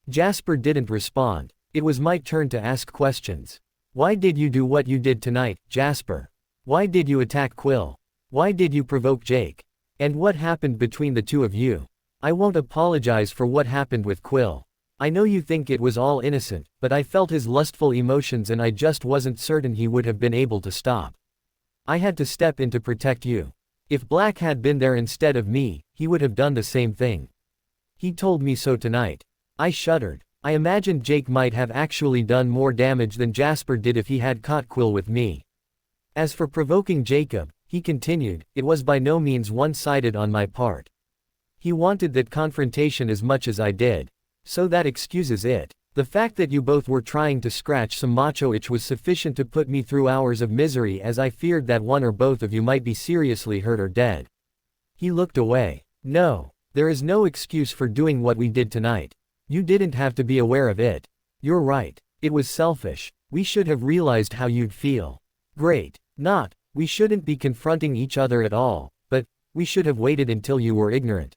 Jasper didn't respond. It was my turn to ask questions. Why did you do what you did tonight, Jasper? Why did you attack Quill? Why did you provoke Jake? And what happened between the two of you? I won't apologize for what happened with Quill. I know you think it was all innocent, but I felt his lustful emotions and I just wasn't certain he would have been able to stop. I had to step in to protect you. If Black had been there instead of me, he would have done the same thing. He told me so tonight. I shuddered. I imagined Jake might have actually done more damage than Jasper did if he had caught Quill with me. As for provoking Jacob, he continued, it was by no means one-sided on my part. He wanted that confrontation as much as I did. So that excuses it. The fact that you both were trying to scratch some macho itch was sufficient to put me through hours of misery as I feared that one or both of you might be seriously hurt or dead. He looked away. No, there is no excuse for doing what we did tonight. You didn't have to be aware of it. You're right. It was selfish. We should have realized how you'd feel. Great. Not, we shouldn't be confronting each other at all, but, we should have waited until you were ignorant.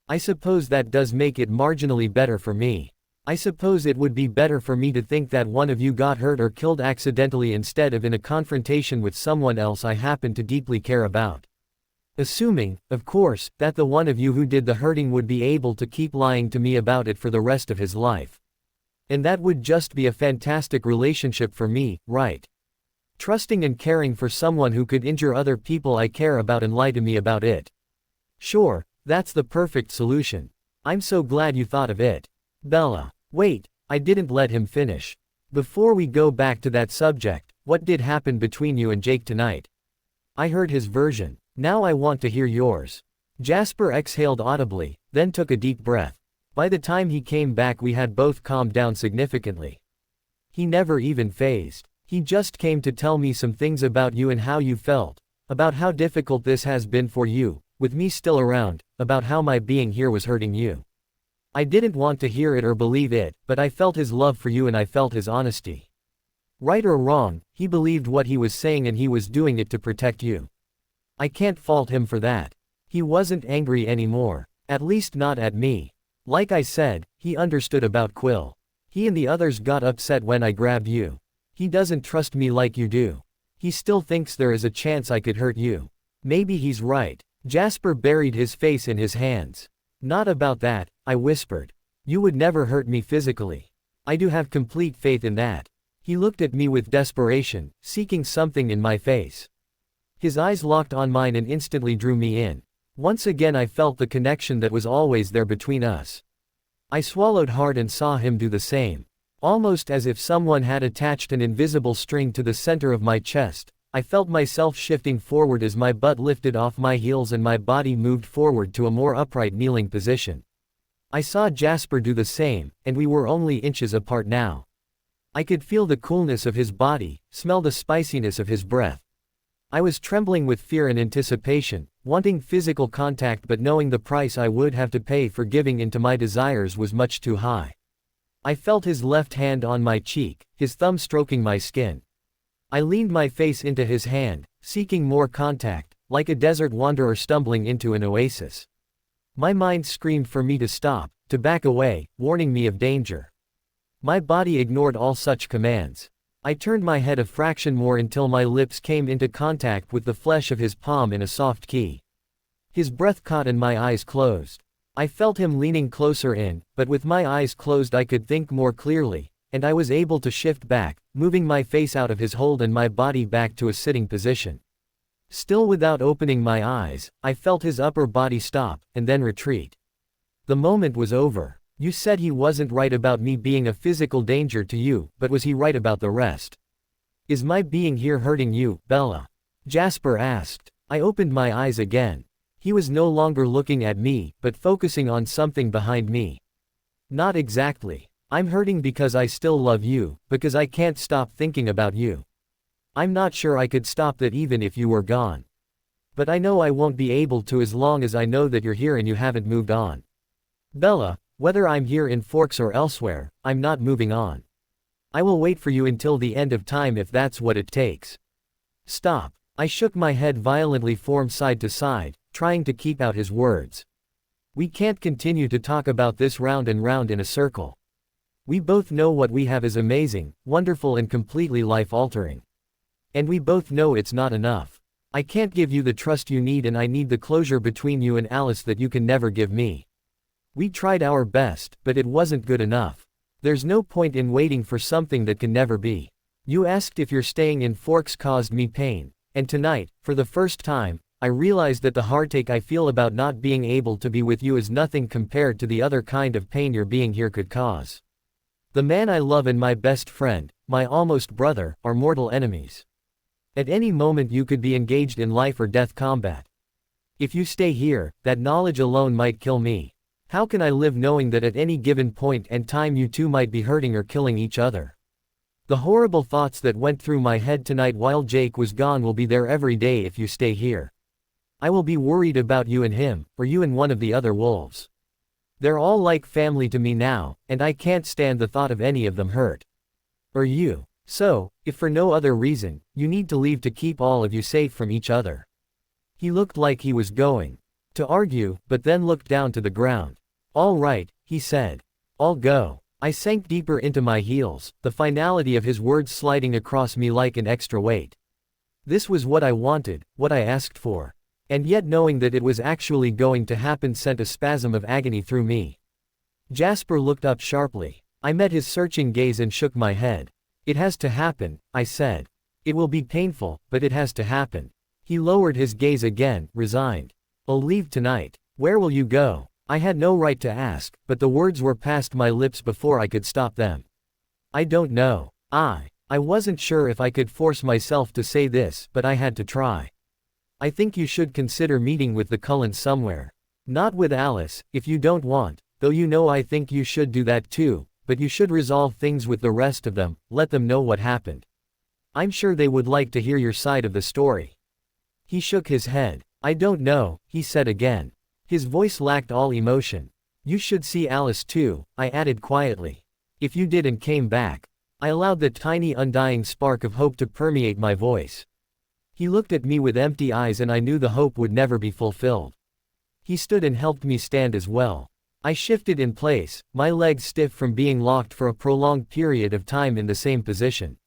I suppose that does make it marginally better for me. I suppose it would be better for me to think that one of you got hurt or killed accidentally instead of in a confrontation with someone else I happen to deeply care about. Assuming, of course, that the one of you who did the hurting would be able to keep lying to me about it for the rest of his life. And that would just be a fantastic relationship for me, right? Trusting and caring for someone who could injure other people I care about and lie to me about it. Sure. That's the perfect solution. I'm so glad you thought of it. Bella. Wait, I didn't let him finish. Before we go back to that subject, what did happen between you and Jake tonight? I heard his version. Now I want to hear yours. Jasper exhaled audibly, then took a deep breath. By the time he came back we had both calmed down significantly. He never even phased. He just came to tell me some things about you and how you felt. About how difficult this has been for you. With me still around, about how my being here was hurting you. I didn't want to hear it or believe it, but I felt his love for you and I felt his honesty. Right or wrong, he believed what he was saying and he was doing it to protect you. I can't fault him for that. He wasn't angry anymore, at least not at me. Like I said, he understood about Quill. He and the others got upset when I grabbed you. He doesn't trust me like you do. He still thinks there is a chance I could hurt you. Maybe he's right. Jasper buried his face in his hands. Not about that, I whispered. You would never hurt me physically. I do have complete faith in that. He looked at me with desperation, seeking something in my face. His eyes locked on mine and instantly drew me in. Once again I felt the connection that was always there between us. I swallowed hard and saw him do the same. Almost as if someone had attached an invisible string to the center of my chest. I felt myself shifting forward as my butt lifted off my heels and my body moved forward to a more upright kneeling position. I saw Jasper do the same, and we were only inches apart now. I could feel the coolness of his body, smell the spiciness of his breath. I was trembling with fear and anticipation, wanting physical contact but knowing the price I would have to pay for giving in to my desires was much too high. I felt his left hand on my cheek, his thumb stroking my skin. I leaned my face into his hand, seeking more contact, like a desert wanderer stumbling into an oasis. My mind screamed for me to stop, to back away, warning me of danger. My body ignored all such commands. I turned my head a fraction more until my lips came into contact with the flesh of his palm in a soft key. His breath caught and my eyes closed. I felt him leaning closer in, but with my eyes closed I could think more clearly, and I was able to shift back, moving my face out of his hold and my body back to a sitting position. Still without opening my eyes, I felt his upper body stop, and then retreat. The moment was over. You said he wasn't right about me being a physical danger to you, but was he right about the rest? Is my being here hurting you, Bella? Jasper asked. I opened my eyes again. He was no longer looking at me, but focusing on something behind me. Not exactly. I'm hurting because I still love you, because I can't stop thinking about you. I'm not sure I could stop that even if you were gone. But I know I won't be able to as long as I know that you're here and you haven't moved on. Bella, whether I'm here in Forks or elsewhere, I'm not moving on. I will wait for you until the end of time if that's what it takes. Stop. I shook my head violently from side to side, trying to keep out his words. We can't continue to talk about this round and round in a circle. We both know what we have is amazing, wonderful and completely life-altering. And we both know it's not enough. I can't give you the trust you need and I need the closure between you and Alice that you can never give me. We tried our best, but it wasn't good enough. There's no point in waiting for something that can never be. You asked if your staying in Forks caused me pain, and tonight, for the first time, I realized that the heartache I feel about not being able to be with you is nothing compared to the other kind of pain your being here could cause. The man I love and my best friend, my almost brother, are mortal enemies. At any moment you could be engaged in life or death combat. If you stay here, that knowledge alone might kill me. How can I live knowing that at any given point and time you two might be hurting or killing each other? The horrible thoughts that went through my head tonight while Jake was gone will be there every day if you stay here. I will be worried about you and him, or you and one of the other wolves. They're all like family to me now, and I can't stand the thought of any of them hurt. Or you. So, if for no other reason, you need to leave to keep all of you safe from each other. He looked like he was going to argue, but then looked down to the ground. All right, he said. I'll go. I sank deeper into my heels, the finality of his words sliding across me like an extra weight. This was what I wanted, what I asked for. And yet knowing that it was actually going to happen sent a spasm of agony through me. Jasper looked up sharply. I met his searching gaze and shook my head. It has to happen, I said. It will be painful, but it has to happen. He lowered his gaze again, resigned. I'll leave tonight. Where will you go? I had no right to ask, but the words were past my lips before I could stop them. I don't know. I wasn't sure if I could force myself to say this, but I had to try. I think you should consider meeting with the Cullens somewhere. Not with Alice, if you don't want, though you know I think you should do that too, but you should resolve things with the rest of them, let them know what happened. I'm sure they would like to hear your side of the story. He shook his head. I don't know, he said again. His voice lacked all emotion. You should see Alice too, I added quietly. If you did and came back. I allowed the tiny undying spark of hope to permeate my voice. He looked at me with empty eyes and I knew the hope would never be fulfilled. He stood and helped me stand as well. I shifted in place, my legs stiff from being locked for a prolonged period of time in the same position.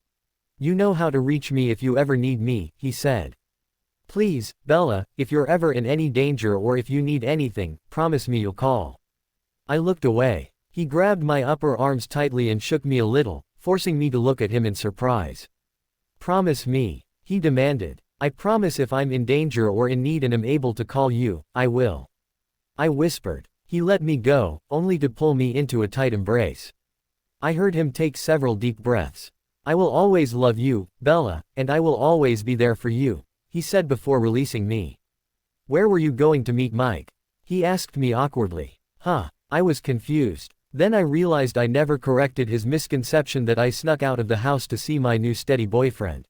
You know how to reach me if you ever need me, he said. Please, Bella, if you're ever in any danger or if you need anything, promise me you'll call. I looked away. He grabbed my upper arms tightly and shook me a little, forcing me to look at him in surprise. Promise me, he demanded. I promise if I'm in danger or in need and am able to call you, I will. I whispered. He let me go, only to pull me into a tight embrace. I heard him take several deep breaths. I will always love you, Bella, and I will always be there for you, he said before releasing me. Where were you going to meet Mike? He asked me awkwardly. I was confused. Then I realized I never corrected his misconception that I snuck out of the house to see my new steady boyfriend.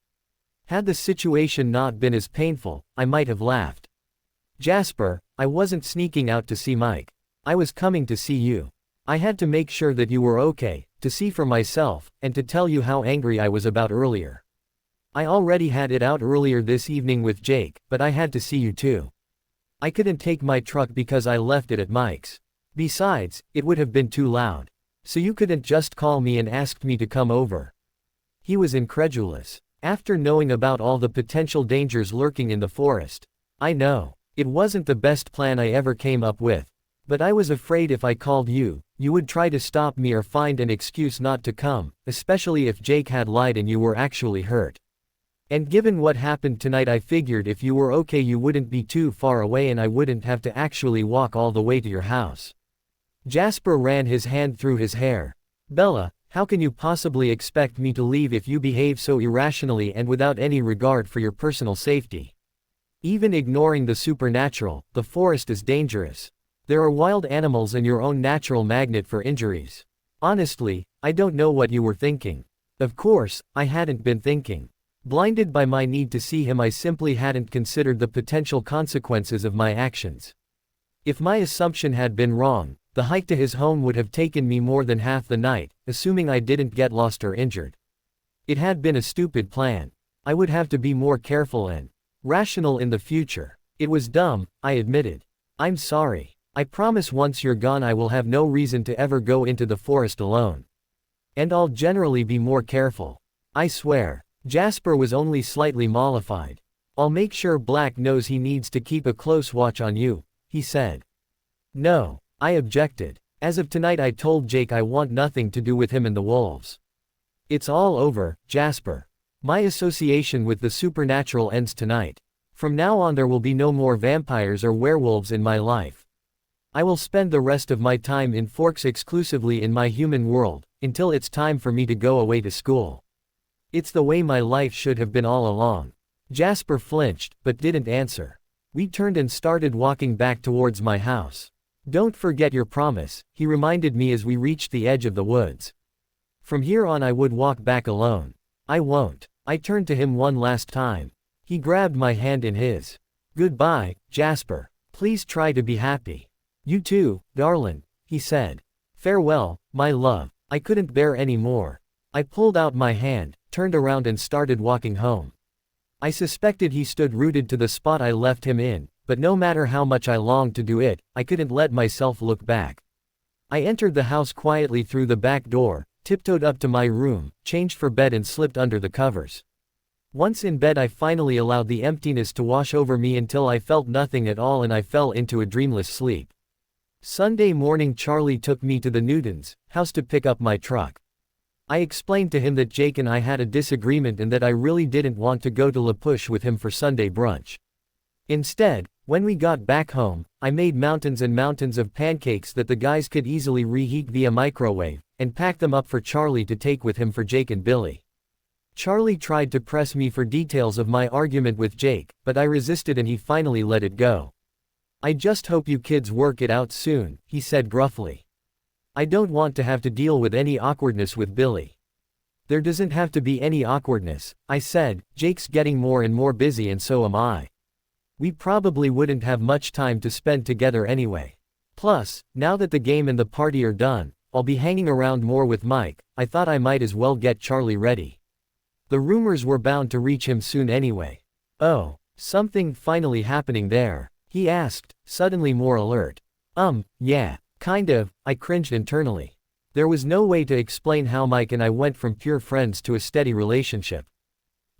Had the situation not been as painful, I might have laughed. Jasper, I wasn't sneaking out to see Mike. I was coming to see you. I had to make sure that you were okay, to see for myself, and to tell you how angry I was about earlier. I already had it out earlier this evening with Jake, but I had to see you too. I couldn't take my truck because I left it at Mike's. Besides, it would have been too loud. So you couldn't just call me and ask me to come over. He was incredulous. After knowing about all the potential dangers lurking in the forest. I know. It wasn't the best plan I ever came up with. But I was afraid if I called you, you would try to stop me or find an excuse not to come, especially if Jake had lied and you were actually hurt. And given what happened tonight, I figured if you were okay you wouldn't be too far away and I wouldn't have to actually walk all the way to your house. Jasper ran his hand through his hair. Bella, how can you possibly expect me to leave if you behave so irrationally and without any regard for your personal safety? Even ignoring the supernatural, the forest is dangerous. There are wild animals and your own natural magnet for injuries. Honestly, I don't know what you were thinking. Of course, I hadn't been thinking. Blinded by my need to see him, I simply hadn't considered the potential consequences of my actions. If my assumption had been wrong, the hike to his home would have taken me more than half the night, assuming I didn't get lost or injured. It had been a stupid plan. I would have to be more careful and rational in the future. It was dumb, I admitted. I'm sorry. I promise once you're gone I will have no reason to ever go into the forest alone. And I'll generally be more careful. I swear. Jasper was only slightly mollified. I'll make sure Black knows he needs to keep a close watch on you, he said. No, I objected. As of tonight I told Jake I want nothing to do with him and the wolves. It's all over, Jasper. My association with the supernatural ends tonight. From now on there will be no more vampires or werewolves in my life. I will spend the rest of my time in Forks exclusively in my human world, until it's time for me to go away to school. It's the way my life should have been all along. Jasper flinched, but didn't answer. We turned and started walking back towards my house. Don't forget your promise, he reminded me as we reached the edge of the woods. From here on I would walk back alone. I won't. I turned to him one last time. He grabbed my hand in his. Goodbye, Jasper. Please try to be happy. You too, darling, he said. Farewell, my love. I couldn't bear any more. I pulled out my hand, turned around and started walking home. I suspected he stood rooted to the spot I left him in, but no matter how much I longed to do it, I couldn't let myself look back. I entered the house quietly through the back door, tiptoed up to my room, changed for bed and slipped under the covers. Once in bed I finally allowed the emptiness to wash over me until I felt nothing at all and I fell into a dreamless sleep. Sunday morning Charlie took me to the Newtons' house to pick up my truck. I explained to him that Jake and I had a disagreement and that I really didn't want to go to La Push with him for Sunday brunch. Instead, when we got back home, I made mountains and mountains of pancakes that the guys could easily reheat via microwave, and packed them up for Charlie to take with him for Jake and Billy. Charlie tried to press me for details of my argument with Jake, but I resisted and he finally let it go. I just hope you kids work it out soon, he said gruffly. I don't want to have to deal with any awkwardness with Billy. There doesn't have to be any awkwardness, I said. Jake's getting more and more busy and so am I. We probably wouldn't have much time to spend together anyway. Plus, now that the game and the party are done, I'll be hanging around more with Mike. I thought I might as well get Charlie ready. The rumors were bound to reach him soon anyway. Oh, something finally happening there? He asked, suddenly more alert. Yeah. Kind of, I cringed internally. There was no way to explain how Mike and I went from pure friends to a steady relationship.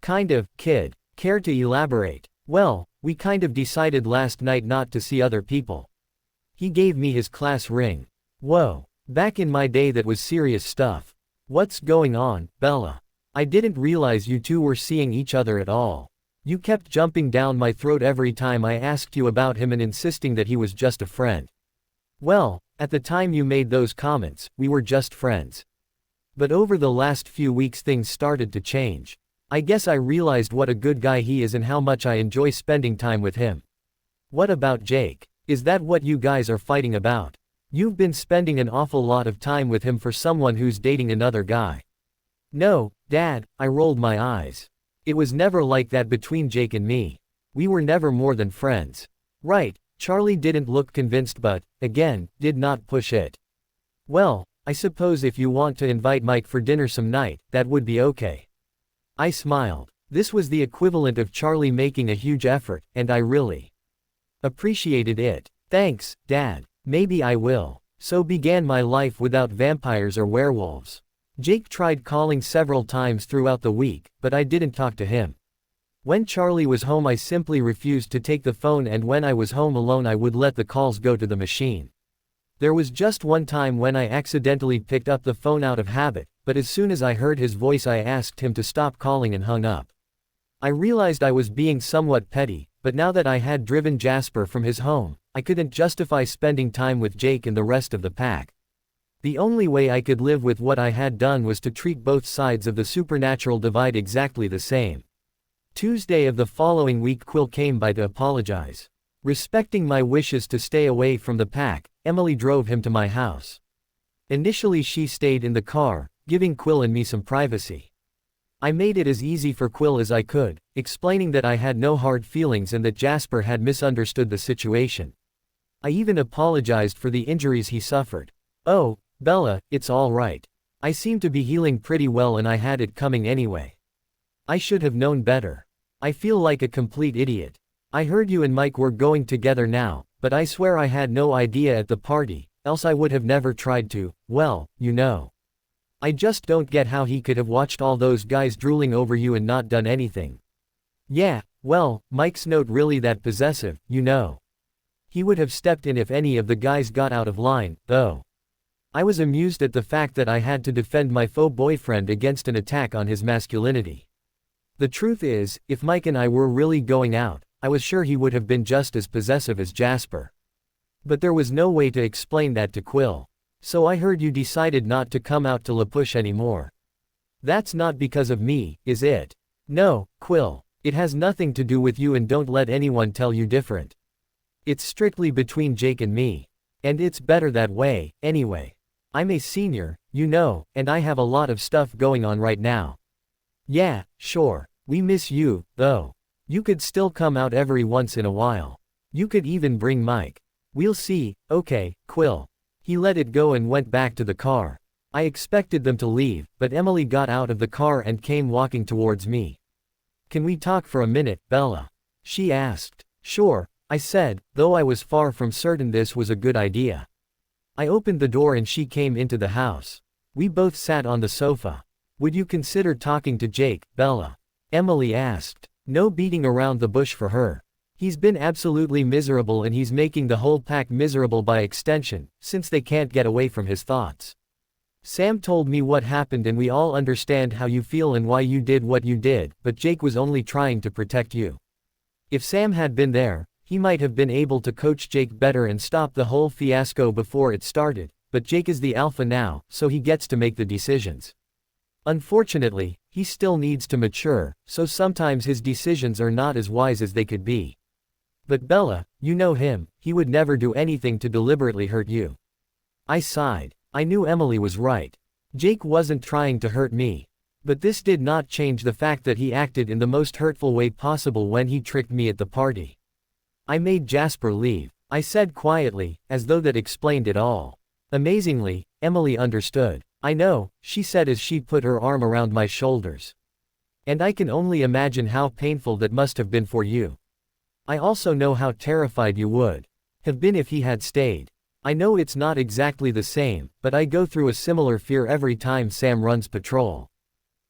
Kind of, kid. Care to elaborate? Well, we kind of decided last night not to see other people. He gave me his class ring. Whoa. Back in my day that was serious stuff. What's going on, Bella? I didn't realize you two were seeing each other at all. You kept jumping down my throat every time I asked you about him and insisting that he was just a friend. Well, at the time you made those comments, we were just friends. But over the last few weeks things started to change. I guess I realized what a good guy he is and how much I enjoy spending time with him. What about Jake? Is that what you guys are fighting about? You've been spending an awful lot of time with him for someone who's dating another guy. No, Dad, I rolled my eyes. It was never like that between Jake and me. We were never more than friends. Right, Charlie didn't look convinced but, again, did not push it. Well, I suppose if you want to invite Mike for dinner some night, that would be okay. I smiled. This was the equivalent of Charlie making a huge effort, and I really appreciated it. Thanks, Dad. Maybe I will. So began my life without vampires or werewolves. Jake tried calling several times throughout the week, but I didn't talk to him. When Charlie was home I simply refused to take the phone, and when I was home alone I would let the calls go to the machine. There was just one time when I accidentally picked up the phone out of habit, but as soon as I heard his voice I asked him to stop calling and hung up. I realized I was being somewhat petty, but now that I had driven Jasper from his home, I couldn't justify spending time with Jake and the rest of the pack. The only way I could live with what I had done was to treat both sides of the supernatural divide exactly the same. Tuesday of the following week Quill came by to apologize. Respecting my wishes to stay away from the pack, Emily drove him to my house. Initially she stayed in the car, giving Quill and me some privacy. I made it as easy for Quill as I could, explaining that I had no hard feelings and that Jasper had misunderstood the situation. I even apologized for the injuries he suffered. Oh, Bella, it's all right. I seem to be healing pretty well and I had it coming anyway. I should have known better. I feel like a complete idiot. I heard you and Mike were going together now, but I swear I had no idea at the party, else I would have never tried to, well, you know. I just don't get how he could have watched all those guys drooling over you and not done anything. Yeah, well, Mike's not really that possessive, you know. He would have stepped in if any of the guys got out of line, though. I was amused at the fact that I had to defend my faux boyfriend against an attack on his masculinity. The truth is, if Mike and I were really going out, I was sure he would have been just as possessive as Jasper. But there was no way to explain that to Quill. So I heard you decided not to come out to La Push anymore. That's not because of me, is it? No, Quill. It has nothing to do with you and don't let anyone tell you different. It's strictly between Jake and me. And it's better that way, anyway. I'm a senior, you know, and I have a lot of stuff going on right now. Yeah, sure. We miss you, though. You could still come out every once in a while. You could even bring Mike. We'll see, okay, Quill. He let it go and went back to the car. I expected them to leave, but Emily got out of the car and came walking towards me. Can we talk for a minute, Bella? She asked. Sure, I said, though I was far from certain this was a good idea. I opened the door and she came into the house. We both sat on the sofa. Would you consider talking to Jake, Bella? Emily asked. No beating around the bush for her. He's been absolutely miserable and he's making the whole pack miserable by extension, since they can't get away from his thoughts. Sam told me what happened and we all understand how you feel and why you did what you did, but Jake was only trying to protect you. If Sam had been there, he might have been able to coach Jake better and stop the whole fiasco before it started, but Jake is the alpha now, so he gets to make the decisions. Unfortunately, he still needs to mature, so sometimes his decisions are not as wise as they could be. But Bella, you know him, he would never do anything to deliberately hurt you. I sighed. I knew Emily was right. Jake wasn't trying to hurt me. But this did not change the fact that he acted in the most hurtful way possible when he tricked me at the party. I made Jasper leave, I said quietly, as though that explained it all. Amazingly, Emily understood. I know, she said as she put her arm around my shoulders. And I can only imagine how painful that must have been for you. I also know how terrified you would have been if he had stayed. I know it's not exactly the same, but I go through a similar fear every time Sam runs patrol.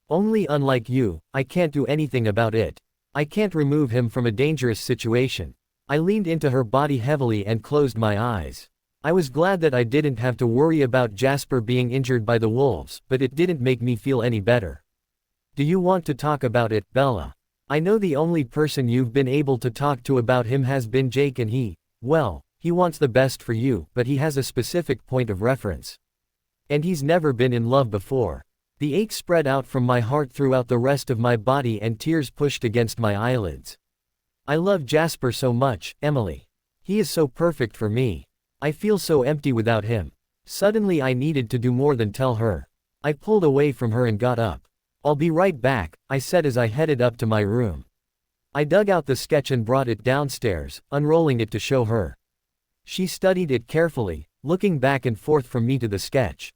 Only unlike you, I can't do anything about it. I can't remove him from a dangerous situation. I leaned into her body heavily and closed my eyes. I was glad that I didn't have to worry about Jasper being injured by the wolves, but it didn't make me feel any better. Do you want to talk about it, Bella? I know the only person you've been able to talk to about him has been Jake and he wants the best for you, but he has a specific point of reference. And he's never been in love before. The ache spread out from my heart throughout the rest of my body and tears pushed against my eyelids. I love Jasper so much, Emily. He is so perfect for me. I feel so empty without him. Suddenly I needed to do more than tell her. I pulled away from her and got up. I'll be right back, I said as I headed up to my room. I dug out the sketch and brought it downstairs, unrolling it to show her. She studied it carefully, looking back and forth from me to the sketch.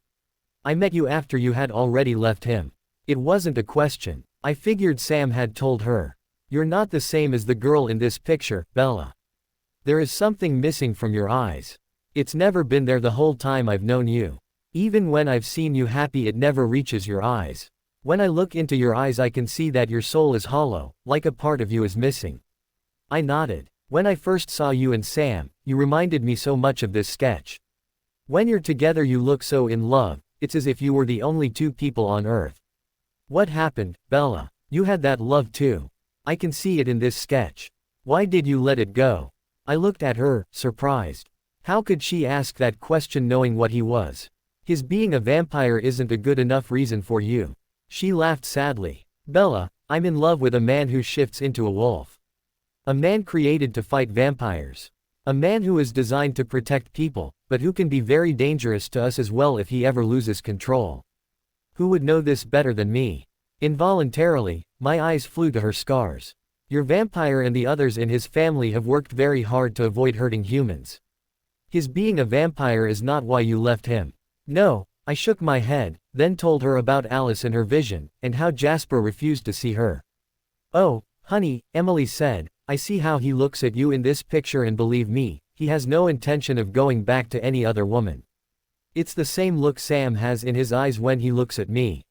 I met you after you had already left him. It wasn't a question. I figured Sam had told her. You're not the same as the girl in this picture, Bella. There is something missing from your eyes. It's never been there the whole time I've known you. Even when I've seen you happy, it never reaches your eyes. When I look into your eyes, I can see that your soul is hollow, like a part of you is missing. I nodded. When I first saw you and Sam, you reminded me so much of this sketch. When you're together, you look so in love, it's as if you were the only two people on earth. What happened, Bella? You had that love too. I can see it in this sketch. Why did you let it go? I looked at her, surprised. How could she ask that question knowing what he was? His being a vampire isn't a good enough reason for you. She laughed sadly. Bella, I'm in love with a man who shifts into a wolf. A man created to fight vampires. A man who is designed to protect people, but who can be very dangerous to us as well if he ever loses control. Who would know this better than me? Involuntarily, my eyes flew to her scars. Your vampire and the others in his family have worked very hard to avoid hurting humans. His being a vampire is not why you left him. No, I shook my head, then told her about Alice and her vision, and how Jasper refused to see her. Oh, honey, Emily said, I see how he looks at you in this picture, and believe me, he has no intention of going back to any other woman. It's the same look Sam has in his eyes when he looks at me.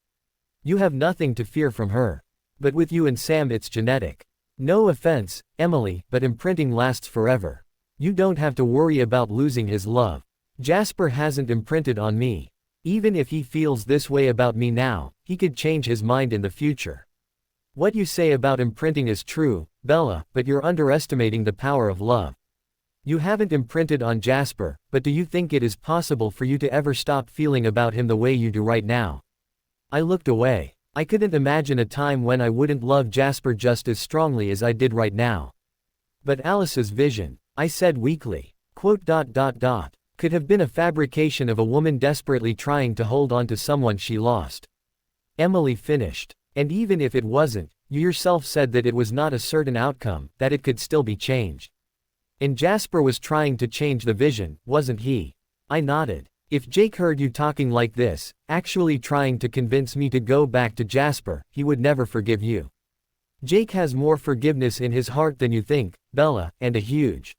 You have nothing to fear from her. But with you and Sam it's genetic. No offense, Emily, but imprinting lasts forever. You don't have to worry about losing his love. Jasper hasn't imprinted on me. Even if he feels this way about me now, he could change his mind in the future. What you say about imprinting is true, Bella, but you're underestimating the power of love. You haven't imprinted on Jasper, but do you think it is possible for you to ever stop feeling about him the way you do right now? I looked away. I couldn't imagine a time when I wouldn't love Jasper just as strongly as I did right now. But Alice's vision, I said weakly, could have been a fabrication of a woman desperately trying to hold on to someone she lost. Emily finished. And even if it wasn't, you yourself said that it was not a certain outcome, that it could still be changed. And Jasper was trying to change the vision, wasn't he? I nodded. If Jake heard you talking like this, actually trying to convince me to go back to Jasper, he would never forgive you. Jake has more forgiveness in his heart than you think, Bella, and a huge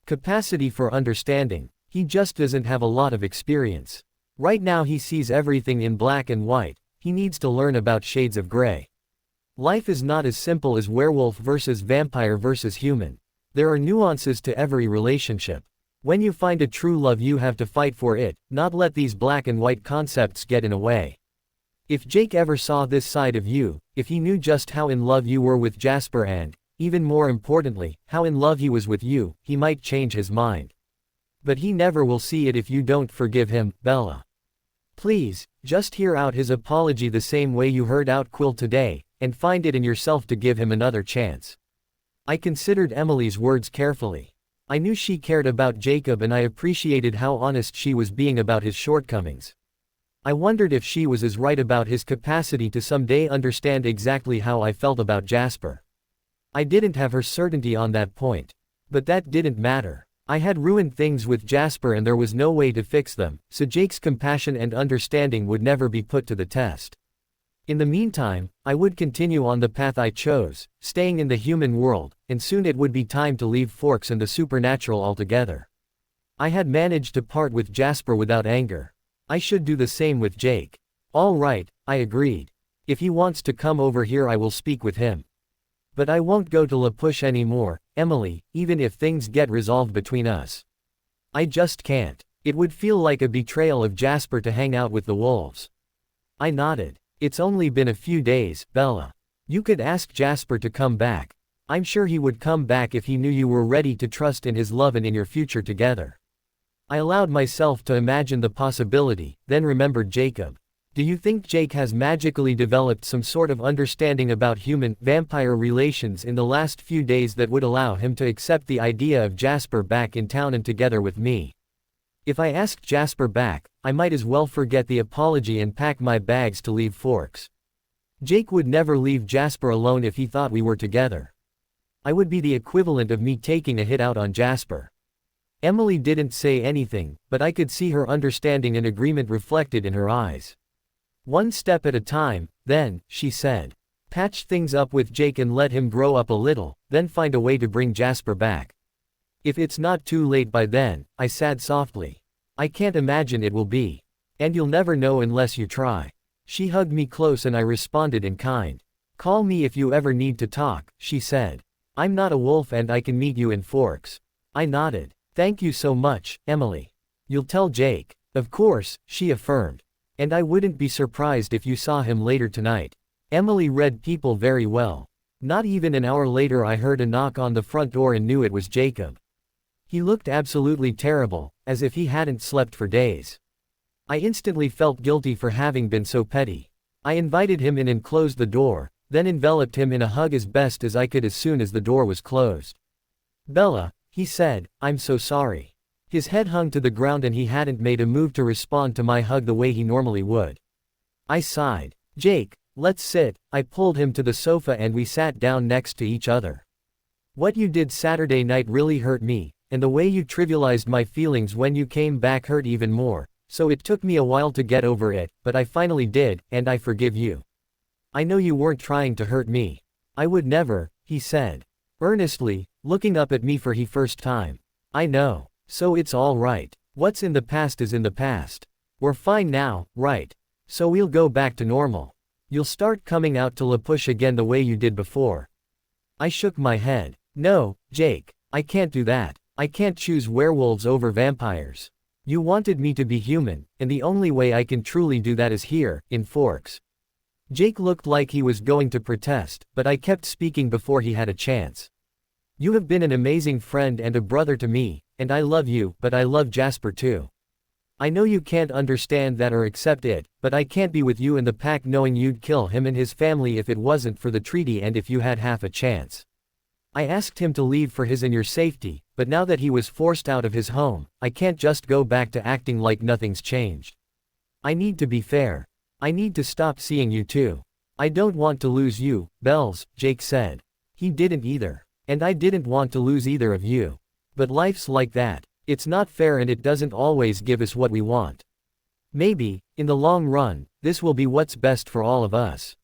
capacity for understanding. He just doesn't have a lot of experience. Right now he sees everything in black and white. He needs to learn about shades of gray. Life is not as simple as werewolf versus vampire versus human. There are nuances to every relationship. When you find a true love, you have to fight for it, not let these black and white concepts get in a way. If Jake ever saw this side of you, if he knew just how in love you were with Jasper and, even more importantly, how in love he was with you, he might change his mind. But he never will see it if you don't forgive him, Bella. Please, just hear out his apology the same way you heard out Quill today, and find it in yourself to give him another chance. I considered Emily's words carefully. I knew she cared about Jacob, and I appreciated how honest she was being about his shortcomings. I wondered if she was as right about his capacity to someday understand exactly how I felt about Jasper. I didn't have her certainty on that point. But that didn't matter. I had ruined things with Jasper and there was no way to fix them, so Jake's compassion and understanding would never be put to the test. In the meantime, I would continue on the path I chose, staying in the human world, and soon it would be time to leave Forks and the supernatural altogether. I had managed to part with Jasper without anger. I should do the same with Jake. All right, I agreed. If he wants to come over here, I will speak with him. But I won't go to La Push anymore, Emily, even if things get resolved between us. I just can't. It would feel like a betrayal of Jasper to hang out with the wolves. I nodded. It's only been a few days, Bella. You could ask Jasper to come back. I'm sure he would come back if he knew you were ready to trust in his love and in your future together. I allowed myself to imagine the possibility, then remembered Jacob. Do you think Jake has magically developed some sort of understanding about human-vampire relations in the last few days that would allow him to accept the idea of Jasper back in town and together with me? If I asked Jasper back, I might as well forget the apology and pack my bags to leave Forks. Jake would never leave Jasper alone if he thought we were together. I would be the equivalent of me taking a hit out on Jasper. Emily didn't say anything, but I could see her understanding and agreement reflected in her eyes. One step at a time, then, she said. Patch things up with Jake and let him grow up a little, then find a way to bring Jasper back. If it's not too late by then, I said softly. I can't imagine it will be. And you'll never know unless you try. She hugged me close and I responded in kind. Call me if you ever need to talk, she said. I'm not a wolf and I can meet you in Forks. I nodded. Thank you so much, Emily. You'll tell Jake. Of course, she affirmed. And I wouldn't be surprised if you saw him later tonight. Emily read people very well. Not even an hour later I heard a knock on the front door and knew it was Jacob. He looked absolutely terrible, as if he hadn't slept for days. I instantly felt guilty for having been so petty. I invited him in and closed the door, then enveloped him in a hug as best as I could as soon as the door was closed. Bella, he said, I'm so sorry. His head hung to the ground and he hadn't made a move to respond to my hug the way he normally would. I sighed. Jake, let's sit. I pulled him to the sofa and we sat down next to each other. What you did Saturday night really hurt me, and the way you trivialized my feelings when you came back hurt even more, so it took me a while to get over it, but I finally did, and I forgive you. I know you weren't trying to hurt me. I would never, he said. Earnestly, looking up at me for the first time. I know. So it's all right. What's in the past is in the past. We're fine now, right? So we'll go back to normal. You'll start coming out to La Push again the way you did before. I shook my head. No, Jake, I can't do that. I can't choose werewolves over vampires. You wanted me to be human, and the only way I can truly do that is here, in Forks. Jake looked like he was going to protest, but I kept speaking before he had a chance. You have been an amazing friend and a brother to me, and I love you, but I love Jasper too. I know you can't understand that or accept it, but I can't be with you in the pack knowing you'd kill him and his family if it wasn't for the treaty and if you had half a chance. I asked him to leave for his and your safety, but now that he was forced out of his home, I can't just go back to acting like nothing's changed. I need to be fair. I need to stop seeing you too. I don't want to lose you, Bells, Jake said. He didn't either. And I didn't want to lose either of you. But life's like that. It's not fair and it doesn't always give us what we want. Maybe, in the long run, this will be what's best for all of us.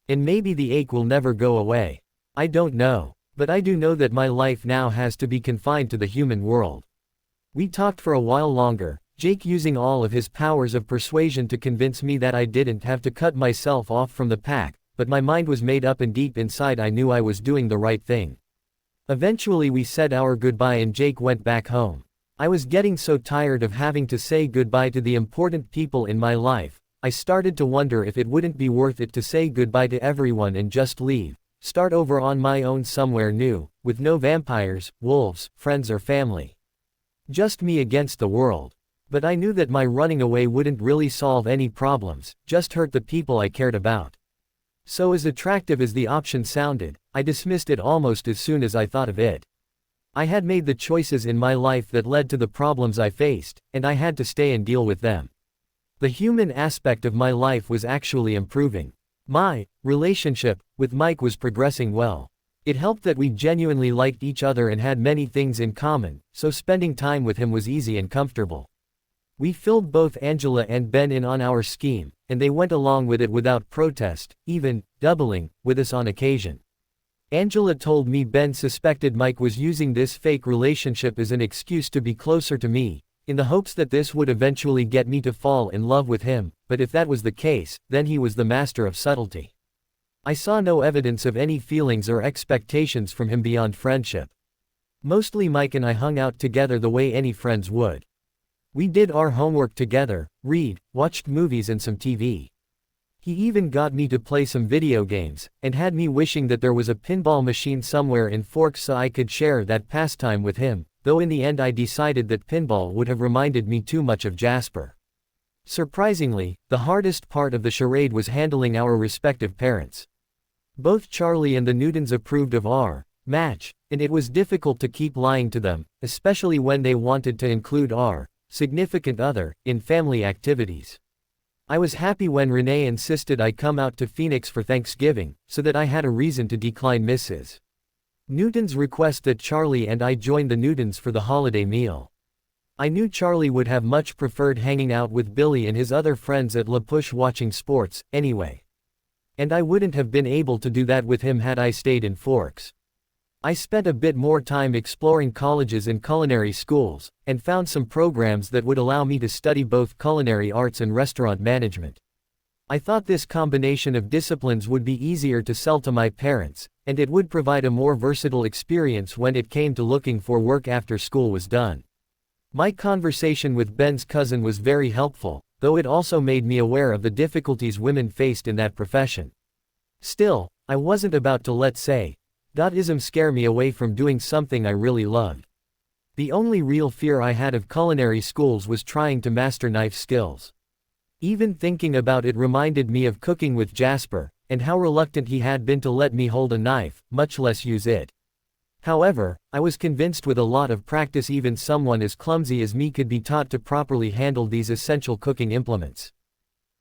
And maybe the ache will never go away. I don't know. But I do know that my life now has to be confined to the human world. We talked for a while longer, Jake using all of his powers of persuasion to convince me that I didn't have to cut myself off from the pack, but my mind was made up and deep inside I knew I was doing the right thing. Eventually we said our goodbye and Jake went back home. I was getting so tired of having to say goodbye to the important people in my life, I started to wonder if it wouldn't be worth it to say goodbye to everyone and just leave. Start over on my own somewhere new, with no vampires, wolves, friends or family. Just me against the world. But I knew that my running away wouldn't really solve any problems, just hurt the people I cared about. So as attractive as the option sounded, I dismissed it almost as soon as I thought of it. I had made the choices in my life that led to the problems I faced, and I had to stay and deal with them. The human aspect of my life was actually improving. My relationship with Mike was progressing well. It helped that we genuinely liked each other and had many things in common, so spending time with him was easy and comfortable. We filled both Angela and Ben in on our scheme, and they went along with it without protest, even doubling with us on occasion. Angela told me Ben suspected Mike was using this fake relationship as an excuse to be closer to me, in the hopes that this would eventually get me to fall in love with him, but if that was the case, then he was the master of subtlety. I saw no evidence of any feelings or expectations from him beyond friendship. Mostly Mike and I hung out together the way any friends would. We did our homework together, read, watched movies and some TV. He even got me to play some video games, and had me wishing that there was a pinball machine somewhere in Forks so I could share that pastime with him, though in the end I decided that pinball would have reminded me too much of Jasper. Surprisingly, the hardest part of the charade was handling our respective parents. Both Charlie and the Newtons approved of our match, and it was difficult to keep lying to them, especially when they wanted to include our significant other, in family activities. I was happy when Renee insisted I come out to Phoenix for Thanksgiving, so that I had a reason to decline Mrs. Newton's request that Charlie and I join the Newtons for the holiday meal. I knew Charlie would have much preferred hanging out with Billy and his other friends at La Push watching sports, anyway. And I wouldn't have been able to do that with him had I stayed in Forks. I spent a bit more time exploring colleges and culinary schools, and found some programs that would allow me to study both culinary arts and restaurant management. I thought this combination of disciplines would be easier to sell to my parents, and it would provide a more versatile experience when it came to looking for work after school was done. My conversation with Ben's cousin was very helpful, though it also made me aware of the difficulties women faced in that profession. Still, I wasn't about to let ism scare me away from doing something I really loved. The only real fear I had of culinary schools was trying to master knife skills. Even thinking about it reminded me of cooking with Jasper, and how reluctant he had been to let me hold a knife, much less use it. However, I was convinced with a lot of practice even someone as clumsy as me could be taught to properly handle these essential cooking implements.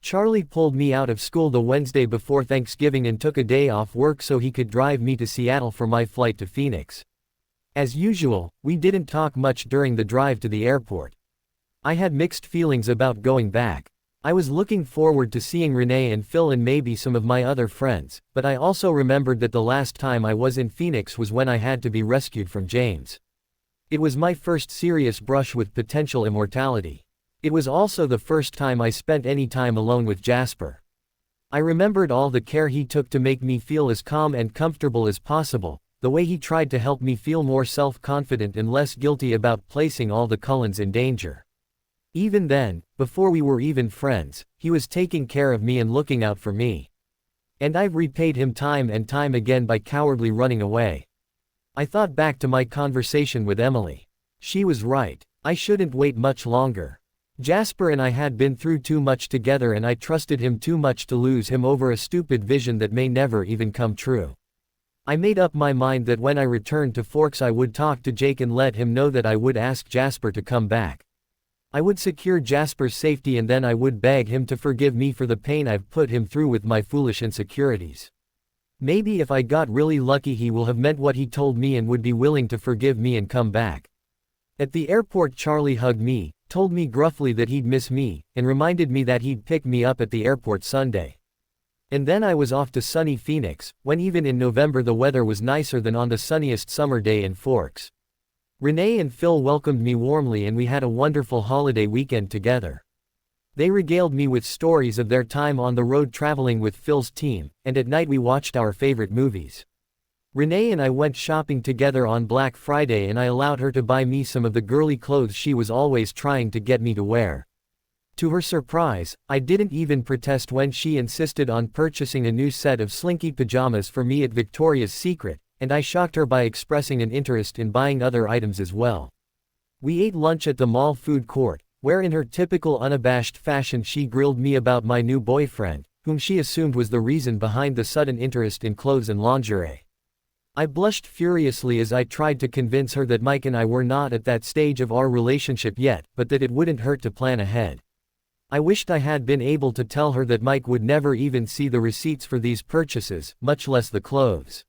Charlie pulled me out of school the Wednesday before Thanksgiving and took a day off work so he could drive me to Seattle for my flight to Phoenix. As usual, we didn't talk much during the drive to the airport. I had mixed feelings about going back. I was looking forward to seeing Renee and Phil and maybe some of my other friends, but I also remembered that the last time I was in Phoenix was when I had to be rescued from James. It was my first serious brush with potential immortality. It was also the first time I spent any time alone with Jasper. I remembered all the care he took to make me feel as calm and comfortable as possible, the way he tried to help me feel more self-confident and less guilty about placing all the Cullens in danger. Even then, before we were even friends, he was taking care of me and looking out for me. And I've repaid him time and time again by cowardly running away. I thought back to my conversation with Emily. She was right. I shouldn't wait much longer. Jasper and I had been through too much together and I trusted him too much to lose him over a stupid vision that may never even come true. I made up my mind that when I returned to Forks I would talk to Jake and let him know that I would ask Jasper to come back. I would secure Jasper's safety and then I would beg him to forgive me for the pain I've put him through with my foolish insecurities. Maybe if I got really lucky he will have meant what he told me and would be willing to forgive me and come back. At the airport Charlie hugged me, told me gruffly that he'd miss me, and reminded me that he'd pick me up at the airport Sunday. And then I was off to sunny Phoenix, when even in November the weather was nicer than on the sunniest summer day in Forks. Renee and Phil welcomed me warmly and we had a wonderful holiday weekend together. They regaled me with stories of their time on the road traveling with Phil's team, and at night we watched our favorite movies. Renee and I went shopping together on Black Friday and I allowed her to buy me some of the girly clothes she was always trying to get me to wear. To her surprise, I didn't even protest when she insisted on purchasing a new set of slinky pajamas for me at Victoria's Secret, and I shocked her by expressing an interest in buying other items as well. We ate lunch at the mall food court, where in her typical unabashed fashion she grilled me about my new boyfriend, whom she assumed was the reason behind the sudden interest in clothes and lingerie. I blushed furiously as I tried to convince her that Mike and I were not at that stage of our relationship yet, but that it wouldn't hurt to plan ahead. I wished I had been able to tell her that Mike would never even see the receipts for these purchases, much less the clothes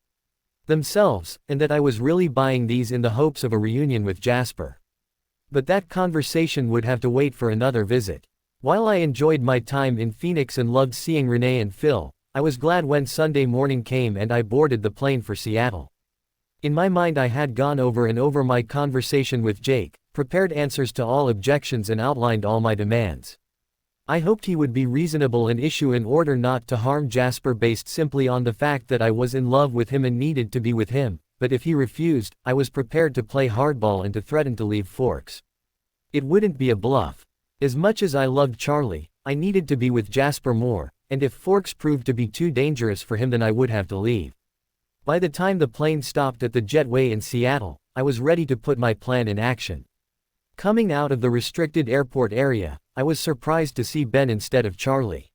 themselves, and that I was really buying these in the hopes of a reunion with Jasper. But that conversation would have to wait for another visit. While I enjoyed my time in Phoenix and loved seeing Renee and Phil, I was glad when Sunday morning came and I boarded the plane for Seattle. In my mind I had gone over and over my conversation with Jake, prepared answers to all objections and outlined all my demands. I hoped he would be reasonable and issue an order not to harm Jasper based simply on the fact that I was in love with him and needed to be with him, but if he refused, I was prepared to play hardball and to threaten to leave Forks. It wouldn't be a bluff. As much as I loved Charlie, I needed to be with Jasper more, and if Forks proved to be too dangerous for him then I would have to leave. By the time the plane stopped at the jetway in Seattle, I was ready to put my plan in action. Coming out of the restricted airport area, I was surprised to see Ben instead of Charlie.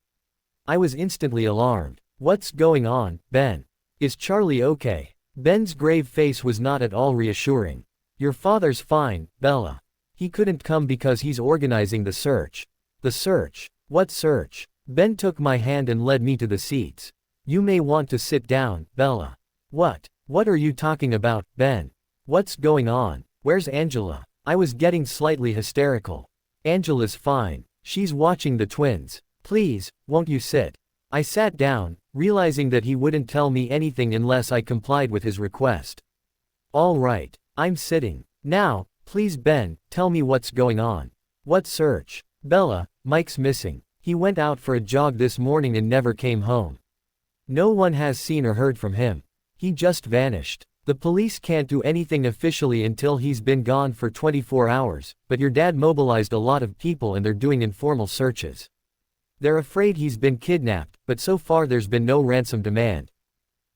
I was instantly alarmed. "What's going on, Ben? Is Charlie okay?" Ben's grave face was not at all reassuring. "Your father's fine, Bella. He couldn't come because he's organizing the search. The search? What search? Ben took my hand and led me to the seats. You may want to sit down, Bella. What? What are you talking about, Ben? What's going on? Where's Angela? I was getting slightly hysterical. Angela's fine. She's watching the twins. Please, won't you sit? I sat down, realizing that he wouldn't tell me anything unless I complied with his request. All right, I'm sitting. Now, please Ben, tell me what's going on. What search? Bella, Mike's missing. He went out for a jog this morning and never came home. No one has seen or heard from him. He just vanished. The police can't do anything officially until he's been gone for 24 hours, but your dad mobilized a lot of people and they're doing informal searches. They're afraid he's been kidnapped, but so far there's been no ransom demand.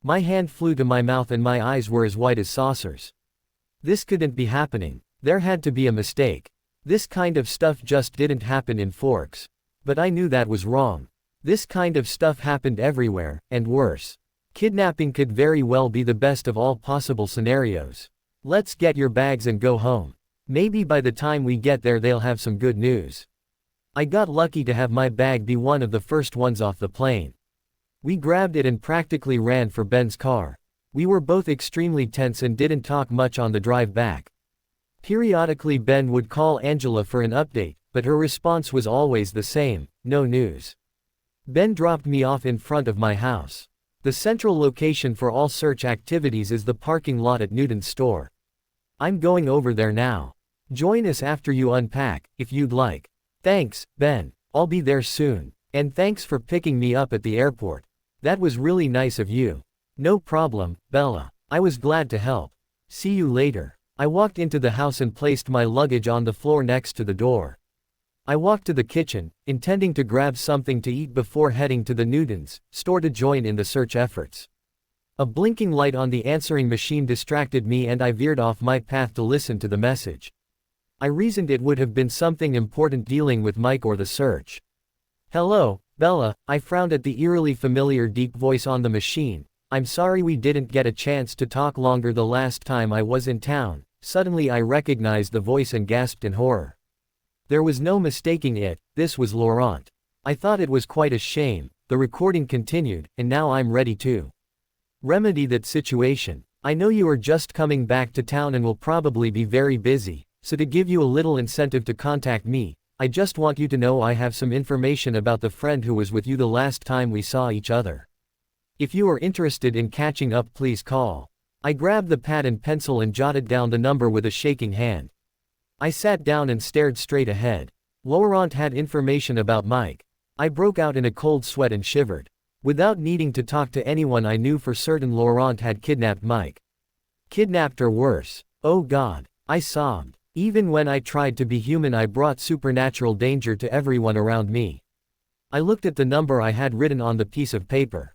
My hand flew to my mouth and my eyes were as white as saucers. This couldn't be happening. There had to be a mistake. This kind of stuff just didn't happen in Forks. But I knew that was wrong. This kind of stuff happened everywhere, and worse. Kidnapping could very well be the best of all possible scenarios. Let's get your bags and go home. Maybe by the time we get there they'll have some good news. I got lucky to have my bag be one of the first ones off the plane. We grabbed it and practically ran for Ben's car. We were both extremely tense and didn't talk much on the drive back. Periodically Ben would call Angela for an update, but her response was always the same, no news. Ben dropped me off in front of my house. The central location for all search activities is the parking lot at Newton's store. I'm going over there now. Join us after you unpack, if you'd like. Thanks, Ben. I'll be there soon. And thanks for picking me up at the airport. That was really nice of you. No problem, Bella. I was glad to help. See you later. I walked into the house and placed my luggage on the floor next to the door. I walked to the kitchen, intending to grab something to eat before heading to the Newtons store to join in the search efforts. A blinking light on the answering machine distracted me and I veered off my path to listen to the message. I reasoned it would have been something important dealing with Mike or the search. Hello, Bella, I frowned at the eerily familiar deep voice on the machine. I'm sorry we didn't get a chance to talk longer the last time I was in town. Suddenly I recognized the voice and gasped in horror. There was no mistaking it, this was Laurent. I thought it was quite a shame. The recording continued, and now I'm ready to remedy that situation. I know you are just coming back to town and will probably be very busy, so to give you a little incentive to contact me, I just want you to know I have some information about the friend who was with you the last time we saw each other. If you are interested in catching up, please call. I grabbed the pad and pencil and jotted down the number with a shaking hand. I sat down and stared straight ahead. Laurent had information about Mike. I broke out in a cold sweat and shivered. Without needing to talk to anyone I knew for certain Laurent had kidnapped Mike. Kidnapped or worse. Oh God, I sobbed. Even when I tried to be human I brought supernatural danger to everyone around me. I looked at the number I had written on the piece of paper.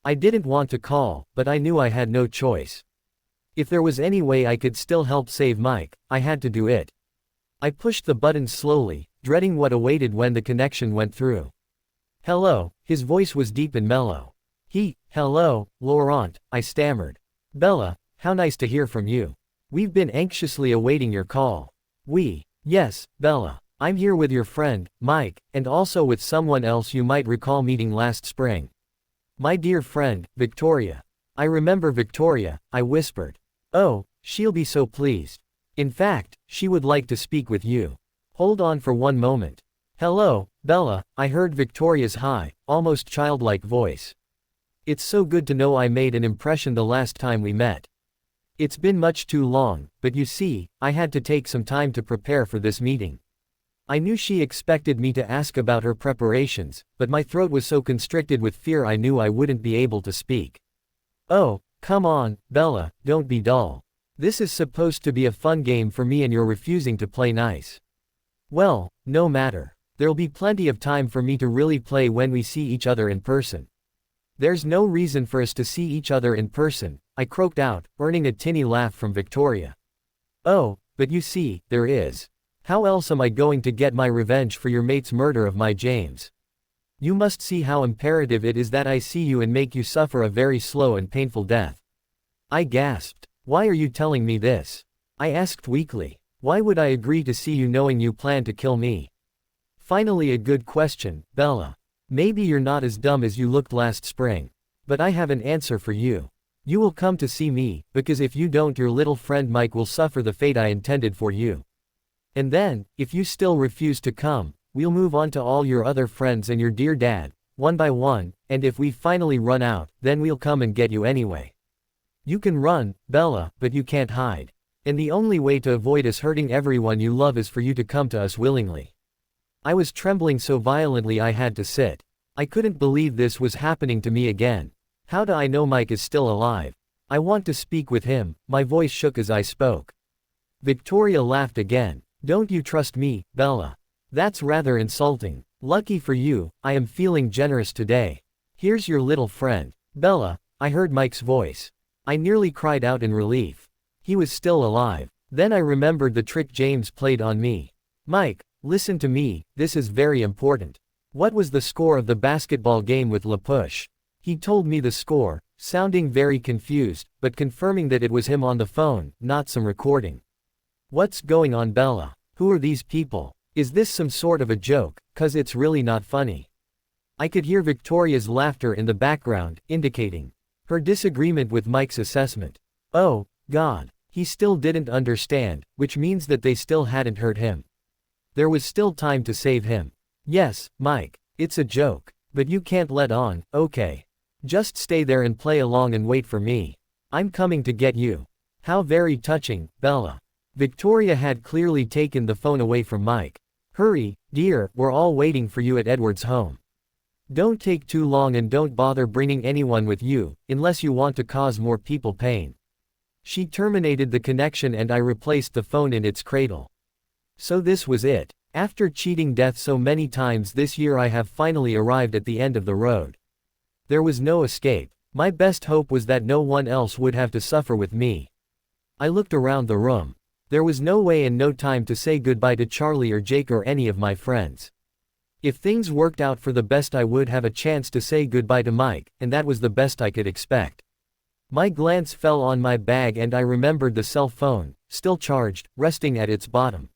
I didn't want to call, but I knew I had no choice. If there was any way I could still help save Mike, I had to do it. I pushed the button slowly, dreading what awaited when the connection went through. Hello, his voice was deep and mellow. Hello, Laurent, I stammered. Bella, how nice to hear from you. We've been anxiously awaiting your call. Yes, Bella. I'm here with your friend, Mike, and also with someone else you might recall meeting last spring. My dear friend, Victoria. I remember Victoria, I whispered. Oh, she'll be so pleased. In fact, she would like to speak with you. Hold on for one moment. Hello, Bella, I heard Victoria's high, almost childlike voice. It's so good to know I made an impression the last time we met. It's been much too long, but you see, I had to take some time to prepare for this meeting. I knew she expected me to ask about her preparations, but my throat was so constricted with fear I knew I wouldn't be able to speak. Oh, come on, Bella, don't be dull. This is supposed to be a fun game for me and you're refusing to play nice. Well, no matter. There'll be plenty of time for me to really play when we see each other in person. There's no reason for us to see each other in person, I croaked out, earning a tinny laugh from Victoria. Oh, but you see, there is. How else am I going to get my revenge for your mate's murder of my James? You must see how imperative it is that I see you and make you suffer a very slow and painful death. I gasped. Why are you telling me this? I asked weakly. Why would I agree to see you knowing you plan to kill me? Finally a good question, Bella. Maybe you're not as dumb as you looked last spring. But I have an answer for you. You will come to see me, because if you don't your little friend Mike will suffer the fate I intended for you. And then, if you still refuse to come, we'll move on to all your other friends and your dear dad, one by one, and if we finally run out, then we'll come and get you anyway. You can run, Bella, but you can't hide. And the only way to avoid us hurting everyone you love is for you to come to us willingly. I was trembling so violently I had to sit. I couldn't believe this was happening to me again. How do I know Mike is still alive? I want to speak with him. My voice shook as I spoke. Victoria laughed again. Don't you trust me, Bella? That's rather insulting. Lucky for you, I am feeling generous today. Here's your little friend. Bella, I heard Mike's voice. I nearly cried out in relief. He was still alive. Then I remembered the trick James played on me. Mike, listen to me, this is very important. What was the score of the basketball game with LaPush? He told me the score, sounding very confused, but confirming that it was him on the phone, not some recording. What's going on, Bella? Who are these people? Is this some sort of a joke, 'cause it's really not funny? I could hear Victoria's laughter in the background, indicating her disagreement with Mike's assessment. Oh, God. He still didn't understand, which means that they still hadn't hurt him. There was still time to save him. Yes, Mike, it's a joke. But you can't let on, okay? Just stay there and play along and wait for me. I'm coming to get you. How very touching, Bella. Victoria had clearly taken the phone away from Mike. Hurry, dear, we're all waiting for you at Edward's home. Don't take too long and don't bother bringing anyone with you, unless you want to cause more people pain. She terminated the connection and I replaced the phone in its cradle. So this was it. After cheating death so many times this year I have finally arrived at the end of the road. There was no escape. My best hope was that no one else would have to suffer with me. I looked around the room. There was no way and no time to say goodbye to Charlie or Jake or any of my friends. If things worked out for the best I would have a chance to say goodbye to Mike, and that was the best I could expect. My glance fell on my bag and I remembered the cell phone, still charged, resting at its bottom.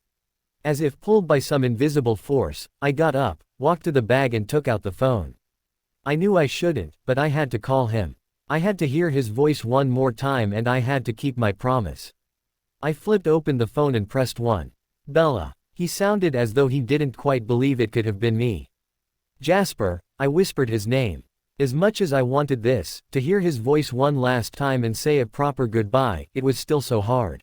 As if pulled by some invisible force, I got up, walked to the bag and took out the phone. I knew I shouldn't, but I had to call him. I had to hear his voice one more time and I had to keep my promise. I flipped open the phone and pressed 1. Bella. He sounded as though he didn't quite believe it could have been me. Jasper, I whispered his name. As much as I wanted this, to hear his voice one last time and say a proper goodbye, it was still so hard.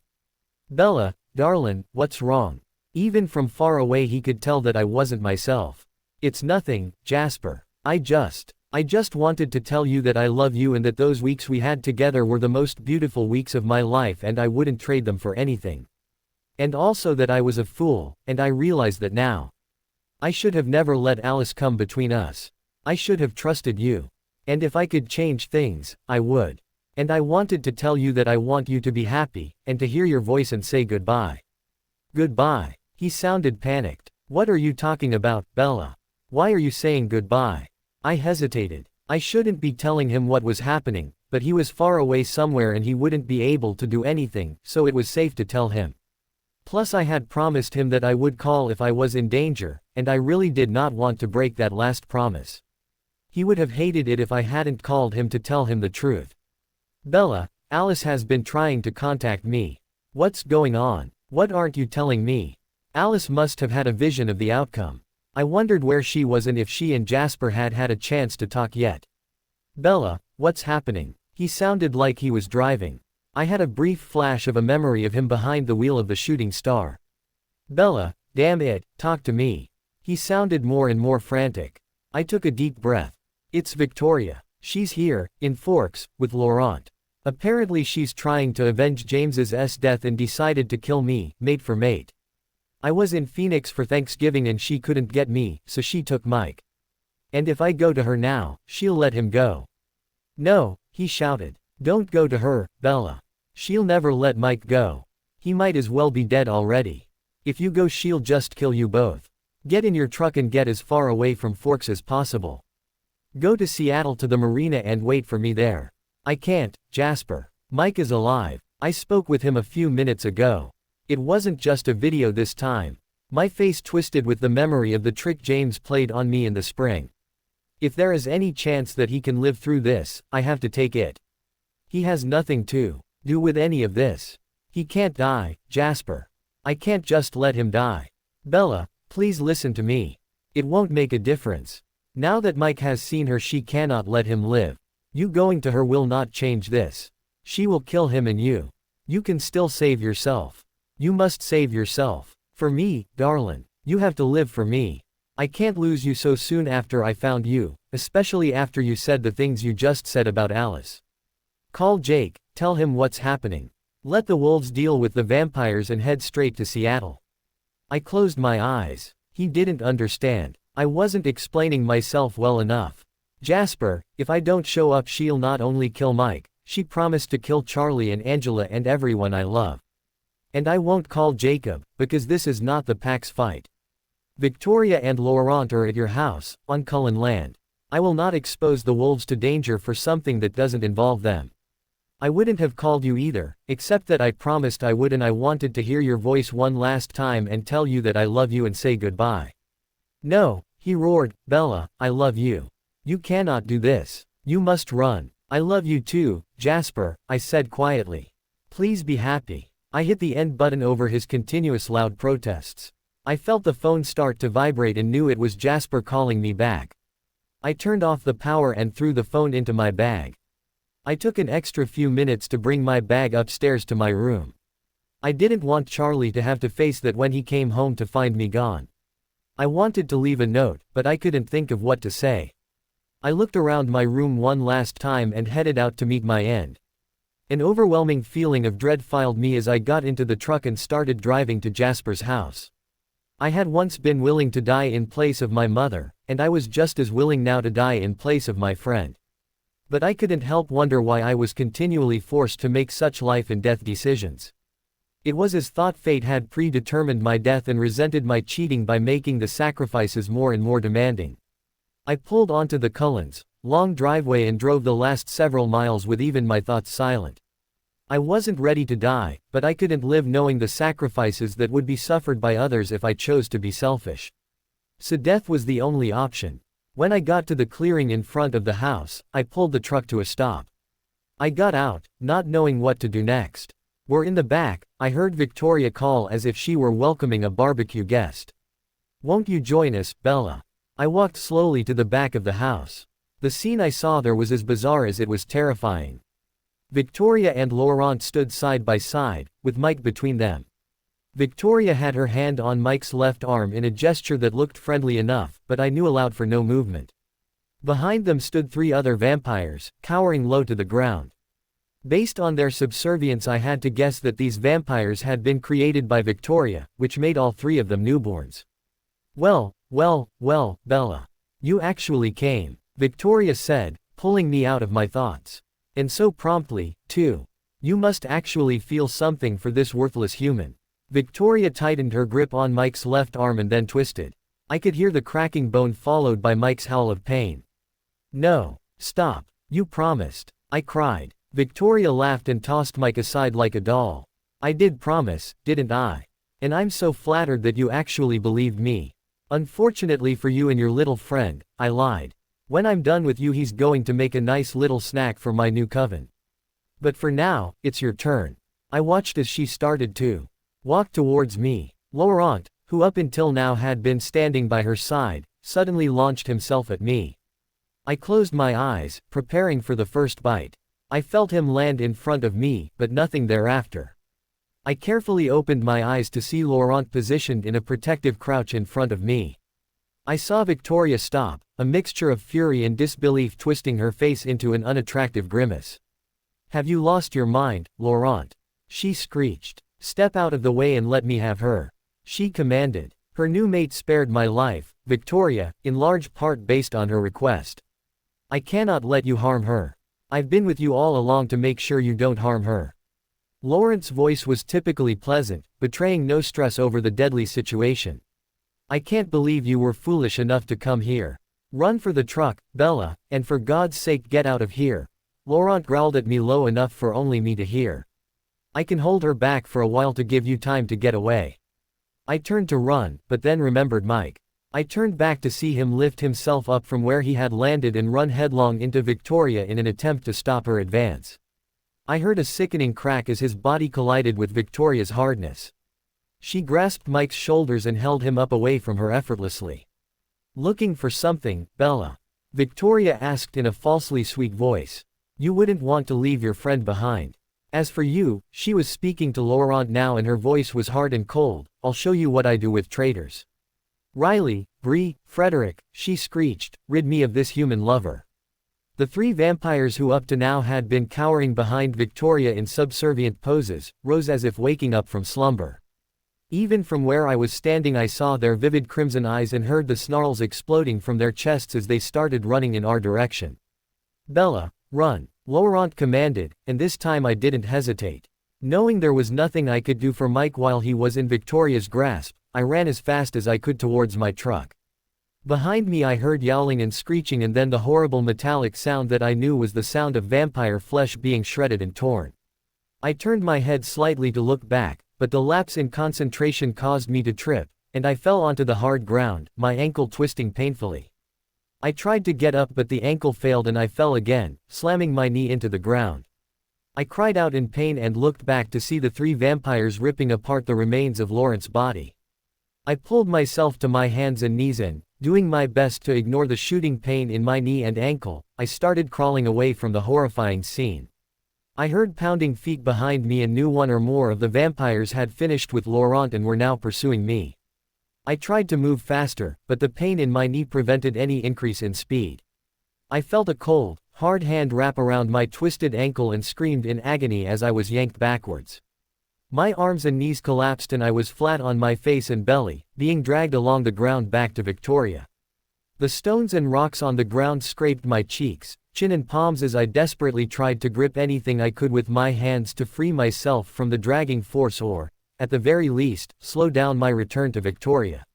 Bella, darlin', what's wrong? Even from far away he could tell that I wasn't myself. It's nothing, Jasper. I just wanted to tell you that I love you and that those weeks we had together were the most beautiful weeks of my life and I wouldn't trade them for anything. And also that I was a fool, and I realize that now. I should have never let Alice come between us. I should have trusted you. And if I could change things, I would. And I wanted to tell you that I want you to be happy, and to hear your voice and say goodbye. Goodbye. He sounded panicked. What are you talking about, Bella? Why are you saying goodbye? I hesitated. I shouldn't be telling him what was happening, but he was far away somewhere and he wouldn't be able to do anything, so it was safe to tell him. Plus I had promised him that I would call if I was in danger, and I really did not want to break that last promise. He would have hated it if I hadn't called him to tell him the truth. Bella, Alice has been trying to contact me. What's going on? What aren't you telling me? Alice must have had a vision of the outcome. I wondered where she was and if she and Jasper had had a chance to talk yet. Bella, what's happening? He sounded like he was driving. I had a brief flash of a memory of him behind the wheel of the shooting star. Bella, damn it, talk to me. He sounded more and more frantic. I took a deep breath. It's Victoria. She's here, in Forks, with Laurent. Apparently she's trying to avenge James's death and decided to kill me, mate for mate. I was in Phoenix for Thanksgiving and she couldn't get me, so she took Mike. And if I go to her now, she'll let him go. No, he shouted. Don't go to her, Bella. She'll never let Mike go. He might as well be dead already. If you go she'll just kill you both. Get in your truck and get as far away from Forks as possible. Go to Seattle to the marina and wait for me there. I can't, Jasper. Mike is alive. I spoke with him a few minutes ago. It wasn't just a video this time. My face twisted with the memory of the trick James played on me in the spring. If there is any chance that he can live through this, I have to take it. He has nothing to do with any of this. He can't die, Jasper. I can't just let him die. Bella, please listen to me. It won't make a difference. Now that Mike has seen her, she cannot let him live. You going to her will not change this. She will kill him and you. You can still save yourself. You must save yourself. For me, darling. You have to live for me. I can't lose you so soon after I found you, especially after you said the things you just said about Alice. Call Jake, tell him what's happening. Let the wolves deal with the vampires and head straight to Seattle. I closed my eyes. He didn't understand. I wasn't explaining myself well enough. Jasper, if I don't show up, she'll not only kill Mike, she promised to kill Charlie and Angela and everyone I love. And I won't call Jacob, because this is not the Pax fight. Victoria and Laurent are at your house, on Cullen land. I will not expose the wolves to danger for something that doesn't involve them. I wouldn't have called you either, except that I promised I would, and I wanted to hear your voice one last time and tell you that I love you and say goodbye. No, he roared, Bella, I love you. You cannot do this. You must run. I love you too, Jasper, I said quietly. Please be happy. I hit the end button over his continuous loud protests. I felt the phone start to vibrate and knew it was Jasper calling me back. I turned off the power and threw the phone into my bag. I took an extra few minutes to bring my bag upstairs to my room. I didn't want Charlie to have to face that when he came home to find me gone. I wanted to leave a note, but I couldn't think of what to say. I looked around my room one last time and headed out to meet my end. An overwhelming feeling of dread filled me as I got into the truck and started driving to Jasper's house. I had once been willing to die in place of my mother, and I was just as willing now to die in place of my friend. But I couldn't help wonder why I was continually forced to make such life and death decisions. It was as thought fate had predetermined my death and resented my cheating by making the sacrifices more and more demanding. I pulled onto the Cullens' long driveway and drove the last several miles with even my thoughts silent. I wasn't ready to die, but I couldn't live knowing the sacrifices that would be suffered by others if I chose to be selfish. So death was the only option. When I got to the clearing in front of the house, I pulled the truck to a stop. I got out, not knowing what to do next. We're in the back, I heard Victoria call as if she were welcoming a barbecue guest. Won't you join us, Bella? I walked slowly to the back of the house. The scene I saw there was as bizarre as it was terrifying. Victoria and Laurent stood side by side, with Mike between them. Victoria had her hand on Mike's left arm in a gesture that looked friendly enough, but I knew allowed for no movement. Behind them stood 3 other vampires, cowering low to the ground. Based on their subservience, I had to guess that these vampires had been created by Victoria, which made all 3 of them newborns. Well, Bella. You actually came, Victoria said, pulling me out of my thoughts. And so promptly, too. You must actually feel something for this worthless human. Victoria tightened her grip on Mike's left arm and then twisted. I could hear the cracking bone followed by Mike's howl of pain. No. Stop. You promised. I cried. Victoria laughed and tossed Mike aside like a doll. I did promise, didn't I? And I'm so flattered that you actually believed me. Unfortunately for you and your little friend, I lied. When I'm done with you, he's going to make a nice little snack for my new coven. But for now, it's your turn. I watched as she started to walk towards me. Laurent, who up until now had been standing by her side, suddenly launched himself at me. I closed my eyes, preparing for the first bite. I felt him land in front of me, but nothing thereafter. I carefully opened my eyes to see Laurent positioned in a protective crouch in front of me. I saw Victoria stop, a mixture of fury and disbelief twisting her face into an unattractive grimace. Have you lost your mind, Laurent? She screeched. Step out of the way and let me have her. She commanded. Her new mate spared my life, Victoria, in large part based on her request. I cannot let you harm her. I've been with you all along to make sure you don't harm her. Laurent's voice was typically pleasant, betraying no stress over the deadly situation. I can't believe you were foolish enough to come here. Run for the truck, Bella, and for God's sake get out of here. Laurent growled at me low enough for only me to hear. I can hold her back for a while to give you time to get away." I turned to run, but then remembered Mike. I turned back to see him lift himself up from where he had landed and run headlong into Victoria in an attempt to stop her advance. I heard a sickening crack as his body collided with Victoria's hardness. She grasped Mike's shoulders and held him up away from her effortlessly. "Looking for something, Bella?" Victoria asked in a falsely sweet voice. "You wouldn't want to leave your friend behind. As for you," she was speaking to Laurent now and her voice was hard and cold, "I'll show you what I do with traitors. Riley, Bree, Frederick," she screeched, "rid me of this human lover." The three vampires who up to now had been cowering behind Victoria in subservient poses, rose as if waking up from slumber. Even from where I was standing I saw their vivid crimson eyes and heard the snarls exploding from their chests as they started running in our direction. "Bella, run," Laurent commanded, and this time I didn't hesitate. Knowing there was nothing I could do for Mike while he was in Victoria's grasp, I ran as fast as I could towards my truck. Behind me I heard yowling and screeching and then the horrible metallic sound that I knew was the sound of vampire flesh being shredded and torn. I turned my head slightly to look back, but the lapse in concentration caused me to trip, and I fell onto the hard ground, my ankle twisting painfully. I tried to get up but the ankle failed and I fell again, slamming my knee into the ground. I cried out in pain and looked back to see the three vampires ripping apart the remains of Laurent's body. I pulled myself to my hands and knees and, doing my best to ignore the shooting pain in my knee and ankle, I started crawling away from the horrifying scene. I heard pounding feet behind me and knew one or more of the vampires had finished with Laurent and were now pursuing me. I tried to move faster, but the pain in my knee prevented any increase in speed. I felt a cold, hard hand wrap around my twisted ankle and screamed in agony as I was yanked backwards. My arms and knees collapsed and I was flat on my face and belly, being dragged along the ground back to Victoria. The stones and rocks on the ground scraped my cheeks, chin and palms as I desperately tried to grip anything I could with my hands to free myself from the dragging force or, at the very least, slow down my return to Victoria.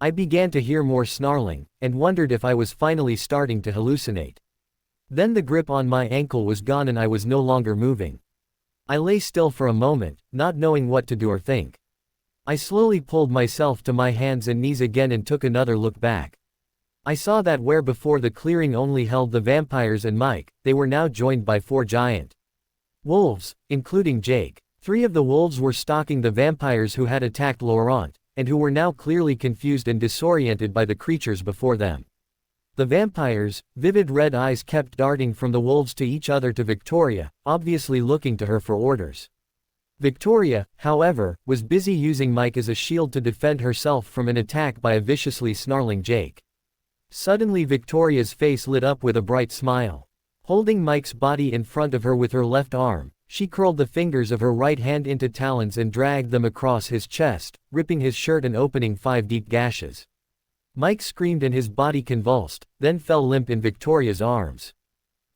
I began to hear more snarling, and wondered if I was finally starting to hallucinate. Then the grip on my ankle was gone and I was no longer moving. I lay still for a moment, not knowing what to do or think. I slowly pulled myself to my hands and knees again and took another look back. I saw that where before the clearing only held the vampires and Mike, they were now joined by 4 giant wolves, including Jake. 3 of the wolves were stalking the vampires who had attacked Laurent, and who were now clearly confused and disoriented by the creatures before them. The vampires' vivid red eyes kept darting from the wolves to each other to Victoria, obviously looking to her for orders. Victoria, however, was busy using Mike as a shield to defend herself from an attack by a viciously snarling Jake. Suddenly Victoria's face lit up with a bright smile. Holding Mike's body in front of her with her left arm, she curled the fingers of her right hand into talons and dragged them across his chest, ripping his shirt and opening 5 deep gashes. Mike screamed and his body convulsed, then fell limp in Victoria's arms.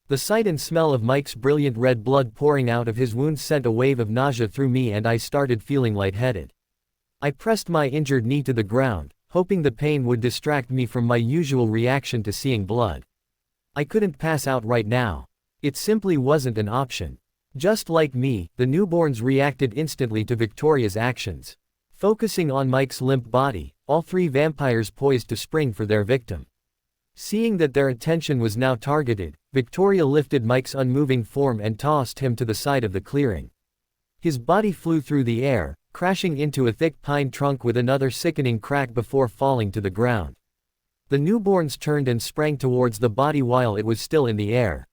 The sight and smell of Mike's brilliant red blood pouring out of his wounds sent a wave of nausea through me and I started feeling lightheaded. I pressed my injured knee to the ground, hoping the pain would distract me from my usual reaction to seeing blood. I couldn't pass out right now. It simply wasn't an option. Just like me, the newborns reacted instantly to Victoria's actions. Focusing on Mike's limp body, all 3 vampires poised to spring for their victim. Seeing that their attention was now targeted, Victoria lifted Mike's unmoving form and tossed him to the side of the clearing. His body flew through the air, crashing into a thick pine trunk with another sickening crack before falling to the ground. The newborns turned and sprang towards the body while it was still in the air.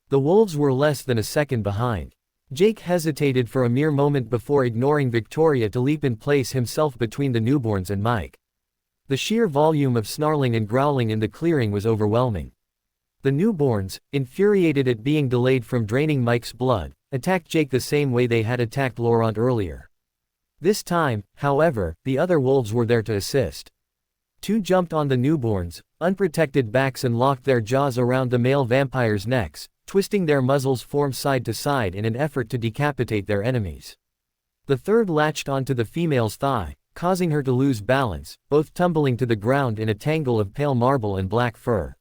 The wolves were less than a second behind. Jake hesitated for a mere moment before ignoring Victoria to leap and place himself between the newborns and Mike. The sheer volume of snarling and growling in the clearing was overwhelming. The newborns, infuriated at being delayed from draining Mike's blood, attacked Jake the same way they had attacked Laurent earlier. This time, however, the other wolves were there to assist. 2 jumped on the newborns' unprotected backs and locked their jaws around the male vampires' necks, twisting their muzzles from side to side in an effort to decapitate their enemies. The third latched onto the female's thigh, causing her to lose balance, both tumbling to the ground in a tangle of pale marble and black fur.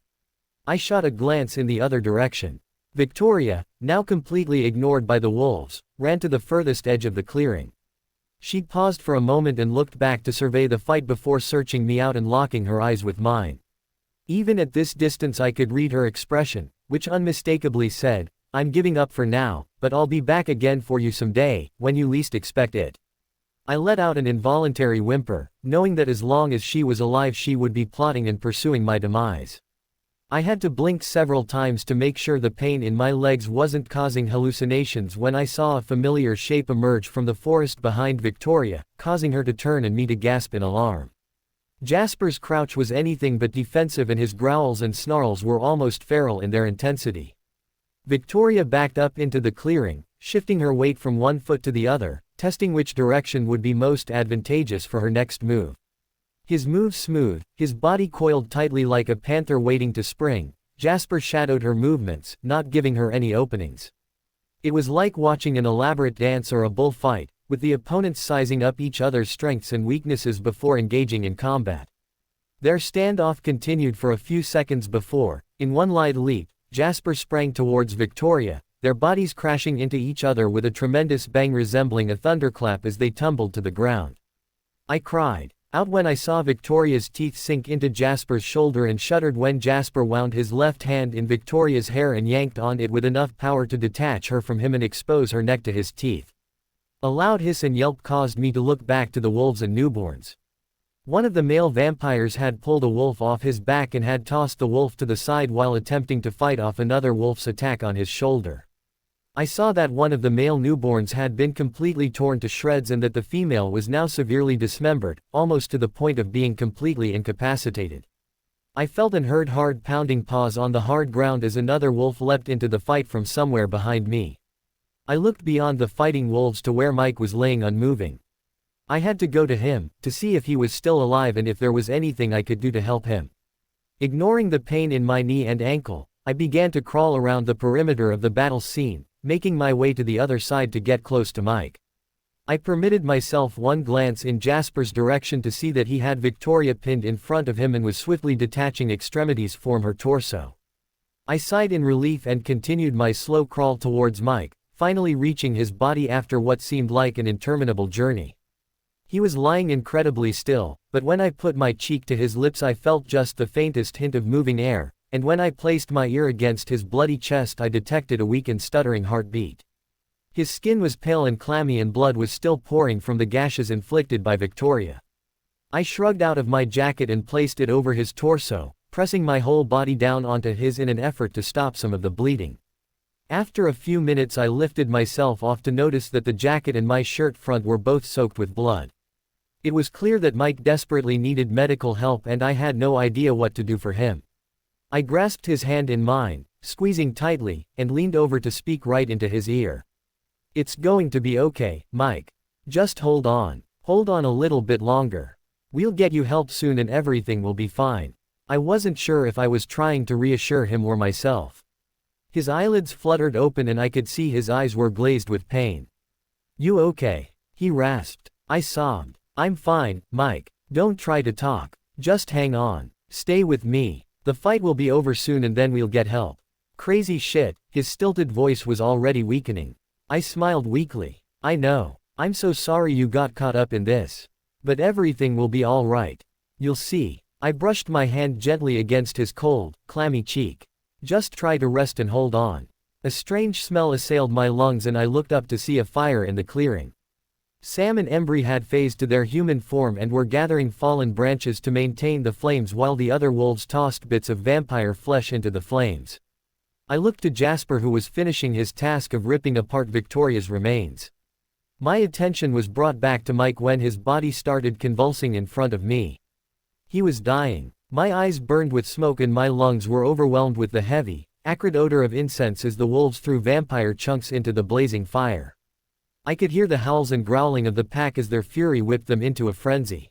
I shot a glance in the other direction. Victoria, now completely ignored by the wolves, ran to the furthest edge of the clearing. She paused for a moment and looked back to survey the fight before searching me out and locking her eyes with mine. Even at this distance I could read her expression, which unmistakably said, "I'm giving up for now, but I'll be back again for you someday, when you least expect it." I let out an involuntary whimper, knowing that as long as she was alive she would be plotting and pursuing my demise. I had to blink several times to make sure the pain in my legs wasn't causing hallucinations when I saw a familiar shape emerge from the forest behind Victoria, causing her to turn and me to gasp in alarm. Jasper's crouch was anything but defensive and his growls and snarls were almost feral in their intensity. Victoria backed up into the clearing, shifting her weight from one foot to the other, testing which direction would be most advantageous for her next move. His moves smooth, his body coiled tightly like a panther waiting to spring, Jasper shadowed her movements, not giving her any openings. It was like watching an elaborate dance or a bullfight, with the opponents sizing up each other's strengths and weaknesses before engaging in combat. Their standoff continued for a few seconds before, in one lithe leap, Jasper sprang towards Victoria, their bodies crashing into each other with a tremendous bang resembling a thunderclap as they tumbled to the ground. I cried out when I saw Victoria's teeth sink into Jasper's shoulder and shuddered when Jasper wound his left hand in Victoria's hair and yanked on it with enough power to detach her from him and expose her neck to his teeth. A loud hiss and yelp caused me to look back to the wolves and newborns. One of the male vampires had pulled a wolf off his back and had tossed the wolf to the side while attempting to fight off another wolf's attack on his shoulder. I saw that one of the male newborns had been completely torn to shreds and that the female was now severely dismembered, almost to the point of being completely incapacitated. I felt and heard hard pounding paws on the hard ground as another wolf leapt into the fight from somewhere behind me. I looked beyond the fighting wolves to where Mike was laying unmoving. I had to go to him, to see if he was still alive and if there was anything I could do to help him. Ignoring the pain in my knee and ankle, I began to crawl around the perimeter of the battle scene, making my way to the other side to get close to Mike. I permitted myself one glance in Jasper's direction to see that he had Victoria pinned in front of him and was swiftly detaching extremities from her torso. I sighed in relief and continued my slow crawl towards Mike, finally reaching his body after what seemed like an interminable journey. He was lying incredibly still, but when I put my cheek to his lips I felt just the faintest hint of moving air, and when I placed my ear against his bloody chest I detected a weak and stuttering heartbeat. His skin was pale and clammy and blood was still pouring from the gashes inflicted by Victoria. I shrugged out of my jacket and placed it over his torso, pressing my whole body down onto his in an effort to stop some of the bleeding. After a few minutes I lifted myself off to notice that the jacket and my shirt front were both soaked with blood. It was clear that Mike desperately needed medical help and I had no idea what to do for him. I grasped his hand in mine, squeezing tightly, and leaned over to speak right into his ear. "It's going to be okay, Mike. Just hold on. Hold on a little bit longer. We'll get you help soon and everything will be fine." I wasn't sure if I was trying to reassure him or myself. His eyelids fluttered open and I could see his eyes were glazed with pain. "You okay?" he rasped. I sobbed. "I'm fine, Mike. Don't try to talk. Just hang on. Stay with me. The fight will be over soon and then we'll get help." Crazy shit, his stilted voice was already weakening. I smiled weakly. "I know. I'm so sorry you got caught up in this. But everything will be all right. You'll see." I brushed my hand gently against his cold, clammy cheek. "Just try to rest and hold on." A strange smell assailed my lungs and I looked up to see a fire in the clearing. Sam and Embry had phased to their human form and were gathering fallen branches to maintain the flames while the other wolves tossed bits of vampire flesh into the flames. I looked to Jasper who was finishing his task of ripping apart Victoria's remains. My attention was brought back to Mike when his body started convulsing in front of me. He was dying. My eyes burned with smoke and my lungs were overwhelmed with the heavy, acrid odor of incense as the wolves threw vampire chunks into the blazing fire. I could hear the howls and growling of the pack as their fury whipped them into a frenzy.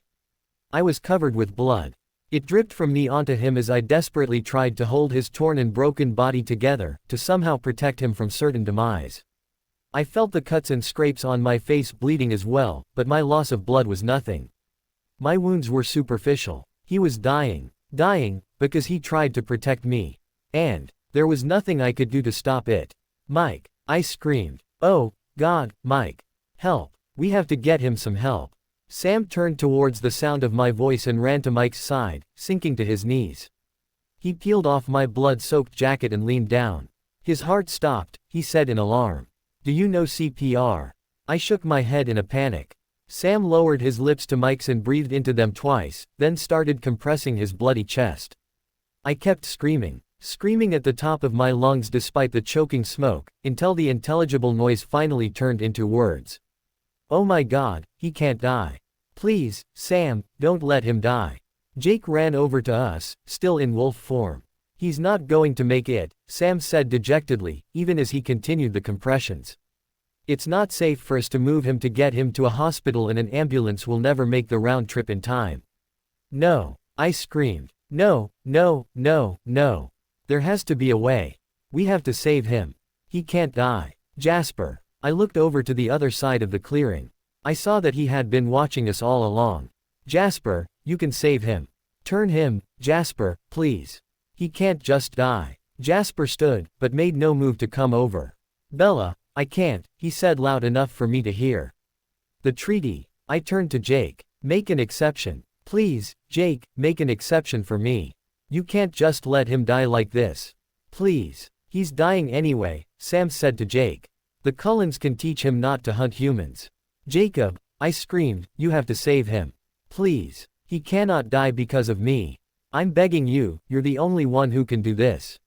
I was covered with blood. It dripped from me onto him as I desperately tried to hold his torn and broken body together, to somehow protect him from certain demise. I felt the cuts and scrapes on my face bleeding as well, but my loss of blood was nothing. My wounds were superficial. He was dying, because he tried to protect me. And there was nothing I could do to stop it. "Mike," I screamed. "Oh, God, Mike. Help. We have to get him some help. Sam turned towards the sound of my voice and ran to Mike's side, sinking to his knees. He peeled off my blood-soaked jacket and leaned down. His heart stopped, he said in alarm. Do you know CPR? I shook my head in a panic. Sam lowered his lips to Mike's and breathed into them twice, then started compressing his bloody chest. I kept screaming at the top of my lungs despite the choking smoke, until the intelligible noise finally turned into words. Oh my God, he can't die. Please, Sam, don't let him die. Jake ran over to us, still in wolf form. He's not going to make it, Sam said dejectedly, even as he continued the compressions. It's not safe for us to move him to get him to a hospital, and an ambulance will never make the round trip in time. No, I screamed. No, no, no, no. There has to be a way. We have to save him. He can't die. Jasper. I looked over to the other side of the clearing. I saw that he had been watching us all along. Jasper, you can save him. Turn him, Jasper, please. He can't just die. Jasper stood, but made no move to come over. Bella, I can't, he said loud enough for me to hear. The treaty. I turned to Jake. Make an exception. Please, Jake, make an exception for me. You can't just let him die like this. Please. He's dying anyway, Sam said to Jake. The Cullens can teach him not to hunt humans. Jacob, I screamed, you have to save him. Please. He cannot die because of me. I'm begging you, you're the only one who can do this.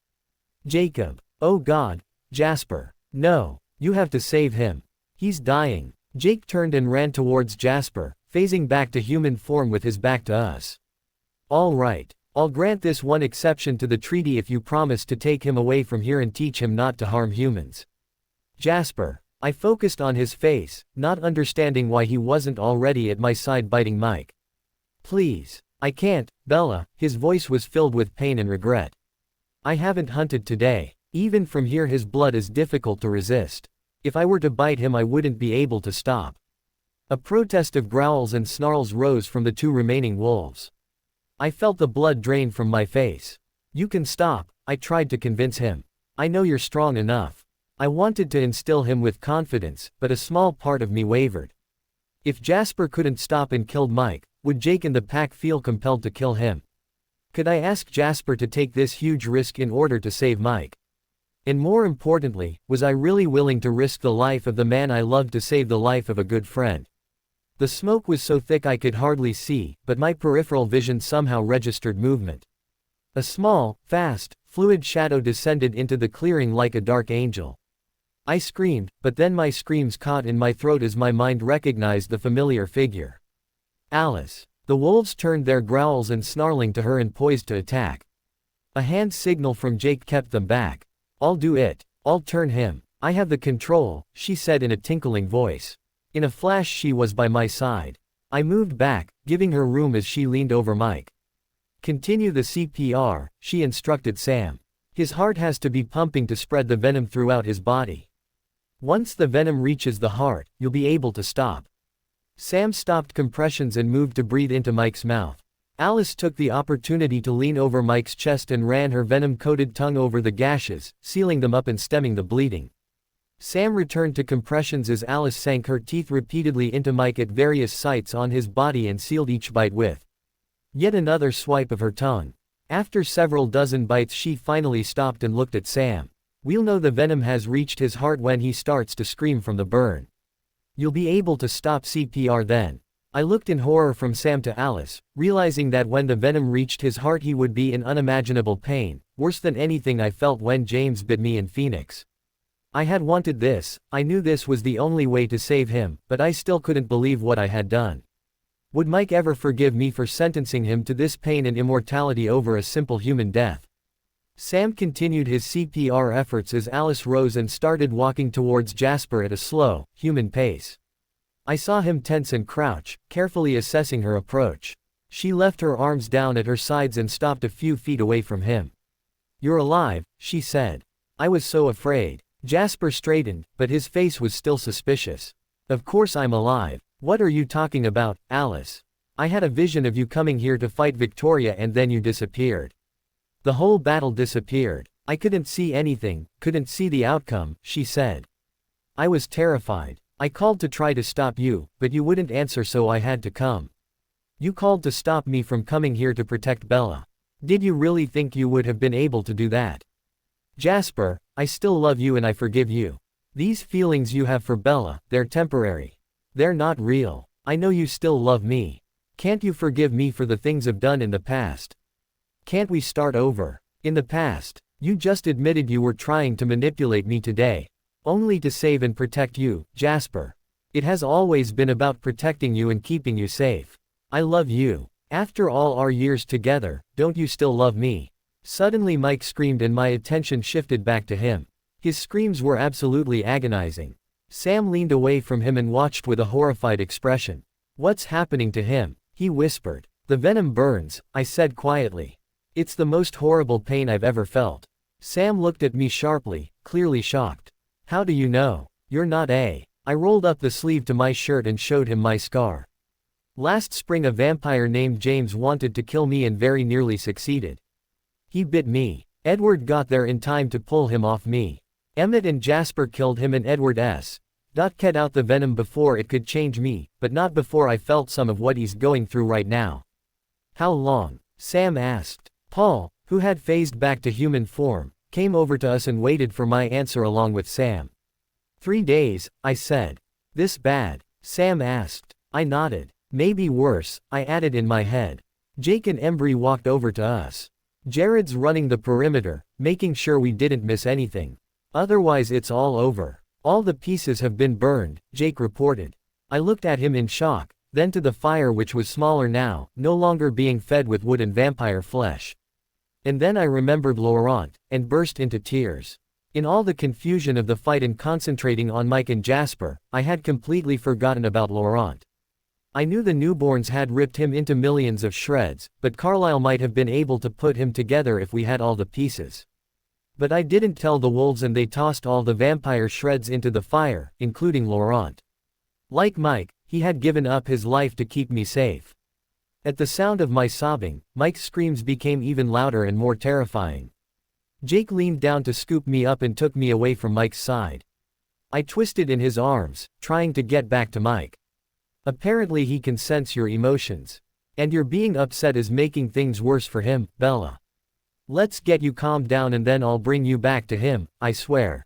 Jacob. Oh God. Jasper. No. You have to save him. He's dying. Jake turned and ran towards Jasper, phasing back to human form with his back to us. All right. I'll grant this one exception to the treaty if you promise to take him away from here and teach him not to harm humans. Jasper. I focused on his face, not understanding why he wasn't already at my side biting Mike. Please. I can't, Bella. His voice was filled with pain and regret. I haven't hunted today. Even from here his blood is difficult to resist. If I were to bite him I wouldn't be able to stop. A protest of growls and snarls rose from the two remaining wolves. I felt the blood drain from my face. You can stop, I tried to convince him. I know you're strong enough. I wanted to instill him with confidence, but a small part of me wavered. If Jasper couldn't stop and killed Mike, would Jake and the pack feel compelled to kill him? Could I ask Jasper to take this huge risk in order to save Mike? And more importantly, was I really willing to risk the life of the man I loved to save the life of a good friend? The smoke was so thick I could hardly see, but my peripheral vision somehow registered movement. A small, fast, fluid shadow descended into the clearing like a dark angel. I screamed, but then my screams caught in my throat as my mind recognized the familiar figure. Alice. The wolves turned their growls and snarling to her and poised to attack. A hand signal from Jake kept them back. I'll do it. I'll turn him. I have the control, she said in a tinkling voice. In a flash she was by my side. I moved back, giving her room as she leaned over Mike. Continue the CPR, she instructed Sam. His heart has to be pumping to spread the venom throughout his body. Once the venom reaches the heart, you'll be able to stop. Sam stopped compressions and moved to breathe into Mike's mouth. Alice took the opportunity to lean over Mike's chest and ran her venom-coated tongue over the gashes, sealing them up and stemming the bleeding. Sam returned to compressions as Alice sank her teeth repeatedly into Mike at various sites on his body and sealed each bite with yet another swipe of her tongue. After several dozen bites she finally stopped and looked at Sam. We'll know the venom has reached his heart when he starts to scream from the burn. You'll be able to stop CPR then. I looked in horror from Sam to Alice, realizing that when the venom reached his heart he would be in unimaginable pain, worse than anything I felt when James bit me in Phoenix. I had wanted this, I knew this was the only way to save him, but I still couldn't believe what I had done. Would Mike ever forgive me for sentencing him to this pain and immortality over a simple human death? Sam continued his CPR efforts as Alice rose and started walking towards Jasper at a slow, human pace. I saw him tense and crouch, carefully assessing her approach. She left her arms down at her sides and stopped a few feet away from him. You're alive, she said. I was so afraid. Jasper straightened, but his face was still suspicious. Of course I'm alive. What are you talking about, Alice? I had a vision of you coming here to fight Victoria and then you disappeared. The whole battle disappeared. I couldn't see anything, couldn't see the outcome, she said. I was terrified. I called to try to stop you, but you wouldn't answer, so I had to come. You called to stop me from coming here to protect Bella. Did you really think you would have been able to do that? Jasper, I still love you and I forgive you. These feelings you have for Bella, they're temporary. They're not real. I know you still love me. Can't you forgive me for the things I've done in the past? Can't we start over? In the past, you just admitted you were trying to manipulate me today. Only to save and protect you, Jasper. It has always been about protecting you and keeping you safe. I love you. After all our years together, don't you still love me? Suddenly Mike screamed and my attention shifted back to him. His screams were absolutely agonizing. Sam leaned away from him and watched with a horrified expression. What's happening to him? He whispered. The venom burns, I said quietly. It's the most horrible pain I've ever felt. Sam looked at me sharply, clearly shocked. How do you know? You're not a. I rolled up the sleeve to my shirt and showed him my scar. Last spring a vampire named James wanted to kill me and very nearly succeeded. He bit me. Edward got there in time to pull him off me. Emmett and Jasper killed him and Edward cut out the venom before it could change me, but not before I felt some of what he's going through right now. How long? Sam asked. Paul, who had phased back to human form, came over to us and waited for my answer along with Sam. 3 days, I said. This bad? Sam asked. I nodded. Maybe worse, I added in my head. Jake and Embry walked over to us. Jared's running the perimeter, making sure we didn't miss anything. Otherwise it's all over. All the pieces have been burned, Jake reported. I looked at him in shock, then to the fire which was smaller now, no longer being fed with wood and vampire flesh. And then I remembered Laurent, and burst into tears. In all the confusion of the fight and concentrating on Mike and Jasper, I had completely forgotten about Laurent. I knew the newborns had ripped him into millions of shreds, but Carlisle might have been able to put him together if we had all the pieces. But I didn't tell the wolves and they tossed all the vampire shreds into the fire, including Laurent. Like Mike, he had given up his life to keep me safe. At the sound of my sobbing, Mike's screams became even louder and more terrifying. Jake leaned down to scoop me up and took me away from Mike's side. I twisted in his arms, trying to get back to Mike. Apparently he can sense your emotions. And your being upset is making things worse for him, Bella. Let's get you calmed down and then I'll bring you back to him, I swear.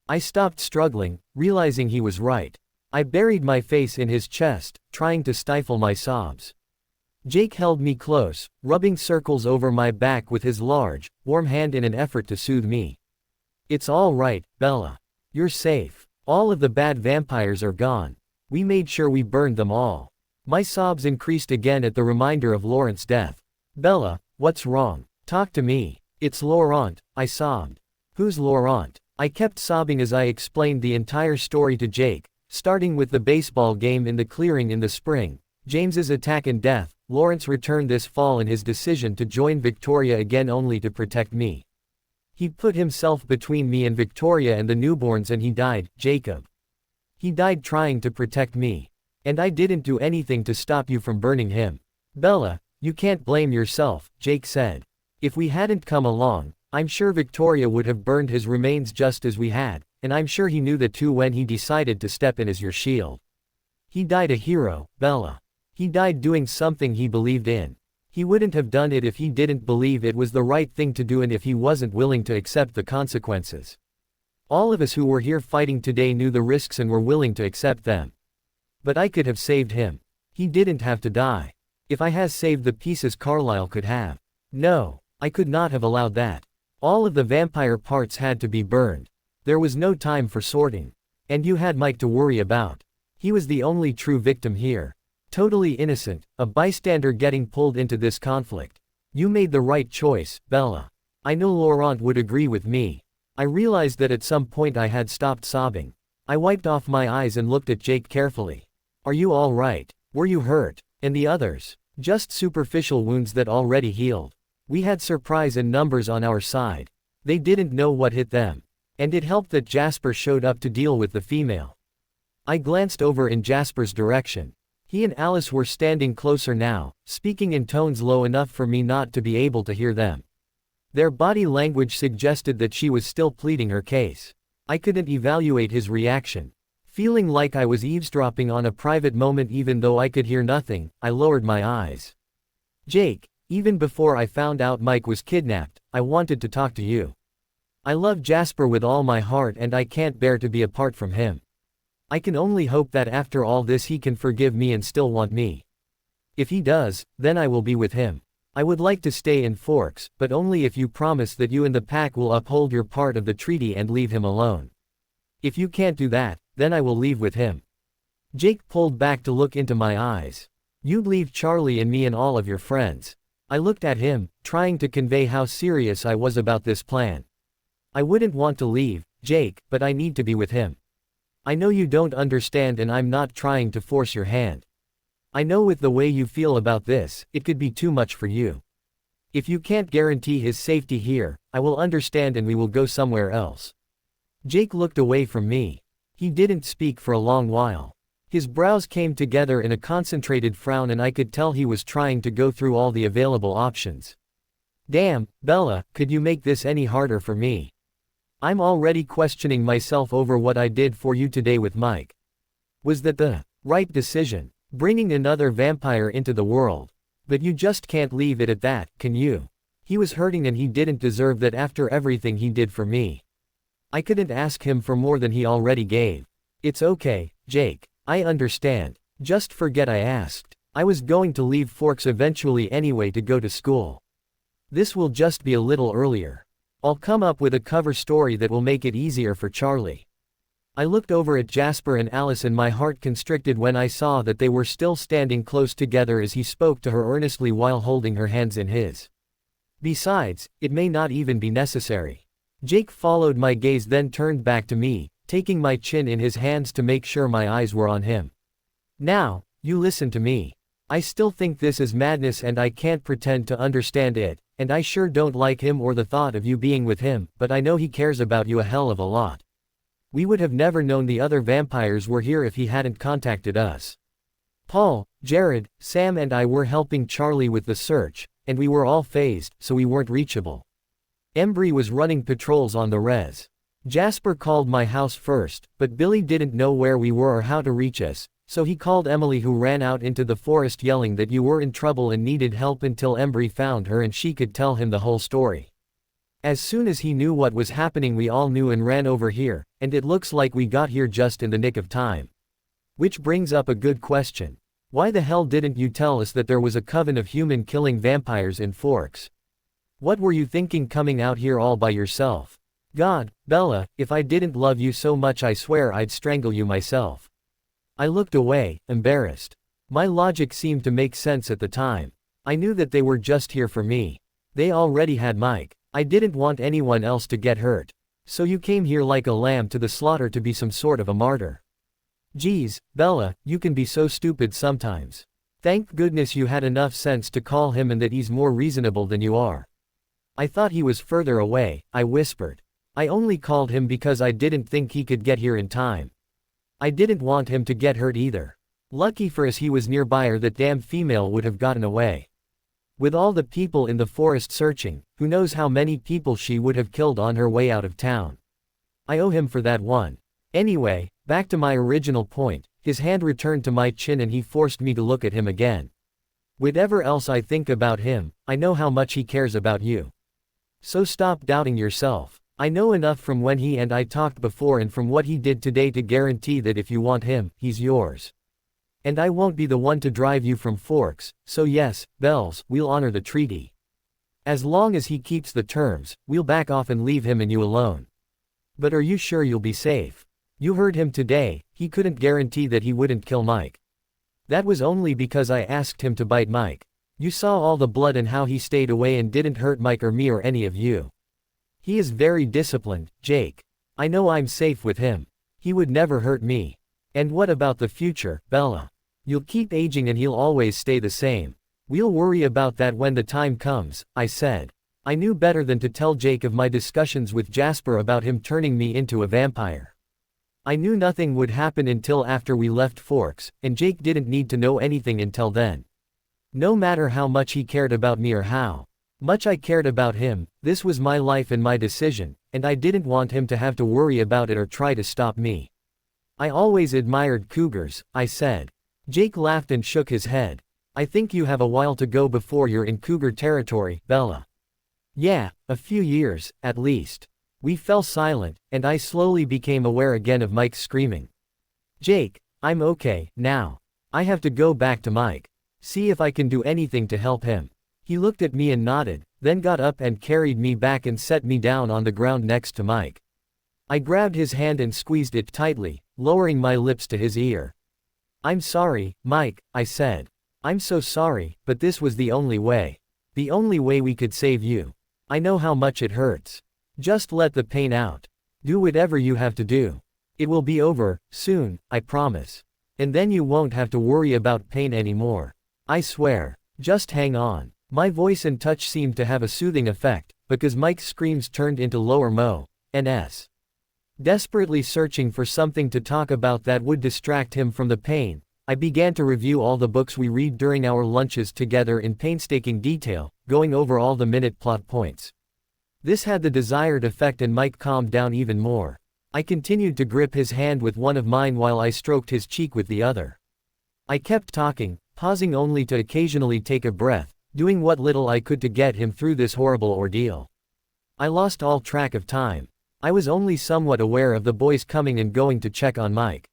I stopped struggling, realizing he was right. I buried my face in his chest, trying to stifle my sobs. Jake held me close, rubbing circles over my back with his large, warm hand in an effort to soothe me. It's all right, Bella. You're safe. All of the bad vampires are gone. We made sure we burned them all. My sobs increased again at the reminder of Laurent's death. Bella, what's wrong? Talk to me. It's Laurent, I sobbed. Who's Laurent? I kept sobbing as I explained the entire story to Jake, starting with the baseball game in the clearing in the spring, James's attack and death, Laurent's return this fall and his decision to join Victoria again only to protect me. He put himself between me and Victoria and the newborns and he died, Jacob. He died trying to protect me. And I didn't do anything to stop you from burning him. Bella, you can't blame yourself, Jake said. If we hadn't come along, I'm sure Victoria would have burned his remains just as we had, and I'm sure he knew that too when he decided to step in as your shield. He died a hero, Bella. He died doing something he believed in. He wouldn't have done it if he didn't believe it was the right thing to do and if he wasn't willing to accept the consequences. All of us who were here fighting today knew the risks and were willing to accept them. But I could have saved him. He didn't have to die. If I had saved the pieces Carlisle could have. No, I could not have allowed that. All of the vampire parts had to be burned. There was no time for sorting. And you had Mike to worry about. He was the only true victim here. Totally innocent, a bystander getting pulled into this conflict. You made the right choice, Bella. I know Laurent would agree with me. I realized that at some point I had stopped sobbing. I wiped off my eyes and looked at Jake carefully. Are you all right? Were you hurt? And the others? Just superficial wounds that already healed. We had surprise and numbers on our side. They didn't know what hit them. And it helped that Jasper showed up to deal with the female. I glanced over in Jasper's direction. He and Alice were standing closer now, speaking in tones low enough for me not to be able to hear them. Their body language suggested that she was still pleading her case. I couldn't evaluate his reaction. Feeling like I was eavesdropping on a private moment even though I could hear nothing, I lowered my eyes. Jake, even before I found out Mike was kidnapped, I wanted to talk to you. I love Jasper with all my heart and I can't bear to be apart from him. I can only hope that after all this he can forgive me and still want me. If he does, then I will be with him. I would like to stay in Forks, but only if you promise that you and the pack will uphold your part of the treaty and leave him alone. If you can't do that, then I will leave with him. Jake pulled back to look into my eyes. You'd leave Charlie and me and all of your friends. I looked at him, trying to convey how serious I was about this plan. I wouldn't want to leave, Jake, but I need to be with him. I know you don't understand and I'm not trying to force your hand. I know with the way you feel about this, it could be too much for you. If you can't guarantee his safety here, I will understand and we will go somewhere else. Jake looked away from me. He didn't speak for a long while. His brows came together in a concentrated frown and I could tell he was trying to go through all the available options. Damn, Bella, could you make this any harder for me? I'm already questioning myself over what I did for you today with Mike. Was that the right decision? Bringing another vampire into the world. But you just can't leave it at that, can you? He was hurting and he didn't deserve that after everything he did for me. I couldn't ask him for more than he already gave. It's okay, Jake. I understand. Just forget I asked. I was going to leave Forks eventually anyway to go to school. This will just be a little earlier. I'll come up with a cover story that will make it easier for Charlie. I looked over at Jasper and Alice and my heart constricted when I saw that they were still standing close together as he spoke to her earnestly while holding her hands in his. Besides, it may not even be necessary. Jake followed my gaze then turned back to me, taking my chin in his hands to make sure my eyes were on him. Now, you listen to me. I still think this is madness and I can't pretend to understand it, and I sure don't like him or the thought of you being with him, but I know he cares about you a hell of a lot. We would have never known the other vampires were here if he hadn't contacted us. Paul, Jared, Sam and I were helping Charlie with the search, and we were all phased, so we weren't reachable. Embry was running patrols on the res. Jasper called my house first, but Billy didn't know where we were or how to reach us, so he called Emily who ran out into the forest yelling that you were in trouble and needed help until Embry found her and she could tell him the whole story. As soon as he knew what was happening we all knew and ran over here, and it looks like we got here just in the nick of time. Which brings up a good question. Why the hell didn't you tell us that there was a coven of human-killing vampires in Forks? What were you thinking coming out here all by yourself? God, Bella, if I didn't love you so much I swear I'd strangle you myself. I looked away, embarrassed. My logic seemed to make sense at the time. I knew that they were just here for me. They already had Mike. I didn't want anyone else to get hurt. So you came here like a lamb to the slaughter to be some sort of a martyr. Geez, Bella, you can be so stupid sometimes. Thank goodness you had enough sense to call him and that he's more reasonable than you are. I thought he was further away, I whispered. I only called him because I didn't think he could get here in time. I didn't want him to get hurt either. Lucky for us he was nearby or that damn female would have gotten away. With all the people in the forest searching, who knows how many people she would have killed on her way out of town. I owe him for that one. Anyway, back to my original point, his hand returned to my chin and he forced me to look at him again. Whatever else I think about him, I know how much he cares about you. So stop doubting yourself. I know enough from when he and I talked before and from what he did today to guarantee that if you want him, he's yours. And I won't be the one to drive you from Forks, so yes, Bells, we'll honor the treaty. As long as he keeps the terms, we'll back off and leave him and you alone. But are you sure you'll be safe? You heard him today, he couldn't guarantee that he wouldn't kill Mike. That was only because I asked him to bite Mike. You saw all the blood and how he stayed away and didn't hurt Mike or me or any of you. He is very disciplined, Jake. I know I'm safe with him. He would never hurt me. And what about the future, Bella? You'll keep aging and he'll always stay the same. We'll worry about that when the time comes, I said. I knew better than to tell Jake of my discussions with Jasper about him turning me into a vampire. I knew nothing would happen until after we left Forks, and Jake didn't need to know anything until then. No matter how much he cared about me or how Much I cared about him, this was my life and my decision, and I didn't want him to have to worry about it or try to stop me. I always admired cougars, I said. Jake laughed and shook his head. I think you have a while to go before you're in cougar territory, Bella. Yeah, a few years, at least. We fell silent, and I slowly became aware again of Mike's screaming. Jake, I'm okay, now. I have to go back to Mike. See if I can do anything to help him. He looked at me and nodded, then got up and carried me back and set me down on the ground next to Mike. I grabbed his hand and squeezed it tightly, lowering my lips to his ear. I'm sorry, Mike, I said. I'm so sorry, but this was the only way. The only way we could save you. I know how much it hurts. Just let the pain out. Do whatever you have to do. It will be over, soon, I promise. And then you won't have to worry about pain anymore. I swear. Just hang on. My voice and touch seemed to have a soothing effect, because Mike's screams turned into lower moans. Desperately searching for something to talk about that would distract him from the pain, I began to review all the books we read during our lunches together in painstaking detail, going over all the minute plot points. This had the desired effect and Mike calmed down even more. I continued to grip his hand with one of mine while I stroked his cheek with the other. I kept talking, pausing only to occasionally take a breath, doing what little I could to get him through this horrible ordeal. I lost all track of time. I was only somewhat aware of the boys coming and going to check on Mike.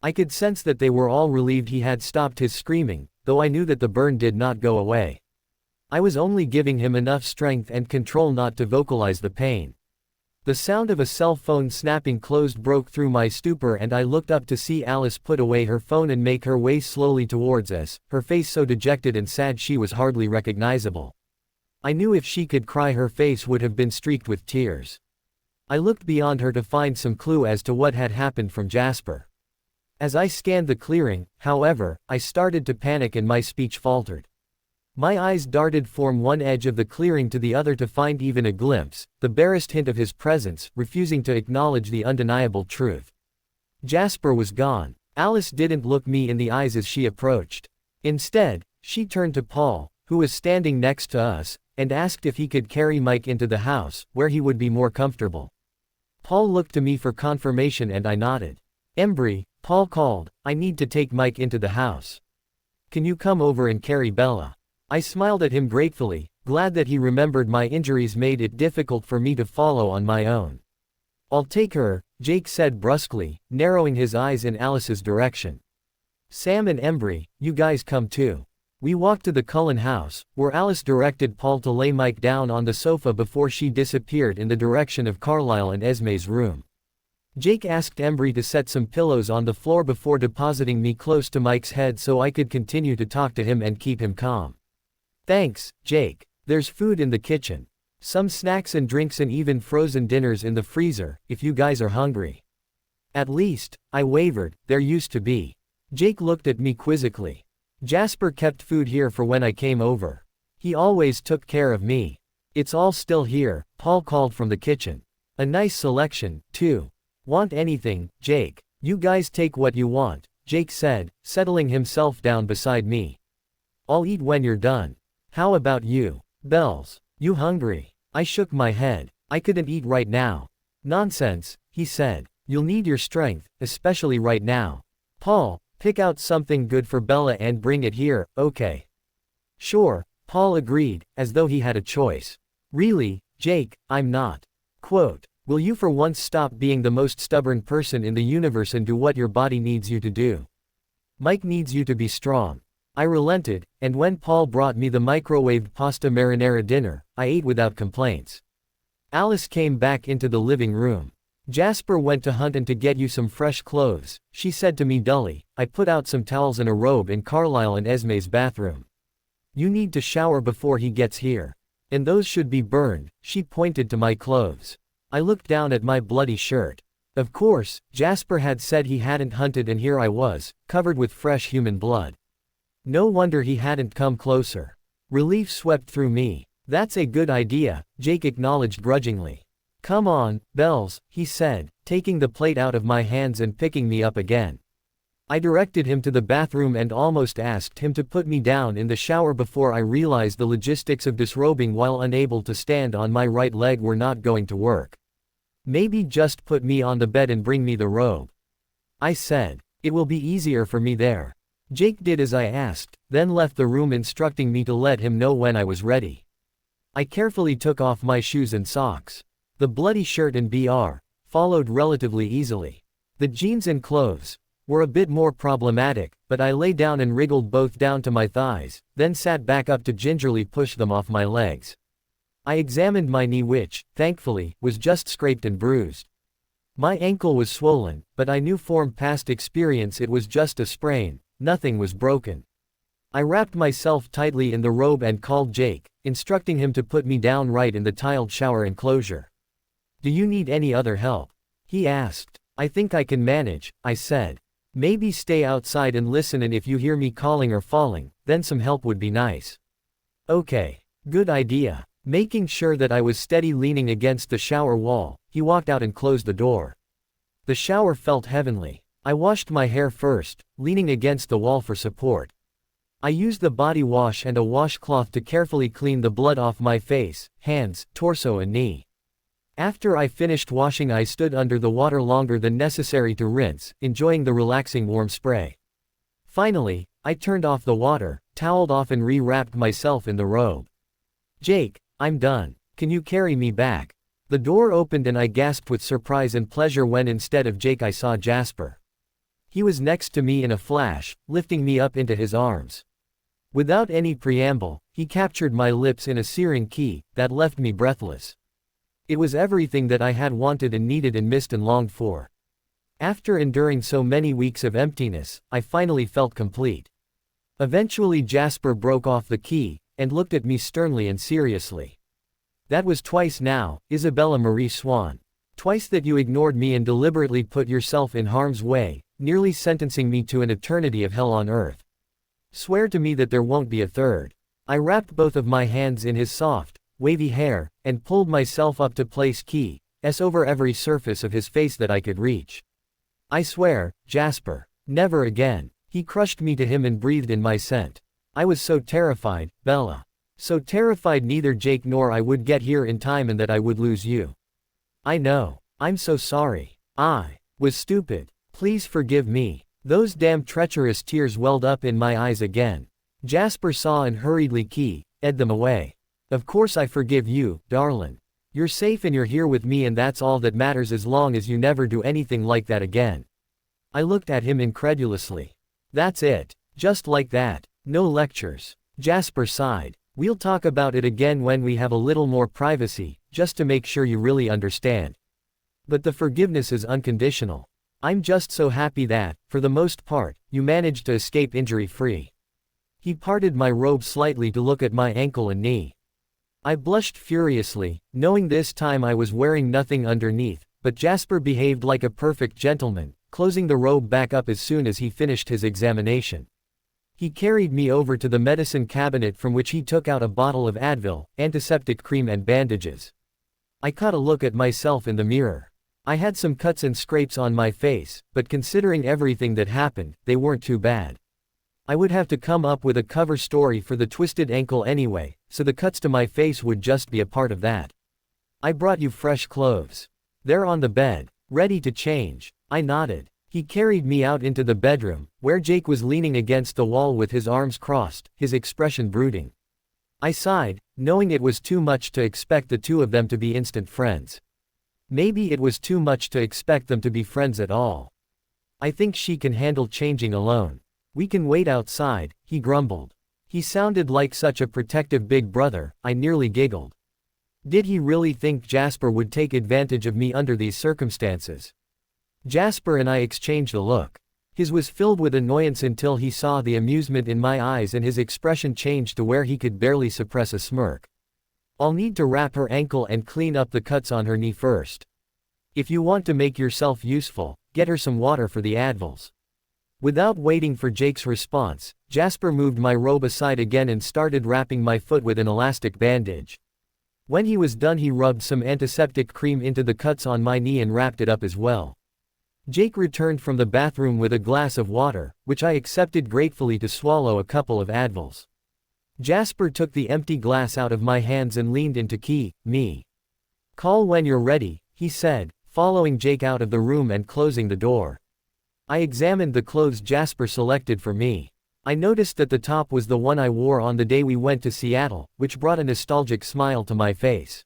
I could sense that they were all relieved he had stopped his screaming, though I knew that the burn did not go away. I was only giving him enough strength and control not to vocalize the pain. The sound of a cell phone snapping closed broke through my stupor and I looked up to see Alice put away her phone and make her way slowly towards us, her face so dejected and sad she was hardly recognizable. I knew if she could cry her face would have been streaked with tears. I looked beyond her to find some clue as to what had happened from Jasper. As I scanned the clearing, however, I started to panic and my speech faltered. My eyes darted from one edge of the clearing to the other to find even a glimpse, the barest hint of his presence, refusing to acknowledge the undeniable truth. Jasper was gone. Alice didn't look me in the eyes as she approached. Instead, she turned to Paul, who was standing next to us, and asked if he could carry Mike into the house, where he would be more comfortable. Paul looked to me for confirmation and I nodded. Embry, Paul called, I need to take Mike into the house. Can you come over and carry Bella? I smiled at him gratefully, glad that he remembered my injuries made it difficult for me to follow on my own. I'll take her, Jake said brusquely, narrowing his eyes in Alice's direction. Sam and Embry, you guys come too. We walked to the Cullen house, where Alice directed Paul to lay Mike down on the sofa before she disappeared in the direction of Carlisle and Esme's room. Jake asked Embry to set some pillows on the floor before depositing me close to Mike's head so I could continue to talk to him and keep him calm. Thanks, Jake. There's food in the kitchen. Some snacks and drinks and even frozen dinners in the freezer, if you guys are hungry. At least, I wavered, there used to be. Jake looked at me quizzically. Jasper kept food here for when I came over. He always took care of me. It's all still here, Paul called from the kitchen. A nice selection, too. Want anything, Jake? You guys take what you want, Jake said, settling himself down beside me. I'll eat when you're done. How about you? Bells, you hungry? I shook my head. I couldn't eat right now. Nonsense, he said. You'll need your strength, especially right now. Paul, pick out something good for Bella and bring it here, okay? Sure, Paul agreed, as though he had a choice. Really, Jake, I'm not. Quote, will you for once stop being the most stubborn person in the universe and do what your body needs you to do? Mike needs you to be strong. I relented, and when Paul brought me the microwaved pasta marinara dinner, I ate without complaints. Alice came back into the living room. Jasper went to hunt and to get you some fresh clothes, she said to me dully. I put out some towels and a robe in Carlisle and Esme's bathroom. You need to shower before he gets here. And those should be burned, she pointed to my clothes. I looked down at my bloody shirt. Of course, Jasper had said he hadn't hunted and here I was, covered with fresh human blood. No wonder he hadn't come closer. Relief swept through me. That's a good idea, Jake acknowledged grudgingly. Come on, Bells, he said, taking the plate out of my hands and picking me up again. I directed him to the bathroom and almost asked him to put me down in the shower before I realized the logistics of disrobing while unable to stand on my right leg were not going to work. Maybe just put me on the bed and bring me the robe, I said. It will be easier for me there. Jake did as I asked, then left the room instructing me to let him know when I was ready. I carefully took off my shoes and socks. The bloody shirt and BR followed relatively easily. The jeans and clothes were a bit more problematic, but I lay down and wriggled both down to my thighs, then sat back up to gingerly push them off my legs. I examined my knee which, thankfully, was just scraped and bruised. My ankle was swollen, but I knew from past experience it was just a sprain, nothing was broken. I wrapped myself tightly in the robe and called Jake, instructing him to put me down right in the tiled shower enclosure. Do you need any other help? He asked. I think I can manage, I said. Maybe stay outside and listen, and if you hear me calling or falling, then some help would be nice. Okay. Good idea. Making sure that I was steady leaning against the shower wall, he walked out and closed the door. The shower felt heavenly. I washed my hair first, leaning against the wall for support. I used the body wash and a washcloth to carefully clean the blood off my face, hands, torso and knee. After I finished washing, I stood under the water longer than necessary to rinse, enjoying the relaxing warm spray. Finally, I turned off the water, toweled off and re-wrapped myself in the robe. Jake, I'm done. Can you carry me back? The door opened and I gasped with surprise and pleasure when instead of Jake I saw Jasper. He was next to me in a flash, lifting me up into his arms. Without any preamble, he captured my lips in a searing kiss that left me breathless. It was everything that I had wanted and needed and missed and longed for. After enduring so many weeks of emptiness, I finally felt complete. Eventually Jasper broke off the kiss and looked at me sternly and seriously. That was twice now, Isabella Marie Swan. Twice that you ignored me and deliberately put yourself in harm's way, nearly sentencing me to an eternity of hell on earth. Swear to me that there won't be a third. I wrapped both of my hands in his soft, wavy hair, and pulled myself up to place kisses over every surface of his face that I could reach. I swear, Jasper, never again. He crushed me to him and breathed in my scent. I was so terrified, Bella. So terrified neither Jake nor I would get here in time and that I would lose you. I know. I'm so sorry. I was stupid. Please forgive me. Those damn treacherous tears welled up in my eyes again. Jasper saw and hurriedly kissed them away. Of course I forgive you, darling. You're safe and you're here with me and that's all that matters as long as you never do anything like that again. I looked at him incredulously. That's it. Just like that. No lectures. Jasper sighed. We'll talk about it again when we have a little more privacy, just to make sure you really understand. But the forgiveness is unconditional. I'm just so happy that, for the most part, you managed to escape injury-free. He parted my robe slightly to look at my ankle and knee. I blushed furiously, knowing this time I was wearing nothing underneath, but Jasper behaved like a perfect gentleman, closing the robe back up as soon as he finished his examination. He carried me over to the medicine cabinet from which he took out a bottle of Advil, antiseptic cream and bandages. I caught a look at myself in the mirror. I had some cuts and scrapes on my face, but considering everything that happened, they weren't too bad. I would have to come up with a cover story for the twisted ankle anyway, so the cuts to my face would just be a part of that. I brought you fresh clothes. They're on the bed, ready to change. I nodded. He carried me out into the bedroom, where Jake was leaning against the wall with his arms crossed, his expression brooding. I sighed, knowing it was too much to expect the two of them to be instant friends. Maybe it was too much to expect them to be friends at all. I think she can handle changing alone. We can wait outside, he grumbled. He sounded like such a protective big brother, I nearly giggled. Did he really think Jasper would take advantage of me under these circumstances? Jasper and I exchanged a look. His was filled with annoyance until he saw the amusement in my eyes and his expression changed to where he could barely suppress a smirk. I'll need to wrap her ankle and clean up the cuts on her knee first. If you want to make yourself useful, get her some water for the Advils. Without waiting for Jake's response, Jasper moved my robe aside again and started wrapping my foot with an elastic bandage. When he was done he rubbed some antiseptic cream into the cuts on my knee and wrapped it up as well. Jake returned from the bathroom with a glass of water, which I accepted gratefully to swallow a couple of Advils. Jasper took the empty glass out of my hands and leaned into me. "Call when you're ready," he said, following Jake out of the room and closing the door. I examined the clothes Jasper selected for me. I noticed that the top was the one I wore on the day we went to Seattle, which brought a nostalgic smile to my face.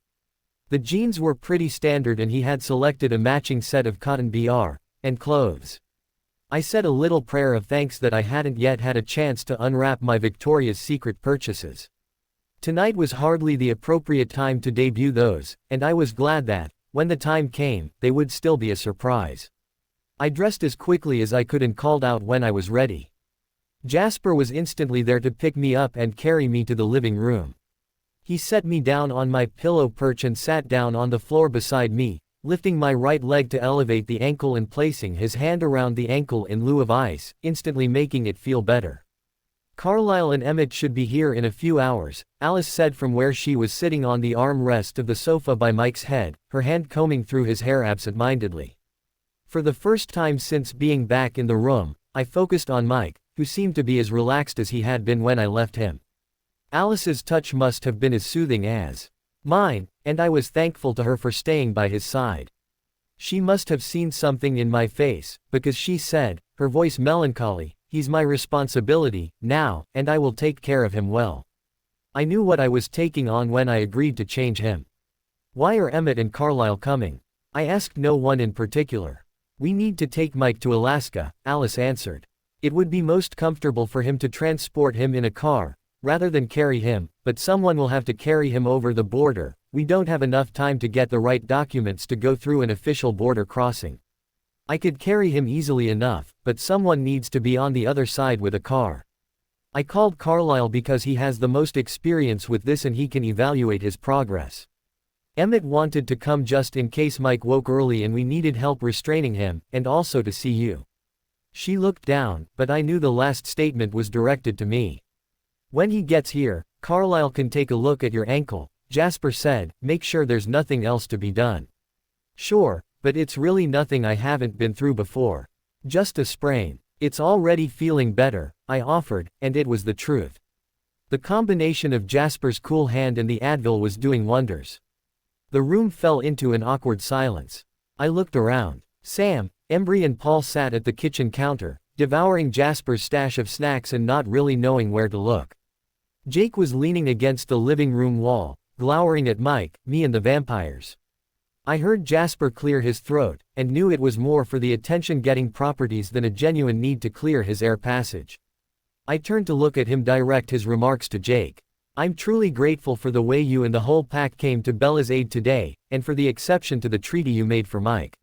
The jeans were pretty standard and he had selected a matching set of cotton and clothes. I said a little prayer of thanks that I hadn't yet had a chance to unwrap my Victoria's Secret purchases. Tonight was hardly the appropriate time to debut those, and I was glad that, when the time came, they would still be a surprise. I dressed as quickly as I could and called out when I was ready. Jasper was instantly there to pick me up and carry me to the living room. He set me down on my pillow perch and sat down on the floor beside me, lifting my right leg to elevate the ankle and placing his hand around the ankle in lieu of ice, instantly making it feel better. "Carlisle and Emmett should be here in a few hours," Alice said from where she was sitting on the armrest of the sofa by Mike's head, her hand combing through his hair absent-mindedly. For the first time since being back in the room, I focused on Mike, who seemed to be as relaxed as he had been when I left him. Alice's touch must have been as soothing as mine, and I was thankful to her for staying by his side. She must have seen something in my face, because she said, her voice melancholy, "He's my responsibility, now, and I will take care of him well." I knew what I was taking on when I agreed to change him. "Why are Emmett and Carlisle coming?" I asked no one in particular. "We need to take Mike to Alaska," Alice answered. "It would be most comfortable for him to transport him in a car, rather than carry him, but someone will have to carry him over the border. We don't have enough time to get the right documents to go through an official border crossing. I could carry him easily enough, but someone needs to be on the other side with a car. I called Carlisle because he has the most experience with this and he can evaluate his progress. Emmett wanted to come just in case Mike woke early and we needed help restraining him, and also to see you." She looked down, but I knew the last statement was directed to me. "When he gets here, Carlisle can take a look at your ankle," Jasper said, "make sure there's nothing else to be done." "Sure, but it's really nothing I haven't been through before. Just a sprain. It's already feeling better," I offered, and it was the truth. The combination of Jasper's cool hand and the Advil was doing wonders. The room fell into an awkward silence. I looked around. Sam, Embry and Paul sat at the kitchen counter, devouring Jasper's stash of snacks and not really knowing where to look. Jake was leaning against the living room wall, glowering at Mike, me and the vampires. I heard Jasper clear his throat, and knew it was more for the attention-getting properties than a genuine need to clear his air passage. I turned to look at him direct his remarks to Jake. "I'm truly grateful for the way you and the whole pack came to Bella's aid today, and for the exception to the treaty you made for Mike.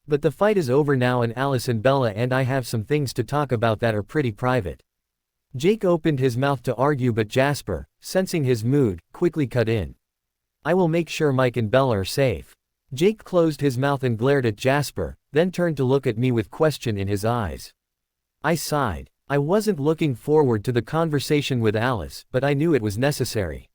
But the fight is over now and Alice and Bella and I have some things to talk about that are pretty private." Jake opened his mouth to argue but Jasper, sensing his mood, quickly cut in. "I will make sure Mike and Bella are safe." Jake closed his mouth and glared at Jasper, then turned to look at me with question in his eyes. I sighed. I wasn't looking forward to the conversation with Alice, but I knew it was necessary.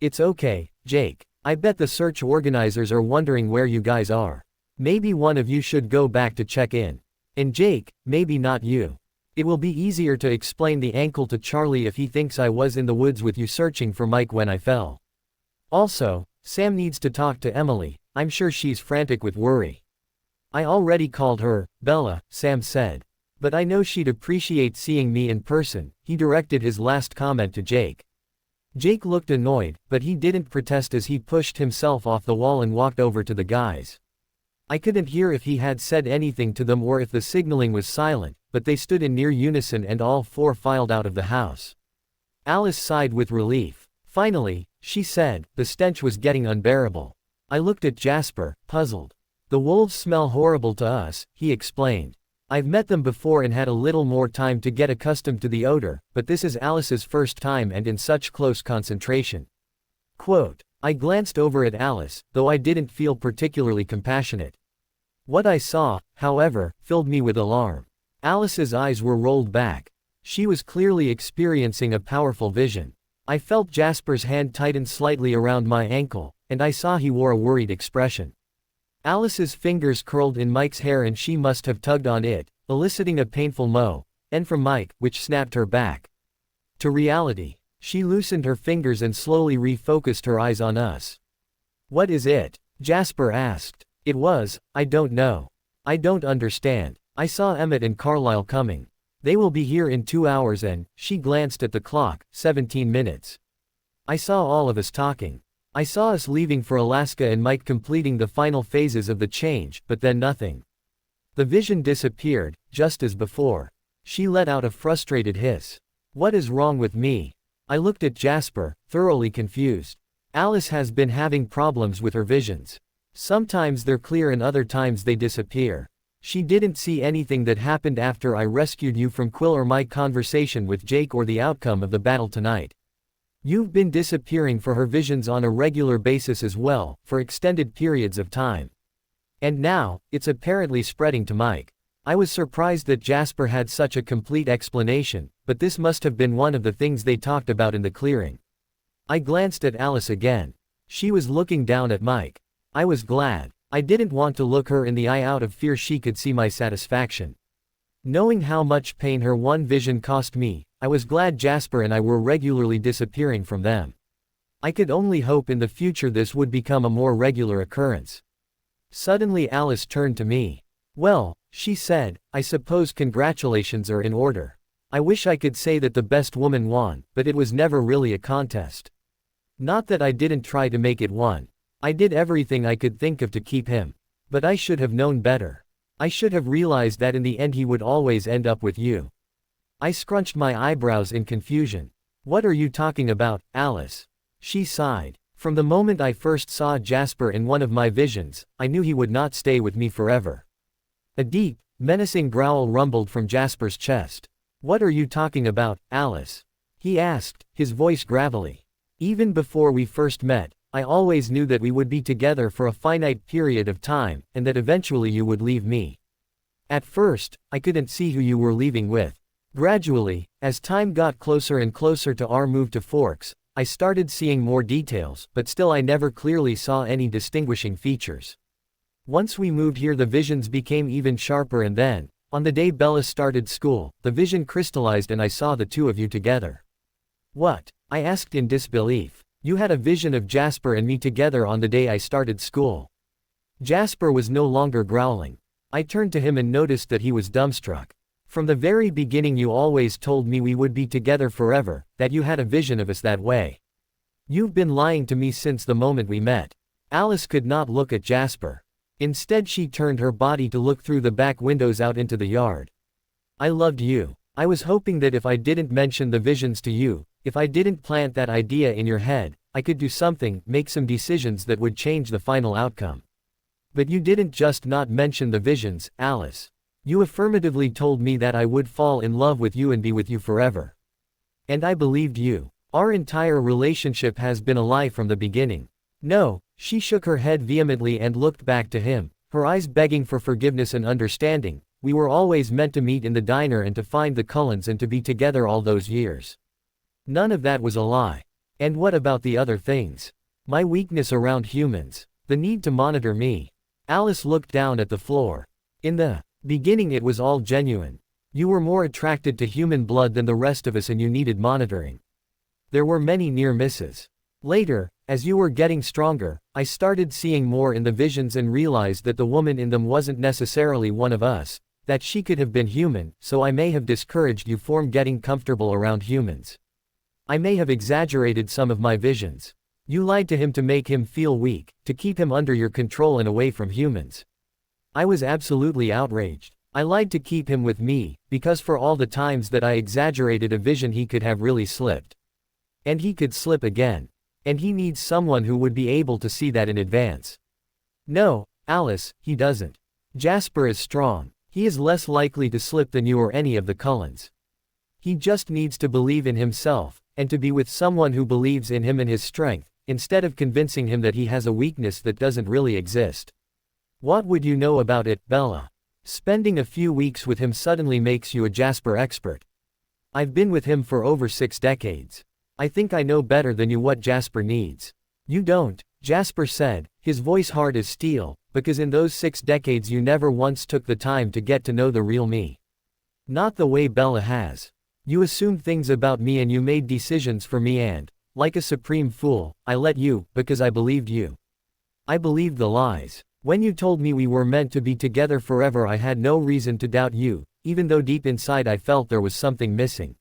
"It's okay, Jake. I bet the search organizers are wondering where you guys are. Maybe one of you should go back to check in. And Jake, maybe not you. It will be easier to explain the ankle to Charlie if he thinks I was in the woods with you searching for Mike when I fell. Also, Sam needs to talk to Emily. I'm sure she's frantic with worry." "I already called her, Bella," Sam said. "But I know she'd appreciate seeing me in person," he directed his last comment to Jake. Jake looked annoyed, but he didn't protest as he pushed himself off the wall and walked over to the guys. I couldn't hear if he had said anything to them or if the signaling was silent, but they stood in near unison and all four filed out of the house. Alice sighed with relief. "Finally," she said, the stench was getting unbearable. I looked at Jasper, puzzled. "The wolves smell horrible to us," he explained. "I've met them before and had a little more time to get accustomed to the odor, but this is Alice's first time and in such close concentration." Quote. I glanced over at Alice, though I didn't feel particularly compassionate. What I saw, however, filled me with alarm. Alice's eyes were rolled back. She was clearly experiencing a powerful vision. I felt Jasper's hand tighten slightly around my ankle, and I saw he wore a worried expression. Alice's fingers curled in Mike's hair and she must have tugged on it, eliciting a painful moan, and from Mike, which snapped her back to reality. She loosened her fingers and slowly refocused her eyes on us. "What is it?" Jasper asked. "It was, I don't know. I don't understand. I saw Emmett and Carlisle coming. They will be here in 2 hours and," she glanced at the clock, 17 minutes. "I saw all of us talking. I saw us leaving for Alaska and Mike completing the final phases of the change, but then nothing. The vision disappeared, just as before." She let out a frustrated hiss. "What is wrong with me?" I looked at Jasper, thoroughly confused. "Alice has been having problems with her visions. Sometimes they're clear and other times they disappear. She didn't see anything that happened after I rescued you from Quill or my conversation with Jake or the outcome of the battle tonight. You've been disappearing for her visions on a regular basis as well, for extended periods of time. And now, it's apparently spreading to Mike." I was surprised that Jasper had such a complete explanation, but this must have been one of the things they talked about in the clearing. I glanced at Alice again. She was looking down at Mike. I was glad. I didn't want to look her in the eye out of fear she could see my satisfaction. Knowing how much pain her one vision cost me, I was glad Jasper and I were regularly disappearing from them. I could only hope in the future this would become a more regular occurrence. Suddenly Alice turned to me. "Well," she said, "I suppose congratulations are in order. I wish I could say that the best woman won, but it was never really a contest. Not that I didn't try to make it one. I did everything I could think of to keep him. But I should have known better. I should have realized that in the end he would always end up with you." I scrunched my eyebrows in confusion. "What are you talking about, Alice?" She sighed. "From the moment I first saw Jasper in one of my visions, I knew he would not stay with me forever." A deep, menacing growl rumbled from Jasper's chest. "What are you talking about, Alice?" he asked, his voice gravelly. "Even before we first met, I always knew that we would be together for a finite period of time, and that eventually you would leave me. At first, I couldn't see who you were leaving with. Gradually, as time got closer and closer to our move to Forks, I started seeing more details, but still I never clearly saw any distinguishing features. Once we moved here the visions became even sharper and then, on the day Bella started school, the vision crystallized and I saw the two of you together." "What?" I asked in disbelief. "You had a vision of Jasper and me together on the day I started school." Jasper was no longer growling. I turned to him and noticed that he was dumbstruck. "From the very beginning you always told me we would be together forever, that you had a vision of us that way. You've been lying to me since the moment we met." Alice could not look at Jasper. Instead she turned her body to look through the back windows out into the yard. "I loved you. I was hoping that if I didn't mention the visions to you, if I didn't plant that idea in your head, I could do something, make some decisions that would change the final outcome. But you didn't just not mention the visions, Alice. You affirmatively told me that I would fall in love with you and be with you forever. And I believed you. Our entire relationship has been a lie from the beginning." "No," she shook her head vehemently and looked back to him, her eyes begging for forgiveness and understanding. "We were always meant to meet in the diner and to find the Cullens and to be together all those years. None of that was a lie. And what about the other things? My weakness around humans. The need to monitor me." Alice looked down at the floor. "In the beginning it was all genuine. You were more attracted to human blood than the rest of us and you needed monitoring. There were many near misses. Later, as you were getting stronger, I started seeing more in the visions and realized that the woman in them wasn't necessarily one of us, that she could have been human, so I may have discouraged you from getting comfortable around humans. I may have exaggerated some of my visions. You lied to him to make him feel weak, to keep him under your control and away from humans. I was absolutely outraged. I lied to keep him with me, because for all the times that I exaggerated a vision he could have really slipped. And he could slip again. And he needs someone who would be able to see that in advance. No, Alice, he doesn't. Jasper is strong. He is less likely to slip than you or any of the Cullens. He just needs to believe in himself, and to be with someone who believes in him and his strength, instead of convincing him that he has a weakness that doesn't really exist. What would you know about it, Bella? Spending a few weeks with him suddenly makes you a Jasper expert. I've been with him for over 6 decades. I think I know better than you what Jasper needs. You don't, Jasper said, his voice hard as steel, because in those 6 decades you never once took the time to get to know the real me. Not the way Bella has. You assumed things about me and you made decisions for me and, like a supreme fool, I let you, because I believed you. I believed the lies. When you told me we were meant to be together forever, I had no reason to doubt you, even though deep inside I felt there was something missing.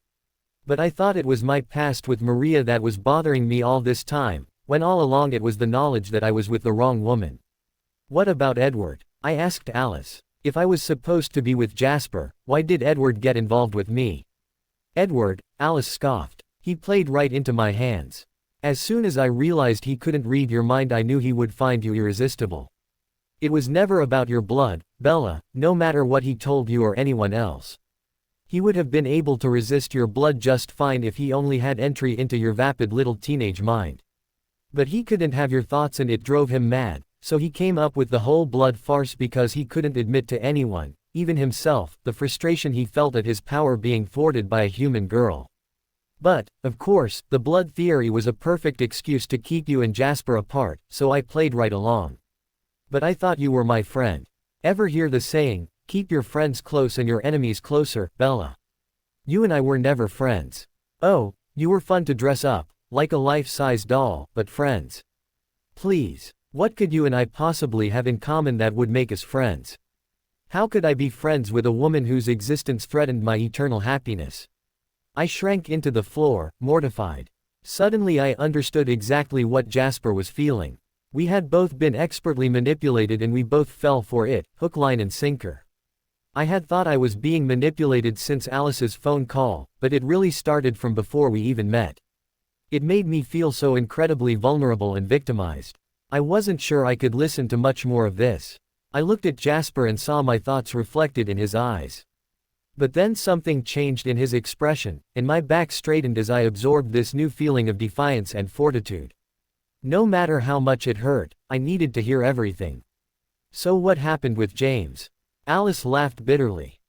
But I thought it was my past with Maria that was bothering me all this time, when all along it was the knowledge that I was with the wrong woman. What about Edward? I asked Alice. If I was supposed to be with Jasper, why did Edward get involved with me? Edward, Alice scoffed. He played right into my hands. As soon as I realized he couldn't read your mind, I knew he would find you irresistible. It was never about your blood, Bella, no matter what he told you or anyone else. He would have been able to resist your blood just fine if he only had entry into your vapid little teenage mind. But he couldn't have your thoughts and it drove him mad, so he came up with the whole blood farce because he couldn't admit to anyone, even himself, the frustration he felt at his power being thwarted by a human girl. But, of course, the blood theory was a perfect excuse to keep you and Jasper apart, so I played right along. But I thought you were my friend. Ever hear the saying, keep your friends close and your enemies closer, Bella? You and I were never friends. Oh, you were fun to dress up, like a life-size doll, but friends. Please, what could you and I possibly have in common that would make us friends? How could I be friends with a woman whose existence threatened my eternal happiness? I shrank into the floor, mortified. Suddenly I understood exactly what Jasper was feeling. We had both been expertly manipulated and we both fell for it, hook, line and sinker. I had thought I was being manipulated since Alice's phone call, but it really started from before we even met. It made me feel so incredibly vulnerable and victimized. I wasn't sure I could listen to much more of this. I looked at Jasper and saw my thoughts reflected in his eyes. But then something changed in his expression, and my back straightened as I absorbed this new feeling of defiance and fortitude. No matter how much it hurt, I needed to hear everything. So what happened with James? Alice laughed bitterly.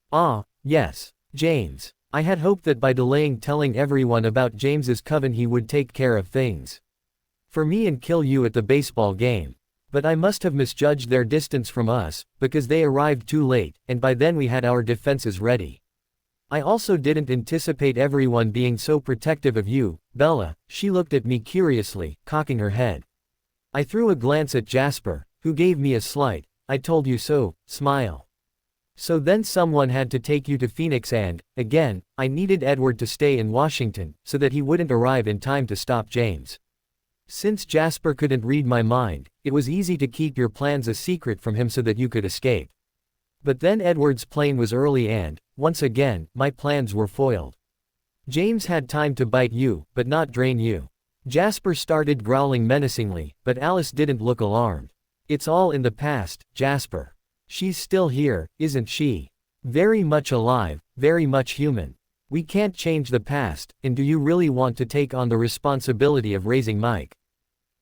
Yes, James. I had hoped that by delaying telling everyone about James's coven he would take care of things for me and kill you at the baseball game. But I must have misjudged their distance from us, because they arrived too late, and by then we had our defenses ready. I also didn't anticipate everyone being so protective of you, Bella. She looked at me curiously, cocking her head. I threw a glance at Jasper, who gave me a slight, I told you so, smile. So then someone had to take you to Phoenix and, again, I needed Edward to stay in Washington, so that he wouldn't arrive in time to stop James. Since Jasper couldn't read my mind, it was easy to keep your plans a secret from him so that you could escape. But then Edward's plane was early and, once again, my plans were foiled. James had time to bite you, but not drain you. Jasper started growling menacingly, but Alice didn't look alarmed. It's all in the past, Jasper. She's still here, isn't she? Very much alive, very much human. We can't change the past, and do you really want to take on the responsibility of raising Mike?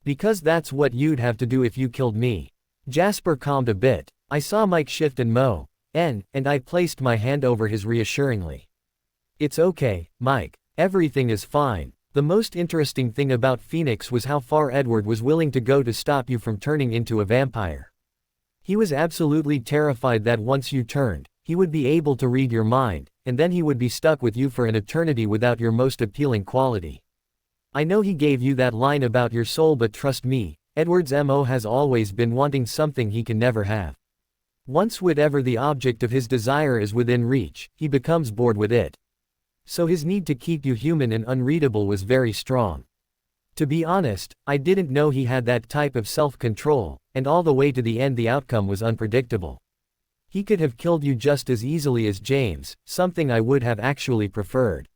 Because that's what you'd have to do if you killed me. Jasper calmed a bit. I saw Mike shift and mow, and I placed my hand over his reassuringly. It's okay, Mike. Everything is fine. The most interesting thing about Phoenix was how far Edward was willing to go to stop you from turning into a vampire. He was absolutely terrified that once you turned, he would be able to read your mind, and then he would be stuck with you for an eternity without your most appealing quality. I know he gave you that line about your soul, but trust me, Edward's MO has always been wanting something he can never have. Once whatever the object of his desire is within reach, he becomes bored with it. So his need to keep you human and unreadable was very strong. To be honest, I didn't know he had that type of self-control, and all the way to the end the outcome was unpredictable. He could have killed you just as easily as James, something I would have actually preferred.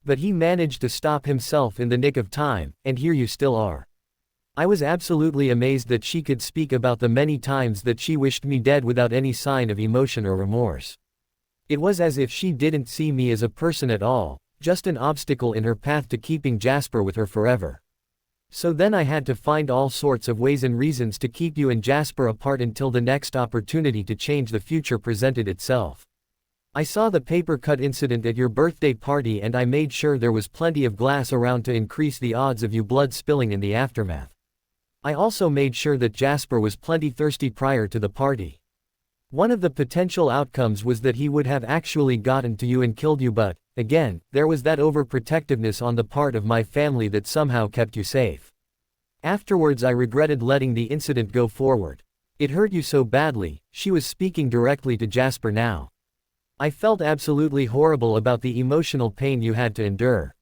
But he managed to stop himself in the nick of time, and here you still are. I was absolutely amazed that she could speak about the many times that she wished me dead without any sign of emotion or remorse. It was as if she didn't see me as a person at all, just an obstacle in her path to keeping Jasper with her forever. So then I had to find all sorts of ways and reasons to keep you and Jasper apart until the next opportunity to change the future presented itself. I saw the paper cut incident at your birthday party and I made sure there was plenty of glass around to increase the odds of you blood spilling in the aftermath. I also made sure that Jasper was plenty thirsty prior to the party. One of the potential outcomes was that he would have actually gotten to you and killed you, but, again, there was that overprotectiveness on the part of my family that somehow kept you safe. Afterwards I regretted letting the incident go forward. It hurt you so badly. She was speaking directly to Jasper now. I felt absolutely horrible about the emotional pain you had to endure.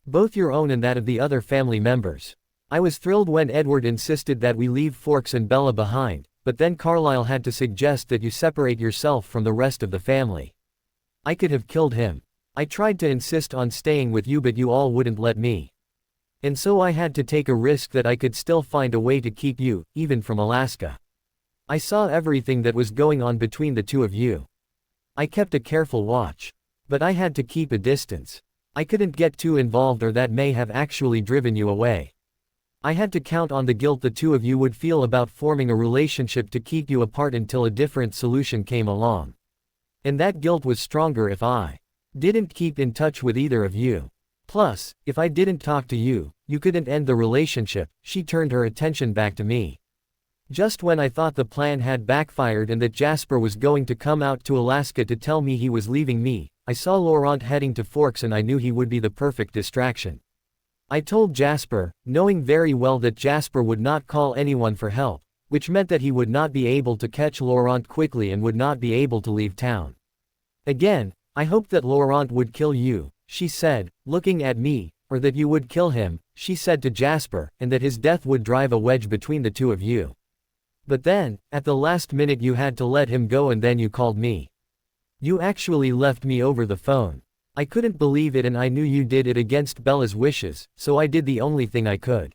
Both your own and that of the other family members. I was thrilled when Edward insisted that we leave Forks and Bella behind, but then Carlisle had to suggest that you separate yourself from the rest of the family. I could have killed him. I tried to insist on staying with you, but you all wouldn't let me. And so I had to take a risk that I could still find a way to keep you, even from Alaska. I saw everything that was going on between the two of you. I kept a careful watch. But I had to keep a distance. I couldn't get too involved, or that may have actually driven you away. I had to count on the guilt the two of you would feel about forming a relationship to keep you apart until a different solution came along. And that guilt was stronger if I didn't keep in touch with either of you. Plus, if I didn't talk to you, you couldn't end the relationship. She turned her attention back to me. Just when I thought the plan had backfired and that Jasper was going to come out to Alaska to tell me he was leaving me, I saw Laurent heading to Forks and I knew he would be the perfect distraction. I told Jasper, knowing very well that Jasper would not call anyone for help, which meant that he would not be able to catch Laurent quickly and would not be able to leave town. Again, I hoped that Laurent would kill you, she said, looking at me, or that you would kill him, she said to Jasper, and that his death would drive a wedge between the two of you. But then, at the last minute you had to let him go and then you called me. You actually left me over the phone. I couldn't believe it and I knew you did it against Bella's wishes, so I did the only thing I could.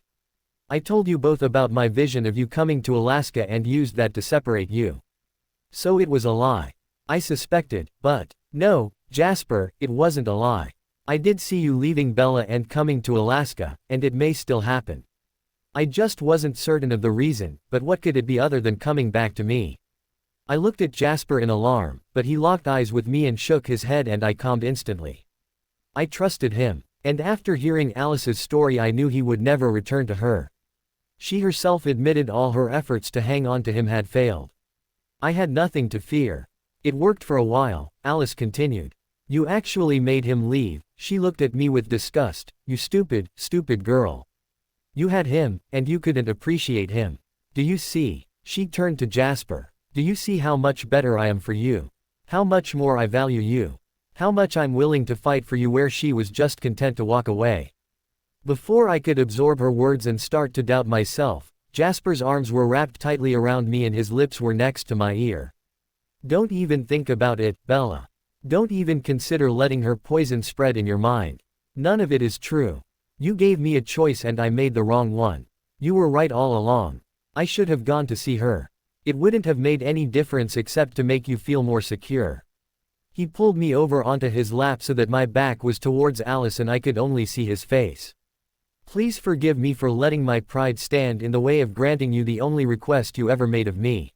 I told you both about my vision of you coming to Alaska and used that to separate you. So it was a lie. I suspected, but, no, Jasper, it wasn't a lie. I did see you leaving Bella and coming to Alaska, and it may still happen. I just wasn't certain of the reason, but what could it be other than coming back to me? I looked at Jasper in alarm, but he locked eyes with me and shook his head and I calmed instantly. I trusted him, and after hearing Alice's story I knew he would never return to her. She herself admitted all her efforts to hang on to him had failed. I had nothing to fear. It worked for a while, Alice continued. You actually made him leave. She looked at me with disgust. You stupid, stupid girl. You had him, and you couldn't appreciate him. Do you see? She turned to Jasper. Do you see how much better I am for you? How much more I value you? How much I'm willing to fight for you, where she was just content to walk away. Before I could absorb her words and start to doubt myself, Jasper's arms were wrapped tightly around me and his lips were next to my ear. Don't even think about it, Bella. Don't even consider letting her poison spread in your mind. None of it is true. You gave me a choice and I made the wrong one. You were right all along. I should have gone to see her. It wouldn't have made any difference except to make you feel more secure. He pulled me over onto his lap so that my back was towards Alice and I could only see his face. Please forgive me for letting my pride stand in the way of granting you the only request you ever made of me.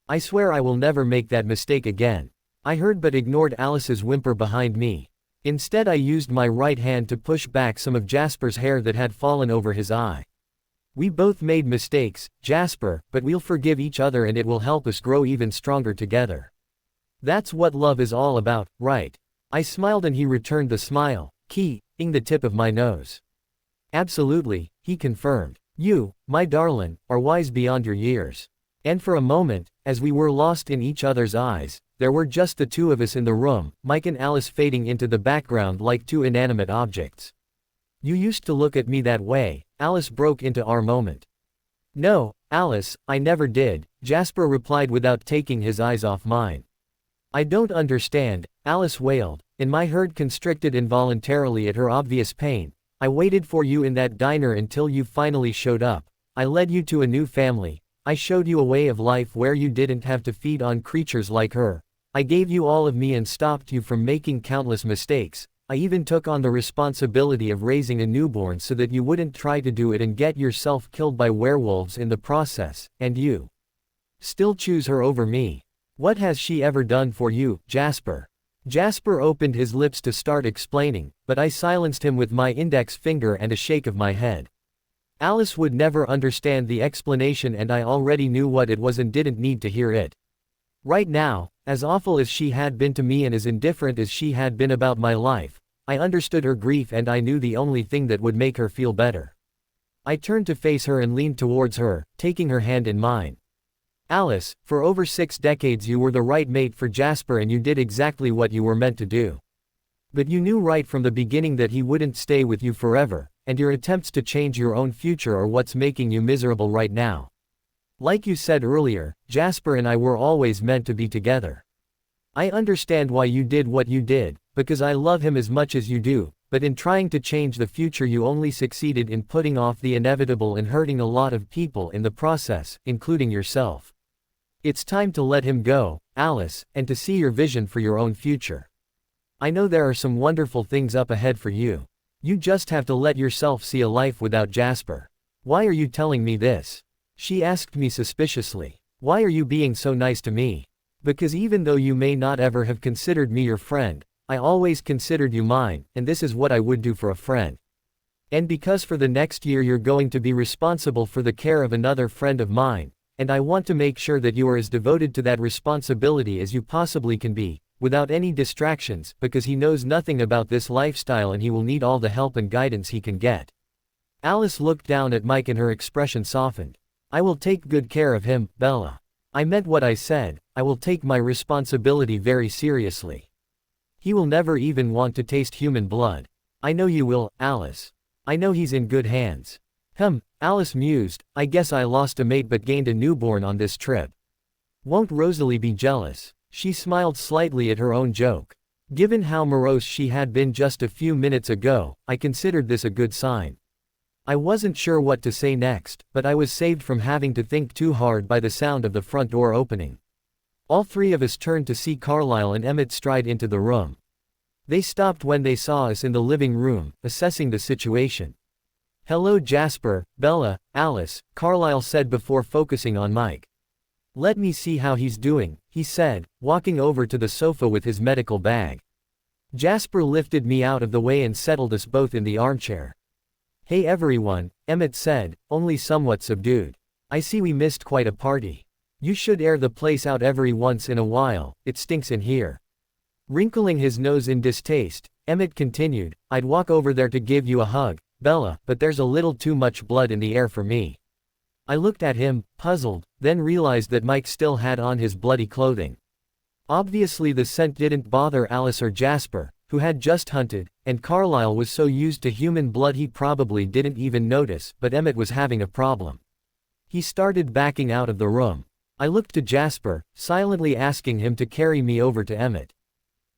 I swear I will never make that mistake again. I heard but ignored Alice's whimper behind me. Instead I used my right hand to push back some of Jasper's hair that had fallen over his eye. We both made mistakes, Jasper, but we'll forgive each other and it will help us grow even stronger together. That's what love is all about, right? I smiled and he returned the smile, keying the tip of my nose. Absolutely, he confirmed. You, my darling, are wise beyond your years. And for a moment, as we were lost in each other's eyes, there were just the two of us in the room, Mike and Alice fading into the background like two inanimate objects. You used to look at me that way, Alice broke into our moment. No, Alice, I never did, Jasper replied without taking his eyes off mine. I don't understand, Alice wailed, and my heart constricted involuntarily at her obvious pain. I waited for you in that diner until you finally showed up. I led you to a new family. I showed you a way of life where you didn't have to feed on creatures like her. I gave you all of me and stopped you from making countless mistakes. I even took on the responsibility of raising a newborn so that you wouldn't try to do it and get yourself killed by werewolves in the process, and you still choose her over me. What has she ever done for you, Jasper? Jasper opened his lips to start explaining, but I silenced him with my index finger and a shake of my head. Alice would never understand the explanation and I already knew what it was and didn't need to hear it. Right now, as awful as she had been to me and as indifferent as she had been about my life, I understood her grief and I knew the only thing that would make her feel better. I turned to face her and leaned towards her, taking her hand in mine. Alice, for over 6 decades you were the right mate for Jasper and you did exactly what you were meant to do. But you knew right from the beginning that he wouldn't stay with you forever, and your attempts to change your own future are what's making you miserable right now. Like you said earlier, Jasper and I were always meant to be together. I understand why you did what you did, because I love him as much as you do, but in trying to change the future you only succeeded in putting off the inevitable and hurting a lot of people in the process, including yourself. It's time to let him go, Alice, and to see your vision for your own future. I know there are some wonderful things up ahead for you. You just have to let yourself see a life without Jasper. Why are you telling me this? She asked me suspiciously. Why are you being so nice to me? Because even though you may not ever have considered me your friend, I always considered you mine, and this is what I would do for a friend. And because for the next year you're going to be responsible for the care of another friend of mine, and I want to make sure that you are as devoted to that responsibility as you possibly can be, without any distractions, because he knows nothing about this lifestyle and he will need all the help and guidance he can get. Alice looked down at Mike and her expression softened. I will take good care of him, Bella. I meant what I said, I will take my responsibility very seriously. He will never even want to taste human blood. I know you will, Alice. I know he's in good hands. Alice mused, I guess I lost a mate but gained a newborn on this trip. Won't Rosalie be jealous? She smiled slightly at her own joke. Given how morose she had been just a few minutes ago, I considered this a good sign. I wasn't sure what to say next, but I was saved from having to think too hard by the sound of the front door opening. All 3 of us turned to see Carlisle and Emmett stride into the room. They stopped when they saw us in the living room, assessing the situation. Hello Jasper, Bella, Alice, Carlisle said before focusing on Mike. Let me see how he's doing, he said, walking over to the sofa with his medical bag. Jasper lifted me out of the way and settled us both in the armchair. Hey everyone, Emmett said, only somewhat subdued. I see we missed quite a party. You should air the place out every once in a while, it stinks in here. Wrinkling his nose in distaste, Emmett continued, I'd walk over there to give you a hug, Bella, but there's a little too much blood in the air for me. I looked at him, puzzled, then realized that Mike still had on his bloody clothing. Obviously the scent didn't bother Alice or Jasper, who had just hunted, and Carlisle was so used to human blood he probably didn't even notice, but Emmett was having a problem. He started backing out of the room. I looked to Jasper, silently asking him to carry me over to Emmett.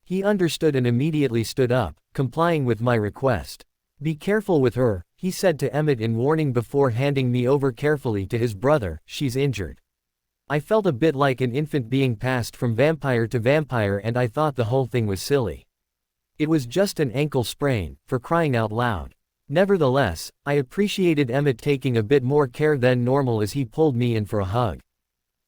He understood and immediately stood up, complying with my request. Be careful with her, he said to Emmett in warning before handing me over carefully to his brother, she's injured. I felt a bit like an infant being passed from vampire to vampire and I thought the whole thing was silly. It was just an ankle sprain, for crying out loud. Nevertheless, I appreciated Emmett taking a bit more care than normal as he pulled me in for a hug.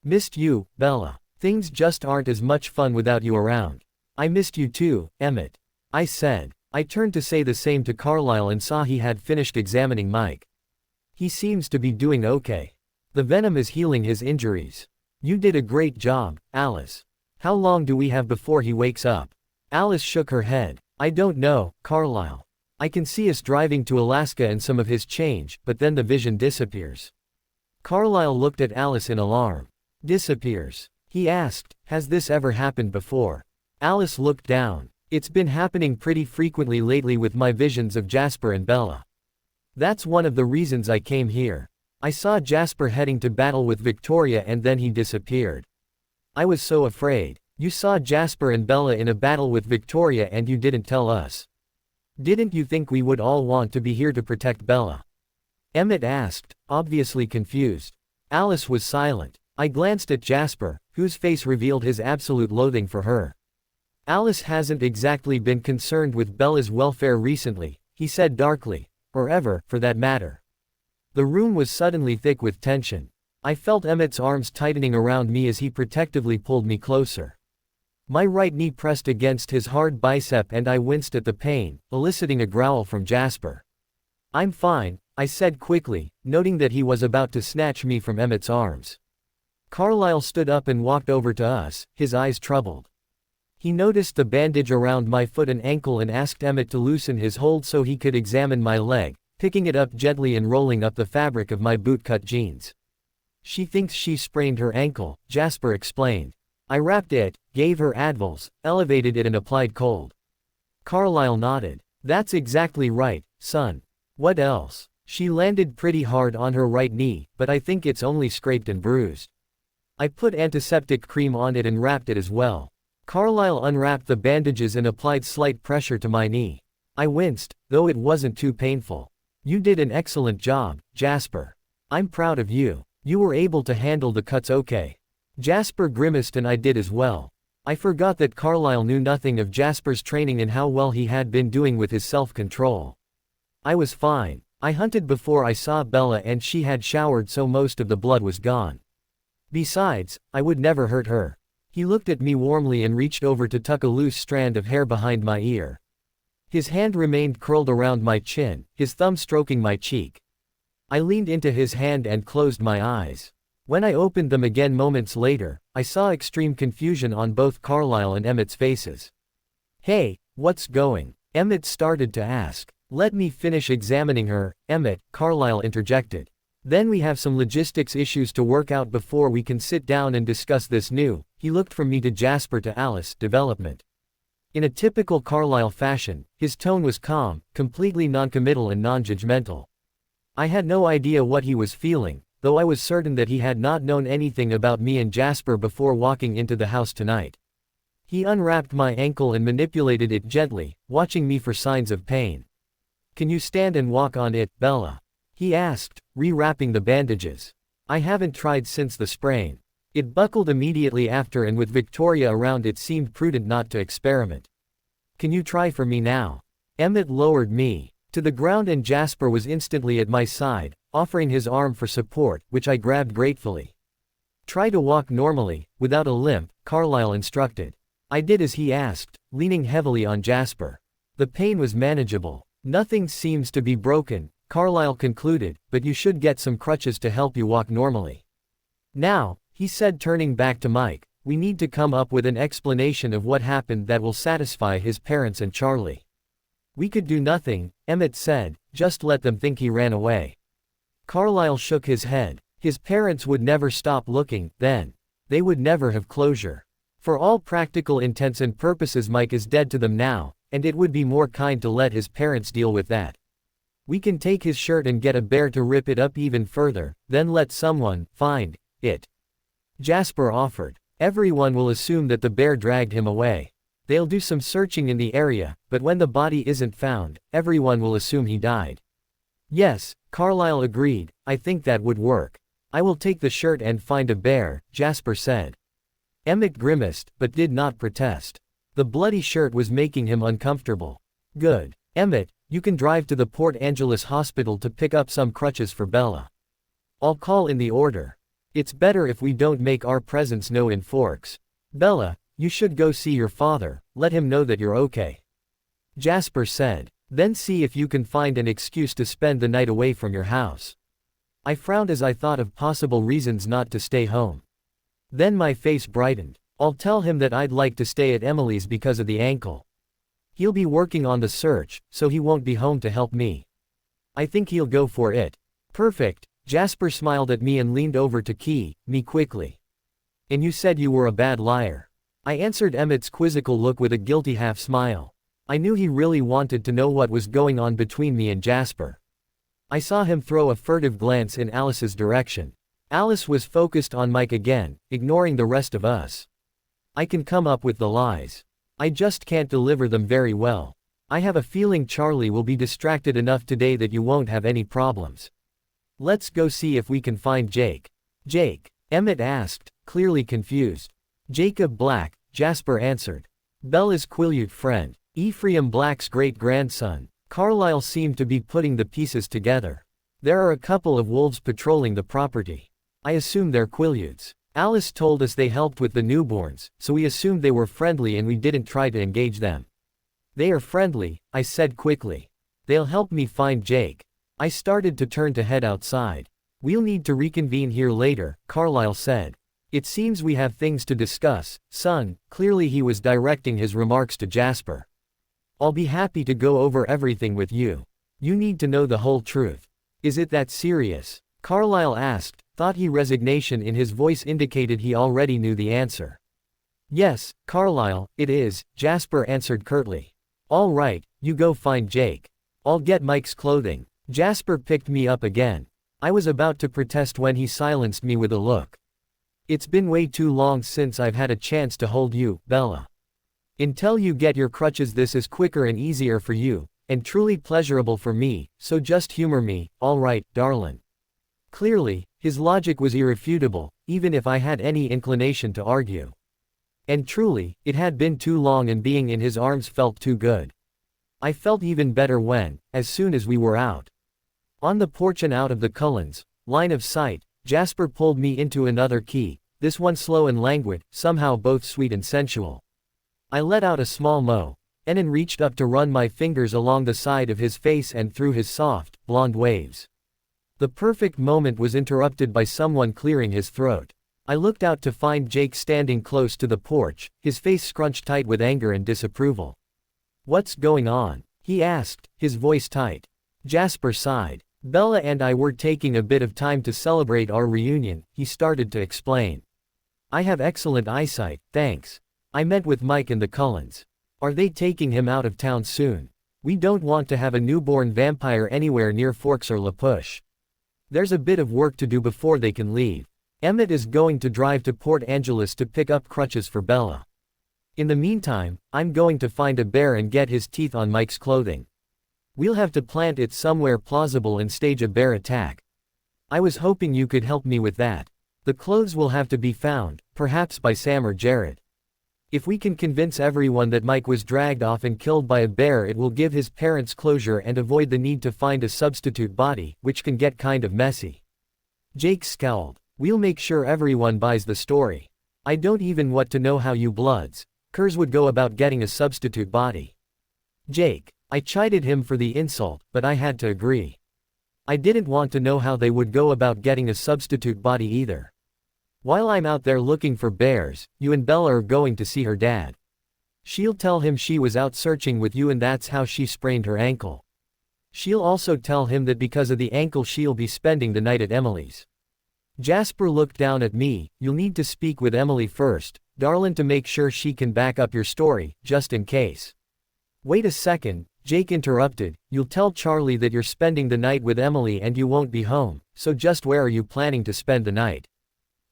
Missed you, Bella. Things just aren't as much fun without you around. I missed you too, Emmett. I said. I turned to say the same to Carlisle and saw he had finished examining Mike. He seems to be doing okay. The venom is healing his injuries. You did a great job, Alice. How long do we have before he wakes up? Alice shook her head. I don't know, Carlisle. I can see us driving to Alaska and some of his change, but then the vision disappears. Carlisle looked at Alice in alarm. Disappears? He asked, has this ever happened before? Alice looked down. It's been happening pretty frequently lately with my visions of Jasper and Bella. That's one of the reasons I came here. I saw Jasper heading to battle with Victoria and then he disappeared. I was so afraid. You saw Jasper and Bella in a battle with Victoria and you didn't tell us. Didn't you think we would all want to be here to protect Bella? Emmett asked, obviously confused. Alice was silent. I glanced at Jasper, whose face revealed his absolute loathing for her. Alice hasn't exactly been concerned with Bella's welfare recently, he said darkly, or ever, for that matter. The room was suddenly thick with tension. I felt Emmett's arms tightening around me as he protectively pulled me closer. My right knee pressed against his hard bicep and I winced at the pain, eliciting a growl from Jasper. I'm fine, I said quickly, noting that he was about to snatch me from Emmett's arms. Carlisle stood up and walked over to us, his eyes troubled. He noticed the bandage around my foot and ankle and asked Emmett to loosen his hold so he could examine my leg, picking it up gently and rolling up the fabric of my bootcut jeans. She thinks she sprained her ankle, Jasper explained. I wrapped it, gave her Advils, elevated it and applied cold. Carlisle nodded. That's exactly right, son. What else? She landed pretty hard on her right knee, but I think it's only scraped and bruised. I put antiseptic cream on it and wrapped it as well. Carlisle unwrapped the bandages and applied slight pressure to my knee. I winced, though it wasn't too painful. You did an excellent job, Jasper. I'm proud of you. You were able to handle the cuts okay. Jasper grimaced and I did as well. I forgot that Carlisle knew nothing of Jasper's training and how well he had been doing with his self-control. I was fine. I hunted before I saw Bella and she had showered so most of the blood was gone. Besides, I would never hurt her. He looked at me warmly and reached over to tuck a loose strand of hair behind my ear. His hand remained curled around my chin, his thumb stroking my cheek. I leaned into his hand and closed my eyes. When I opened them again moments later, I saw extreme confusion on both Carlisle and Emmett's faces. Hey, what's going? Emmett started to ask. Let me finish examining her, Emmett, Carlisle interjected. Then we have some logistics issues to work out before we can sit down and discuss this new. He looked from me to Jasper to Alice, development. In a typical Carlisle fashion, his tone was calm, completely noncommittal and non-judgmental. I had no idea what he was feeling, though I was certain that he had not known anything about me and Jasper before walking into the house tonight. He unwrapped my ankle and manipulated it gently, watching me for signs of pain. Can you stand and walk on it, Bella? He asked, rewrapping the bandages. I haven't tried since the sprain. It buckled immediately after and with Victoria around it seemed prudent not to experiment. Can you try for me now? Emmett lowered me to the ground and Jasper was instantly at my side, offering his arm for support, which I grabbed gratefully. Try to walk normally, without a limp, Carlisle instructed. I did as he asked, leaning heavily on Jasper. The pain was manageable. Nothing seems to be broken, Carlisle concluded, but you should get some crutches to help you walk normally. Now, he said turning back to Mike, we need to come up with an explanation of what happened that will satisfy his parents and Charlie. We could do nothing, Emmett said, just let them think he ran away. Carlisle shook his head. His parents would never stop looking, then. They would never have closure. For all practical intents and purposes Mike is dead to them now, and it would be more kind to let his parents deal with that. We can take his shirt and get a bear to rip it up even further, then let someone find it. Jasper offered. Everyone will assume that the bear dragged him away. They'll do some searching in the area, but when the body isn't found, everyone will assume he died. Yes, Carlisle agreed, I think that would work. I will take the shirt and find a bear, Jasper said. Emmett grimaced, but did not protest. The bloody shirt was making him uncomfortable. Good. Emmett, you can drive to the Port Angeles hospital to pick up some crutches for Bella. I'll call in the order. It's better if we don't make our presence known in Forks. Bella, you should go see your father, let him know that you're okay. Jasper said. Then see if you can find an excuse to spend the night away from your house. I frowned as I thought of possible reasons not to stay home. Then my face brightened. I'll tell him that I'd like to stay at Emily's because of the ankle. He'll be working on the search, so he won't be home to help me. I think he'll go for it. Perfect. Jasper smiled at me and leaned over to me quickly. And you said you were a bad liar. I answered Emmett's quizzical look with a guilty half smile. I knew he really wanted to know what was going on between me and Jasper. I saw him throw a furtive glance in Alice's direction. Alice was focused on Mike again, ignoring the rest of us. I can come up with the lies. I just can't deliver them very well. I have a feeling Charlie will be distracted enough today that you won't have any problems. Let's go see if we can find Jake. Jake? Emmett asked, clearly confused. Jacob Black, Jasper answered. Bella's Quileute friend. Ephraim Black's great-grandson. Carlisle seemed to be putting the pieces together. There are a couple of wolves patrolling the property. I assume they're Quileutes. Alice told us they helped with the newborns, so we assumed they were friendly and we didn't try to engage them. They are friendly, I said quickly. They'll help me find Jake. I started to turn to head outside. We'll need to reconvene here later, Carlyle said. It seems we have things to discuss, son. Clearly he was directing his remarks to Jasper. I'll be happy to go over everything with you. You need to know the whole truth. Is it that serious? Carlyle asked, thought he resignation in his voice indicated he already knew the answer. Yes, Carlyle, it is, Jasper answered curtly. All right, you go find Jake. I'll get Mike's clothing. Jasper picked me up again. I was about to protest when he silenced me with a look. It's been way too long since I've had a chance to hold you, Bella. Until you get your crutches, this is quicker and easier for you, and truly pleasurable for me, so just humor me, all right, darlin'. Clearly, his logic was irrefutable, even if I had any inclination to argue. And truly, it had been too long and being in his arms felt too good. I felt even better when, as soon as we were out on the porch and out of the Cullens' line of sight, Jasper pulled me into another key, this one slow and languid, somehow both sweet and sensual. I let out a small moan, and then reached up to run my fingers along the side of his face and through his soft, blonde waves. The perfect moment was interrupted by someone clearing his throat. I looked out to find Jake standing close to the porch, his face scrunched tight with anger and disapproval. What's going on? He asked, his voice tight. Jasper sighed. Bella and I were taking a bit of time to celebrate our reunion, he started to explain. I have excellent eyesight, thanks. I met with Mike and the Cullens. Are they taking him out of town soon? We don't want to have a newborn vampire anywhere near Forks or La Push. There's a bit of work to do before they can leave. Emmett is going to drive to Port Angeles to pick up crutches for Bella. In the meantime, I'm going to find a bear and get his teeth on Mike's clothing. We'll have to plant it somewhere plausible and stage a bear attack. I was hoping you could help me with that. The clothes will have to be found, perhaps by Sam or Jared. If we can convince everyone that Mike was dragged off and killed by a bear, it will give his parents closure and avoid the need to find a substitute body, which can get kind of messy. Jake scowled. We'll make sure everyone buys the story. I don't even want to know how you bloods curs would go about getting a substitute body. Jake. I chided him for the insult, but I had to agree. I didn't want to know how they would go about getting a substitute body either. While I'm out there looking for bears, you and Bella are going to see her dad. She'll tell him she was out searching with you and that's how she sprained her ankle. She'll also tell him that because of the ankle she'll be spending the night at Emily's. Jasper looked down at me. You'll need to speak with Emily first, darlin', to make sure she can back up your story, just in case. Wait a second, Jake interrupted. You'll tell Charlie that you're spending the night with Emily and you won't be home, so just where are you planning to spend the night?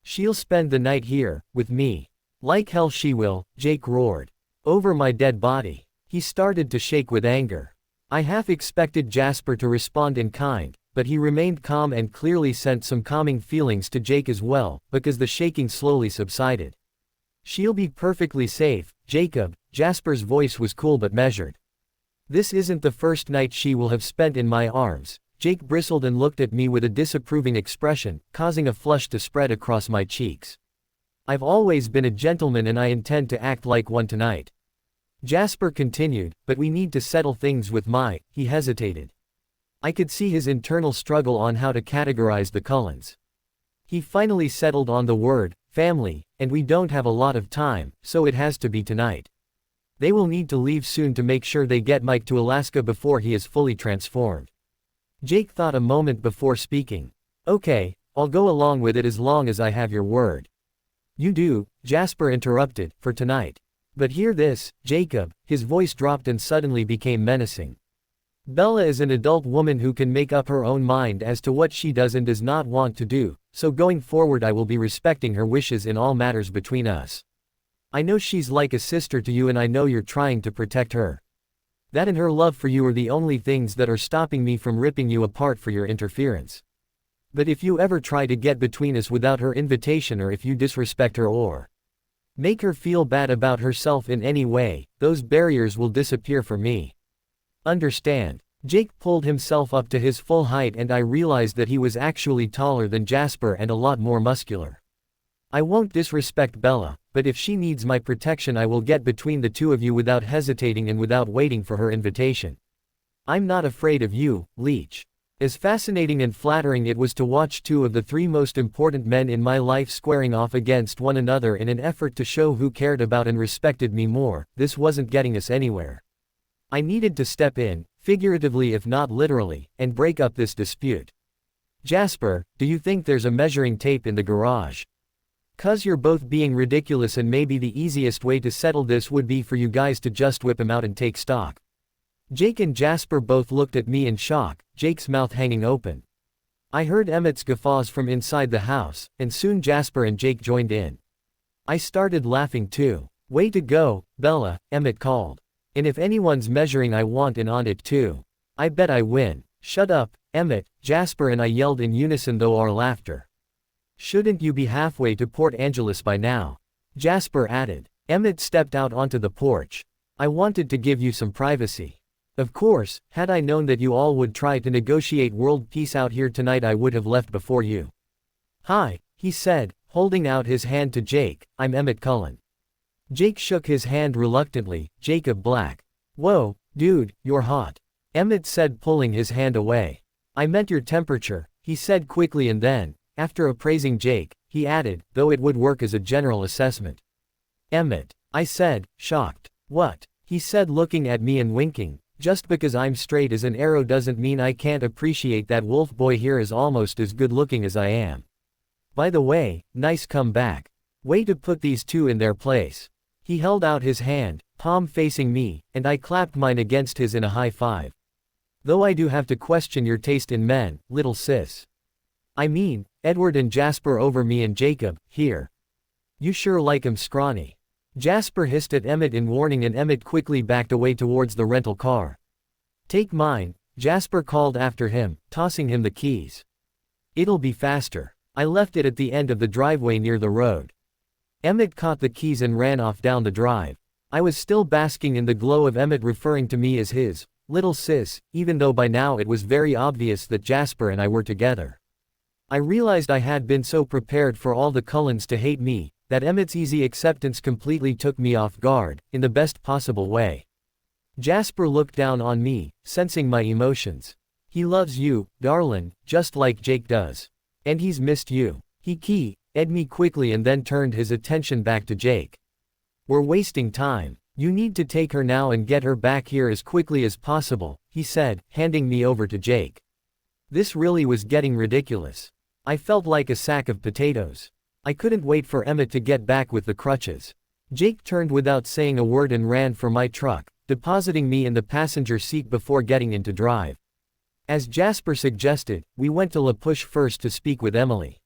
She'll spend the night here, with me. Like hell she will, Jake roared. Over my dead body. He started to shake with anger. I half expected Jasper to respond in kind, but he remained calm and clearly sent some calming feelings to Jake as well, because the shaking slowly subsided. She'll be perfectly safe, Jacob. Jasper's voice was cool but measured. This isn't the first night she will have spent in my arms. Jake bristled and looked at me with a disapproving expression, causing a flush to spread across my cheeks. I've always been a gentleman and I intend to act like one tonight. Jasper continued, but we need to settle things with he hesitated. I could see his internal struggle on how to categorize the Cullens. He finally settled on the word, family, and we don't have a lot of time, so it has to be tonight. They will need to leave soon to make sure they get Mike to Alaska before he is fully transformed. Jake thought a moment before speaking. Okay, I'll go along with it as long as I have your word. You do, Jasper interrupted, for tonight. But hear this, Jacob. His voice dropped and suddenly became menacing. Bella is an adult woman who can make up her own mind as to what she does and does not want to do, so going forward I will be respecting her wishes in all matters between us. I know she's like a sister to you and I know you're trying to protect her. That and her love for you are the only things that are stopping me from ripping you apart for your interference. But if you ever try to get between us without her invitation, or if you disrespect her or make her feel bad about herself in any way, those barriers will disappear for me. Understand? Jake pulled himself up to his full height and I realized that he was actually taller than Jasper and a lot more muscular. I won't disrespect Bella, but if she needs my protection I will get between the two of you without hesitating and without waiting for her invitation. I'm not afraid of you, Leech. As fascinating and flattering it was to watch two of the three most important men in my life squaring off against one another in an effort to show who cared about and respected me more, this wasn't getting us anywhere. I needed to step in, figuratively if not literally, and break up this dispute. Jasper, do you think there's a measuring tape in the garage? 'Cause you're both being ridiculous and maybe the easiest way to settle this would be for you guys to just whip him out and take stock. Jake and Jasper both looked at me in shock, Jake's mouth hanging open. I heard Emmett's guffaws from inside the house, and soon Jasper and Jake joined in. I started laughing too. Way to go, Bella, Emmett called. And if anyone's measuring I want in on it too. I bet I win. Shut up, Emmett, Jasper and I yelled in unison though our laughter. Shouldn't you be halfway to Port Angeles by now? Jasper added. Emmett stepped out onto the porch. I wanted to give you some privacy. Of course, had I known that you all would try to negotiate world peace out here tonight I would have left before you. Hi, he said, holding out his hand to Jake, I'm Emmett Cullen. Jake shook his hand reluctantly, Jacob Black. Whoa, dude, you're hot. Emmett said pulling his hand away. I meant your temperature, he said quickly and then, after appraising Jake, he added, though it would work as a general assessment. Emmett, I said, shocked. What? He said looking at me and winking. Just because I'm straight as an arrow doesn't mean I can't appreciate that wolf boy here is almost as good looking as I am. By the way, nice comeback. Way to put these two in their place. He held out his hand, palm facing me, and I clapped mine against his in a high five. Though I do have to question your taste in men, little sis. I mean, Edward and Jasper over me and Jacob, here. You sure like 'em scrawny. Jasper hissed at Emmett in warning and Emmett quickly backed away towards the rental car. Take mine, Jasper called after him, tossing him the keys. It'll be faster. I left it at the end of the driveway near the road. Emmett caught the keys and ran off down the drive. I was still basking in the glow of Emmett referring to me as his little sis, even though by now it was very obvious that Jasper and I were together. I realized I had been so prepared for all the Cullens to hate me, that Emmett's easy acceptance completely took me off guard, in the best possible way. Jasper looked down on me, sensing my emotions. He loves you, darlin', just like Jake does. And he's missed you. He keyed me quickly and then turned his attention back to Jake. We're wasting time. You need to take her now and get her back here as quickly as possible, he said, handing me over to Jake. This really was getting ridiculous. I felt like a sack of potatoes. I couldn't wait for Emmett to get back with the crutches. Jake turned without saying a word and ran for my truck, depositing me in the passenger seat before getting into drive. As Jasper suggested, we went to La Push first to speak with Emily.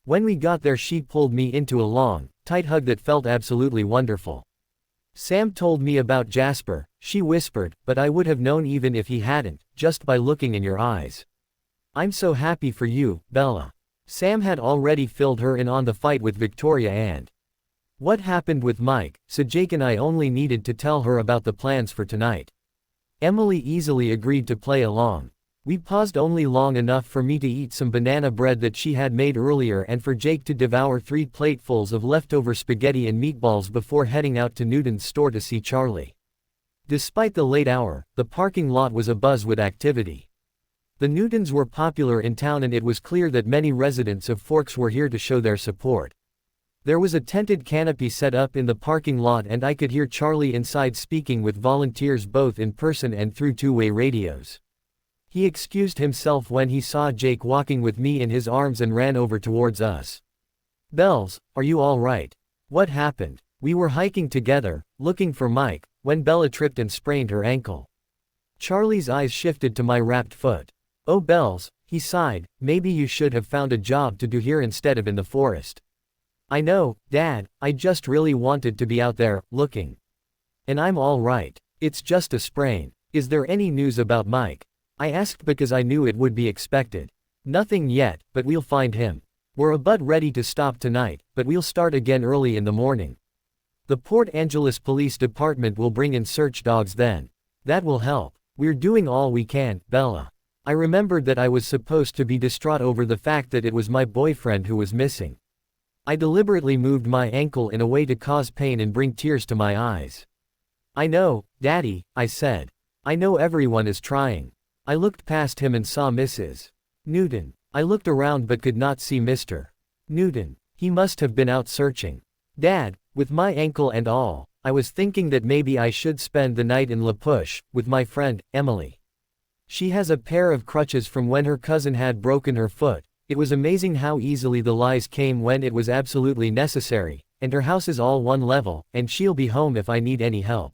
When we got there she pulled me into a long, tight hug that felt absolutely wonderful. Sam told me about Jasper, she whispered, but I would have known even if he hadn't, just by looking in your eyes. I'm so happy for you, Bella. Sam had already filled her in on the fight with Victoria and what happened with Mike, so Jake and I only needed to tell her about the plans for tonight. Emily easily agreed to play along. We paused only long enough for me to eat some banana bread that she had made earlier and for Jake to devour 3 platefuls of leftover spaghetti and meatballs before heading out to Newton's store to see Charlie. Despite the late hour, the parking lot was abuzz with activity. The Newtons were popular in town and it was clear that many residents of Forks were here to show their support. There was a tented canopy set up in the parking lot and I could hear Charlie inside speaking with volunteers both in person and through two-way radios. He excused himself when he saw Jake walking with me in his arms and ran over towards us. Bells, are you all right? What happened? We were hiking together, looking for Mike, when Bella tripped and sprained her ankle. Charlie's eyes shifted to my wrapped foot. Oh Bells, he sighed, maybe you should have found a job to do here instead of in the forest. I know, Dad, I just really wanted to be out there, looking. And I'm all right. It's just a sprain. Is there any news about Mike? I asked because I knew it would be expected. Nothing yet, but we'll find him. We're about ready to stop tonight, but we'll start again early in the morning. The Port Angeles Police Department will bring in search dogs then. That will help. We're doing all we can, Bella. I remembered that I was supposed to be distraught over the fact that it was my boyfriend who was missing. I deliberately moved my ankle in a way to cause pain and bring tears to my eyes. I know, Daddy, I said. I know everyone is trying. I looked past him and saw Mrs. Newton. I looked around but could not see Mr. Newton. He must have been out searching. Dad, with my ankle and all, I was thinking that maybe I should spend the night in La Push, with my friend, Emily. She has a pair of crutches from when her cousin had broken her foot. It was amazing how easily the lies came when it was absolutely necessary, and her house is all one level, and she'll be home if I need any help.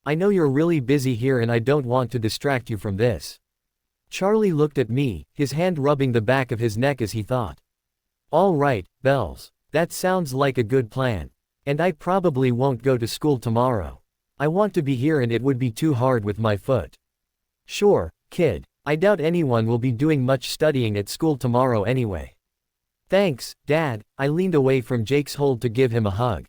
I know you're really busy here and I don't want to distract you from this. Charlie looked at me, his hand rubbing the back of his neck as he thought. All right, Bells. That sounds like a good plan. And I probably won't go to school tomorrow. I want to be here and it would be too hard with my foot. Sure, kid. I doubt anyone will be doing much studying at school tomorrow anyway. Thanks, Dad. I leaned away from Jake's hold to give him a hug.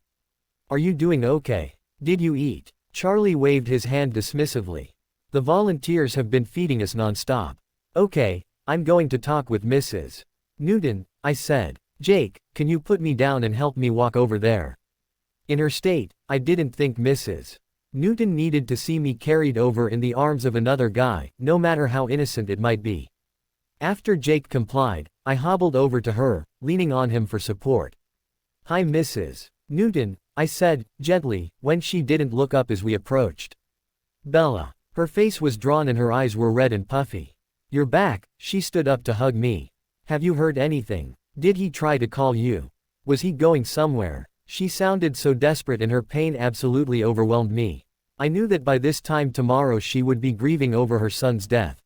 Are you doing okay? Did you eat? Charlie waved his hand dismissively. The volunteers have been feeding us non-stop. Okay, I'm going to talk with Mrs. Newton, I said. Jake, can you put me down and help me walk over there? In her state, I didn't think Mrs. Newton needed to see me carried over in the arms of another guy, no matter how innocent it might be. After Jake complied, I hobbled over to her, leaning on him for support. Hi Mrs. Newton, I said, gently, when she didn't look up as we approached. Bella. Her face was drawn and her eyes were red and puffy. You're back. She stood up to hug me. Have you heard anything? Did he try to call you? Was he going somewhere? She sounded so desperate and her pain absolutely overwhelmed me. I knew that by this time tomorrow she would be grieving over her son's death.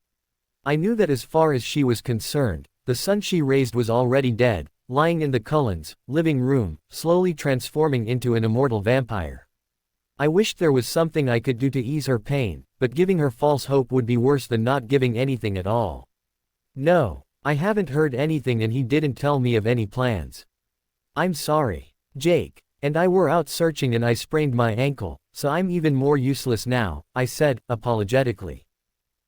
I knew that as far as she was concerned, the son she raised was already dead, lying in the Cullens' living room, slowly transforming into an immortal vampire. I wished there was something I could do to ease her pain, but giving her false hope would be worse than not giving anything at all. No, I haven't heard anything and he didn't tell me of any plans. I'm sorry. Jake and I were out searching and I sprained my ankle, so I'm even more useless now, I said, apologetically.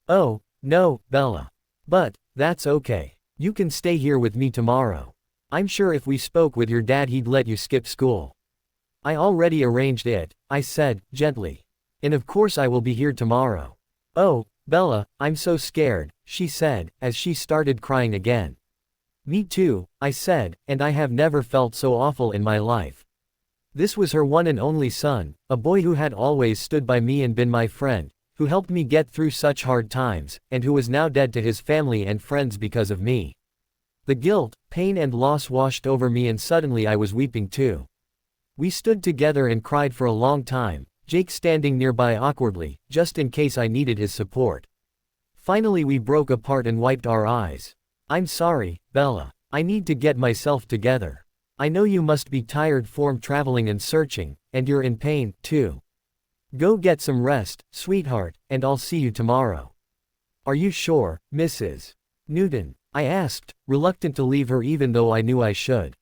Oh, no, Bella. But, that's okay. You can stay here with me tomorrow. I'm sure if we spoke with your dad he'd let you skip school. I already arranged it, I said, gently. And of course I will be here tomorrow. Oh, Bella, I'm so scared, she said, as she started crying again. Me too, I said, and I have never felt so awful in my life. This was her one and only son, a boy who had always stood by me and been my friend, who helped me get through such hard times, and who was now dead to his family and friends because of me. The guilt, pain and loss washed over me and suddenly I was weeping too. We stood together and cried for a long time, Jake standing nearby awkwardly, just in case I needed his support. Finally we broke apart and wiped our eyes. I'm sorry, Bella. I need to get myself together. I know you must be tired from traveling and searching, and you're in pain, too. Go get some rest, sweetheart, and I'll see you tomorrow. Are you sure, Mrs. Newton? I asked, reluctant to leave her even though I knew I should.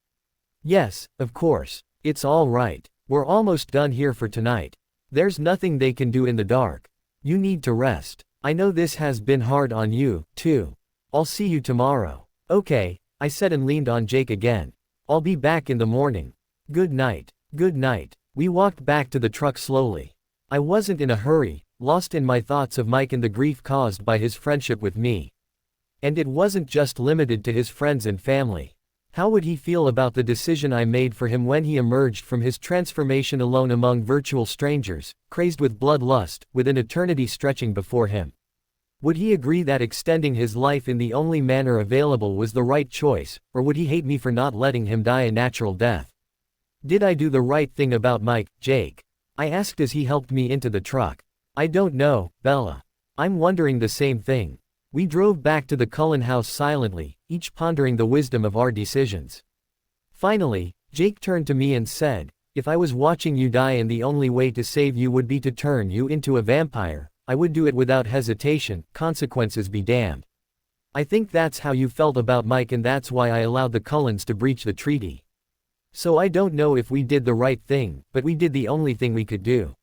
Yes, of course. It's all right. We're almost done here for tonight. There's nothing they can do in the dark. You need to rest. I know this has been hard on you, too. I'll see you tomorrow. Okay, I said and leaned on Jake again. I'll be back in the morning. Good night. Good night. We walked back to the truck slowly. I wasn't in a hurry, lost in my thoughts of Mike and the grief caused by his friendship with me. And it wasn't just limited to his friends and family. How would he feel about the decision I made for him when he emerged from his transformation alone among virtual strangers, crazed with bloodlust, with an eternity stretching before him? Would he agree that extending his life in the only manner available was the right choice, or would he hate me for not letting him die a natural death? Did I do the right thing about Mike, Jake? I asked as he helped me into the truck. I don't know, Bella. I'm wondering the same thing. We drove back to the Cullen house silently, each pondering the wisdom of our decisions. Finally, Jake turned to me and said, if I was watching you die and the only way to save you would be to turn you into a vampire, I would do it without hesitation, consequences be damned. I think that's how you felt about Mike and that's why I allowed the Cullens to breach the treaty. So I don't know if we did the right thing, but we did the only thing we could do.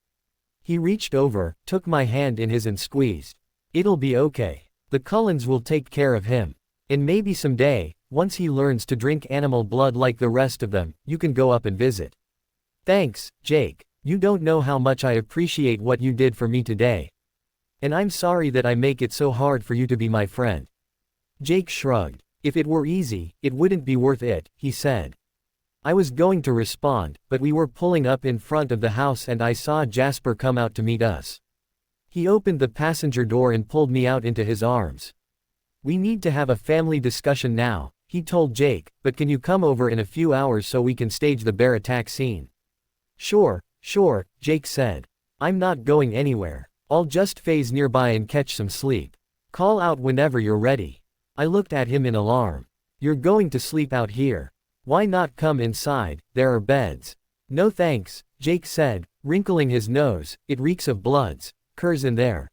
He reached over, took my hand in his and squeezed. It'll be okay. The Cullens will take care of him. And maybe someday, once he learns to drink animal blood like the rest of them, you can go up and visit. Thanks, Jake. You don't know how much I appreciate what you did for me today. And I'm sorry that I make it so hard for you to be my friend. Jake shrugged. If it were easy, it wouldn't be worth it, he said. I was going to respond, but we were pulling up in front of the house and I saw Jasper come out to meet us. He opened the passenger door and pulled me out into his arms. We need to have a family discussion now, he told Jake, but can you come over in a few hours so we can stage the bear attack scene? Sure, Jake said. I'm not going anywhere. I'll just phase nearby and catch some sleep. Call out whenever you're ready. I looked at him in alarm. You're going to sleep out here. Why not come inside, there are beds. No thanks, Jake said, wrinkling his nose, it reeks of bloods, curs in there.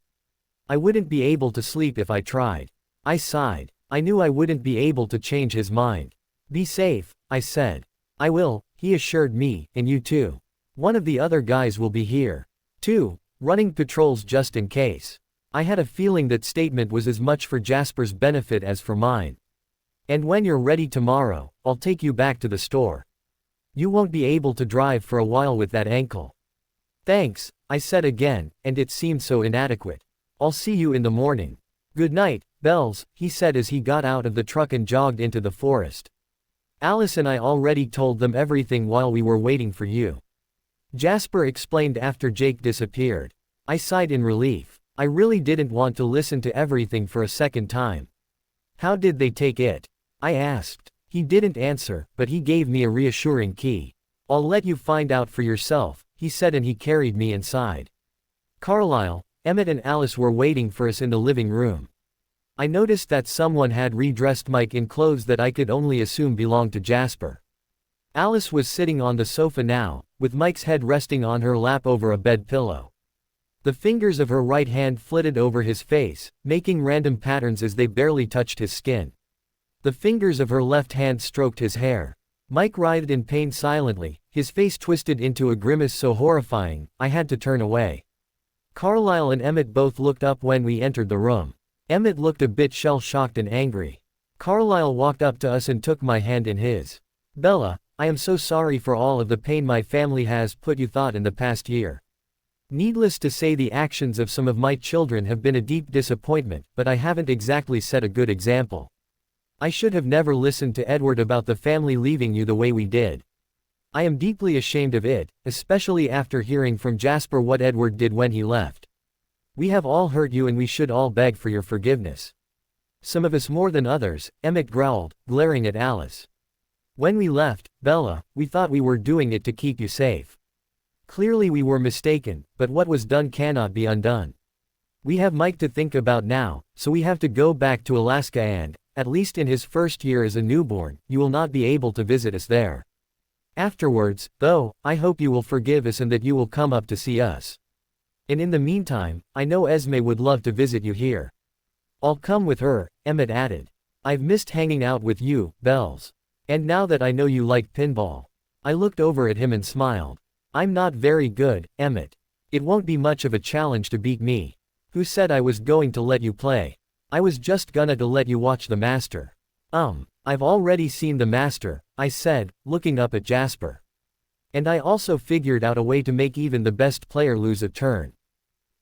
I wouldn't be able to sleep if I tried. I sighed. I knew I wouldn't be able to change his mind. Be safe, I said. I will, he assured me, and you too. One of the other guys will be here. Too, running patrols just in case. I had a feeling that statement was as much for Jasper's benefit as for mine. And when you're ready tomorrow, I'll take you back to the store. You won't be able to drive for a while with that ankle. Thanks, I said again, and it seemed so inadequate. I'll see you in the morning. Good night, Bells, he said as he got out of the truck and jogged into the forest. Alice and I already told them everything while we were waiting for you. Jasper explained after Jake disappeared. I sighed in relief. I really didn't want to listen to everything for a second time. How did they take it? I asked. He didn't answer, but he gave me a reassuring key. I'll let you find out for yourself, he said, and he carried me inside. Carlisle, Emmett and Alice were waiting for us in the living room. I noticed that someone had redressed Mike in clothes that I could only assume belonged to Jasper. Alice was sitting on the sofa now, with Mike's head resting on her lap over a bed pillow. The fingers of her right hand flitted over his face, making random patterns as they barely touched his skin. The fingers of her left hand stroked his hair. Mike writhed in pain silently, his face twisted into a grimace so horrifying, I had to turn away. Carlisle and Emmett both looked up when we entered the room. Emmett looked a bit shell-shocked and angry. Carlisle walked up to us and took my hand in his. Bella, I am so sorry for all of the pain my family has put you through in the past year. Needless to say, the actions of some of my children have been a deep disappointment, but I haven't exactly set a good example. I should have never listened to Edward about the family leaving you the way we did. I am deeply ashamed of it, especially after hearing from Jasper what Edward did when he left. We have all hurt you and we should all beg for your forgiveness. Some of us more than others, Emmett growled, glaring at Alice. When we left, Bella, we thought we were doing it to keep you safe. Clearly we were mistaken, but what was done cannot be undone. We have Mike to think about now, so we have to go back to Alaska and, at least in his first year as a newborn, you will not be able to visit us there. Afterwards, though, I hope you will forgive us and that you will come up to see us. And in the meantime, I know Esme would love to visit you here. I'll come with her, Emmett added. I've missed hanging out with you, Bells. And now that I know you like pinball. I looked over at him and smiled. I'm not very good, Emmett. It won't be much of a challenge to beat me. Who said I was going to let you play? I was just gonna to let you watch the master. I've already seen the master, I said, looking up at Jasper. And I also figured out a way to make even the best player lose a turn.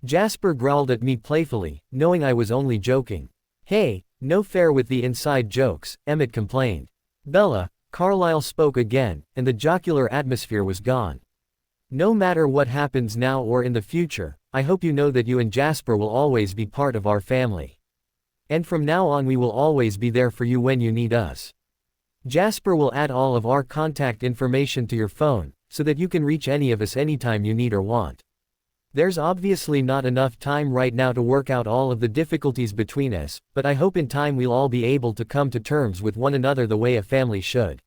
Jasper growled at me playfully, knowing I was only joking. Hey, no fair with the inside jokes, Emmett complained. Bella, Carlisle spoke again, and the jocular atmosphere was gone. No matter what happens now or in the future, I hope you know that you and Jasper will always be part of our family. And from now on we will always be there for you when you need us. Jasper will add all of our contact information to your phone, so that you can reach any of us anytime you need or want. There's obviously not enough time right now to work out all of the difficulties between us, but I hope in time we'll all be able to come to terms with one another the way a family should.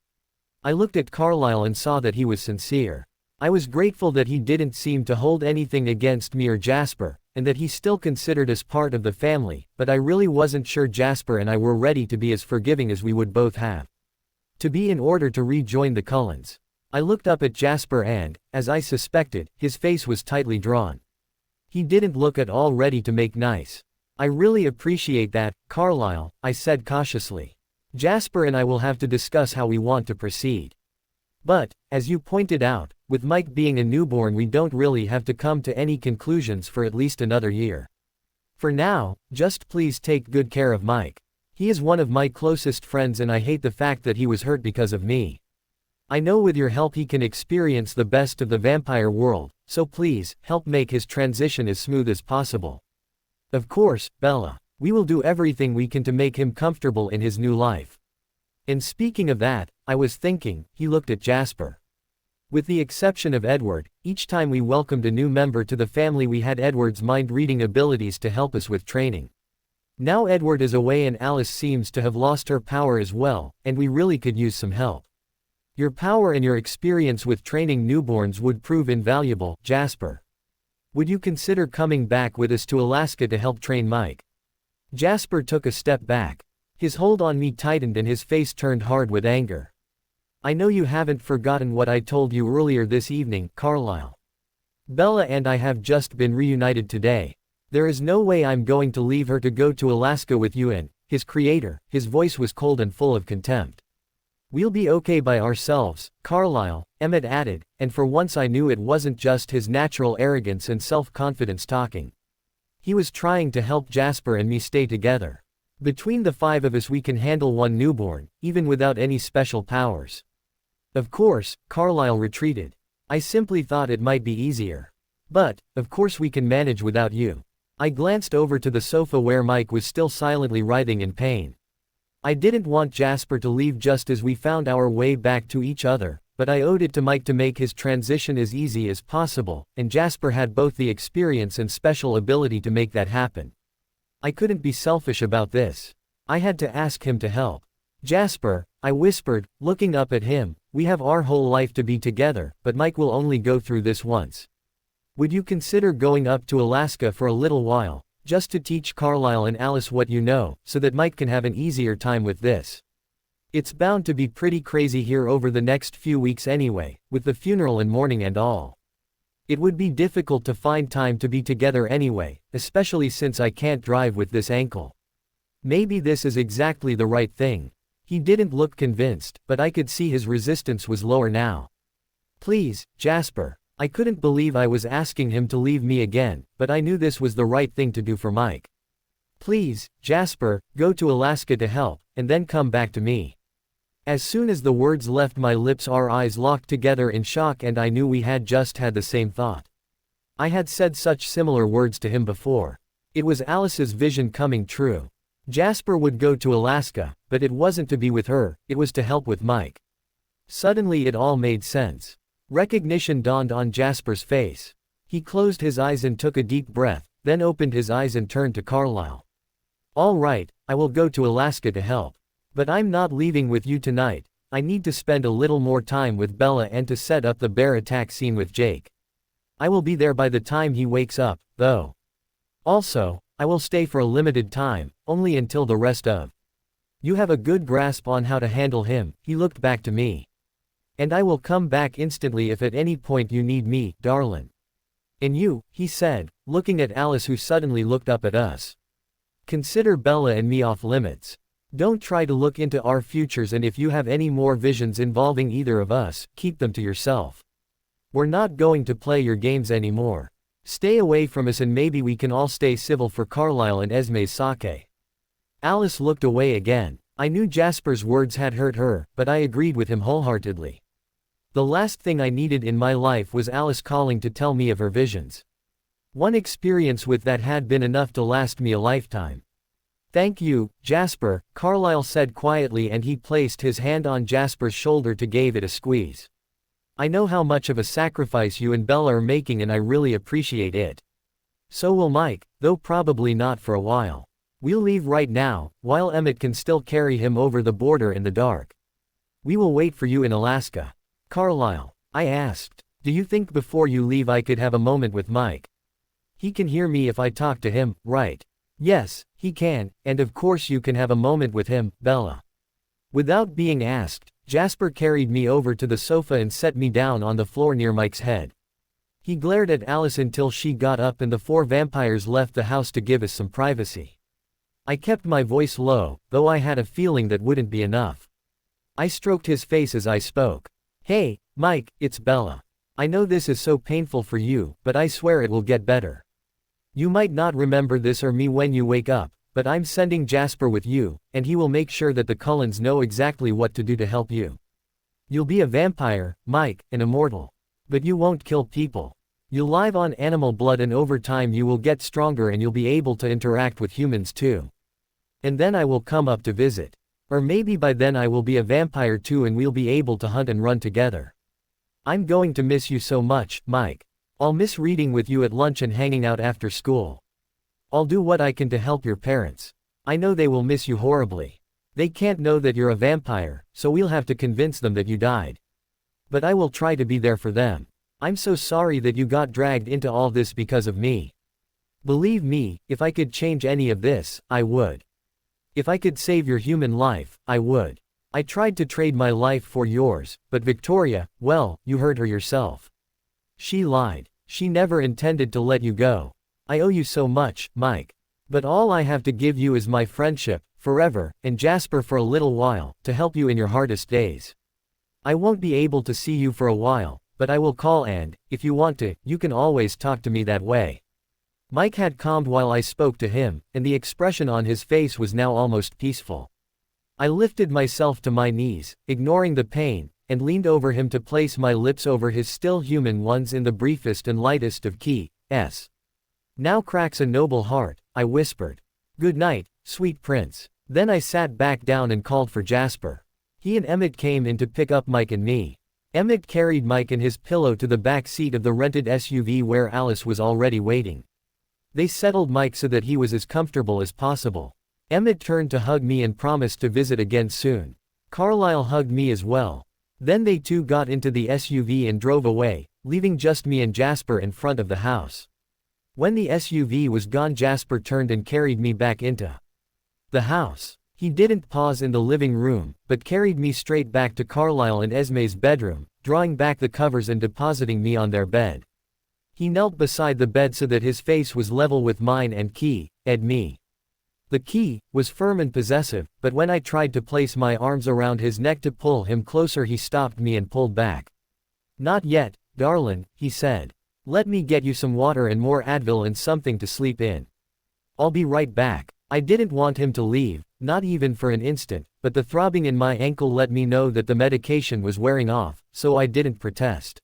I looked at Carlisle and saw that he was sincere. I was grateful that he didn't seem to hold anything against me or Jasper, and that he still considered us part of the family, but I really wasn't sure Jasper and I were ready to be as forgiving as we would both have to be in order to rejoin the Cullens. I looked up at Jasper and, as I suspected, his face was tightly drawn. He didn't look at all ready to make nice. I really appreciate that, Carlisle, I said cautiously. Jasper and I will have to discuss how we want to proceed. But, as you pointed out, with Mike being a newborn we don't really have to come to any conclusions for at least another year. For now, just please take good care of Mike. He is one of my closest friends and I hate the fact that he was hurt because of me. I know with your help he can experience the best of the vampire world, so please, help make his transition as smooth as possible. Of course, Bella. We will do everything we can to make him comfortable in his new life. And speaking of that, I was thinking, he looked at Jasper. With the exception of Edward, each time we welcomed a new member to the family we had Edward's mind-reading abilities to help us with training. Now Edward is away and Alice seems to have lost her power as well, and we really could use some help. Your power and your experience with training newborns would prove invaluable, Jasper. Would you consider coming back with us to Alaska to help train Mike? Jasper took a step back. His hold on me tightened and his face turned hard with anger. I know you haven't forgotten what I told you earlier this evening, Carlisle. Bella and I have just been reunited today. There is no way I'm going to leave her to go to Alaska with you and his creator. His voice was cold and full of contempt. We'll be okay by ourselves, Carlisle, Emmett added, and for once I knew it wasn't just his natural arrogance and self-confidence talking. He was trying to help Jasper and me stay together. Between the 5 of us we can handle one newborn, even without any special powers. Of course, Carlisle retreated. I simply thought it might be easier. But, of course we can manage without you. I glanced over to the sofa where Mike was still silently writhing in pain. I didn't want Jasper to leave just as we found our way back to each other, but I owed it to Mike to make his transition as easy as possible, and Jasper had both the experience and special ability to make that happen. I couldn't be selfish about this. I had to ask him to help. Jasper, I whispered, looking up at him, we have our whole life to be together, but Mike will only go through this once. Would you consider going up to Alaska for a little while, just to teach Carlisle and Alice what you know, so that Mike can have an easier time with this? It's bound to be pretty crazy here over the next few weeks anyway, with the funeral and mourning and all. It would be difficult to find time to be together anyway, especially since I can't drive with this ankle. Maybe this is exactly the right thing. He didn't look convinced, but I could see his resistance was lower now. Please, Jasper. I couldn't believe I was asking him to leave me again, but I knew this was the right thing to do for Mike. Please, Jasper, go to Alaska to help, and then come back to me. As soon as the words left my lips our eyes locked together in shock and I knew we had just had the same thought. I had said such similar words to him before. It was Alice's vision coming true. Jasper would go to Alaska, but it wasn't to be with her, it was to help with Mike. Suddenly it all made sense. Recognition dawned on Jasper's face. He closed his eyes and took a deep breath, then opened his eyes and turned to Carlisle. All right, I will go to Alaska to help. But I'm not leaving with you tonight. I need to spend a little more time with Bella and to set up the bear attack scene with Jake. I will be there by the time he wakes up, though. Also, I will stay for a limited time, only until the rest of. You have a good grasp on how to handle him, he looked back to me. And I will come back instantly if at any point you need me, darling. And you, he said, looking at Alice who suddenly looked up at us. Consider Bella and me off limits. Don't try to look into our futures and if you have any more visions involving either of us, keep them to yourself. We're not going to play your games anymore. Stay away from us and maybe we can all stay civil for Carlisle and Esme's sake. Alice looked away again. I knew Jasper's words had hurt her, but I agreed with him wholeheartedly. The last thing I needed in my life was Alice calling to tell me of her visions. One experience with that had been enough to last me a lifetime. Thank you, Jasper, Carlisle said quietly and he placed his hand on Jasper's shoulder to give it a squeeze. I know how much of a sacrifice you and Bella are making and I really appreciate it. So will Mike, though probably not for a while. We'll leave right now, while Emmett can still carry him over the border in the dark. We will wait for you in Alaska. Carlisle, I asked, do you think before you leave I could have a moment with Mike? He can hear me if I talk to him, right? Yes, he can, and of course you can have a moment with him, Bella. Without being asked, Jasper carried me over to the sofa and set me down on the floor near Mike's head. He glared at Alice until she got up and the 4 vampires left the house to give us some privacy. I kept my voice low, though I had a feeling that wouldn't be enough. I stroked his face as I spoke. Hey, Mike, it's Bella. I know this is so painful for you, but I swear it will get better. You might not remember this or me when you wake up, but I'm sending Jasper with you, and he will make sure that the Cullens know exactly what to do to help you. You'll be a vampire, Mike, an immortal. But you won't kill people. You'll live on animal blood, and over time you will get stronger and you'll be able to interact with humans too. And then I will come up to visit. Or maybe by then I will be a vampire too and we'll be able to hunt and run together. I'm going to miss you so much, Mike. I'll miss reading with you at lunch and hanging out after school. I'll do what I can to help your parents. I know they will miss you horribly. They can't know that you're a vampire, so we'll have to convince them that you died. But I will try to be there for them. I'm so sorry that you got dragged into all this because of me. Believe me, if I could change any of this, I would. If I could save your human life, I would. I tried to trade my life for yours, but Victoria, well, you heard her yourself. She lied. She never intended to let you go. I owe you so much, Mike. But all I have to give you is my friendship, forever, and Jasper for a little while, to help you in your hardest days. I won't be able to see you for a while, but I will call and, if you want to, you can always talk to me that way. Mike had calmed while I spoke to him, and the expression on his face was now almost peaceful. I lifted myself to my knees, ignoring the pain, and leaned over him to place my lips over his still human ones in the briefest and lightest of kisses. Now cracks a noble heart, I whispered. Good night, sweet prince. Then I sat back down and called for Jasper. He and Emmett came in to pick up Mike and me. Emmett carried Mike and his pillow to the back seat of the rented SUV where Alice was already waiting. They settled Mike so that he was as comfortable as possible. Emmett turned to hug me and promised to visit again soon. Carlisle hugged me as well. Then they too got into the SUV and drove away, leaving just me and Jasper in front of the house. When the SUV was gone, Jasper turned and carried me back into the house. He didn't pause in the living room, but carried me straight back to Carlisle and Esme's bedroom, drawing back the covers and depositing me on their bed. He knelt beside the bed so that his face was level with mine and me. The key was firm and possessive, but when I tried to place my arms around his neck to pull him closer, he stopped me and pulled back. Not yet, darlin', he said. Let me get you some water and more Advil and something to sleep in. I'll be right back. I didn't want him to leave, not even for an instant, but the throbbing in my ankle let me know that the medication was wearing off, so I didn't protest.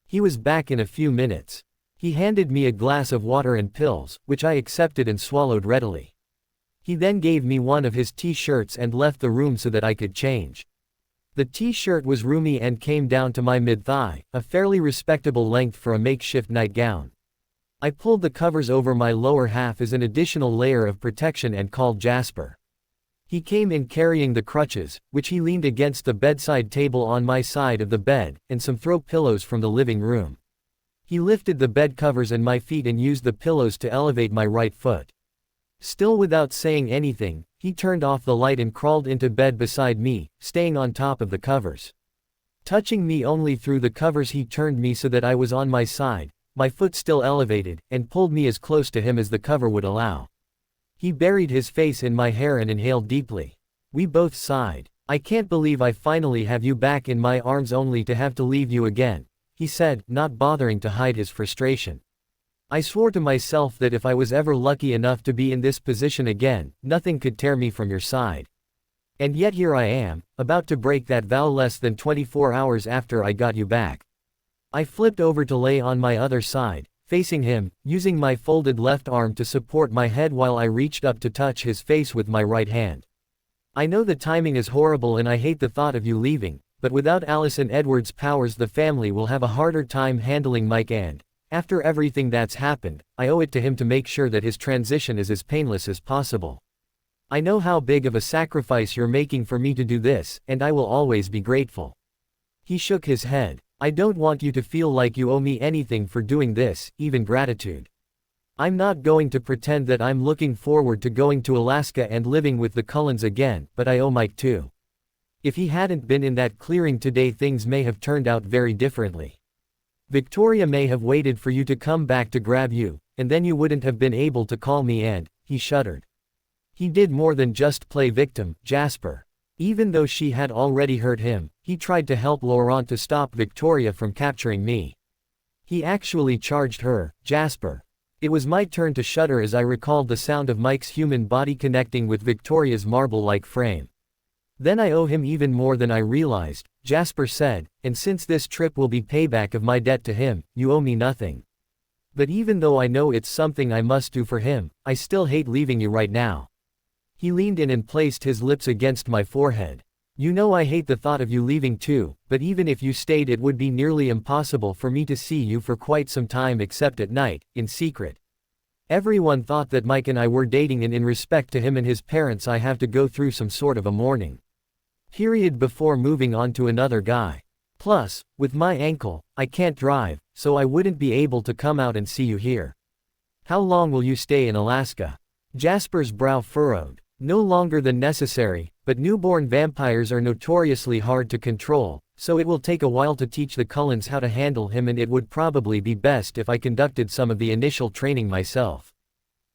He was back in a few minutes. He handed me a glass of water and pills, which I accepted and swallowed readily. He then gave me one of his t-shirts and left the room so that I could change. The t-shirt was roomy and came down to my mid-thigh, a fairly respectable length for a makeshift nightgown. I pulled the covers over my lower half as an additional layer of protection and called Jasper. He came in carrying the crutches, which he leaned against the bedside table on my side of the bed, and some throw pillows from the living room. He lifted the bed covers and my feet and used the pillows to elevate my right foot. Still without saying anything, he turned off the light and crawled into bed beside me, staying on top of the covers. Touching me only through the covers, he turned me so that I was on my side, my foot still elevated, and pulled me as close to him as the cover would allow. He buried his face in my hair and inhaled deeply. We both sighed. I can't believe I finally have you back in my arms only to have to leave you again, he said, not bothering to hide his frustration. I swore to myself that if I was ever lucky enough to be in this position again, nothing could tear me from your side. And yet here I am, about to break that vow less than 24 hours after I got you back. I flipped over to lay on my other side, facing him, using my folded left arm to support my head while I reached up to touch his face with my right hand. I know the timing is horrible and I hate the thought of you leaving, but without Alice and Edward's powers the family will have a harder time handling Mike, and, after everything that's happened, I owe it to him to make sure that his transition is as painless as possible. I know how big of a sacrifice you're making for me to do this, and I will always be grateful. He shook his head. I don't want you to feel like you owe me anything for doing this, even gratitude. I'm not going to pretend that I'm looking forward to going to Alaska and living with the Cullens again, but I owe Mike too. If he hadn't been in that clearing today, things may have turned out very differently. Victoria may have waited for you to come back to grab you, and then you wouldn't have been able to call me, and, he shuddered. He did more than just play victim, Jasper. Even though she had already hurt him, he tried to help Laurent to stop Victoria from capturing me. He actually charged her, Jasper. It was my turn to shudder as I recalled the sound of Mike's human body connecting with Victoria's marble-like frame. Then I owe him even more than I realized, Jasper said, and since this trip will be payback of my debt to him, you owe me nothing. But even though I know it's something I must do for him, I still hate leaving you right now. He leaned in and placed his lips against my forehead. You know I hate the thought of you leaving too, but even if you stayed it would be nearly impossible for me to see you for quite some time except at night, in secret. Everyone thought that Mike and I were dating, and in respect to him and his parents I have to go through some sort of a mourning period before moving on to another guy. Plus, with my ankle, I can't drive, so I wouldn't be able to come out and see you here. How long will you stay in Alaska? Jasper's brow furrowed. No longer than necessary, but newborn vampires are notoriously hard to control, so it will take a while to teach the Cullens how to handle him, and it would probably be best if I conducted some of the initial training myself.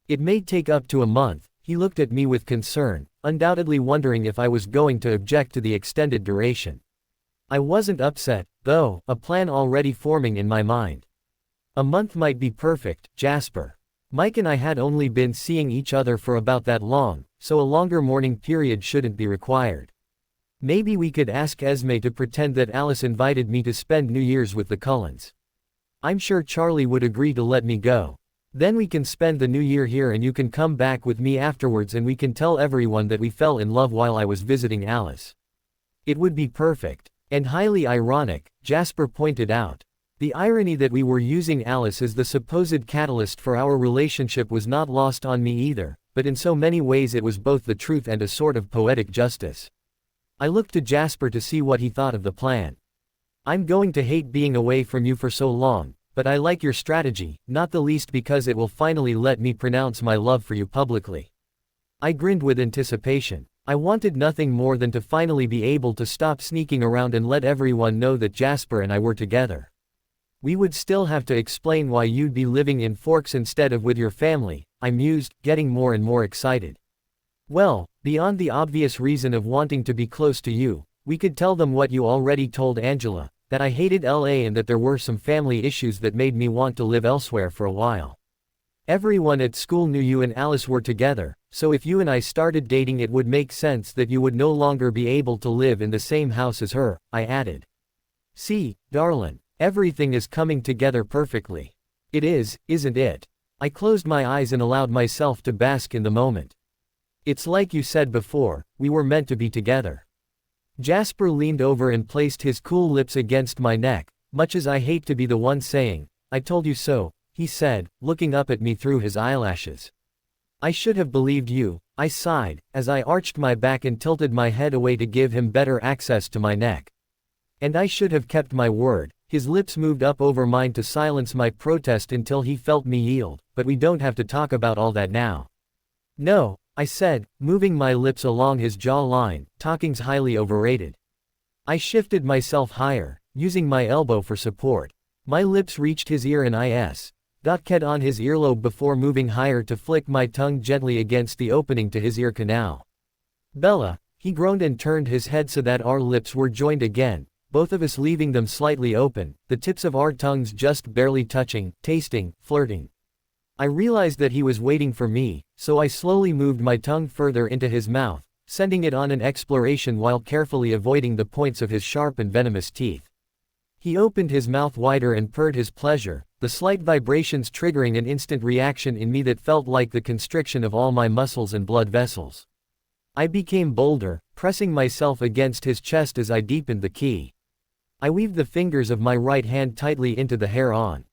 It may take up to a month. He looked at me with concern, undoubtedly wondering if I was going to object to the extended duration. I wasn't upset, though, a plan already forming in my mind. A month might be perfect, Jasper. Mike and I had only been seeing each other for about that long, so a longer mourning period shouldn't be required. Maybe we could ask Esme to pretend that Alice invited me to spend New Year's with the Cullens. I'm sure Charlie would agree to let me go. Then we can spend the new year here and you can come back with me afterwards and we can tell everyone that we fell in love while I was visiting Alice. It would be perfect. And highly ironic, Jasper pointed out. The irony that we were using Alice as the supposed catalyst for our relationship was not lost on me either, but in so many ways it was both the truth and a sort of poetic justice. I looked to Jasper to see what he thought of the plan. I'm going to hate being away from you for so long, but I like your strategy, not the least because it will finally let me pronounce my love for you publicly. I grinned with anticipation. I wanted nothing more than to finally be able to stop sneaking around and let everyone know that Jasper and I were together. We would still have to explain why you'd be living in Forks instead of with your family, I mused, getting more and more excited. Well, beyond the obvious reason of wanting to be close to you, we could tell them what you already told Angela, that I hated LA and that there were some family issues that made me want to live elsewhere for a while. Everyone at school knew you and Alice were together, so if you and I started dating it would make sense that you would no longer be able to live in the same house as her, I added. See, darlin'. Everything is coming together perfectly. It is, isn't it? I closed my eyes and allowed myself to bask in the moment. It's like you said before, we were meant to be together. Jasper leaned over and placed his cool lips against my neck, much as I hate to be the one saying, I told you so, he said, looking up at me through his eyelashes. I should have believed you, I sighed, as I arched my back and tilted my head away to give him better access to my neck. And I should have kept my word. His lips moved up over mine to silence my protest until he felt me yield, but we don't have to talk about all that now. No, I said, moving my lips along his jawline, talking's highly overrated. I shifted myself higher, using my elbow for support. My lips reached his ear and got on his earlobe before moving higher to flick my tongue gently against the opening to his ear canal. Bella, he groaned and turned his head so that our lips were joined again. Both of us leaving them slightly open, the tips of our tongues just barely touching, tasting, flirting. I realized that he was waiting for me, so I slowly moved my tongue further into his mouth, sending it on an exploration while carefully avoiding the points of his sharp and venomous teeth. He opened his mouth wider and purred his pleasure, the slight vibrations triggering an instant reaction in me that felt like the constriction of all my muscles and blood vessels. I became bolder, pressing myself against his chest as I deepened the key. I weaved the fingers of my right hand tightly into the hair on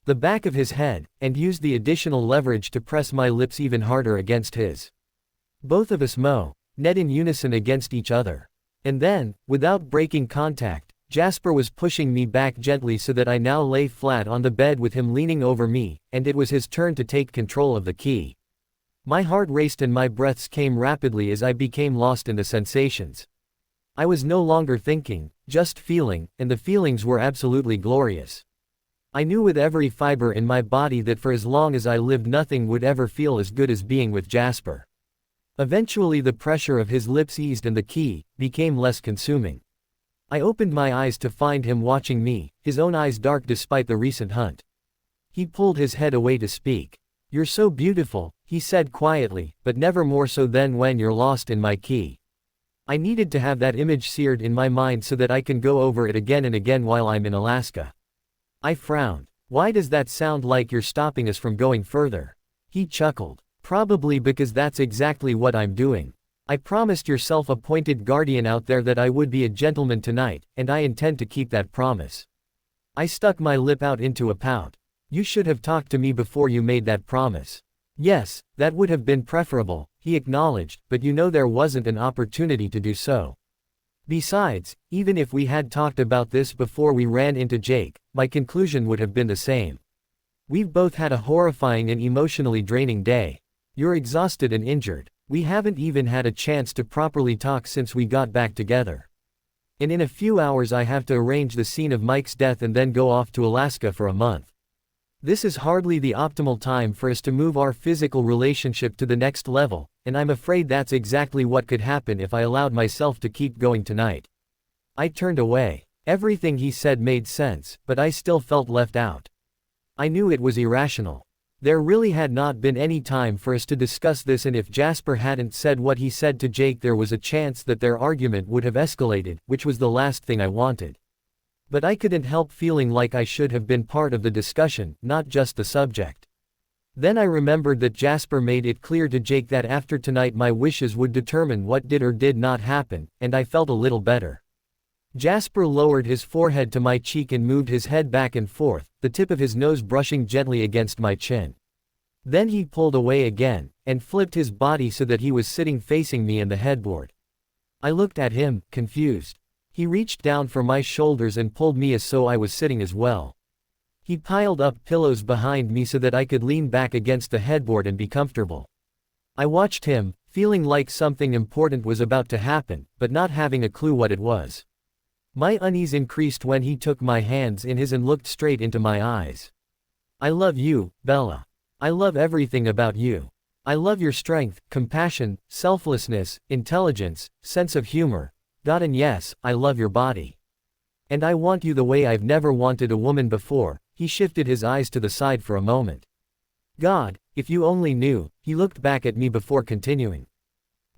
the back of his head, and used the additional leverage to press my lips even harder against his. Both of us net in unison against each other. And then, without breaking contact, Jasper was pushing me back gently so that I now lay flat on the bed with him leaning over me, and it was his turn to take control of the key. My heart raced and my breaths came rapidly as I became lost in the sensations. I was no longer thinking, just feeling, and the feelings were absolutely glorious. I knew with every fiber in my body that for as long as I lived nothing would ever feel as good as being with Jasper. Eventually the pressure of his lips eased and the key became less consuming. I opened my eyes to find him watching me, his own eyes dark despite the recent hunt. He pulled his head away to speak. "You're so beautiful," he said quietly, "but never more so than when you're lost in my key." I needed to have that image seared in my mind so that I can go over it again and again while I'm in Alaska. I frowned. "Why does that sound like you're stopping us from going further?" He chuckled. "Probably because that's exactly what I'm doing. I promised your self-appointed guardian out there that I would be a gentleman tonight, and I intend to keep that promise." I stuck my lip out into a pout. "You should have talked to me before you made that promise." "Yes, that would have been preferable," he acknowledged, "but you know there wasn't an opportunity to do so. Besides, even if we had talked about this before we ran into Jake, my conclusion would have been the same. We've both had a horrifying and emotionally draining day. You're exhausted and injured. We haven't even had a chance to properly talk since we got back together. And in a few hours I have to arrange the scene of Mike's death and then go off to Alaska for a month. This is hardly the optimal time for us to move our physical relationship to the next level, and I'm afraid that's exactly what could happen if I allowed myself to keep going tonight." I turned away. Everything he said made sense, but I still felt left out. I knew it was irrational. There really had not been any time for us to discuss this, and if Jasper hadn't said what he said to Jake, there was a chance that their argument would have escalated, which was the last thing I wanted. But I couldn't help feeling like I should have been part of the discussion, not just the subject. Then I remembered that Jasper made it clear to Jake that after tonight my wishes would determine what did or did not happen, and I felt a little better. Jasper lowered his forehead to my cheek and moved his head back and forth, the tip of his nose brushing gently against my chin. Then he pulled away again, and flipped his body so that he was sitting facing me and the headboard. I looked at him, confused. He reached down for my shoulders and pulled me as so I was sitting as well. He piled up pillows behind me so that I could lean back against the headboard and be comfortable. I watched him, feeling like something important was about to happen, but not having a clue what it was. My unease increased when he took my hands in his and looked straight into my eyes. "I love you, Bella. I love everything about you. I love your strength, compassion, selflessness, intelligence, sense of humor. And yes, I love your body. And I want you the way I've never wanted a woman before." He shifted his eyes to the side for a moment. "God, if you only knew," he looked back at me before continuing.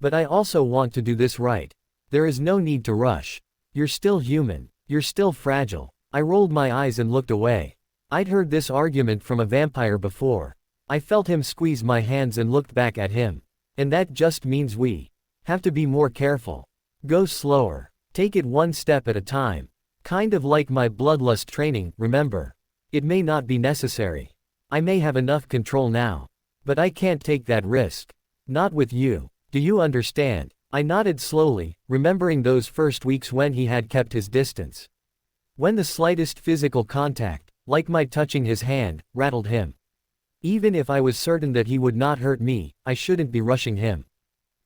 "But I also want to do this right. There is no need to rush. You're still human. You're still fragile." I rolled my eyes and looked away. I'd heard this argument from a vampire before. I felt him squeeze my hands and looked back at him. "And that just means we have to be more careful. Go slower. Take it one step at a time. Kind of like my bloodlust training, remember? It may not be necessary. I may have enough control now. But I can't take that risk. Not with you. Do you understand?" I nodded slowly, remembering those first weeks when he had kept his distance. When the slightest physical contact, like my touching his hand, rattled him. Even if I was certain that he would not hurt me, I shouldn't be rushing him.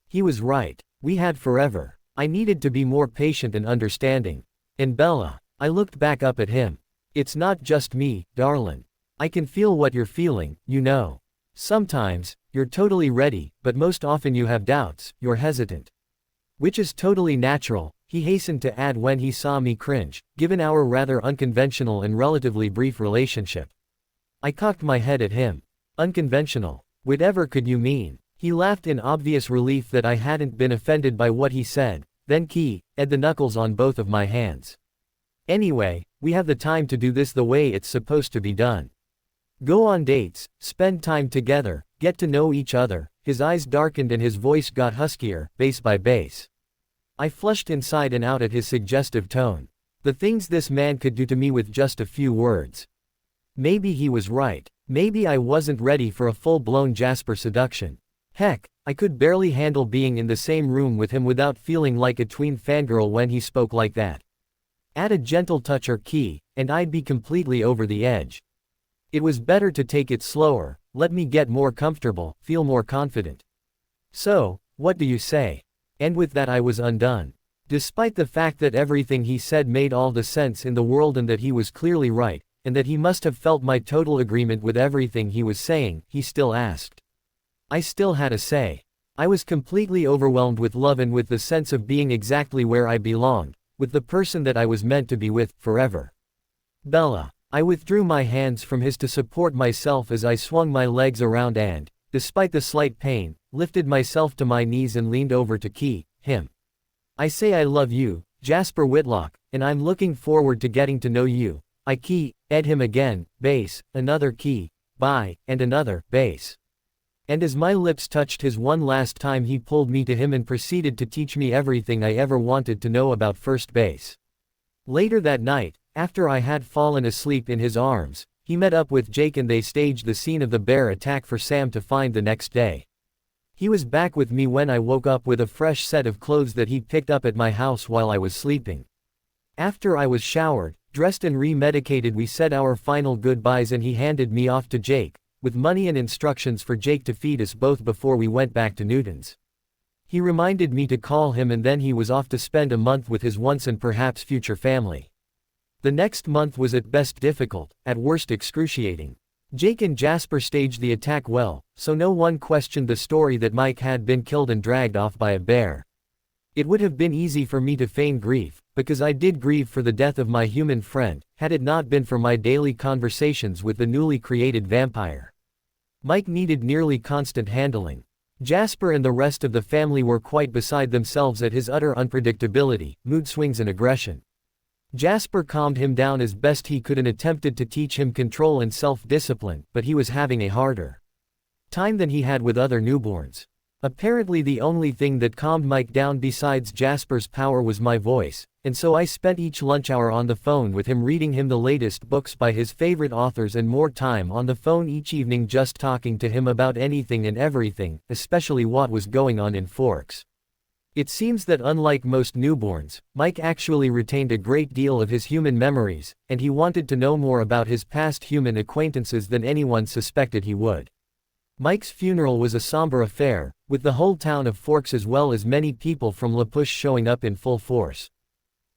He was right. We had forever. I needed to be more patient and understanding. And Bella, I looked back up at him. "It's not just me, darlin'. I can feel what you're feeling, you know. Sometimes, you're totally ready, but most often you have doubts, you're hesitant. Which is totally natural," he hastened to add when he saw me cringe, "given our rather unconventional and relatively brief relationship." I cocked my head at him. "Unconventional? Whatever could you mean?" He laughed in obvious relief that I hadn't been offended by what he said, then keyed the knuckles on both of my hands. "Anyway, we have the time to do this the way it's supposed to be done. Go on dates, spend time together, get to know each other." His eyes darkened and his voice got huskier, bass by bass. I flushed inside and out at his suggestive tone. The things this man could do to me with just a few words. Maybe he was right. Maybe I wasn't ready for a full-blown Jasper seduction. Heck, I could barely handle being in the same room with him without feeling like a tween fangirl when he spoke like that. Add a gentle touch or and I'd be completely over the edge. It was better to take it slower, let me get more comfortable, feel more confident. "So, what do you say?" And with that I was undone. Despite the fact that everything he said made all the sense in the world and that he was clearly right, and that he must have felt my total agreement with everything he was saying, he still asked. I still had a say. I was completely overwhelmed with love and with the sense of being exactly where I belonged, with the person that I was meant to be with, forever. "Bella, I withdrew my hands from his to support myself as I swung my legs around and, despite the slight pain, lifted myself to my knees and leaned over to key him. I say I love you, Jasper Whitlock, and I'm looking forward to getting to know you. I ed him again, bass, another key, bye, and another, bass. And as my lips touched his one last time he pulled me to him and proceeded to teach me everything I ever wanted to know about first base. Later that night, after I had fallen asleep in his arms, he met up with Jake and they staged the scene of the bear attack for Sam to find the next day. He was back with me when I woke up with a fresh set of clothes that he picked up at my house while I was sleeping. After I was showered, dressed and re-medicated we said our final goodbyes and he handed me off to Jake, with money and instructions for Jake to feed us both before we went back to Newton's. He reminded me to call him and then he was off to spend a month with his once and perhaps future family. The next month was at best difficult, at worst excruciating. Jake and Jasper staged the attack well, so no one questioned the story that Mike had been killed and dragged off by a bear. It would have been easy for me to feign grief, because I did grieve for the death of my human friend, had it not been for my daily conversations with the newly created vampire. Mike needed nearly constant handling. Jasper and the rest of the family were quite beside themselves at his utter unpredictability, mood swings and aggression. Jasper calmed him down as best he could and attempted to teach him control and self-discipline, but he was having a harder time than he had with other newborns. Apparently the only thing that calmed Mike down besides Jasper's power was my voice, and so I spent each lunch hour on the phone with him reading him the latest books by his favorite authors and more time on the phone each evening just talking to him about anything and everything, especially what was going on in Forks. It seems that unlike most newborns, Mike actually retained a great deal of his human memories, and he wanted to know more about his past human acquaintances than anyone suspected he would. Mike's funeral was a somber affair, with the whole town of Forks as well as many people from La Push showing up in full force.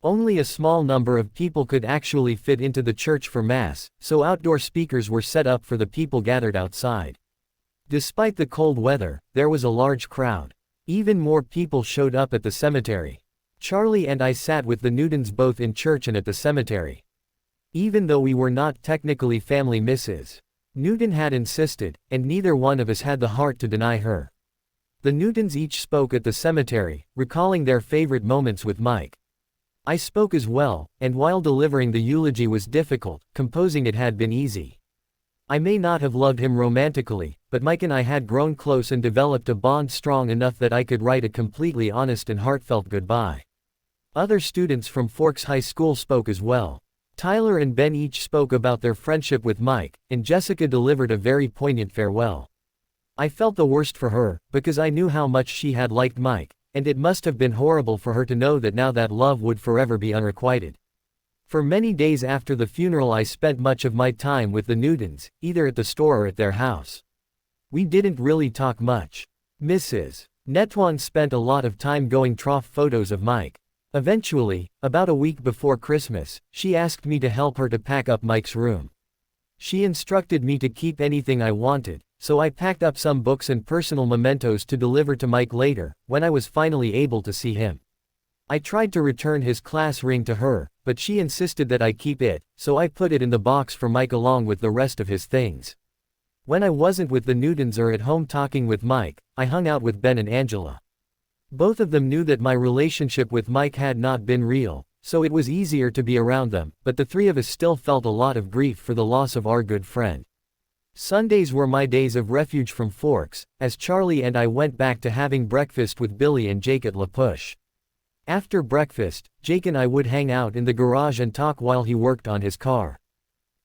Only a small number of people could actually fit into the church for mass, so outdoor speakers were set up for the people gathered outside. Despite the cold weather, there was a large crowd. Even more people showed up at the cemetery. Charlie and I sat with the Newtons both in church and at the cemetery. Even though we were not technically family, Mrs. Newton had insisted, and neither one of us had the heart to deny her. The Newtons each spoke at the cemetery, recalling their favorite moments with Mike. I spoke as well, and while delivering the eulogy was difficult, composing it had been easy. I may not have loved him romantically, but Mike and I had grown close and developed a bond strong enough that I could write a completely honest and heartfelt goodbye. Other students from Forks High School spoke as well. Tyler and Ben each spoke about their friendship with Mike, and Jessica delivered a very poignant farewell. I felt the worst for her, because I knew how much she had liked Mike, and it must have been horrible for her to know that now that love would forever be unrequited. For many days after the funeral I spent much of my time with the Newtons, either at the store or at their house. We didn't really talk much. Mrs. Netwan spent a lot of time going trough photos of Mike. Eventually, about a week before Christmas, she asked me to help her to pack up Mike's room. She instructed me to keep anything I wanted, so I packed up some books and personal mementos to deliver to Mike later, when I was finally able to see him. I tried to return his class ring to her, but she insisted that I keep it, so I put it in the box for Mike along with the rest of his things. When I wasn't with the Newtons or at home talking with Mike, I hung out with Ben and Angela. Both of them knew that my relationship with Mike had not been real, so it was easier to be around them, but the three of us still felt a lot of grief for the loss of our good friend. Sundays were my days of refuge from Forks, as Charlie and I went back to having breakfast with Billy and Jake at La Push. After breakfast, Jake and I would hang out in the garage and talk while he worked on his car.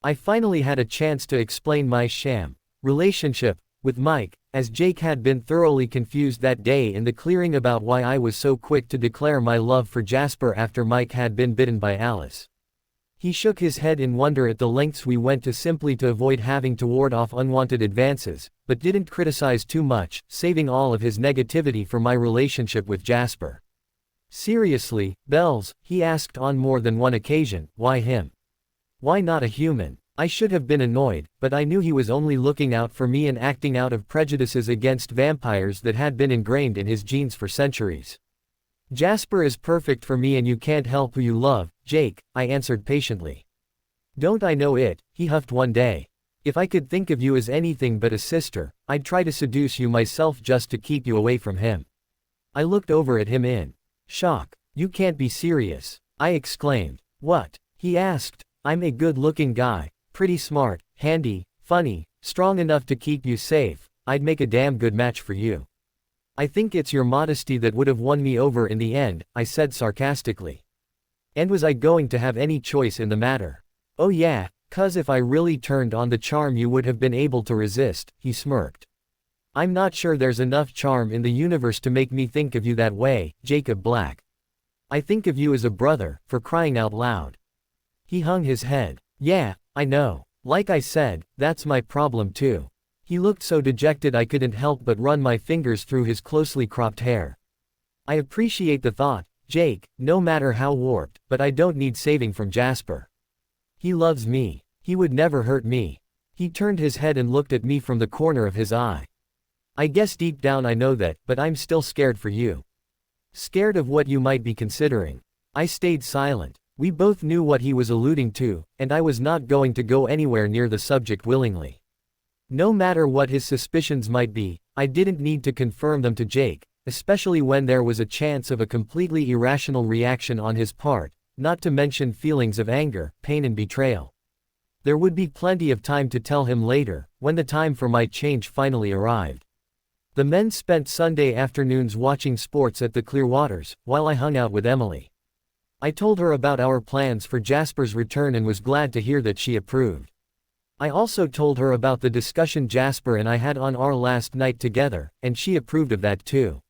I finally had a chance to explain my sham relationship with Mike, as Jake had been thoroughly confused that day in the clearing about why I was so quick to declare my love for Jasper after Mike had been bitten by Alice. He shook his head in wonder at the lengths we went to simply to avoid having to ward off unwanted advances, but didn't criticize too much, saving all of his negativity for my relationship with Jasper. Seriously, Bells, he asked on more than one occasion, why him? Why not a human? I should have been annoyed, but I knew he was only looking out for me and acting out of prejudices against vampires that had been ingrained in his genes for centuries. Jasper is perfect for me and you can't help who you love, Jake, I answered patiently. Don't I know it, he huffed one day. If I could think of you as anything but a sister, I'd try to seduce you myself just to keep you away from him. I looked over at him in shock. You can't be serious, I exclaimed. What? He asked. I'm a good-looking guy, pretty smart, handy, funny, strong enough to keep you safe. I'd make a damn good match for you. I think it's your modesty that would have won me over in the end, I said sarcastically. And was I going to have any choice in the matter? Oh yeah, 'cause if I really turned on the charm you would have been able to resist, he smirked. I'm not sure there's enough charm in the universe to make me think of you that way, Jacob Black. I think of you as a brother, for crying out loud. He hung his head. Yeah, I know. Like I said, that's my problem too. He looked so dejected I couldn't help but run my fingers through his closely cropped hair. I appreciate the thought, Jake, no matter how warped, but I don't need saving from Jasper. He loves me. He would never hurt me. He turned his head and looked at me from the corner of his eye. I guess deep down I know that, but I'm still scared for you. Scared of what you might be considering. I stayed silent. We both knew what he was alluding to, and I was not going to go anywhere near the subject willingly. No matter what his suspicions might be, I didn't need to confirm them to Jake, especially when there was a chance of a completely irrational reaction on his part, not to mention feelings of anger, pain and betrayal. There would be plenty of time to tell him later, when the time for my change finally arrived. The men spent Sunday afternoons watching sports at the Clearwaters, while I hung out with Emily. I told her about our plans for Jasper's return and was glad to hear that she approved. I also told her about the discussion Jasper and I had on our last night together, and she approved of that too.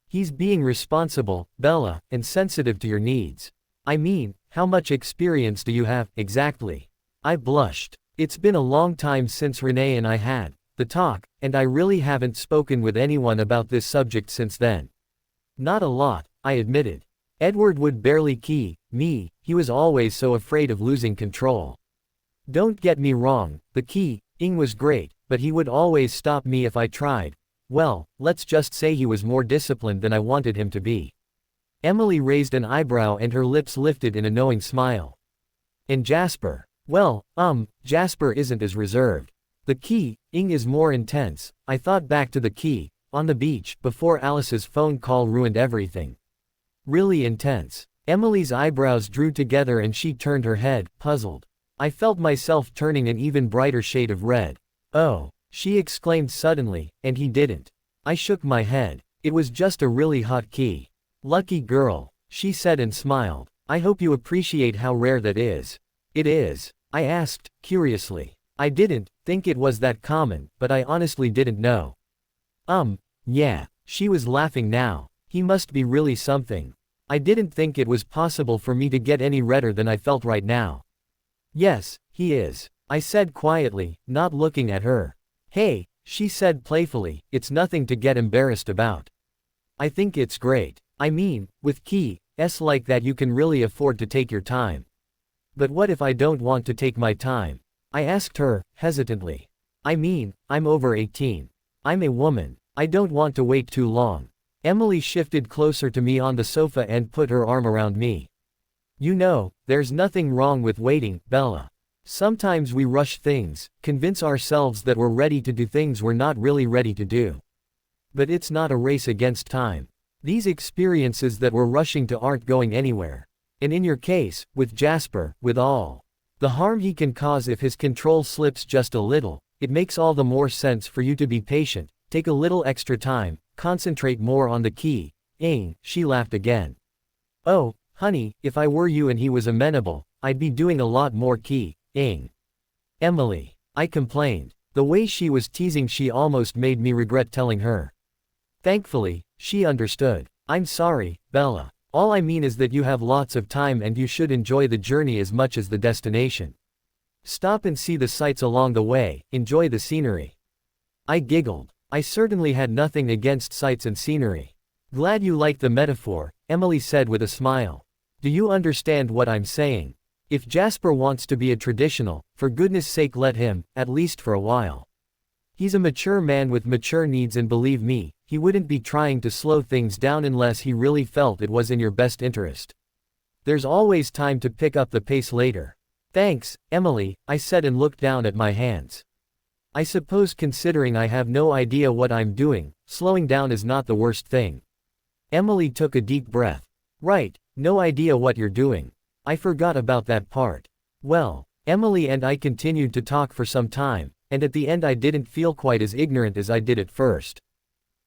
He's being responsible, Bella, and sensitive to your needs. I mean, how much experience do you have, exactly? I blushed. It's been a long time since Renee and I had the talk, and I really haven't spoken with anyone about this subject since then. Not a lot, I admitted. Edward would barely key me, he was always so afraid of losing control. Don't get me wrong, the keying was great, but he would always stop me if I tried. Well, let's just say he was more disciplined than I wanted him to be. Emily raised an eyebrow and her lips lifted in a knowing smile. And Jasper? Well, Jasper isn't as reserved. The keying is more intense. I thought back to the key, on the beach, before Alice's phone call ruined everything. Really intense. Emily's eyebrows drew together and she turned her head, puzzled. I felt myself turning an even brighter shade of red. Oh, she exclaimed suddenly, and he didn't. I shook my head. It was just a really hot key. Lucky girl, she said and smiled. I hope you appreciate how rare that is. It is, I asked, curiously. I didn't think it was that common, but I honestly didn't know. Yeah, she was laughing now. He must be really something. I didn't think it was possible for me to get any redder than I felt right now. Yes, he is, I said quietly, not looking at her. Hey, she said playfully, it's nothing to get embarrassed about. I think it's great. I mean, with keys like that you can really afford to take your time. But what if I don't want to take my time? I asked her, hesitantly. I mean, I'm over 18. I'm a woman. I don't want to wait too long. Emily shifted closer to me on the sofa and put her arm around me. You know, there's nothing wrong with waiting, Bella. Sometimes we rush things, convince ourselves that we're ready to do things we're not really ready to do. But it's not a race against time. These experiences that we're rushing to aren't going anywhere. And in your case, with Jasper, with all the harm he can cause if his control slips just a little, it makes all the more sense for you to be patient, take a little extra time, concentrate more on the keying. She laughed again. Oh, honey, if I were you and he was amenable, I'd be doing a lot more keying. Emily, I complained. The way she was teasing she almost made me regret telling her. Thankfully, she understood. I'm sorry, Bella. All I mean is that you have lots of time and you should enjoy the journey as much as the destination. Stop and see the sights along the way, enjoy the scenery. I giggled. I certainly had nothing against sights and scenery. Glad you like the metaphor, Emily said with a smile. Do you understand what I'm saying? If Jasper wants to be a traditional, for goodness sake let him, at least for a while. He's a mature man with mature needs and believe me, he wouldn't be trying to slow things down unless he really felt it was in your best interest. There's always time to pick up the pace later. Thanks, Emily, I said and looked down at my hands. I suppose considering I have no idea what I'm doing, slowing down is not the worst thing. Emily took a deep breath. Right, no idea what you're doing. I forgot about that part. Well, Emily and I continued to talk for some time, and at the end I didn't feel quite as ignorant as I did at first.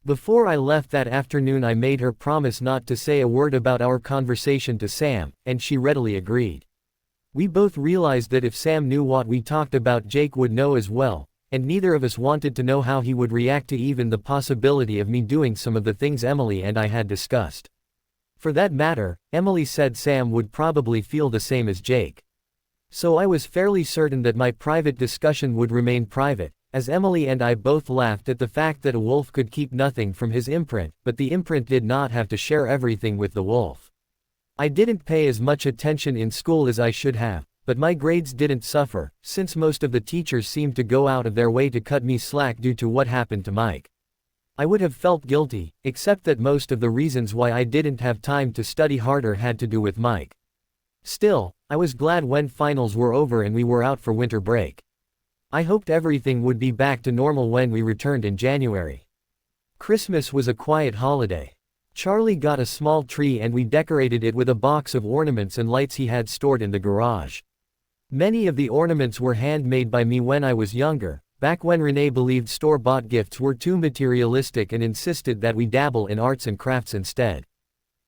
Before I left that afternoon I made her promise not to say a word about our conversation to Sam, and she readily agreed. We both realized that if Sam knew what we talked about, Jake would know as well, and neither of us wanted to know how he would react to even the possibility of me doing some of the things Emily and I had discussed. For that matter, Emily said Sam would probably feel the same as Jake. So I was fairly certain that my private discussion would remain private, as Emily and I both laughed at the fact that a wolf could keep nothing from his imprint, but the imprint did not have to share everything with the wolf. I didn't pay as much attention in school as I should have, but my grades didn't suffer, since most of the teachers seemed to go out of their way to cut me slack due to what happened to Mike. I would have felt guilty, except that most of the reasons why I didn't have time to study harder had to do with Mike. Still, I was glad when finals were over and we were out for winter break. I hoped everything would be back to normal when we returned in January. Christmas was a quiet holiday. Charlie got a small tree and we decorated it with a box of ornaments and lights he had stored in the garage. Many of the ornaments were handmade by me when I was younger, back when Renee believed store-bought gifts were too materialistic and insisted that we dabble in arts and crafts instead.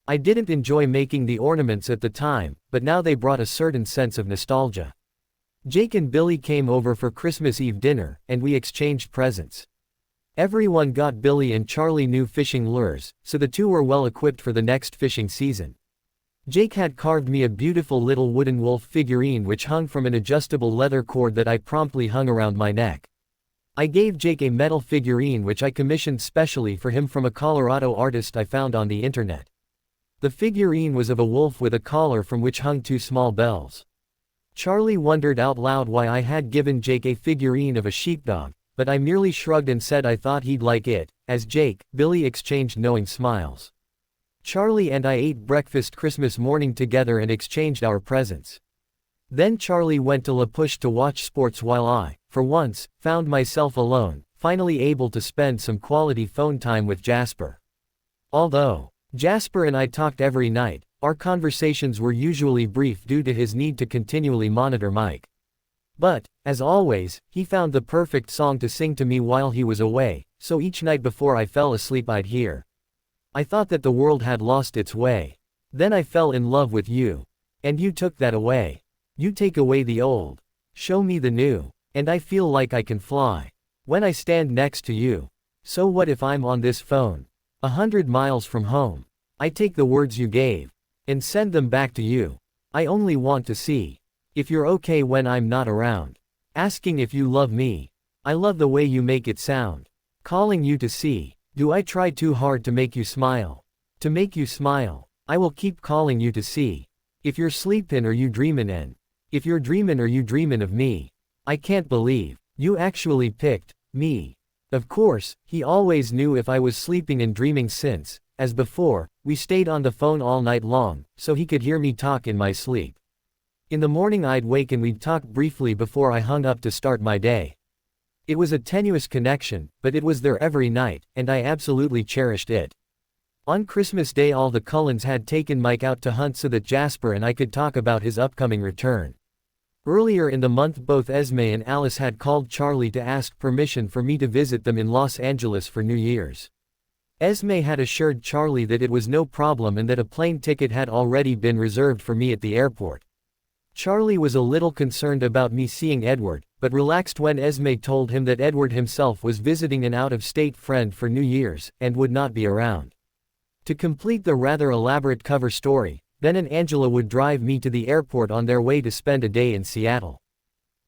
I didn't enjoy making the ornaments at the time, but now they brought a certain sense of nostalgia. Jake and Billy came over for Christmas Eve dinner, and we exchanged presents. Everyone got Billy and Charlie new fishing lures, so the two were well equipped for the next fishing season. Jake had carved me a beautiful little wooden wolf figurine which hung from an adjustable leather cord that I promptly hung around my neck. I gave Jake a metal figurine which I commissioned specially for him from a Colorado artist I found on the internet. The figurine was of a wolf with a collar from which hung two small bells. Charlie wondered out loud why I had given Jake a figurine of a sheepdog, but I merely shrugged and said I thought he'd like it. As Jake, Billy exchanged knowing smiles. Charlie and I ate breakfast Christmas morning together and exchanged our presents. Then Charlie went to La Push to watch sports while I, for once, found myself alone, finally able to spend some quality phone time with Jasper. Although Jasper and I talked every night, our conversations were usually brief due to his need to continually monitor Mike. But, as always, he found the perfect song to sing to me while he was away, so each night before I fell asleep I'd hear. I thought that the world had lost its way. Then I fell in love with you. And you took that away. You take away the old. Show me the new. And I feel like I can fly. When I stand next to you. So what if I'm on this phone? 100 miles from home. I take the words you gave. And send them back to you. I only want to see if you're okay when I'm not around. Asking if you love me. I love the way you make it sound. Calling you to see. Do I try too hard to make you smile? To make you smile. I will keep calling you to see if you're sleepin' or you dreamin' and if you're dreamin' or you dreamin' of me. I can't believe you actually picked me. Of course, he always knew if I was sleeping and dreaming since, as before, we stayed on the phone all night long, so he could hear me talk in my sleep. In the morning I'd wake and we'd talk briefly before I hung up to start my day. It was a tenuous connection, but it was there every night, and I absolutely cherished it. On Christmas Day all the Cullens had taken Mike out to hunt so that Jasper and I could talk about his upcoming return. Earlier in the month both Esme and Alice had called Charlie to ask permission for me to visit them in Los Angeles for New Year's. Esme had assured Charlie that it was no problem and that a plane ticket had already been reserved for me at the airport. Charlie was a little concerned about me seeing Edward, but relaxed when Esme told him that Edward himself was visiting an out-of-state friend for New Year's, and would not be around. To complete the rather elaborate cover story, Ben and Angela would drive me to the airport on their way to spend a day in Seattle.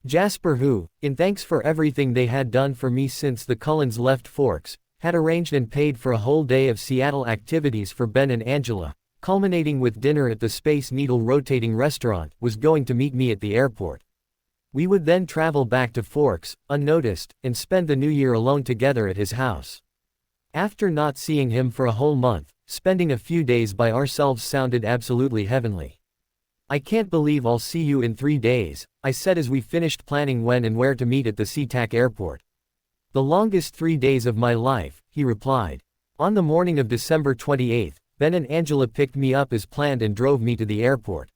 Jasper, who, in thanks for everything they had done for me since the Cullens left Forks, had arranged and paid for a whole day of Seattle activities for Ben and Angela, culminating with dinner at the Space Needle rotating restaurant, was going to meet me at the airport. We would then travel back to Forks, unnoticed, and spend the new year alone together at his house. After not seeing him for a whole month, spending a few days by ourselves sounded absolutely heavenly. I can't believe I'll see you in 3 days, I said as we finished planning when and where to meet at the SeaTac airport. The longest 3 days of my life, he replied. On the morning of December 28th, Ben and Angela picked me up as planned and drove me to the airport.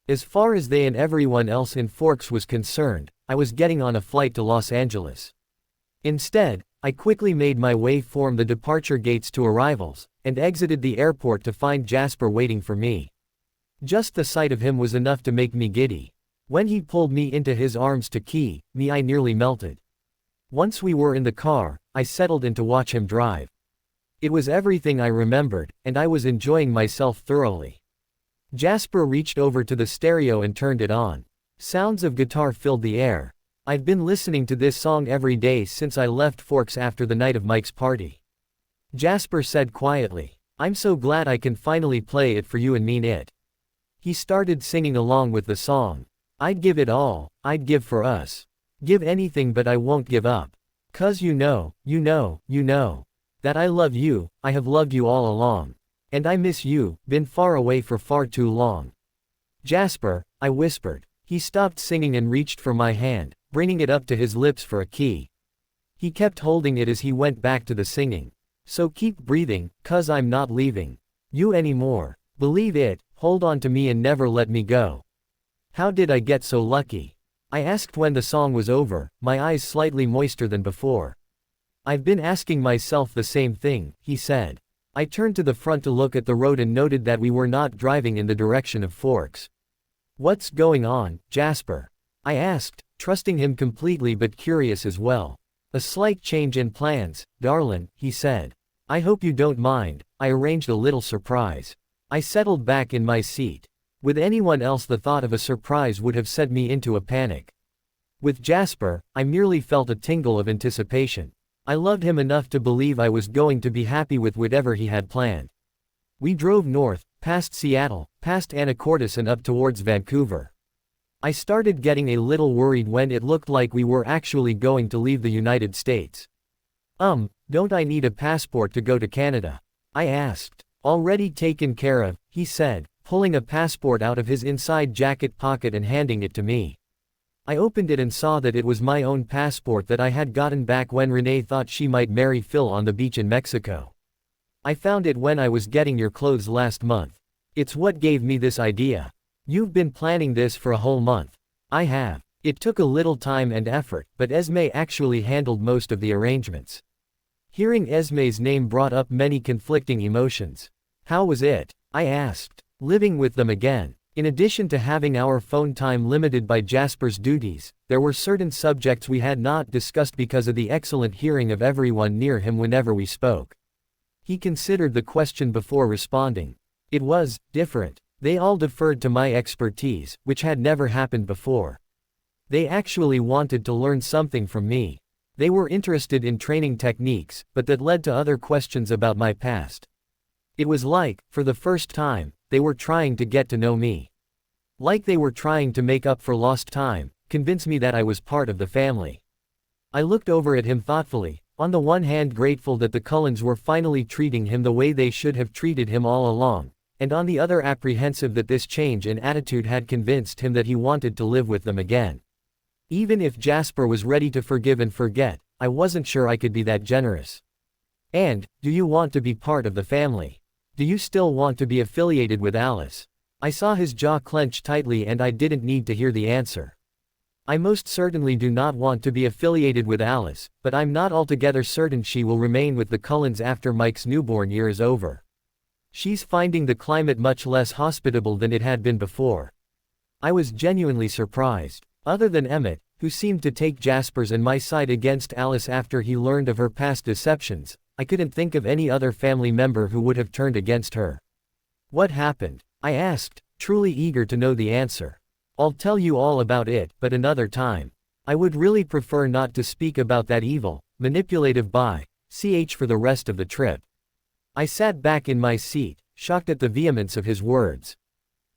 As far as they and everyone else in Forks was concerned, I was getting on a flight to Los Angeles. Instead, I quickly made my way from the departure gates to arrivals, and exited the airport to find Jasper waiting for me. Just the sight of him was enough to make me giddy. When he pulled me into his arms to I nearly melted. Once we were in the car, I settled in to watch him drive. It was everything I remembered, and I was enjoying myself thoroughly. Jasper reached over to the stereo and turned it on. Sounds of guitar filled the air. I'd been listening to this song every day since I left Forks after the night of Mike's party. Jasper said quietly, "I'm so glad I can finally play it for you and mean it." He started singing along with the song. I'd give it all, I'd give for us. Give anything but I won't give up. 'Cause you know, that I love you, I have loved you all along. And I miss you, been far away for far too long. Jasper, I whispered. He stopped singing and reached for my hand, bringing it up to his lips for a key. He kept holding it as he went back to the singing. So keep breathing, 'cause I'm not leaving you anymore. Believe it, hold on to me and never let me go. How did I get so lucky? I asked when the song was over, my eyes slightly moister than before. I've been asking myself the same thing, he said. I turned to the front to look at the road and noted that we were not driving in the direction of Forks. What's going on, Jasper? I asked, trusting him completely but curious as well. A slight change in plans, darlin', he said. I hope you don't mind, I arranged a little surprise. I settled back in my seat. With anyone else the thought of a surprise would have sent me into a panic. With Jasper, I merely felt a tingle of anticipation. I loved him enough to believe I was going to be happy with whatever he had planned. We drove north, past Seattle, past Anacortes and up towards Vancouver. I started getting a little worried when it looked like we were actually going to leave the United States. Don't I need a passport to go to Canada? I asked. Already taken care of, he said, pulling a passport out of his inside jacket pocket and handing it to me. I opened it and saw that it was my own passport that I had gotten back when Renee thought she might marry Phil on the beach in Mexico. I found it when I was getting your clothes last month. It's what gave me this idea. You've been planning this for a whole month. I have. It took a little time and effort, but Esme actually handled most of the arrangements. Hearing Esme's name brought up many conflicting emotions. How was it? I asked. Living with them again. In addition to having our phone time limited by Jasper's duties, there were certain subjects we had not discussed because of the excellent hearing of everyone near him whenever we spoke. He considered the question before responding. It was different. They all deferred to my expertise, which had never happened before. They actually wanted to learn something from me. They were interested in training techniques, but that led to other questions about my past. It was like, for the first time, they were trying to get to know me. Like they were trying to make up for lost time, convince me that I was part of the family. I looked over at him thoughtfully, on the one hand grateful that the Cullens were finally treating him the way they should have treated him all along, and on the other apprehensive that this change in attitude had convinced him that he wanted to live with them again. Even if Jasper was ready to forgive and forget, I wasn't sure I could be that generous. And, do you want to be part of the family? Do you still want to be affiliated with Alice? I saw his jaw clench tightly and I didn't need to hear the answer. I most certainly do not want to be affiliated with Alice, but I'm not altogether certain she will remain with the Cullens after Mike's newborn year is over. She's finding the climate much less hospitable than it had been before. I was genuinely surprised. Other than Emmett, who seemed to take Jasper's and my side against Alice after he learned of her past deceptions, I couldn't think of any other family member who would have turned against her. What happened? I asked, truly eager to know the answer. I'll tell you all about it, but another time. I would really prefer not to speak about that evil, manipulative ch for the rest of the trip. I sat back in my seat, shocked at the vehemence of his words.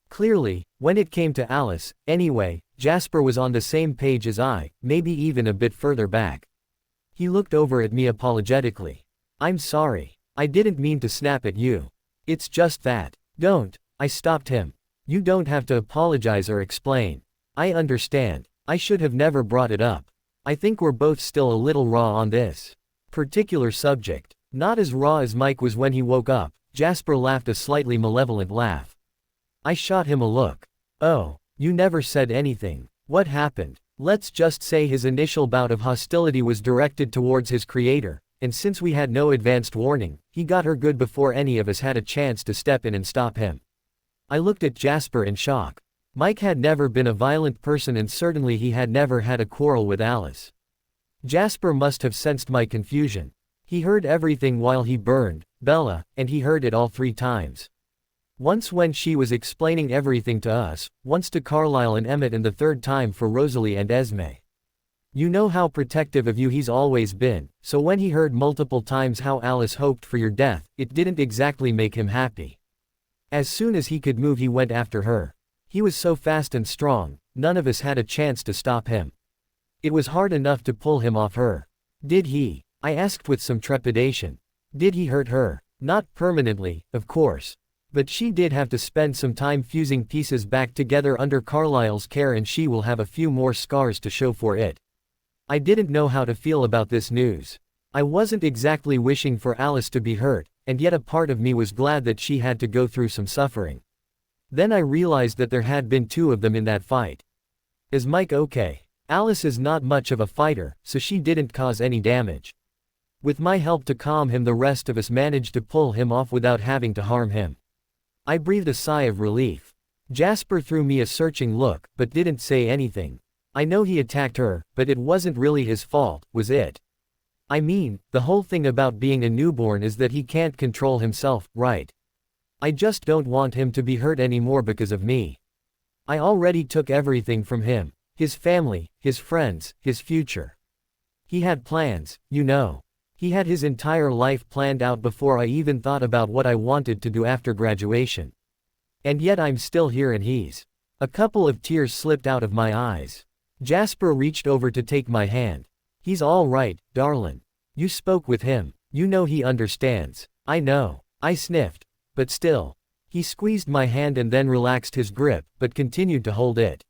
Clearly, when it came to Alice, anyway, Jasper was on the same page as I, maybe even a bit further back. He looked over at me apologetically. I'm sorry. I didn't mean to snap at you. It's just that. Don't. I stopped him. You don't have to apologize or explain. I understand. I should have never brought it up. I think we're both still a little raw on this particular subject. Not as raw as Mike was when he woke up. Jasper laughed a slightly malevolent laugh. I shot him a look. Oh, you never said anything. What happened? Let's just say his initial bout of hostility was directed towards his creator, and since we had no advanced warning, he got her good before any of us had a chance to step in and stop him. I looked at Jasper in shock. Mike had never been a violent person and certainly he had never had a quarrel with Alice. Jasper must have sensed my confusion. He heard everything while he burned Bella, and he heard it all 3 times. Once when she was explaining everything to us, once to Carlisle and Emmett, and the 3rd time for Rosalie and Esme. You know how protective of you he's always been, so when he heard multiple times how Alice hoped for your death, it didn't exactly make him happy. As soon as he could move he went after her. He was so fast and strong, none of us had a chance to stop him. It was hard enough to pull him off her. Did he? I asked with some trepidation. Did he hurt her? Not permanently, of course. But she did have to spend some time fusing pieces back together under Carlisle's care, and she will have a few more scars to show for it. I didn't know how to feel about this news. I wasn't exactly wishing for Alice to be hurt, and yet a part of me was glad that she had to go through some suffering. Then I realized that there had been 2 of them in that fight. Is Mike okay? Alice is not much of a fighter, so she didn't cause any damage. With my help to calm him, the rest of us managed to pull him off without having to harm him. I breathed a sigh of relief. Jasper threw me a searching look, but didn't say anything. I know he attacked her, but it wasn't really his fault, was it? I mean, the whole thing about being a newborn is that he can't control himself, right? I just don't want him to be hurt anymore because of me. I already took everything from him. His family, his friends, his future. He had plans, you know. He had his entire life planned out before I even thought about what I wanted to do after graduation. And yet I'm still here and he's. A couple of tears slipped out of my eyes. Jasper reached over to take my hand. He's all right, darlin'. You spoke with him. You know he understands. I know. I sniffed. But still. He squeezed my hand and then relaxed his grip, but continued to hold it.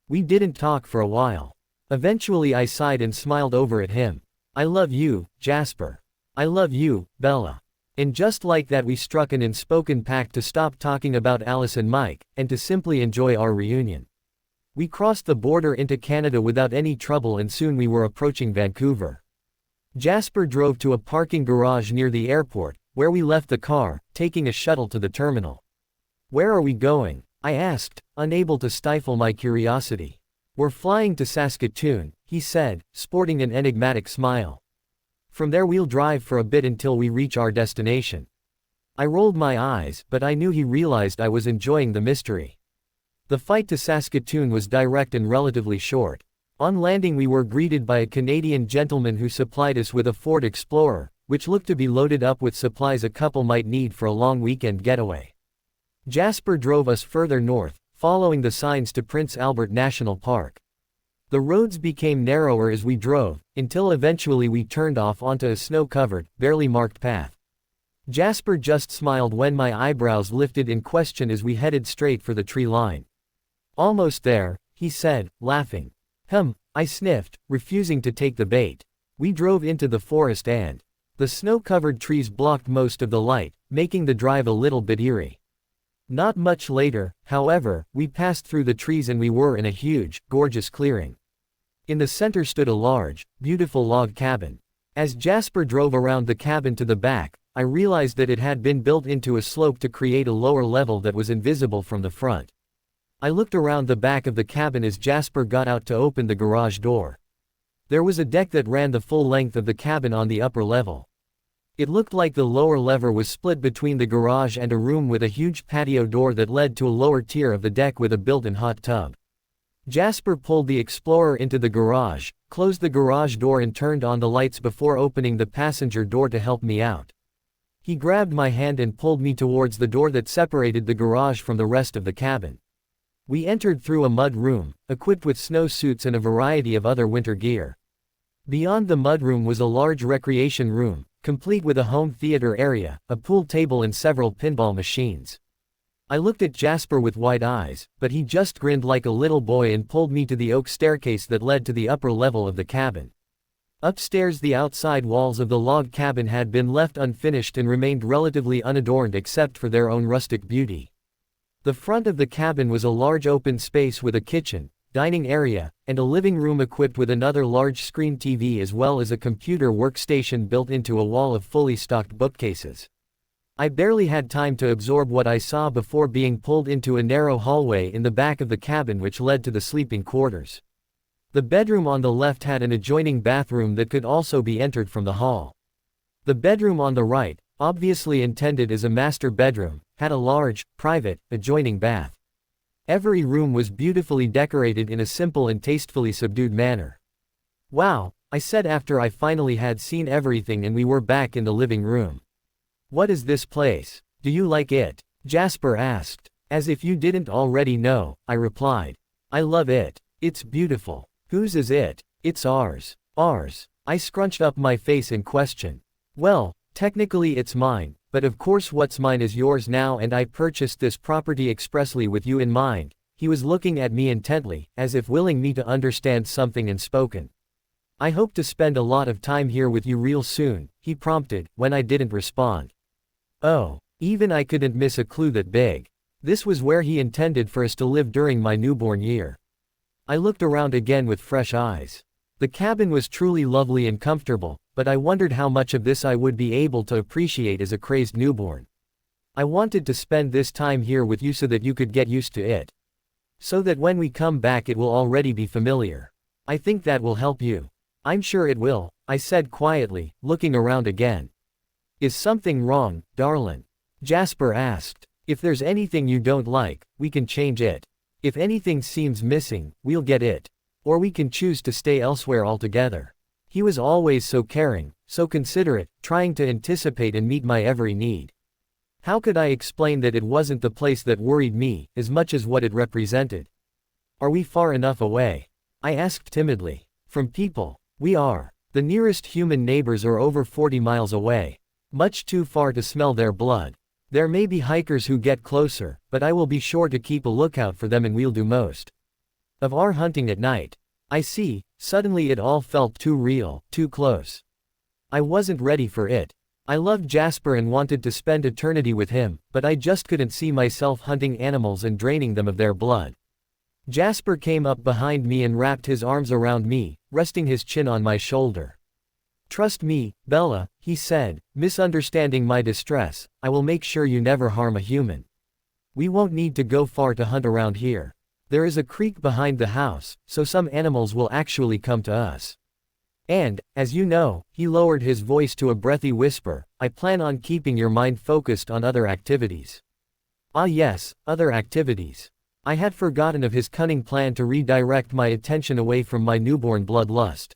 We didn't talk for a while. Eventually I sighed and smiled over at him. I love you, Jasper. I love you, Bella. And just like that we struck an unspoken pact to stop talking about Alice and Mike, and to simply enjoy our reunion. We crossed the border into Canada without any trouble and soon we were approaching Vancouver. Jasper drove to a parking garage near the airport, where we left the car, taking a shuttle to the terminal. Where are we going? I asked, unable to stifle my curiosity. We're flying to Saskatoon, he said, sporting an enigmatic smile. From there we'll drive for a bit until we reach our destination. I rolled my eyes, but I knew he realized I was enjoying the mystery. The flight to Saskatoon was direct and relatively short. On landing we were greeted by a Canadian gentleman who supplied us with a Ford Explorer, which looked to be loaded up with supplies a couple might need for a long weekend getaway. Jasper drove us further north, following the signs to Prince Albert National Park. The roads became narrower as we drove, until eventually we turned off onto a snow-covered, barely marked path. Jasper just smiled when my eyebrows lifted in question as we headed straight for the tree line. Almost there, he said, laughing. I sniffed, refusing to take the bait. We drove into the forest and the snow-covered trees blocked most of the light, making the drive a little bit eerie. Not much later, however, we passed through the trees and we were in a huge, gorgeous clearing. In the center stood a large, beautiful log cabin. As Jasper drove around the cabin to the back, I realized that it had been built into a slope to create a lower level that was invisible from the front. I looked around the back of the cabin as Jasper got out to open the garage door. There was a deck that ran the full length of the cabin on the upper level. It looked like the lower lever was split between the garage and a room with a huge patio door that led to a lower tier of the deck with a built-in hot tub. Jasper pulled the Explorer into the garage, closed the garage door and turned on the lights before opening the passenger door to help me out. He grabbed my hand and pulled me towards the door that separated the garage from the rest of the cabin. We entered through a mud room, equipped with snowsuits and a variety of other winter gear. Beyond the mudroom was a large recreation room, complete with a home theater area, a pool table and several pinball machines. I looked at Jasper with wide eyes, but he just grinned like a little boy and pulled me to the oak staircase that led to the upper level of the cabin. Upstairs, the outside walls of the log cabin had been left unfinished and remained relatively unadorned except for their own rustic beauty. The front of the cabin was a large open space with a kitchen, dining area, and a living room equipped with another large screen TV as well as a computer workstation built into a wall of fully stocked bookcases. I barely had time to absorb what I saw before being pulled into a narrow hallway in the back of the cabin which led to the sleeping quarters. The bedroom on the left had an adjoining bathroom that could also be entered from the hall. The bedroom on the right, obviously intended as a master bedroom, had a large, private, adjoining bath. Every room was beautifully decorated in a simple and tastefully subdued manner. "Wow," I said after I finally had seen everything and we were back in the living room. "What is this place? Do you like it?" Jasper asked. "As if you didn't already know," I replied. "I love it. It's beautiful." "Whose is it?" "It's ours." "Ours?" I scrunched up my face in question. "Well, technically it's mine, but of course what's mine is yours now and I purchased this property expressly with you in mind." He was looking at me intently, as if willing me to understand something unspoken. "I hope to spend a lot of time here with you real soon," he prompted, when I didn't respond. Oh, even I couldn't miss a clue that big. This was where he intended for us to live during my newborn year. I looked around again with fresh eyes. The cabin was truly lovely and comfortable, but I wondered how much of this I would be able to appreciate as a crazed newborn. "I wanted to spend this time here with you so that you could get used to it. So that when we come back it will already be familiar. I think that will help you." "I'm sure it will," I said quietly, looking around again. "Is something wrong, darlin'?" Jasper asked. "If there's anything you don't like, we can change it. If anything seems missing, we'll get it. Or we can choose to stay elsewhere altogether." He was always so caring, so considerate, trying to anticipate and meet my every need. How could I explain that it wasn't the place that worried me, as much as what it represented? "Are we far enough away?" I asked timidly. "From people?" "We are. The nearest human neighbors are over 40 miles away. Much too far to smell their blood. There may be hikers who get closer, but I will be sure to keep a lookout for them and we'll do most of our hunting at night." "I see." Suddenly it all felt too real, too close. I wasn't ready for it. I loved Jasper and wanted to spend eternity with him, but I just couldn't see myself hunting animals and draining them of their blood. Jasper came up behind me and wrapped his arms around me, resting his chin on my shoulder. "Trust me, Bella," he said, misunderstanding my distress, "I will make sure you never harm a human. We won't need to go far to hunt around here. There is a creek behind the house, so some animals will actually come to us. And, as you know," he lowered his voice to a breathy whisper, "I plan on keeping your mind focused on other activities." Ah yes, other activities. I had forgotten of his cunning plan to redirect my attention away from my newborn bloodlust.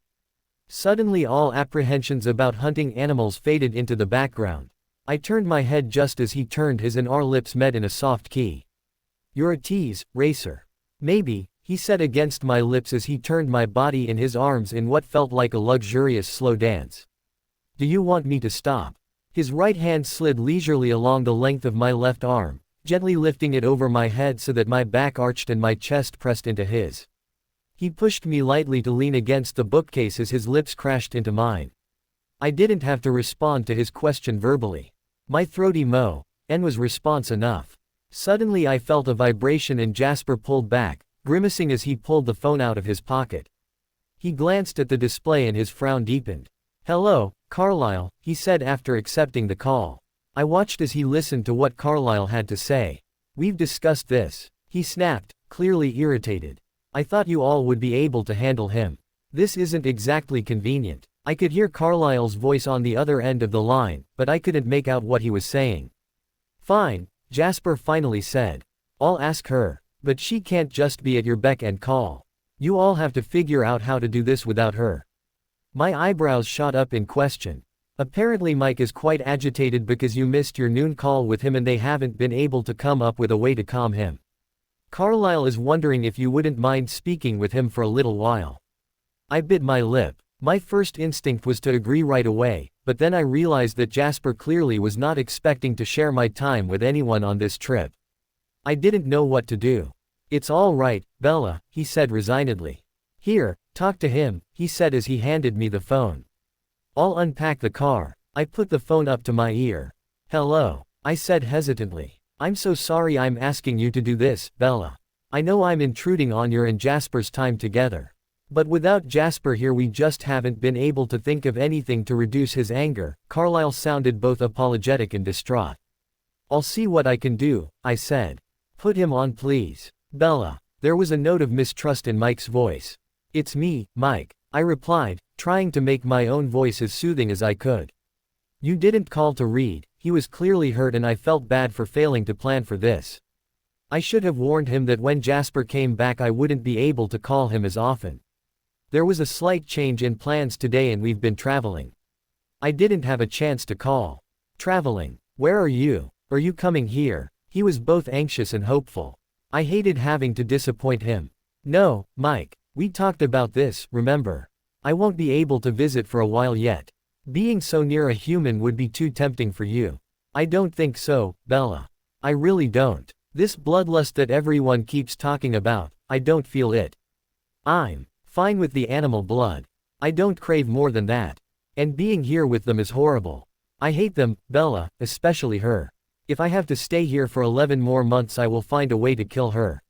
Suddenly all apprehensions about hunting animals faded into the background. I turned my head just as he turned his and our lips met in a soft key. "You're a tease, Racer." "Maybe," he said against my lips as he turned my body in his arms in what felt like a luxurious slow dance. "Do you want me to stop?" His right hand slid leisurely along the length of my left arm, gently lifting it over my head so that my back arched and my chest pressed into his. He pushed me lightly to lean against the bookcase as his lips crashed into mine. I didn't have to respond to his question verbally. My throaty "n" was response enough. Suddenly I felt a vibration and Jasper pulled back, grimacing as he pulled the phone out of his pocket. He glanced at the display and his frown deepened. "Hello, Carlisle," he said after accepting the call. I watched as he listened to what Carlisle had to say. "We've discussed this," he snapped, clearly irritated. "I thought you all would be able to handle him. This isn't exactly convenient." I could hear Carlisle's voice on the other end of the line, but I couldn't make out what he was saying. "Fine," Jasper finally said. "I'll ask her. But she can't just be at your beck and call. You all have to figure out how to do this without her." My eyebrows shot up in question. "Apparently Mike is quite agitated because you missed your noon call with him and they haven't been able to come up with a way to calm him. Carlisle is wondering if you wouldn't mind speaking with him for a little while." I bit my lip. My first instinct was to agree right away, but then I realized that Jasper clearly was not expecting to share my time with anyone on this trip. I didn't know what to do. It's all right, Bella, he said resignedly. Here, talk to him, he said as he handed me the phone. I'll unpack the car. I put the phone up to my ear. Hello, I said hesitantly. I'm so sorry I'm asking you to do this, Bella. I know I'm intruding on your and Jasper's time together. But without Jasper here we just haven't been able to think of anything to reduce his anger. Carlisle sounded both apologetic and distraught. I'll see what I can do, I said. Put him on please. Bella. There was a note of mistrust in Mike's voice. It's me, Mike, I replied, trying to make my own voice as soothing as I could. You didn't call to read. He was clearly hurt and I felt bad for failing to plan for this. I should have warned him that when Jasper came back I wouldn't be able to call him as often. There was a slight change in plans today and we've been traveling. I didn't have a chance to call. Traveling? Where are you? Are you coming here? He was both anxious and hopeful. I hated having to disappoint him. No, Mike. We talked about this, remember? I won't be able to visit for a while yet. Being so near a human would be too tempting for you. I don't think so, Bella. I really don't. This bloodlust that everyone keeps talking about, I don't feel it. I'm fine with the animal blood. I don't crave more than that. And being here with them is horrible. I hate them, Bella, especially her. If I have to stay here for 11 more months I will find a way to kill her.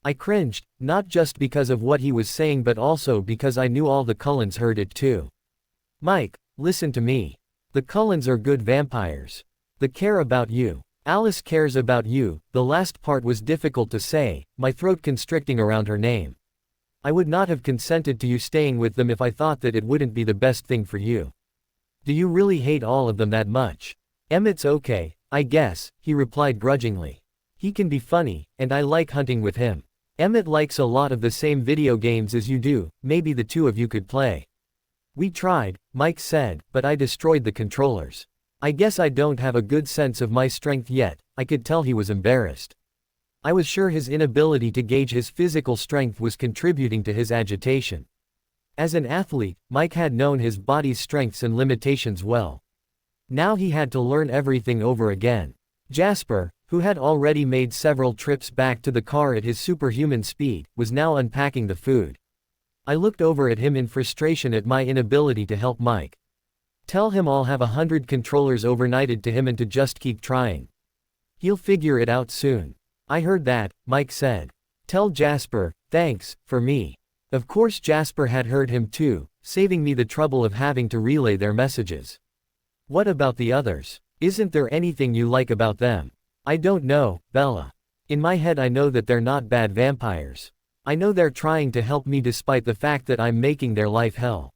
I cringed, not just because of what he was saying but also because I knew all the Cullens heard it too. Mike, listen to me. The Cullens are good vampires. They care about you. Alice cares about you. The last part was difficult to say, my throat constricting around her name. I would not have consented to you staying with them if I thought that it wouldn't be the best thing for you. Do you really hate all of them that much? Emmett's okay, I guess, he replied grudgingly. He can be funny, and I like hunting with him. Emmett likes a lot of the same video games as you do, maybe the two of you could play. We tried, Mike said, but I destroyed the controllers. I guess I don't have a good sense of my strength yet. I could tell he was embarrassed. I was sure his inability to gauge his physical strength was contributing to his agitation. As an athlete, Mike had known his body's strengths and limitations well. Now he had to learn everything over again. Jasper, who had already made several trips back to the car at his superhuman speed, was now unpacking the food. I looked over at him in frustration at my inability to help Mike. Tell him I'll have 100 controllers overnighted to him and to just keep trying. He'll figure it out soon. I heard that, Mike said. Tell Jasper, thanks, for me. Of course Jasper had heard him too, saving me the trouble of having to relay their messages. What about the others? Isn't there anything you like about them? I don't know, Bella. In my head I know that they're not bad vampires. I know they're trying to help me despite the fact that I'm making their life hell.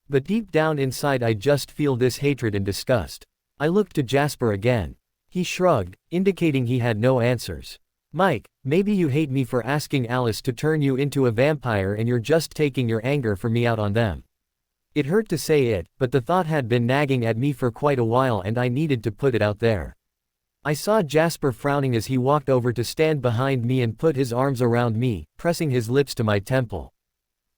But deep down inside I just feel this hatred and disgust. I looked to Jasper again. He shrugged, indicating he had no answers. Mike, maybe you hate me for asking Alice to turn you into a vampire and you're just taking your anger for me out on them. It hurt to say it, but the thought had been nagging at me for quite a while and I needed to put it out there. I saw Jasper frowning as he walked over to stand behind me and put his arms around me, pressing his lips to my temple.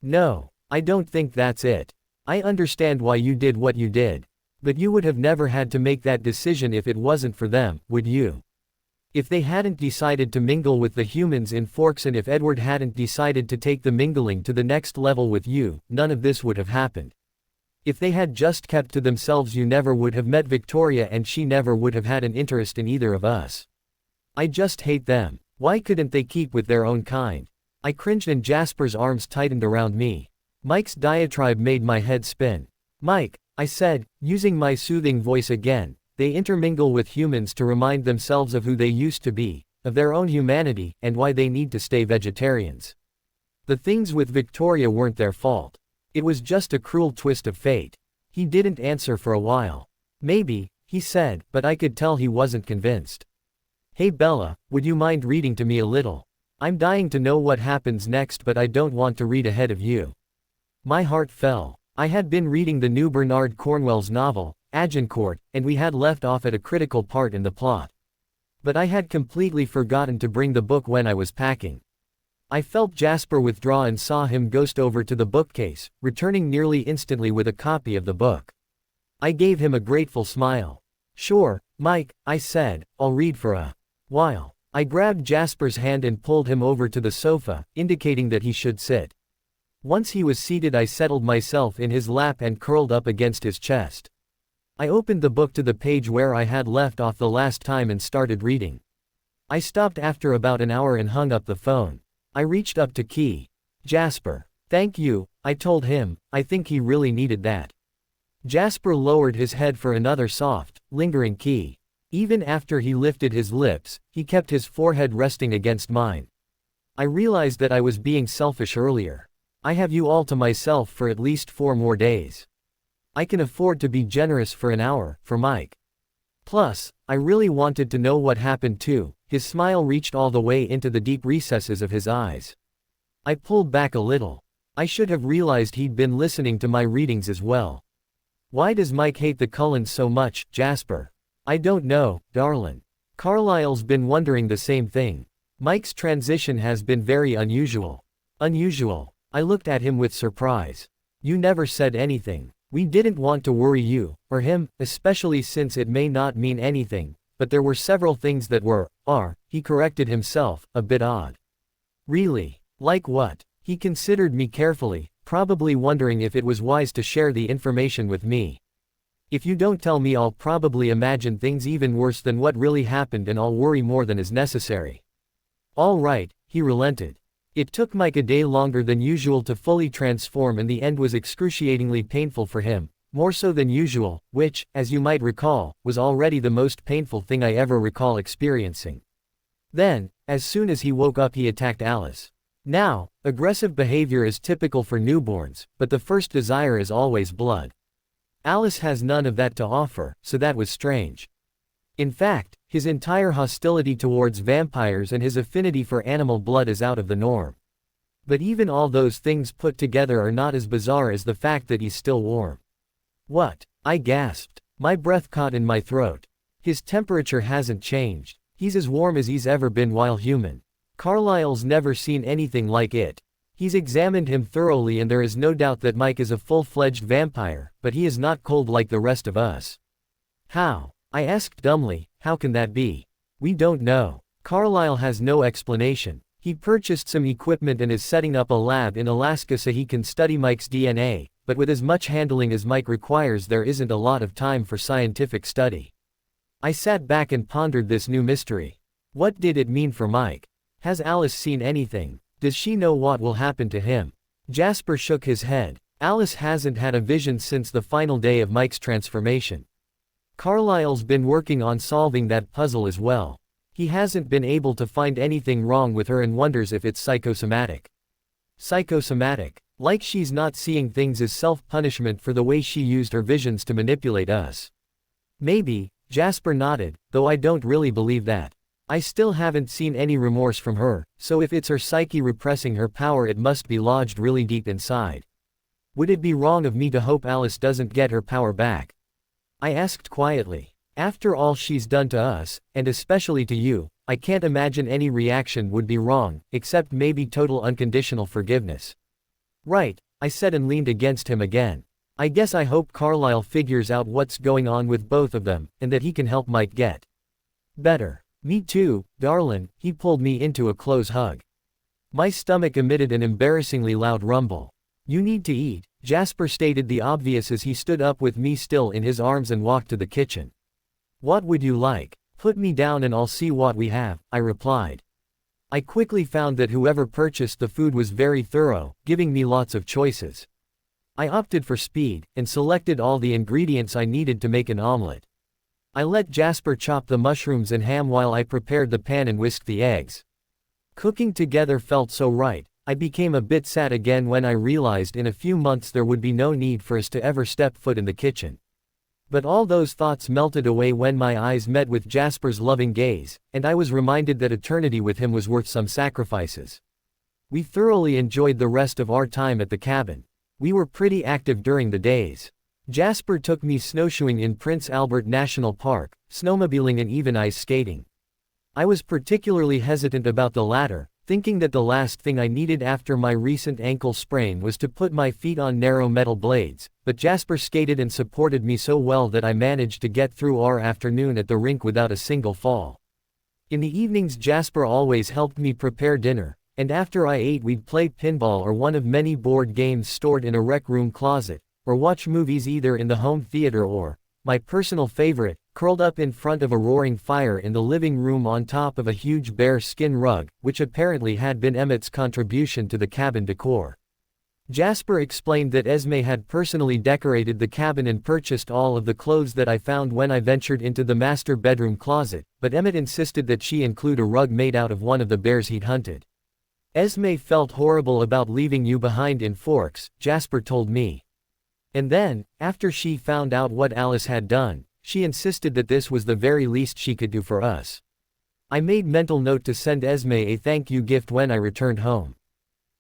No, I don't think that's it. I understand why you did what you did. But you would have never had to make that decision if it wasn't for them, would you? If they hadn't decided to mingle with the humans in Forks and if Edward hadn't decided to take the mingling to the next level with you, none of this would have happened. If they had just kept to themselves you never would have met Victoria and she never would have had an interest in either of us. I just hate them. Why couldn't they keep with their own kind? I cringed and Jasper's arms tightened around me. Mike's diatribe made my head spin. Mike, I said, using my soothing voice again, they intermingle with humans to remind themselves of who they used to be, of their own humanity, and why they need to stay vegetarians. The things with Victoria weren't their fault. It was just a cruel twist of fate. He didn't answer for a while. Maybe, he said, but I could tell he wasn't convinced. Hey Bella, would you mind reading to me a little? I'm dying to know what happens next but I don't want to read ahead of you. My heart fell. I had been reading the new Bernard Cornwell's novel, Agincourt, and we had left off at a critical part in the plot. But I had completely forgotten to bring the book when I was packing. I felt Jasper withdraw and saw him ghost over to the bookcase, returning nearly instantly with a copy of the book. I gave him a grateful smile. Sure, Mike, I said, I'll read for a while. I grabbed Jasper's hand and pulled him over to the sofa, indicating that he should sit. Once he was seated, I settled myself in his lap and curled up against his chest. I opened the book to the page where I had left off the last time and started reading. I stopped after about an hour and hung up the phone. I reached up to Key. "Jasper. Thank you," I told him. I think he really needed that. Jasper lowered his head for another soft, lingering key. Even after he lifted his lips, he kept his forehead resting against mine. I realized that I was being selfish earlier. I have you all to myself for at least 4 more days. I can afford to be generous for an hour, for Mike. Plus, I really wanted to know what happened too. His smile reached all the way into the deep recesses of his eyes. I pulled back a little. I should have realized he'd been listening to my readings as well. Why does Mike hate the Cullens so much, Jasper? I don't know, darlin'. Carlisle's been wondering the same thing. Mike's transition has been very unusual. Unusual. I looked at him with surprise. You never said anything. We didn't want to worry you, or him, especially since it may not mean anything, but there were several things that are, he corrected himself, a bit odd. Really? Like what? He considered me carefully, probably wondering if it was wise to share the information with me. If you don't tell me, I'll probably imagine things even worse than what really happened, and I'll worry more than is necessary. All right, he relented. It took Mike a day longer than usual to fully transform, and the end was excruciatingly painful for him, more so than usual, which, as you might recall, was already the most painful thing I ever recall experiencing. Then, as soon as he woke up, he attacked Alice. Now, aggressive behavior is typical for newborns, but the first desire is always blood. Alice has none of that to offer, so that was strange. In fact, his entire hostility towards vampires and his affinity for animal blood is out of the norm. But even all those things put together are not as bizarre as the fact that he's still warm. What? I gasped. My breath caught in my throat. His temperature hasn't changed. He's as warm as he's ever been while human. Carlisle's never seen anything like it. He's examined him thoroughly, and there is no doubt that Mike is a full-fledged vampire, but he is not cold like the rest of us. How? I asked dumbly. How can that be? We don't know. Carlisle has no explanation. He purchased some equipment and is setting up a lab in Alaska so he can study Mike's DNA, but with as much handling as Mike requires, there isn't a lot of time for scientific study. I sat back and pondered this new mystery. What did it mean for Mike? Has Alice seen anything? Does she know what will happen to him? Jasper shook his head. Alice hasn't had a vision since the final day of Mike's transformation. Carlisle's been working on solving that puzzle as well. He hasn't been able to find anything wrong with her and wonders if it's psychosomatic. Psychosomatic? Like she's not seeing things as self-punishment for the way she used her visions to manipulate us. Maybe, Jasper nodded, though I don't really believe that. I still haven't seen any remorse from her, so if it's her psyche repressing her power, it must be lodged really deep inside. Would it be wrong of me to hope Alice doesn't get her power back? I asked quietly. After all she's done to us, and especially to you, I can't imagine any reaction would be wrong, except maybe total unconditional forgiveness. Right, I said and leaned against him again. I guess I hope Carlisle figures out what's going on with both of them, and that he can help Mike get better. Me too, darlin', he pulled me into a close hug. My stomach emitted an embarrassingly loud rumble. You need to eat, Jasper stated the obvious as he stood up with me still in his arms and walked to the kitchen. What would you like? Put me down and I'll see what we have, I replied. I quickly found that whoever purchased the food was very thorough, giving me lots of choices. I opted for speed, and selected all the ingredients I needed to make an omelet. I let Jasper chop the mushrooms and ham while I prepared the pan and whisked the eggs. Cooking together felt so right. I became a bit sad again when I realized in a few months there would be no need for us to ever step foot in the kitchen. But all those thoughts melted away when my eyes met with Jasper's loving gaze, and I was reminded that eternity with him was worth some sacrifices. We thoroughly enjoyed the rest of our time at the cabin. We were pretty active during the days. Jasper took me snowshoeing in Prince Albert National Park, snowmobiling and even ice skating. I was particularly hesitant about the latter, thinking that the last thing I needed after my recent ankle sprain was to put my feet on narrow metal blades, but Jasper skated and supported me so well that I managed to get through our afternoon at the rink without a single fall. In the evenings Jasper always helped me prepare dinner, and after I ate we'd play pinball or one of many board games stored in a rec room closet, or watch movies either in the home theater or, my personal favorite, curled up in front of a roaring fire in the living room on top of a huge bear skin rug, which apparently had been Emmett's contribution to the cabin decor. Jasper explained that Esme had personally decorated the cabin and purchased all of the clothes that I found when I ventured into the master bedroom closet, but Emmett insisted that she include a rug made out of one of the bears he'd hunted. Esme felt horrible about leaving you behind in Forks, Jasper told me. And then, after she found out what Alice had done, she insisted that this was the very least she could do for us. I made mental note to send Esme a thank you gift when I returned home.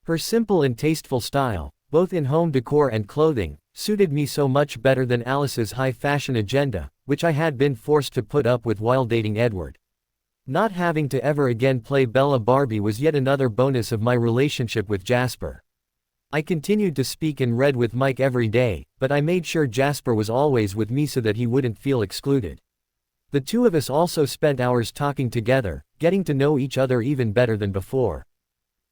Her simple and tasteful style, both in home decor and clothing, suited me so much better than Alice's high fashion agenda, which I had been forced to put up with while dating Edward. Not having to ever again play Bella Barbie was yet another bonus of my relationship with Jasper. I continued to speak and read with Mike every day, but I made sure Jasper was always with me so that he wouldn't feel excluded. The two of us also spent hours talking together, getting to know each other even better than before.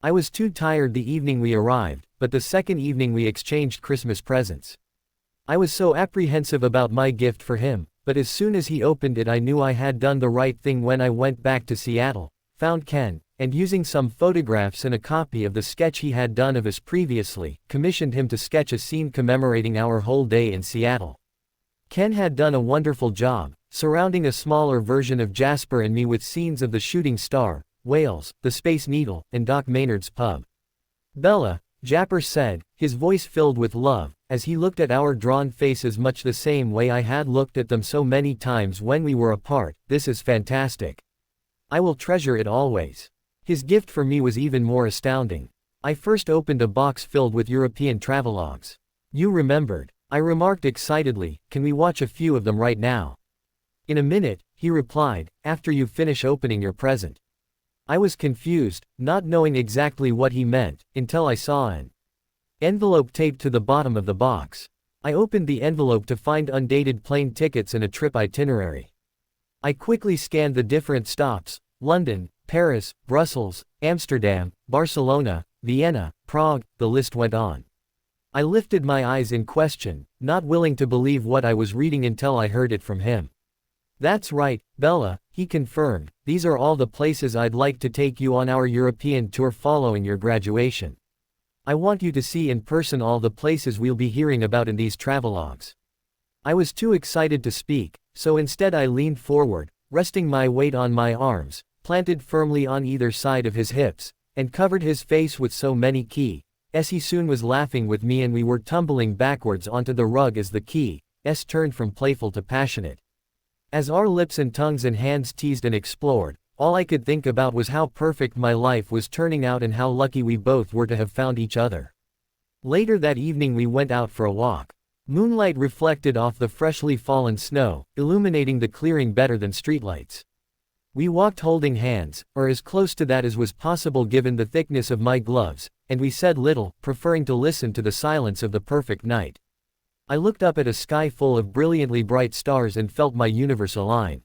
I was too tired the evening we arrived, but the second evening we exchanged Christmas presents. I was so apprehensive about my gift for him, but as soon as he opened it I knew I had done the right thing when I went back to Seattle, found Ken, and using some photographs and a copy of the sketch he had done of us previously, commissioned him to sketch a scene commemorating our whole day in Seattle. Ken had done a wonderful job, surrounding a smaller version of Jasper and me with scenes of the shooting star, whales, the Space Needle, and Doc Maynard's pub. Bella, Jasper said, his voice filled with love, as he looked at our drawn faces much the same way I had looked at them so many times when we were apart, this is fantastic. I will treasure it always. His gift for me was even more astounding. I first opened a box filled with European travelogues. You remembered. I remarked excitedly, can we watch a few of them right now? In a minute, he replied, after you finish opening your present. I was confused, not knowing exactly what he meant, until I saw an envelope taped to the bottom of the box. I opened the envelope to find undated plane tickets and a trip itinerary. I quickly scanned the different stops: London, Paris, Brussels, Amsterdam, Barcelona, Vienna, Prague, the list went on. I lifted my eyes in question, not willing to believe what I was reading until I heard it from him. That's right, Bella, he confirmed, these are all the places I'd like to take you on our European tour following your graduation. I want you to see in person all the places we'll be hearing about in these travelogues. I was too excited to speak, so instead I leaned forward, resting my weight on my arms, planted firmly on either side of his hips, and covered his face with so many keys. He soon was laughing with me and we were tumbling backwards onto the rug as the keys turned from playful to passionate. As our lips and tongues and hands teased and explored, all I could think about was how perfect my life was turning out and how lucky we both were to have found each other. Later that evening we went out for a walk. Moonlight reflected off the freshly fallen snow, illuminating the clearing better than streetlights. We walked holding hands, or as close to that as was possible given the thickness of my gloves, and we said little, preferring to listen to the silence of the perfect night. I looked up at a sky full of brilliantly bright stars and felt my universe align.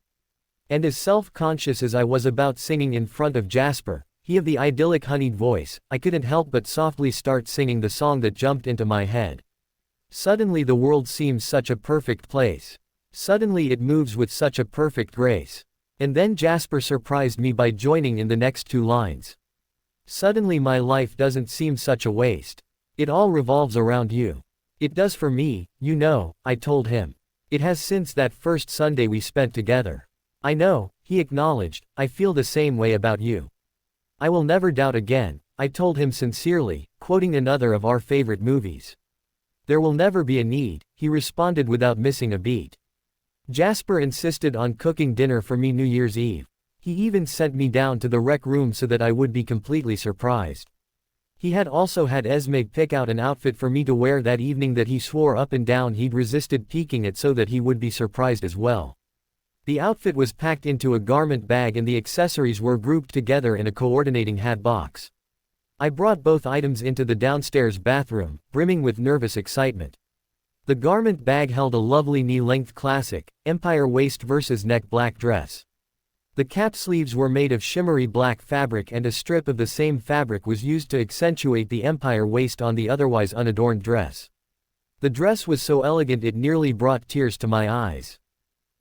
And as self-conscious as I was about singing in front of Jasper, he of the idyllic honeyed voice, I couldn't help but softly start singing the song that jumped into my head. Suddenly the world seems such a perfect place. Suddenly it moves with such a perfect grace. And then Jasper surprised me by joining in the next two lines. Suddenly my life doesn't seem such a waste. It all revolves around you. It does for me, you know, I told him. It has since that first Sunday we spent together. I know, he acknowledged, I feel the same way about you. I will never doubt again, I told him sincerely, quoting another of our favorite movies. There will never be a need, he responded without missing a beat. Jasper insisted on cooking dinner for me New Year's Eve. He even sent me down to the rec room so that I would be completely surprised. He had also had Esme pick out an outfit for me to wear that evening that he swore up and down he'd resisted peeking at so that he would be surprised as well. The outfit was packed into a garment bag and the accessories were grouped together in a coordinating hat box. I brought both items into the downstairs bathroom, brimming with nervous excitement. The garment bag held a lovely knee-length classic, Empire waist versus neck black dress. The cap sleeves were made of shimmery black fabric and a strip of the same fabric was used to accentuate the empire waist on the otherwise unadorned dress. The dress was so elegant it nearly brought tears to my eyes.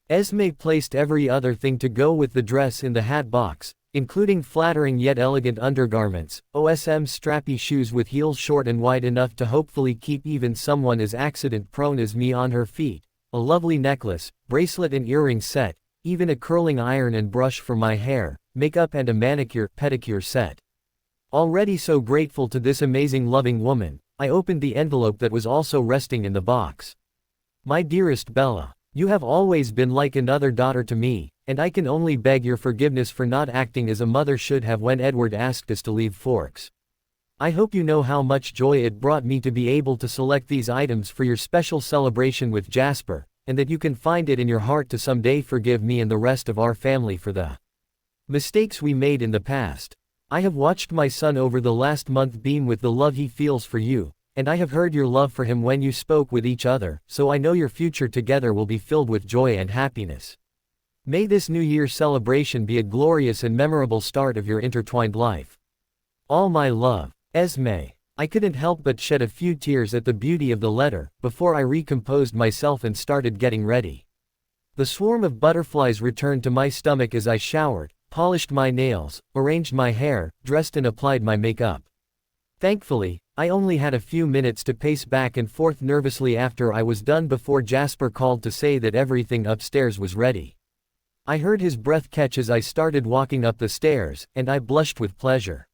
Esme placed every other thing to go with the dress in the hat box, including flattering yet elegant undergarments, OSM strappy shoes with heels short and wide enough to hopefully keep even someone as accident-prone as me on her feet, a lovely necklace, bracelet and earring set, even a curling iron and brush for my hair, makeup and a manicure-pedicure set. Already so grateful to this amazing loving woman, I opened the envelope that was also resting in the box. My dearest Bella, you have always been like another daughter to me, and I can only beg your forgiveness for not acting as a mother should have when Edward asked us to leave Forks. I hope you know how much joy it brought me to be able to select these items for your special celebration with Jasper, and that you can find it in your heart to someday forgive me and the rest of our family for the mistakes we made in the past. I have watched my son over the last month beam with the love he feels for you, and I have heard your love for him when you spoke with each other, so I know your future together will be filled with joy and happiness. May this New Year celebration be a glorious and memorable start of your intertwined life. All my love, Esme. I couldn't help but shed a few tears at the beauty of the letter, before I recomposed myself and started getting ready. The swarm of butterflies returned to my stomach as I showered, polished my nails, arranged my hair, dressed and applied my makeup. Thankfully, I only had a few minutes to pace back and forth nervously after I was done before Jasper called to say that everything upstairs was ready. I heard his breath catch as I started walking up the stairs, and I blushed with pleasure.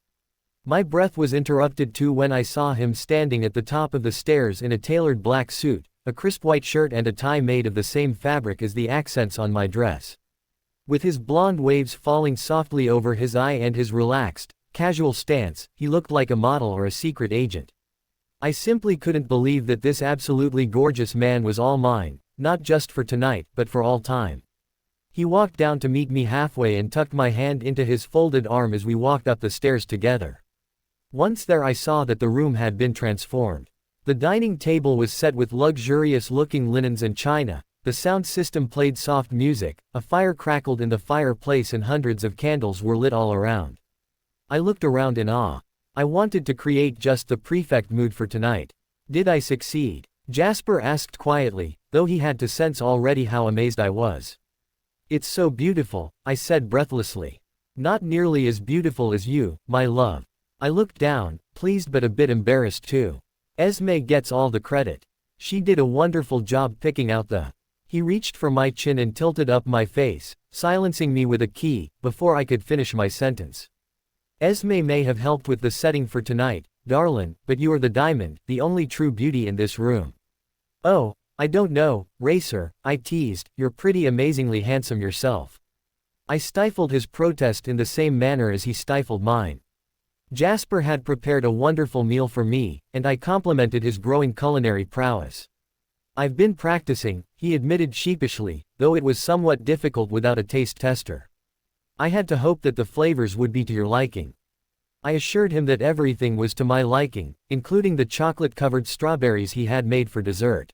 My breath was interrupted too when I saw him standing at the top of the stairs in a tailored black suit, a crisp white shirt and a tie made of the same fabric as the accents on my dress. With his blonde waves falling softly over his eye and his relaxed, casual stance, he looked like a model or a secret agent. I simply couldn't believe that this absolutely gorgeous man was all mine, not just for tonight, but for all time. He walked down to meet me halfway and tucked my hand into his folded arm as we walked up the stairs together. Once there I saw that the room had been transformed. The dining table was set with luxurious-looking linens and china, the sound system played soft music, a fire crackled in the fireplace and hundreds of candles were lit all around. I looked around in awe. I wanted to create just the perfect mood for tonight. Did I succeed? Jasper asked quietly, though he had to sense already how amazed I was. It's so beautiful, I said breathlessly. Not nearly as beautiful as you, my love. I looked down, pleased but a bit embarrassed too. Esme gets all the credit. She did a wonderful job picking out the. He reached for my chin and tilted up my face, silencing me with a key, before I could finish my sentence. Esme may have helped with the setting for tonight, darlin', but you are the diamond, the only true beauty in this room. Oh, I don't know, Racer, I teased, you're pretty amazingly handsome yourself. I stifled his protest in the same manner as he stifled mine. Jasper had prepared a wonderful meal for me, and I complimented his growing culinary prowess. I've been practicing, he admitted sheepishly, though it was somewhat difficult without a taste tester. I had to hope that the flavors would be to your liking. I assured him that everything was to my liking, including the chocolate-covered strawberries he had made for dessert.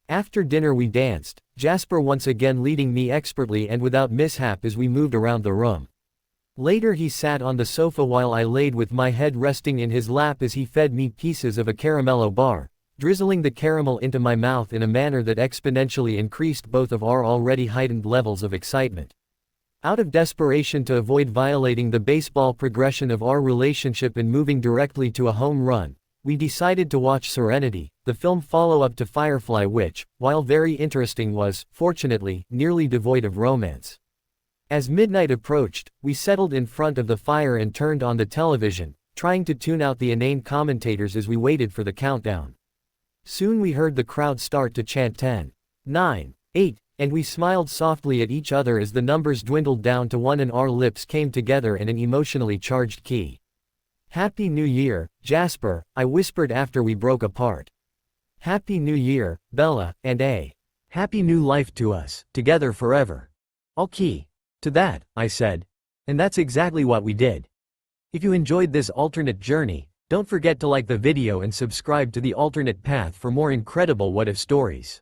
After dinner we danced, Jasper once again leading me expertly and without mishap as we moved around the room. Later he sat on the sofa while I laid with my head resting in his lap as he fed me pieces of a caramello bar, drizzling the caramel into my mouth in a manner that exponentially increased both of our already heightened levels of excitement. Out of desperation to avoid violating the baseball progression of our relationship and moving directly to a home run, we decided to watch Serenity, the film follow-up to Firefly which, while very interesting was, fortunately, nearly devoid of romance. As midnight approached, we settled in front of the fire and turned on the television, trying to tune out the inane commentators as we waited for the countdown. Soon we heard the crowd start to chant 10, 9, 8, and we smiled softly at each other as the numbers dwindled down to 1 and our lips came together in an emotionally charged key. Happy New Year, Jasper, I whispered after we broke apart. Happy New Year, Bella, and a happy new life to us, together forever. I'll key to that, I said. And that's exactly what we did. If you enjoyed this alternate journey, don't forget to like the video and subscribe to the alternate path for more incredible what-if stories.